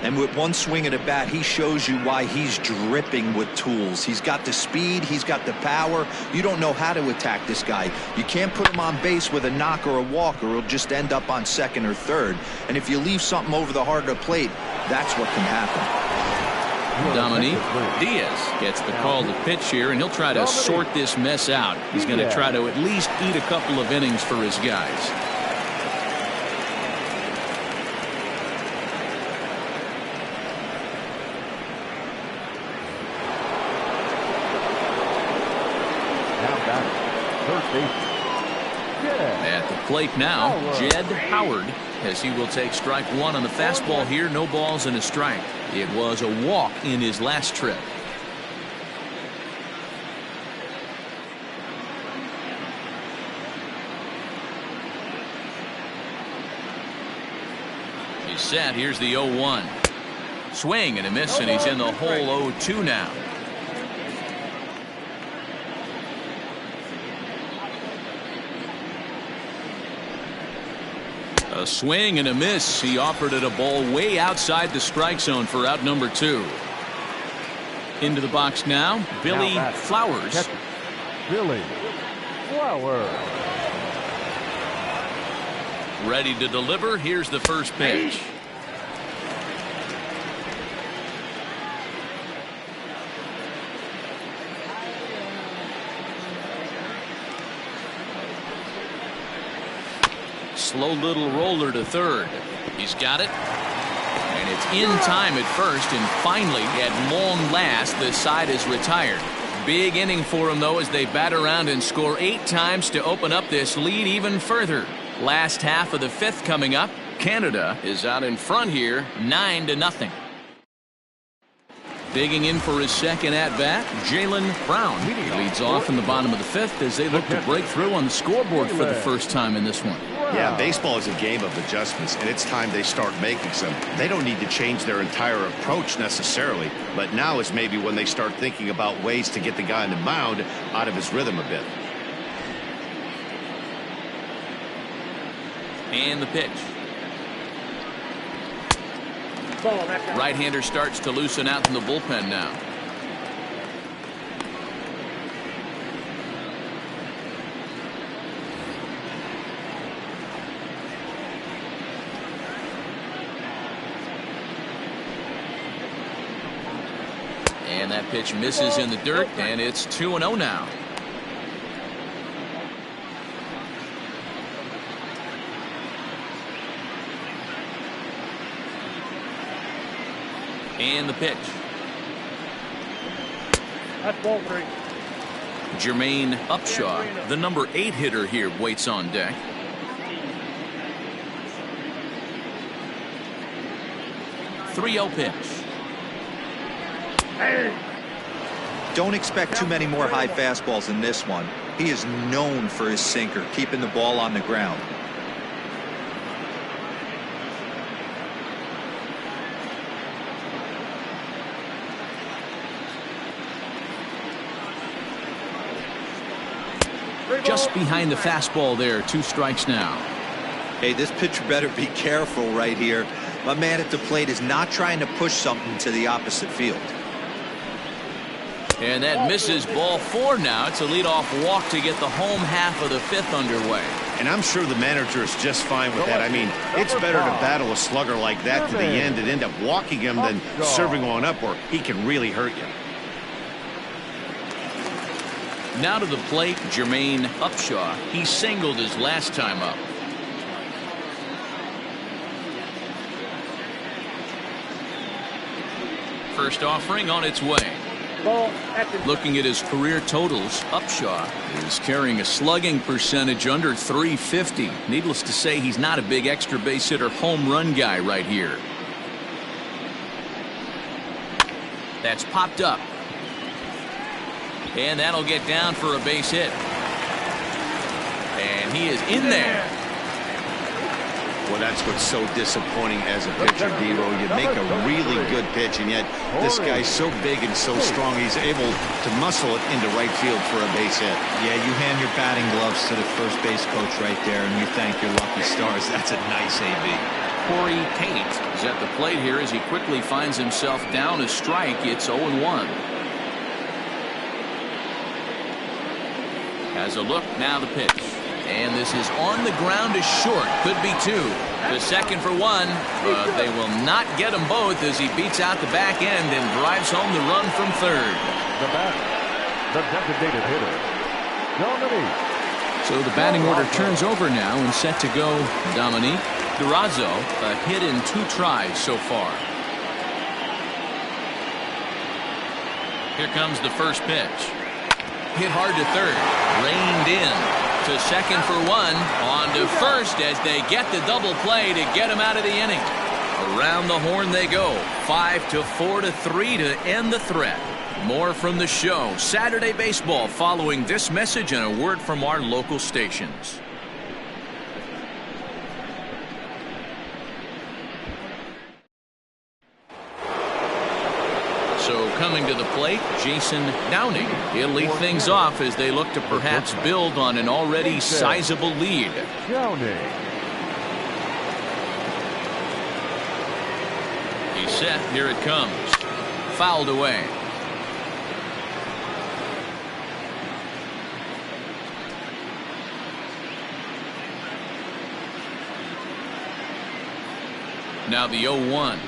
And with one swing of the bat, he shows you why he's dripping with tools. He's got the speed, he's got the power. You don't know how to attack this guy. You can't put him on base with a knock or a walk, or he'll just end up on second or third. And if you leave something over the heart of the plate, that's what can happen. Dominique Diaz gets the call to pitch here, and he'll try to sort this mess out. He's going to try to at least eat a couple of innings for his guys. At the plate now, Jed Howard, as he will take strike one on the fastball here. No balls and a strike. It was a walk in his last trip. He's set. Here's the 0-1. Swing and a miss, and he's in the hole 0-2 now. A swing and a miss. He offered it a ball way outside the strike zone for out number 2. Into the box now, Billy Flowers. Billy Flowers. Ready to deliver. Here's the first pitch. Slow little roller to third. He's got it. And it's in time at first, and finally, at long last, the side is retired. Big inning for him, though, as they bat around and score 8 times to open up this lead even further. Last half of the 5th coming up. Canada is out in front here, 9-0. Digging in for his second at-bat, Jaylen Brown. He leads off in the bottom of the 5th as they look to break through on the scoreboard for the first time in this one. Yeah, baseball is a game of adjustments, and it's time they start making some. They don't need to change their entire approach necessarily, but now is maybe when they start thinking about ways to get the guy on the mound out of his rhythm a bit. And the pitch. Right-hander starts to loosen out in the bullpen now. And that pitch misses in the dirt, and it's 2-0 now. And the pitch. That's ball 3. Jermaine Upshaw, the number 8 hitter here, waits on deck. .30 pitch. Don't expect too many more high fastballs in this one. He is known for his sinker, keeping the ball on the ground. Just behind the fastball there. 2 strikes now. Hey, this pitcher better be careful right here. My man at the plate is not trying to push something to the opposite field. And that misses. Ball 4 now. It's a leadoff walk to get the home half of the 5th underway. And I'm sure the manager is just fine with that. I mean, it's better to battle a slugger like that to the end and end up walking him than serving one up where he can really hurt you. Now to the plate, Jermaine Upshaw. He singled his last time up. First offering on its way. Looking at his career totals, Upshaw is carrying a slugging percentage under .350. Needless to say, he's not a big extra base hitter home run guy right here. That's popped up. And that'll get down for a base hit. And he is in there. Well, that's what's so disappointing as a pitcher, D-Ro. You make a really good pitch, and yet this guy's so big and so strong, he's able to muscle it into right field for a base hit. Yeah, you hand your batting gloves to the first base coach right there, and you thank your lucky stars. That's a nice AB. Corey Tate is at the plate here as he quickly finds himself down a strike. It's 0-1. Has a look, now the pitch. And this is on the ground to short. Could be two. The second for one, but they will not get them both as he beats out the back end and drives home the run from third. The batter, the designated hitter, Dominique. So the batting order turns over now and set to go Dominique Durazo, a hit in 2 tries so far. Here comes the first pitch. Hit hard to third. Reined in. To second for one. On to first as they get the double play to get him out of the inning. Around the horn they go. 5-4-3 to end the threat. More from the show. Saturday Baseball following this message and a word from our local stations. So coming to the plate, Jason Downing. He'll lead things off as they look to perhaps build on an already sizable lead. Downing. He's set. Here it comes. Fouled away. Now the 0-1.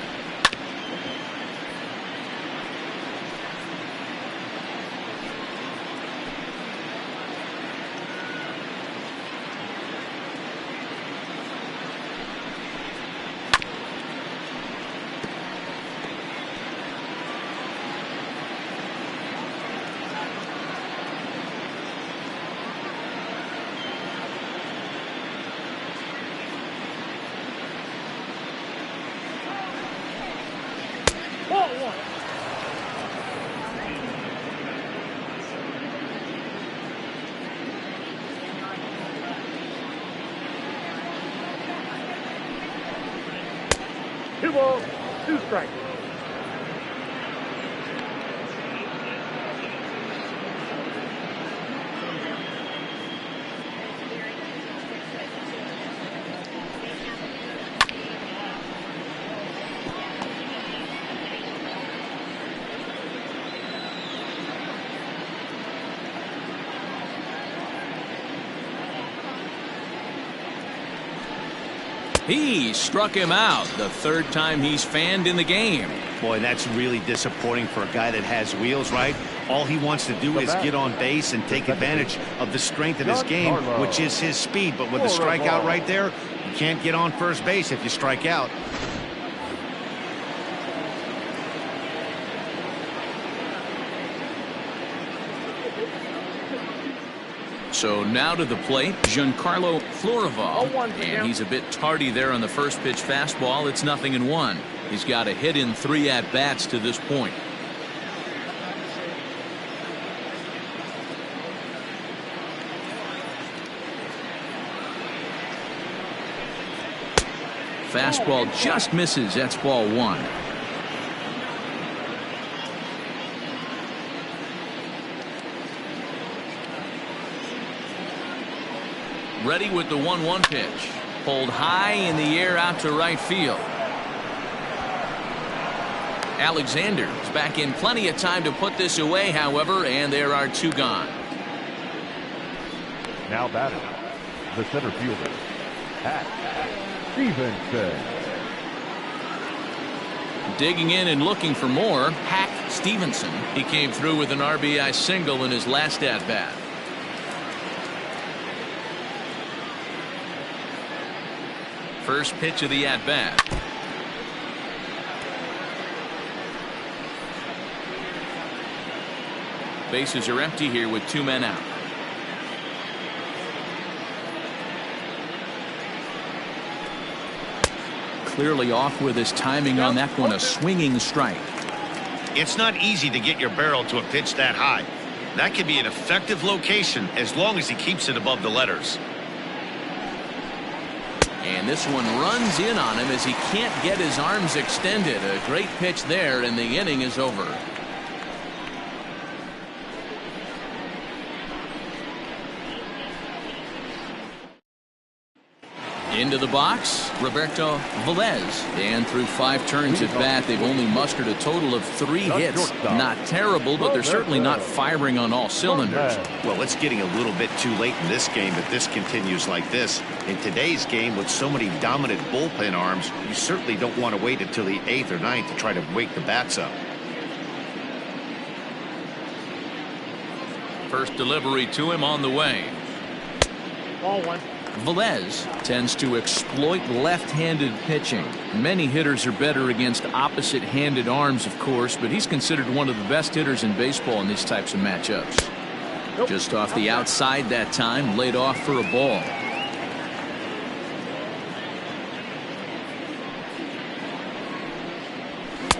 Two balls, 2 strikes. He struck him out the third time he's fanned in the game. Boy, that's really disappointing for a guy that has wheels, right? All he wants to do is get on base and take advantage of the strength of his game, which is his speed. But with the strikeout right there, you can't get on first base if you strike out. So now to the plate, Giancarlo Florival, and he's a bit tardy there on the first pitch fastball. It's 0-1. He's got a hit in 3 at-bats to this point. Fastball just misses. That's ball 1. Ready with the 1-1 pitch. Pulled high in the air out to right field. Alexander is back in plenty of time to put this away, however, and there are 2 gone. Now batting, the center fielder, Pat Stevenson. Digging in and looking for more, Hack Stevenson. He came through with an RBI single in his last at-bat. First pitch of the at-bat. Bases are empty here with 2 men out. Clearly off with his timing on that one, a swinging strike. It's not easy to get your barrel to a pitch that high. That can be an effective location as long as he keeps it above the letters. And this one runs in on him as he can't get his arms extended. A great pitch there, and the inning is over. Into the box, Roberto Velez. And through 5 turns at bat, they've only mustered a total of 3 hits. Not terrible, but they're certainly not firing on all cylinders. Well, it's getting a little bit too late in this game if this continues like this. In today's game, with so many dominant bullpen arms, you certainly don't want to wait until the 8th or 9th to try to wake the bats up. First delivery to him on the way. Ball 1. Velez tends to exploit left-handed pitching. Many hitters are better against opposite-handed arms, of course, but he's considered one of the best hitters in baseball in these types of matchups. Just off the outside that time, laid off for a ball.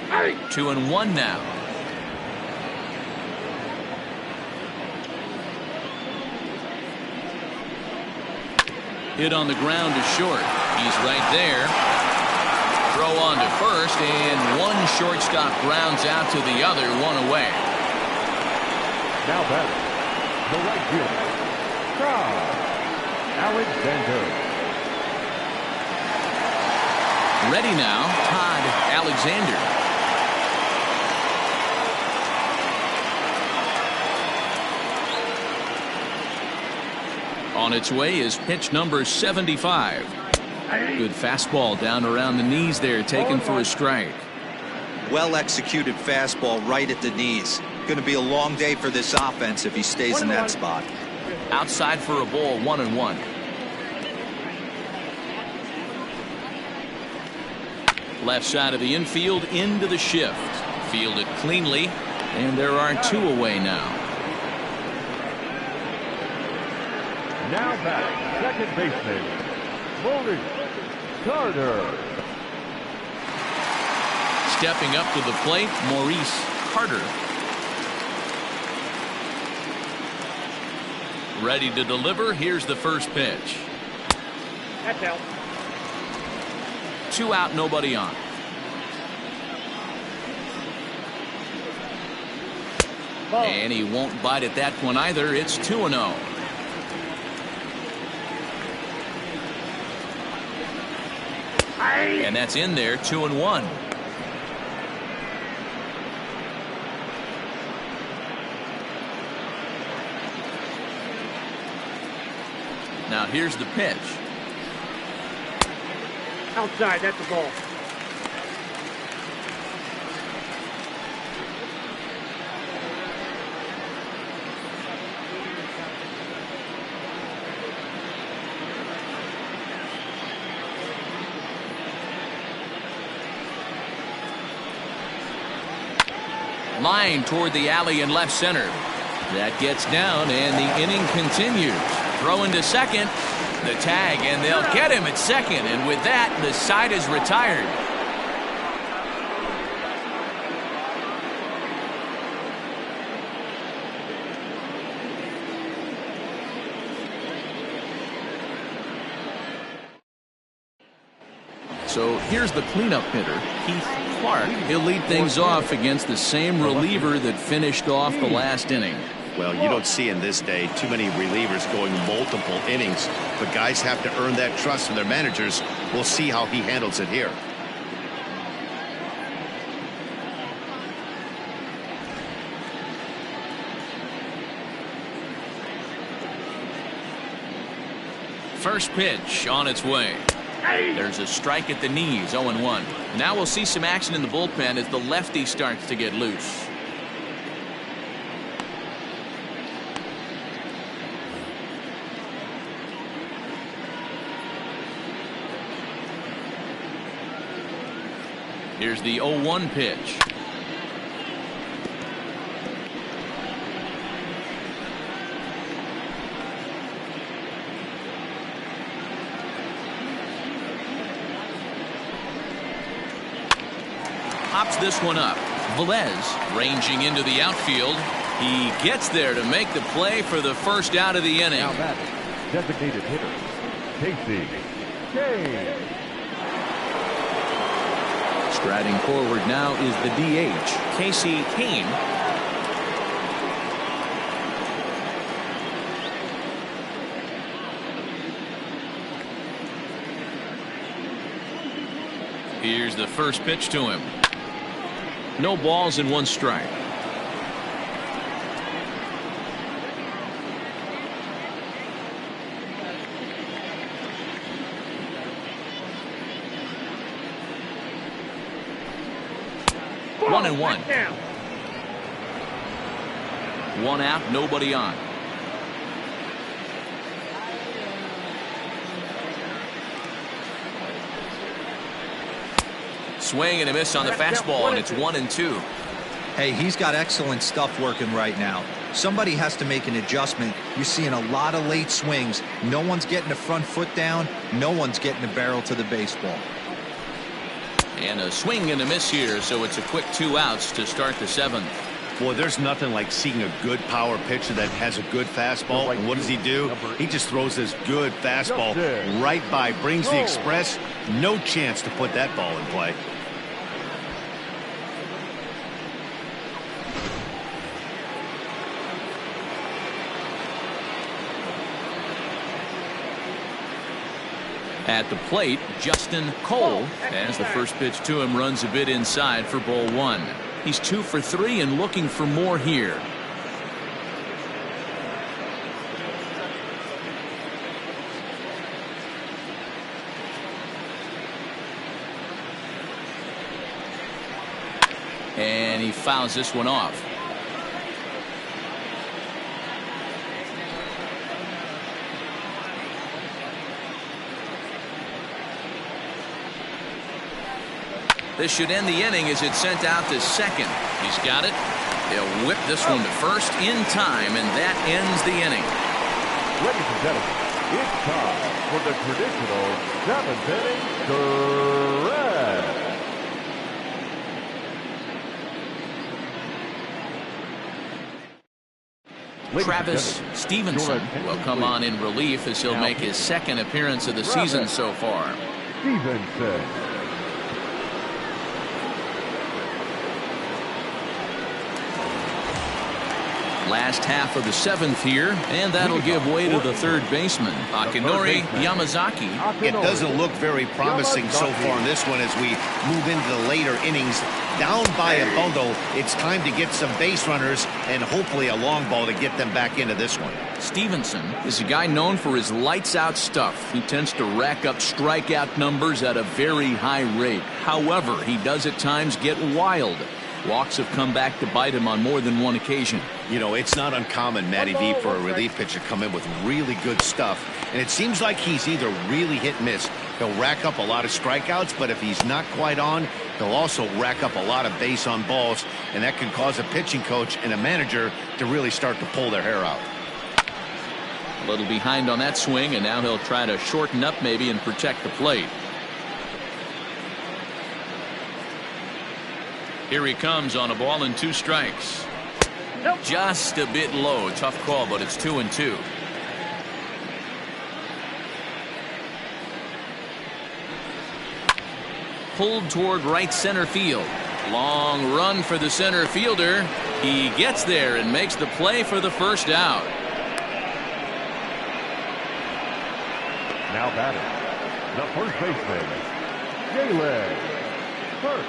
Hey. 2-1 now. Hit on the ground to short. He's right there. Throw on to first, and one shortstop grounds out to the other, 1 away. Now batting, the right fielder, Alexander. Ready now, Todd Alexander. On its way is pitch number 75. Good fastball down around the knees there, taken for a strike. Well executed fastball right at the knees. Going to be a long day for this offense if he stays in that spot. Outside for a ball, 1-1. Left side of the infield into the shift. Fielded cleanly, and there are 2 away now. Now back, second baseman, Maurice Carter. Stepping up to the plate, Maurice Carter. Ready to deliver. Here's the first pitch. That's out. 2 out, nobody on. Ball. And he won't bite at that one either. It's 2-0. And that's in there, 2-1. Now here's the pitch. Outside, that's the ball. Line toward the alley in left center. That gets down, and the inning continues. Throw into second. The tag, and they'll get him at second. And with that, the side is retired. So here's the cleanup hitter, Keith Clark. He'll lead things off against the same reliever that finished off the last inning. Well, you don't see in this day too many relievers going multiple innings, but guys have to earn that trust from their managers. We'll see how he handles it here. First pitch on its way. There's a strike at the knees, 0-1. Now we'll see some action in the bullpen as the lefty starts to get loose. Here's the 0-1 pitch. Pops this one up. Velez ranging into the outfield. He gets there to make the play for the first out of the inning. Now batting, designated hitter, Casey Kane. Striding forward now is the DH, Casey Kane. Here's the first pitch to him. No balls and one strike. One and one. One out, nobody on. Swing and a miss on the fastball, and it's 1-2. Hey, he's got excellent stuff working right now. Somebody has to make an adjustment. You're seeing a lot of late swings. No one's getting the front foot down. No one's getting the barrel to the baseball. And a swing and a miss here, so it's a quick 2 outs to start the 7th. Boy, there's nothing like seeing a good power pitcher that has a good fastball. And what does he do? He just throws this good fastball right by, brings the express. No chance to put that ball in play. At the plate, Justin Cole, as the first pitch to him runs a bit inside for ball 1. He's 2 for 3 and looking for more here. And he fouls this one off. This should end the inning as it's sent out to second. He's got it. He'll whip this one to first in time, and that ends the inning. Ladies and gentlemen, it's time for the traditional 7th inning stretch. Travis Stevenson will come on in relief as he'll make his second appearance of the season so far. Stevenson. Last half of the 7th here, and that'll give way to the third baseman, Akinori Yamazaki. It doesn't look very promising so far in this one as we move into the later innings. Down by a bundle, it's time to get some base runners and hopefully a long ball to get them back into this one. Stevenson is a guy known for his lights-out stuff. He tends to rack up strikeout numbers at a very high rate. However, he does at times get wild. Walks have come back to bite him on more than one occasion. You know, it's not uncommon, Matty V, for a relief pitcher to come in with really good stuff. And it seems like he's either really hit and miss. He'll rack up a lot of strikeouts, but if he's not quite on, he'll also rack up a lot of base on balls. And that can cause a pitching coach and a manager to really start to pull their hair out. A little behind on that swing, and now he'll try to shorten up maybe and protect the plate. Here he comes on a ball and 2 strikes. Just a bit low. Tough call, but it's 2-2. Pulled toward right center field. Long run for the center fielder. He gets there and makes the play for the first out. Now batting, the first baseman, Jalen Hurt.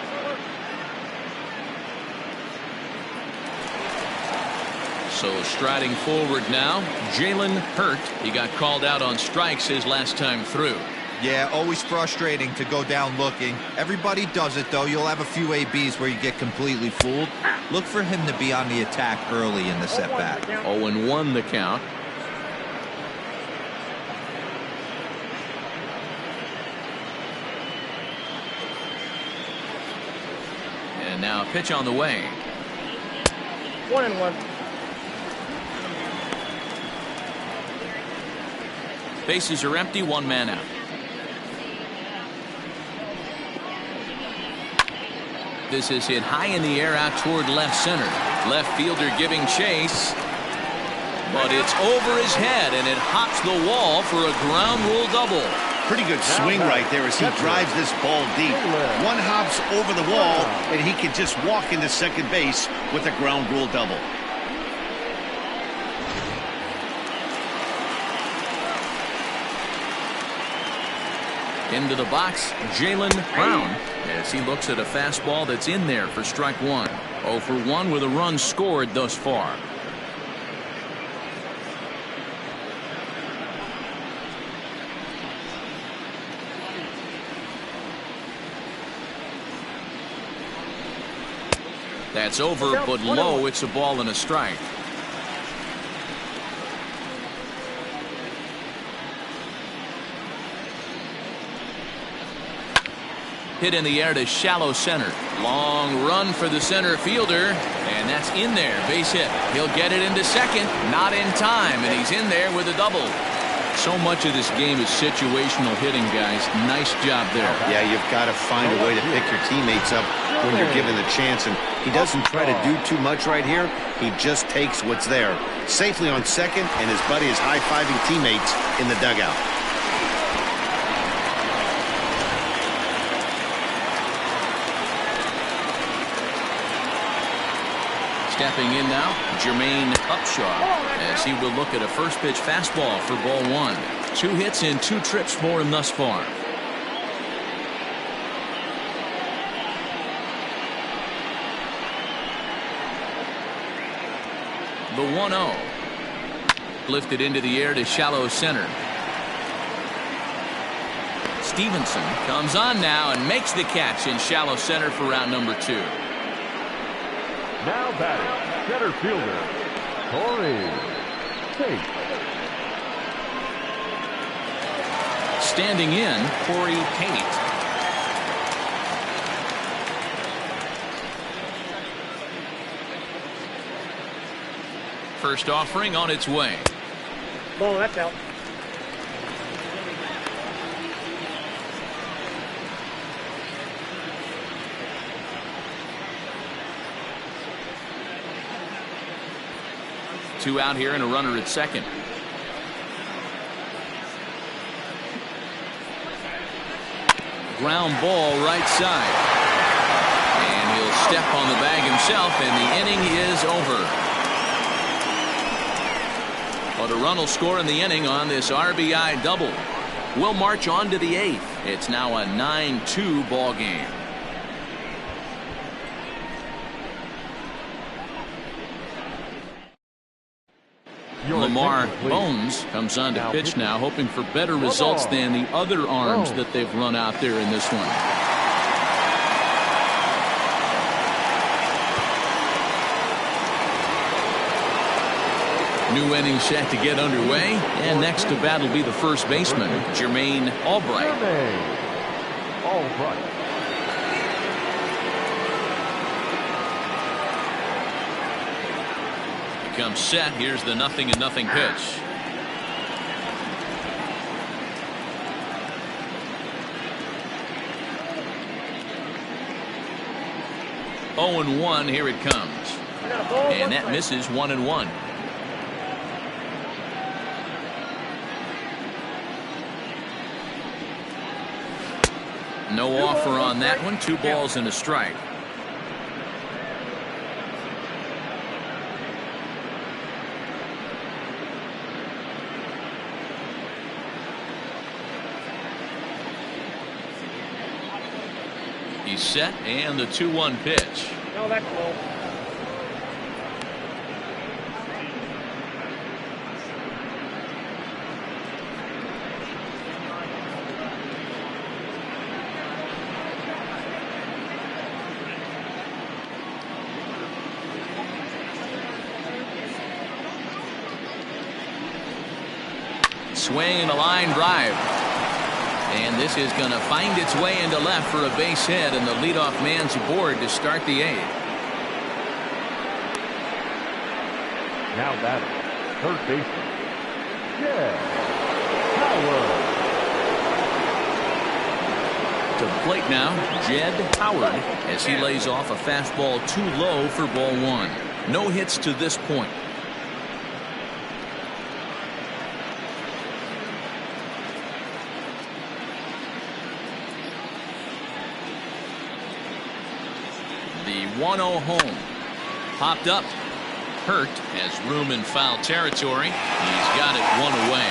So striding forward now, Jalen Hurt. He got called out on strikes his last time through. Yeah, always frustrating to go down looking. Everybody does it, though. You'll have a few ABs where you get completely fooled. Look for him to be on the attack early in the setback. 0-1 the count. And now a pitch on the way. 1-1. Bases are empty, 1 man out. This is hit high in the air out toward left center. Left fielder giving chase. But it's over his head and it hops the wall for a ground rule double. Pretty good swing right there as he drives this ball deep. One hops over the wall, and he can just walk into second base with a ground rule double. Into the box, Jalen Brown, as he looks at a fastball that's in there for strike one. 0 for 1 with a run scored thus far. That's over, but low. It's a ball and a strike. Hit in the air to shallow center. Long run for the center fielder, and that's in there. Base hit. He'll get it into second. Not in time, and he's in there with a double. So much of this game is situational hitting, guys. Nice job there. Yeah, you've got to find a way to pick your teammates up when you're given the chance, and he doesn't try to do too much right here. He just takes what's there. Safely on second, and his buddy is high-fiving teammates in the dugout. Stepping in now, Jermaine Upshaw, as he will look at a first pitch fastball for ball one. 2 hits in 2 trips for him thus far. The 1-0. Lifted into the air to shallow center. Stevenson comes on now and makes the catch in shallow center for round number 2. Now batting, center fielder, Corey Tate. Standing in, Corey Tate. First offering on its way. Ball, that's out. Two out here and a runner at second. Ground ball right side. And he'll step on the bag himself, and the inning is over. But a run will score in the inning on this RBI double. We'll march on to the 8th. It's now a 9-2 ball game. Lamar Bones comes on to pitch now, hoping for better results than the other arms that they've run out there in this one. New inning set to get underway, and next to bat will be the first baseman, Jermaine Albright. Comes set. Here's the 0-0 pitch. Oh and 1. Here it comes, and that misses 1-1. No offer on that one. 2 balls and a strike. He's set, and the 2-1 pitch. No, that's low. Swing and a line drive. And this is going to find its way into left for a base hit, and the leadoff man's aboard to start the 8th. Now batting, third baseman, Jed Howard. To the plate now, Jed Howard, as he lays off a fastball too low for ball 1. No hits to this point. The 1-0 home. Popped up. Hurt has room in foul territory. He's got it one away.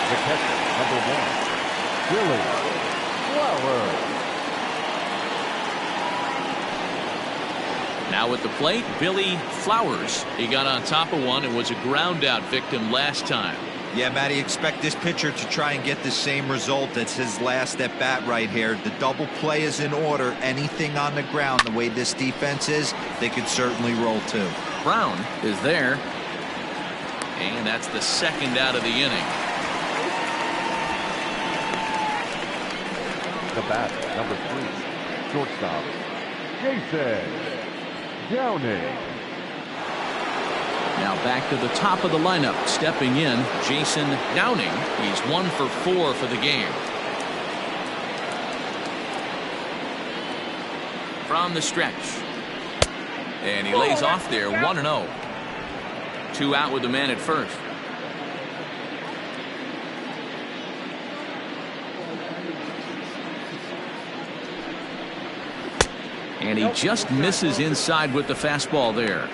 The catcher, number 1, Billy Flowers. Now at the plate, Billy Flowers. He got on top of one and was a ground out victim last time. Yeah, Matty, expect this pitcher to try and get the same result. That's his last at bat right here. The double play is in order. Anything on the ground, the way this defense is, they could certainly roll too. Brown is there. And that's the second out of the inning. The bat, number 3, shortstop, Jason Downing. Now back to the top of the lineup. Stepping in, Jason Downing. He's 1 for 4 for the game. From the stretch. And he lays off there, 1-0. 2 out with the man at first. And he just misses inside with the fastball there.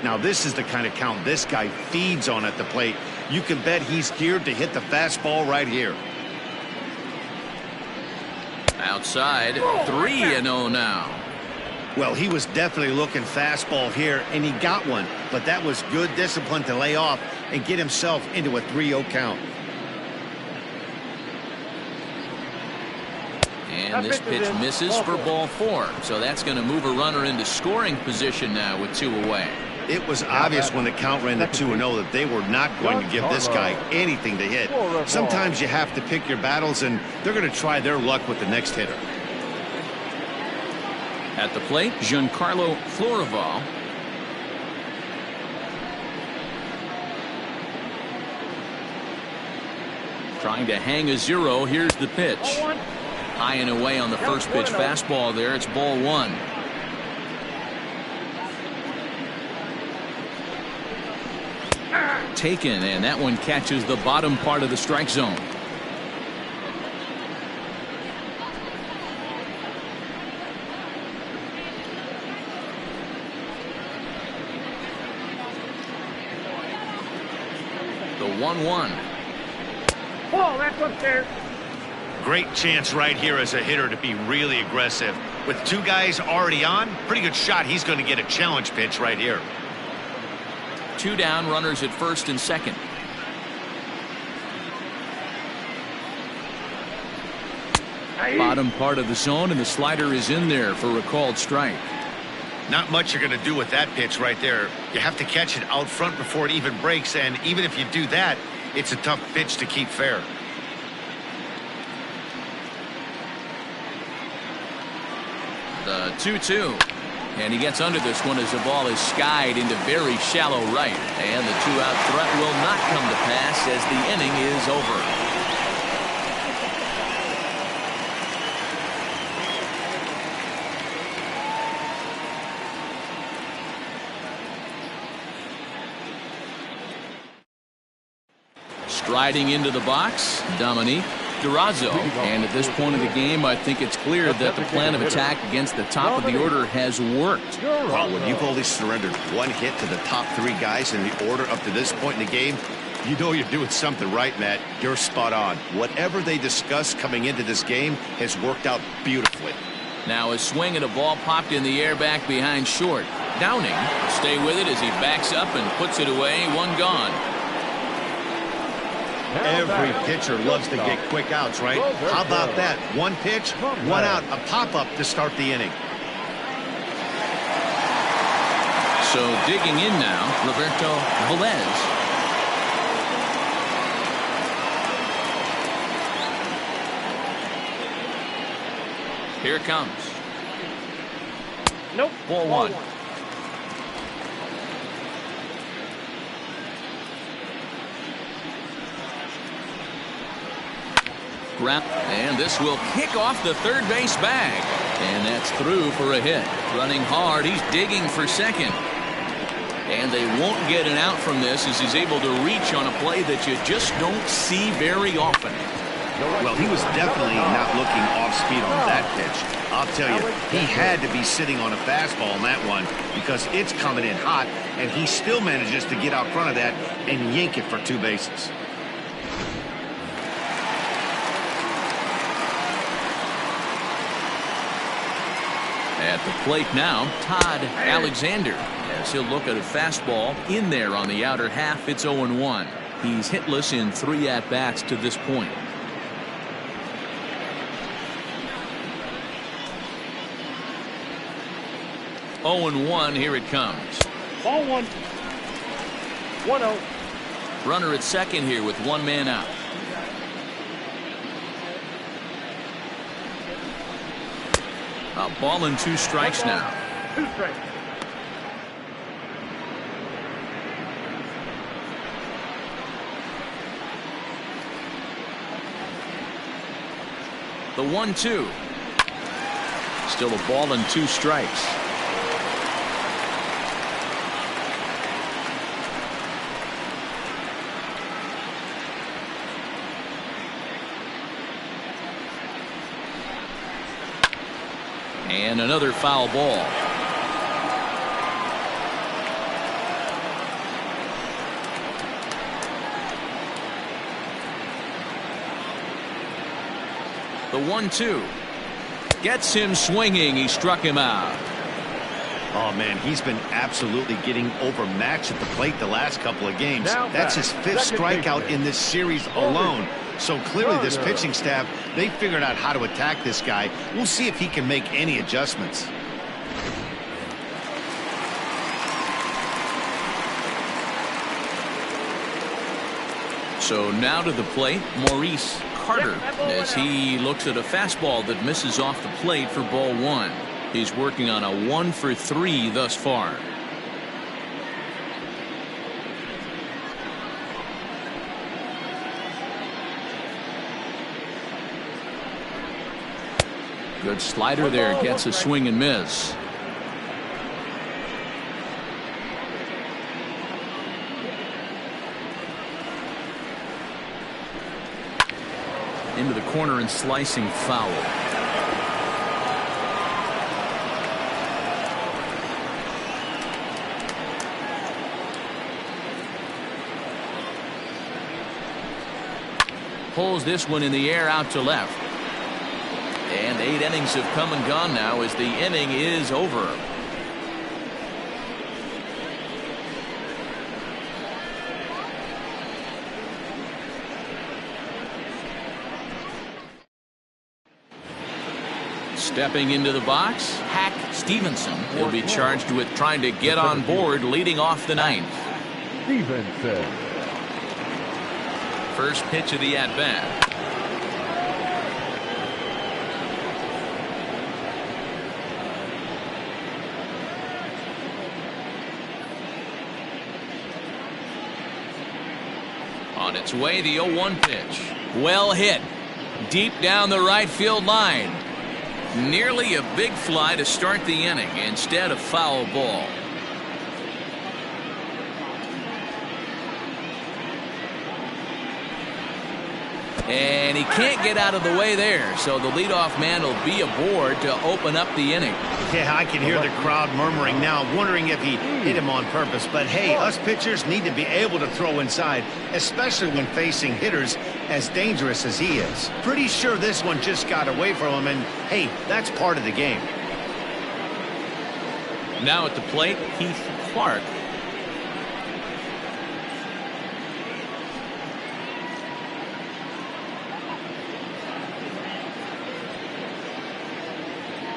Now this is the kind of count this guy feeds on at the plate. You can bet he's geared to hit the fastball right here. Outside, 3-0 now. Well, he was definitely looking fastball here, and he got one. But that was good discipline to lay off and get himself into a 3-0 count. And this pitch misses for ball 4. So that's going to move a runner into scoring position now with 2 away. It was obvious when the count ran to 2-0 that they were not going to give this guy anything to hit. Sometimes you have to pick your battles, and they're going to try their luck with the next hitter. At the plate, Giancarlo Florival. Trying to hang a 0. Here's the pitch. High and away on the first pitch fastball there. It's ball 1. Taken, and that one catches the bottom part of the strike zone. The 1-1. Oh, that's upstairs. Great chance right here as a hitter to be really aggressive. With 2 guys already on, pretty good shot. He's going to get a challenge pitch right here. 2 down, runners at first and second. Bottom part of the zone, and the slider is in there for a called strike. Not much you're going to do with that pitch right there. You have to catch it out front before it even breaks, and even if you do that, it's a tough pitch to keep fair. The 2-2. And he gets under this one as the ball is skied into very shallow right. And the 2-out threat will not come to pass as the inning is over. Striding into the box, Dominique Durazo. And at this point of the game, I think it's clear that the plan of attack against the top of the order has worked. Well, when you've only surrendered 1 hit to the top 3 guys in the order up to this point in the game, you know you're doing something right, Matt. You're spot on. Whatever they discussed coming into this game has worked out beautifully. Now a swing and a ball popped in the air back behind short. Downing will stay with it as he backs up and puts it away. 1 gone. Every pitcher loves to get quick outs, right? How about that? 1 pitch, 1 out, a pop-up to start the inning. So digging in now, Roberto Velez. Here it comes. Nope. Ball 1. And this will kick off the third base bag. And that's through for a hit. Running hard. He's digging for second. And they won't get an out from this as he's able to reach on a play that you just don't see very often. Well, he was definitely not looking off speed on that pitch. I'll tell you, he had to be sitting on a fastball on that one because it's coming in hot, and he still manages to get out front of that and yank it for 2 bases. At the plate now, Todd Alexander, as he'll look at a fastball in there on the outer half. It's 0-1. He's hitless in 3 at-bats to this point. Oh and 1, here it comes. Ball 1. 1-0. Runner at second here with 1 man out. A ball and 2 strikes now. 2 strikes. The 1-2. Still a ball and 2 strikes. And another foul ball. The 1-2 gets him swinging. He struck him out. Oh, man, he's been absolutely getting overmatched at the plate the last couple of games. That's his 5th strikeout in this series alone. So clearly this pitching staff, they figured out how to attack this guy. We'll see if he can make any adjustments. So now to the plate, Maurice Carter, as he looks at a fastball that misses off the plate for ball 1. He's working on a 1-for-3 thus far. Good slider there, gets a swing and miss. Into the corner and slicing foul. Pulls this one in the air out to left. And 8 innings have come and gone now as the inning is over. Stepping into the box, Hack Stevenson will be charged with trying to get on board leading off the 9th. Stevenson. First pitch of the at-bat. On its way, the 0-1 pitch. Well hit. Deep down the right field line. Nearly a big fly to start the inning. Instead, a foul ball. And he can't get out of the way there, so the leadoff man will be aboard to open up the inning. Yeah, I can hear the crowd murmuring now, wondering if he hit him on purpose. But hey, us pitchers need to be able to throw inside, especially when facing hitters as dangerous as he is. Pretty sure this one just got away from him, and hey, that's part of the game. Now at the plate, Heath Clark.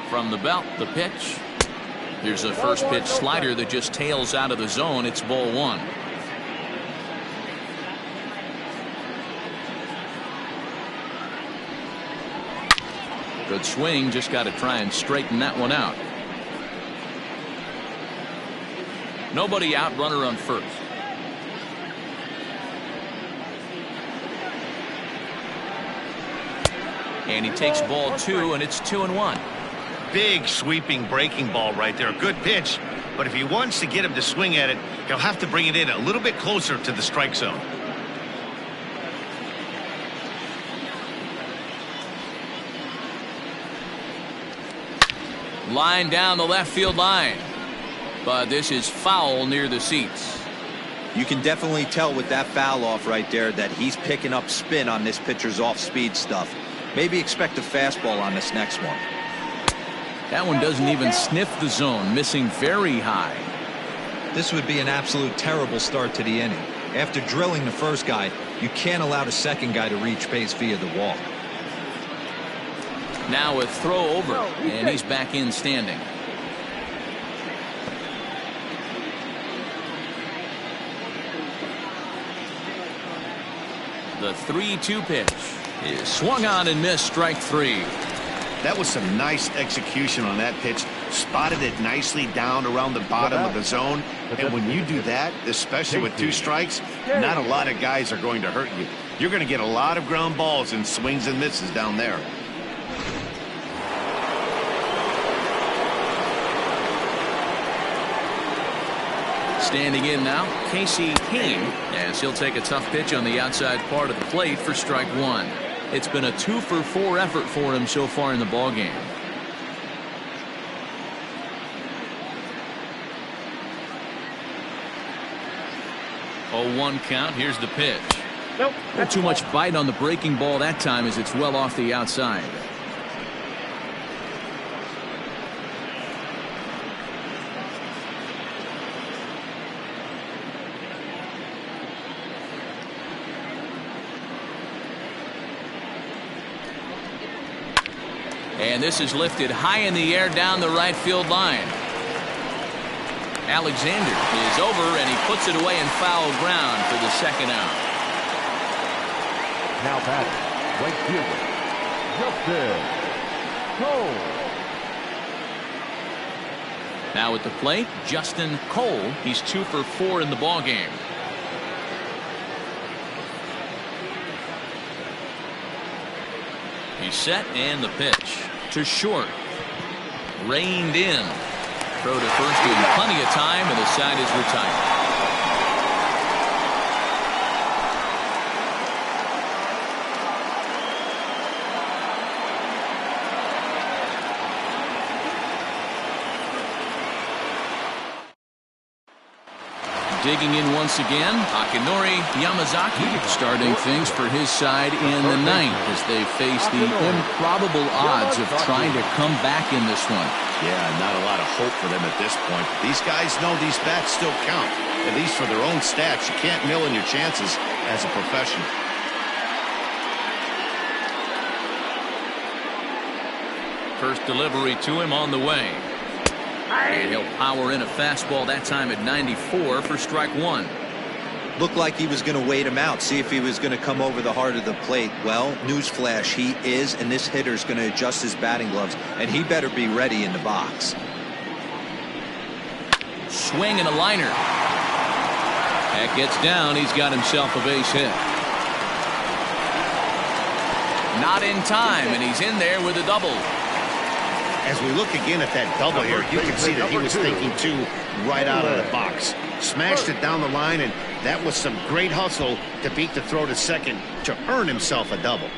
From the belt, the pitch. Here's a first pitch slider that just tails out of the zone. It's ball 1. Good swing, just got to try and straighten that one out. Nobody out, runner on first. And he takes ball 2, and it's 2-1. Big sweeping breaking ball right there. Good pitch. But if he wants to get him to swing at it, he'll have to bring it in a little bit closer to the strike zone. Line down the left field line. But this is foul near the seats. You can definitely tell with that foul off right there that he's picking up spin on this pitcher's off-speed stuff. Maybe expect a fastball on this next one. That one doesn't even sniff the zone, missing very high. This would be an absolute terrible start to the inning. After drilling the first guy, you can't allow the second guy to reach base via the walk. Now a throw over, and he's back in standing. The 3-2 pitch is swung on and missed, strike 3. That was some nice execution on that pitch. Spotted it nicely down around the bottom of the zone. And when you do that, especially with 2 strikes, not a lot of guys are going to hurt you. You're going to get a lot of ground balls and swings and misses down there. Standing in now, Casey Kane, as he'll take a tough pitch on the outside part of the plate for strike 1. It's been a 2-for-4 effort for him so far in the ballgame. Oh, 1 count. Here's the pitch. Nope. Not too much bite on the breaking ball that time as it's well off the outside. And this is lifted high in the air down the right field line. Alexander is over, and he puts it away in foul ground for the second out. Now batting, right fielder, Justin Cole. Now at the plate, Justin Cole. He's 2-for-4 in the ballgame. He's set, and the pitch to short. Reined in. Throw to first in plenty of time, and the side is retired. Digging in once again, Akinori Yamazaki starting things for his side in the 9th as they face the improbable odds of trying to come back in this one. Yeah, not a lot of hope for them at this point. These guys know these bats still count, at least for their own stats. You can't mill in your chances as a professional. First delivery to him on the way. And he'll power in a fastball that time at 94 for strike 1. Looked like he was going to wait him out, see if he was going to come over the heart of the plate. Well, newsflash, he is, and this hitter's going to adjust his batting gloves, and he better be ready in the box. Swing and a liner. That gets down. He's got himself a base hit. Not in time, and he's in there with a double. As we look again at that double here, you can see that he was thinking 2 right out of the box. Smashed it down the line, and that was some great hustle to beat the throw to second to earn himself a double.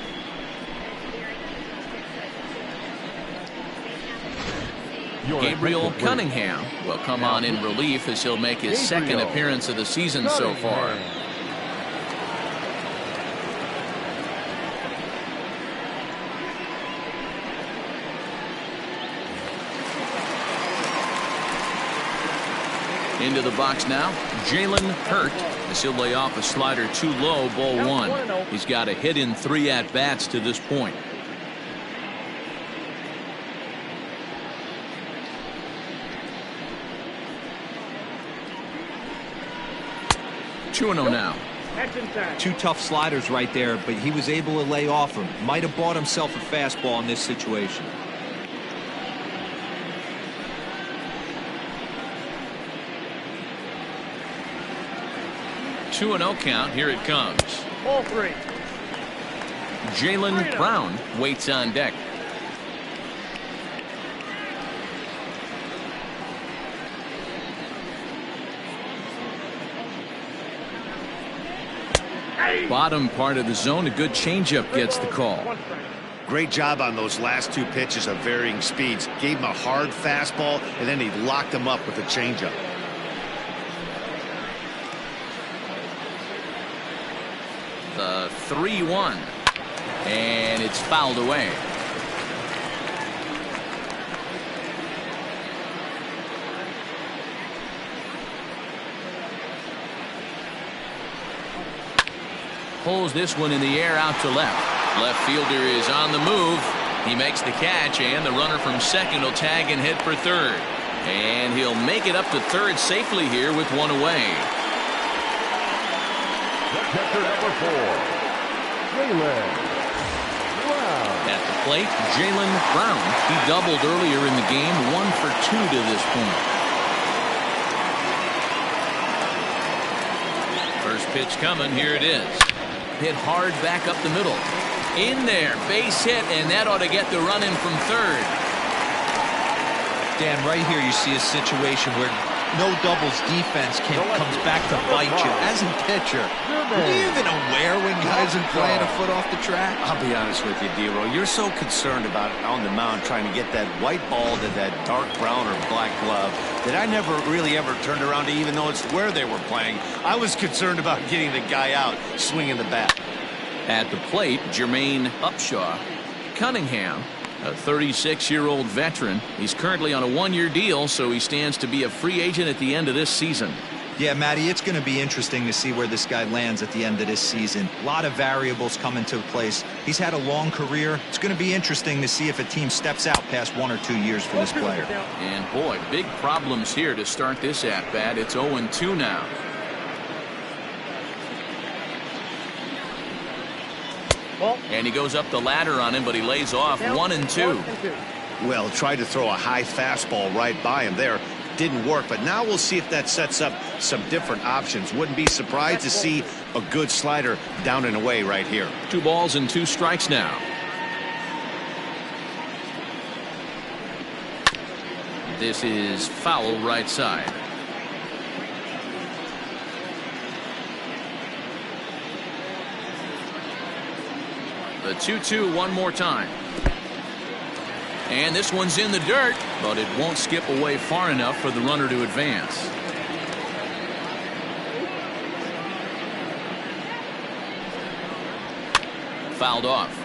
Gabriel Cunningham will come on in relief as he'll make his second appearance of the season so far. Into the box now, Jalen Hurt as he'll lay off a slider too low, ball 1. He's got a hit in 3 at-bats to this point. Two-0 now. 2 tough sliders right there, but he was able to lay off him. Might have bought himself a fastball in this situation. 2-0 count. Here it comes. Ball 3. Jalen Brown waits on deck. Bottom part of the zone, a good changeup gets the call. Great job on those last 2 pitches of varying speeds. Gave him a hard fastball, and then he locked him up with a changeup. The 3-1. And it's fouled away. Pulls this one in the air out to left. Left fielder is on the move. He makes the catch, and the runner from second will tag and head for third. And he'll make it up to third safely here with 1 away. The catcher, number 4, Jaylen Brown. At the plate, Jaylen Brown. He doubled earlier in the game, 1 for 2 to this point. First pitch coming, here it is. Hit hard back up the middle. In there, base hit, and that ought to get the run in from third. Dan, right here you see a situation where no doubles defense comes back to bite you. As a pitcher, are you even aware when guys are playing a foot off the track? I'll be honest with you, D-Roll. You're so concerned about on the mound trying to get that white ball to that dark brown or black glove that I never really ever turned around to even notice where they were playing. I was concerned about getting the guy out, swinging the bat. At the plate, Jermaine Upshaw. Cunningham, a 36-year-old veteran. He's currently on a 1-year deal, so he stands to be a free agent at the end of this season. Yeah, Matty, it's going to be interesting to see where this guy lands at the end of this season. A lot of variables come into place. He's had a long career. It's going to be interesting to see if a team steps out past 1 or 2 years for this player. And boy, big problems here to start this at-bat. It's 0-2 now. And he goes up the ladder on him, but he lays off 1-2. Well, tried to throw a high fastball right by him there. Didn't work, but now we'll see if that sets up some different options. Wouldn't be surprised to see a good slider down and away right here. 2 balls and 2 strikes now. This is foul right side. The 2-2 one more time. And this one's in the dirt, but it won't skip away far enough for the runner to advance. Fouled off.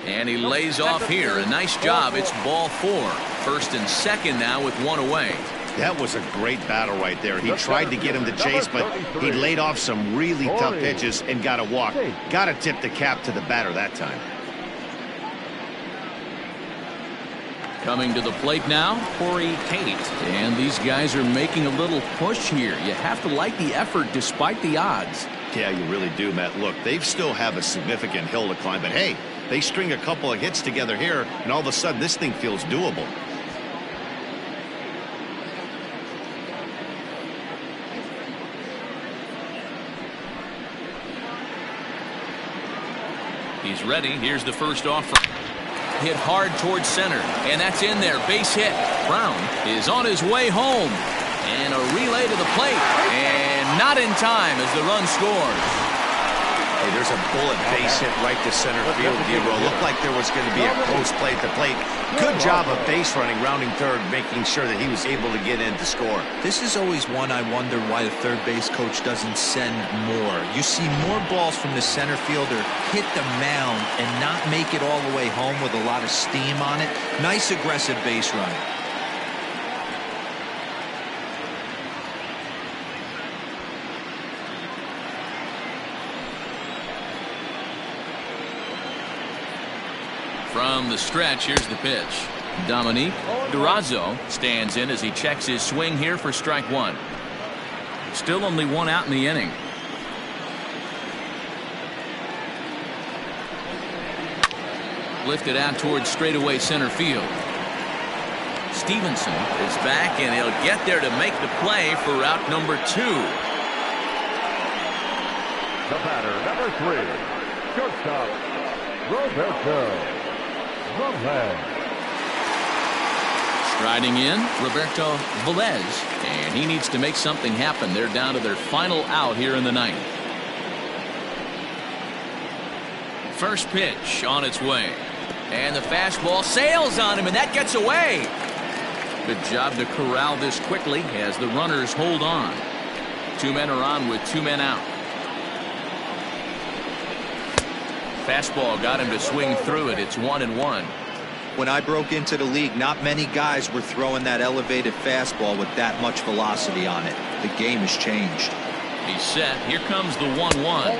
And he lays off here. A nice job. It's ball 4. First and second now with 1 away. That was a great battle right there. He tried to get him to chase, but he laid off some really tough pitches and got a walk. Got to tip the cap to the batter that time. Coming to the plate now, Corey Tate. And these guys are making a little push here. You have to like the effort despite the odds. Yeah, you really do, Matt. Look, they still have a significant hill to climb, but hey, they string a couple of hits together here, and all of a sudden this thing feels doable. He's ready. Here's the first offer. Hit hard towards center, and that's in there. Base hit. Brown is on his way home. And a relay to the plate. And not in time as the run scores. Hey, there's a bullet base hit right to center field, D-Roll. Looked like there was going to be a close play at the plate. Good job of base running, rounding third, making sure that he was able to get in to score. This is always one I wonder why the third base coach doesn't send more. You see more balls from the center fielder hit the mound and not make it all the way home with a lot of steam on it. Nice aggressive base running. From the stretch, here's the pitch. Dominique Durazo stands in as he checks his swing here for strike 1. Still only 1 out in the inning. Lifted out towards straightaway center field. Stevenson is back, and he'll get there to make the play for route number 2. The batter, number 3, shortstop, Roberto. Riding in, Roberto Velez, and he needs to make something happen. They're down to their final out here in the ninth. First pitch on its way. And the fastball sails on him, and that gets away. Good job to corral this quickly as the runners hold on. 2 men are on with 2 men out. Fastball got him to swing through it. It's 1-1. When I broke into the league, not many guys were throwing that elevated fastball with that much velocity on it. The game has changed. He's set. Here comes the 1-1.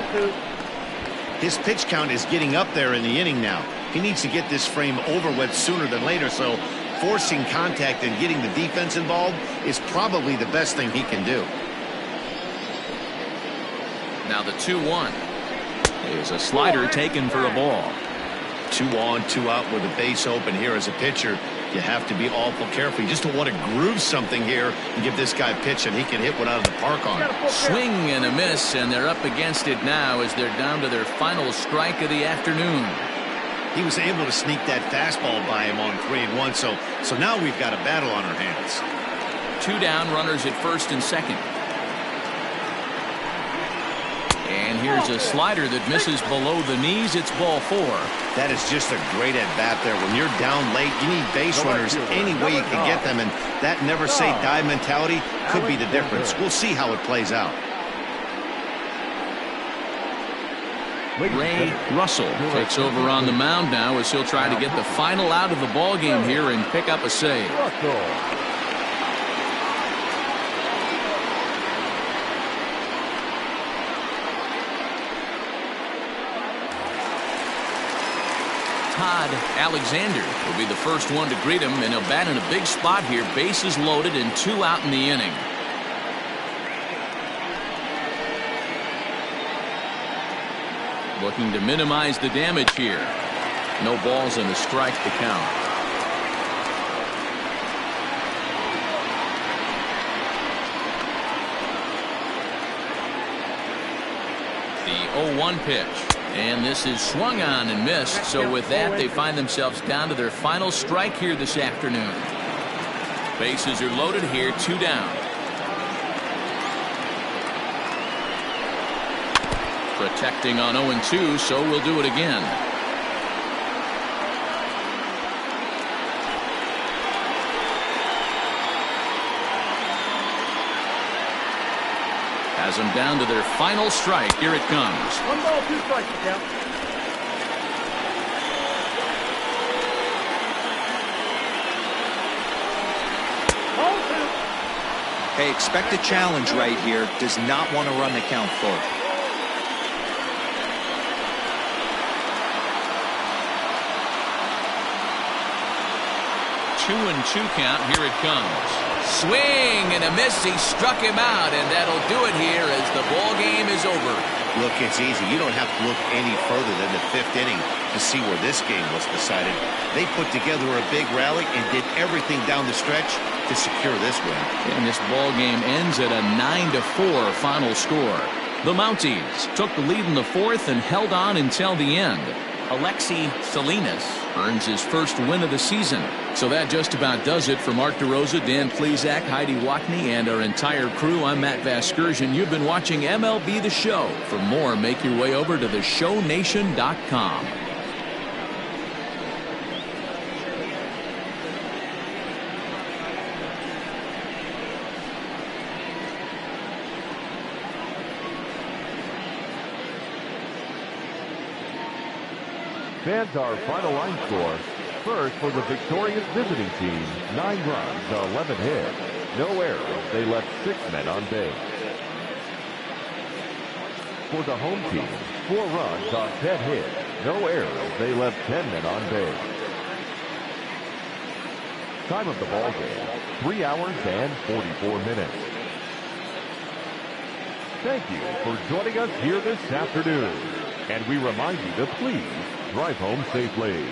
His pitch count is getting up there in the inning now. He needs to get this frame over with sooner than later, so forcing contact and getting the defense involved is probably the best thing he can do. Now the 2-1 is a slider taken for a ball. 2 on, 2 out with a base open here as a pitcher. You have to be awful careful. You just don't want to groove something here and give this guy a pitch and he can hit one out of the park on it. Swing and a miss, and they're up against it now as they're down to their final strike of the afternoon. He was able to sneak that fastball by him on 3-1, so now we've got a battle on our hands. 2 down, runners at first and second. And here's a slider that misses below the knees. It's ball 4. That is just a great at-bat there. When you're down late, you need base runners any way you can get them, and that never-say-die mentality could be the difference. We'll see how it plays out. Ray Russell takes over on the mound now as he'll try to get the final out of the ball game here and pick up a save. Todd Alexander will be the first one to greet him, and he'll bat in a big spot here. Bases loaded and 2 out in the inning. Looking to minimize the damage here. No balls and a strike to count. The 0-1 pitch. And this is swung on and missed. So with that, they find themselves down to their final strike here this afternoon. Bases are loaded here, 2 down. Protecting on 0-2, so we'll do it again. Has them down to their final strike. Here it comes. 1 ball, 2 strikes, count. Hey, expect a challenge right here. Does not want to run the count full. 2-2 count. Here it comes. Swing and a miss. He struck him out, and that'll do it here as the ball game is over. Look, it's easy. You don't have to look any further than the 5th inning to see where this game was decided. They put together a big rally and did everything down the stretch to secure this win. And this ball game ends at a 9-4 final score. The Mounties took the lead in the 4th and held on until the end. Alexi Salinas earns his first win of the season. So that just about does it. For Mark DeRosa, Dan Plesac, Heidi Watney, and our entire crew, I'm Matt Vasgersian. You've been watching MLB The Show. For more, make your way over to theshownation.com. Fans, our final line score. First, for the victorious visiting team, 9 runs, 11 hits. No errors. They left 6 men on base. For the home team, 4 runs on 10 hits. No errors. They left 10 men on base. Time of the ball game, 3 hours and 44 minutes. Thank you for joining us here this afternoon. And we remind you to please drive home safely.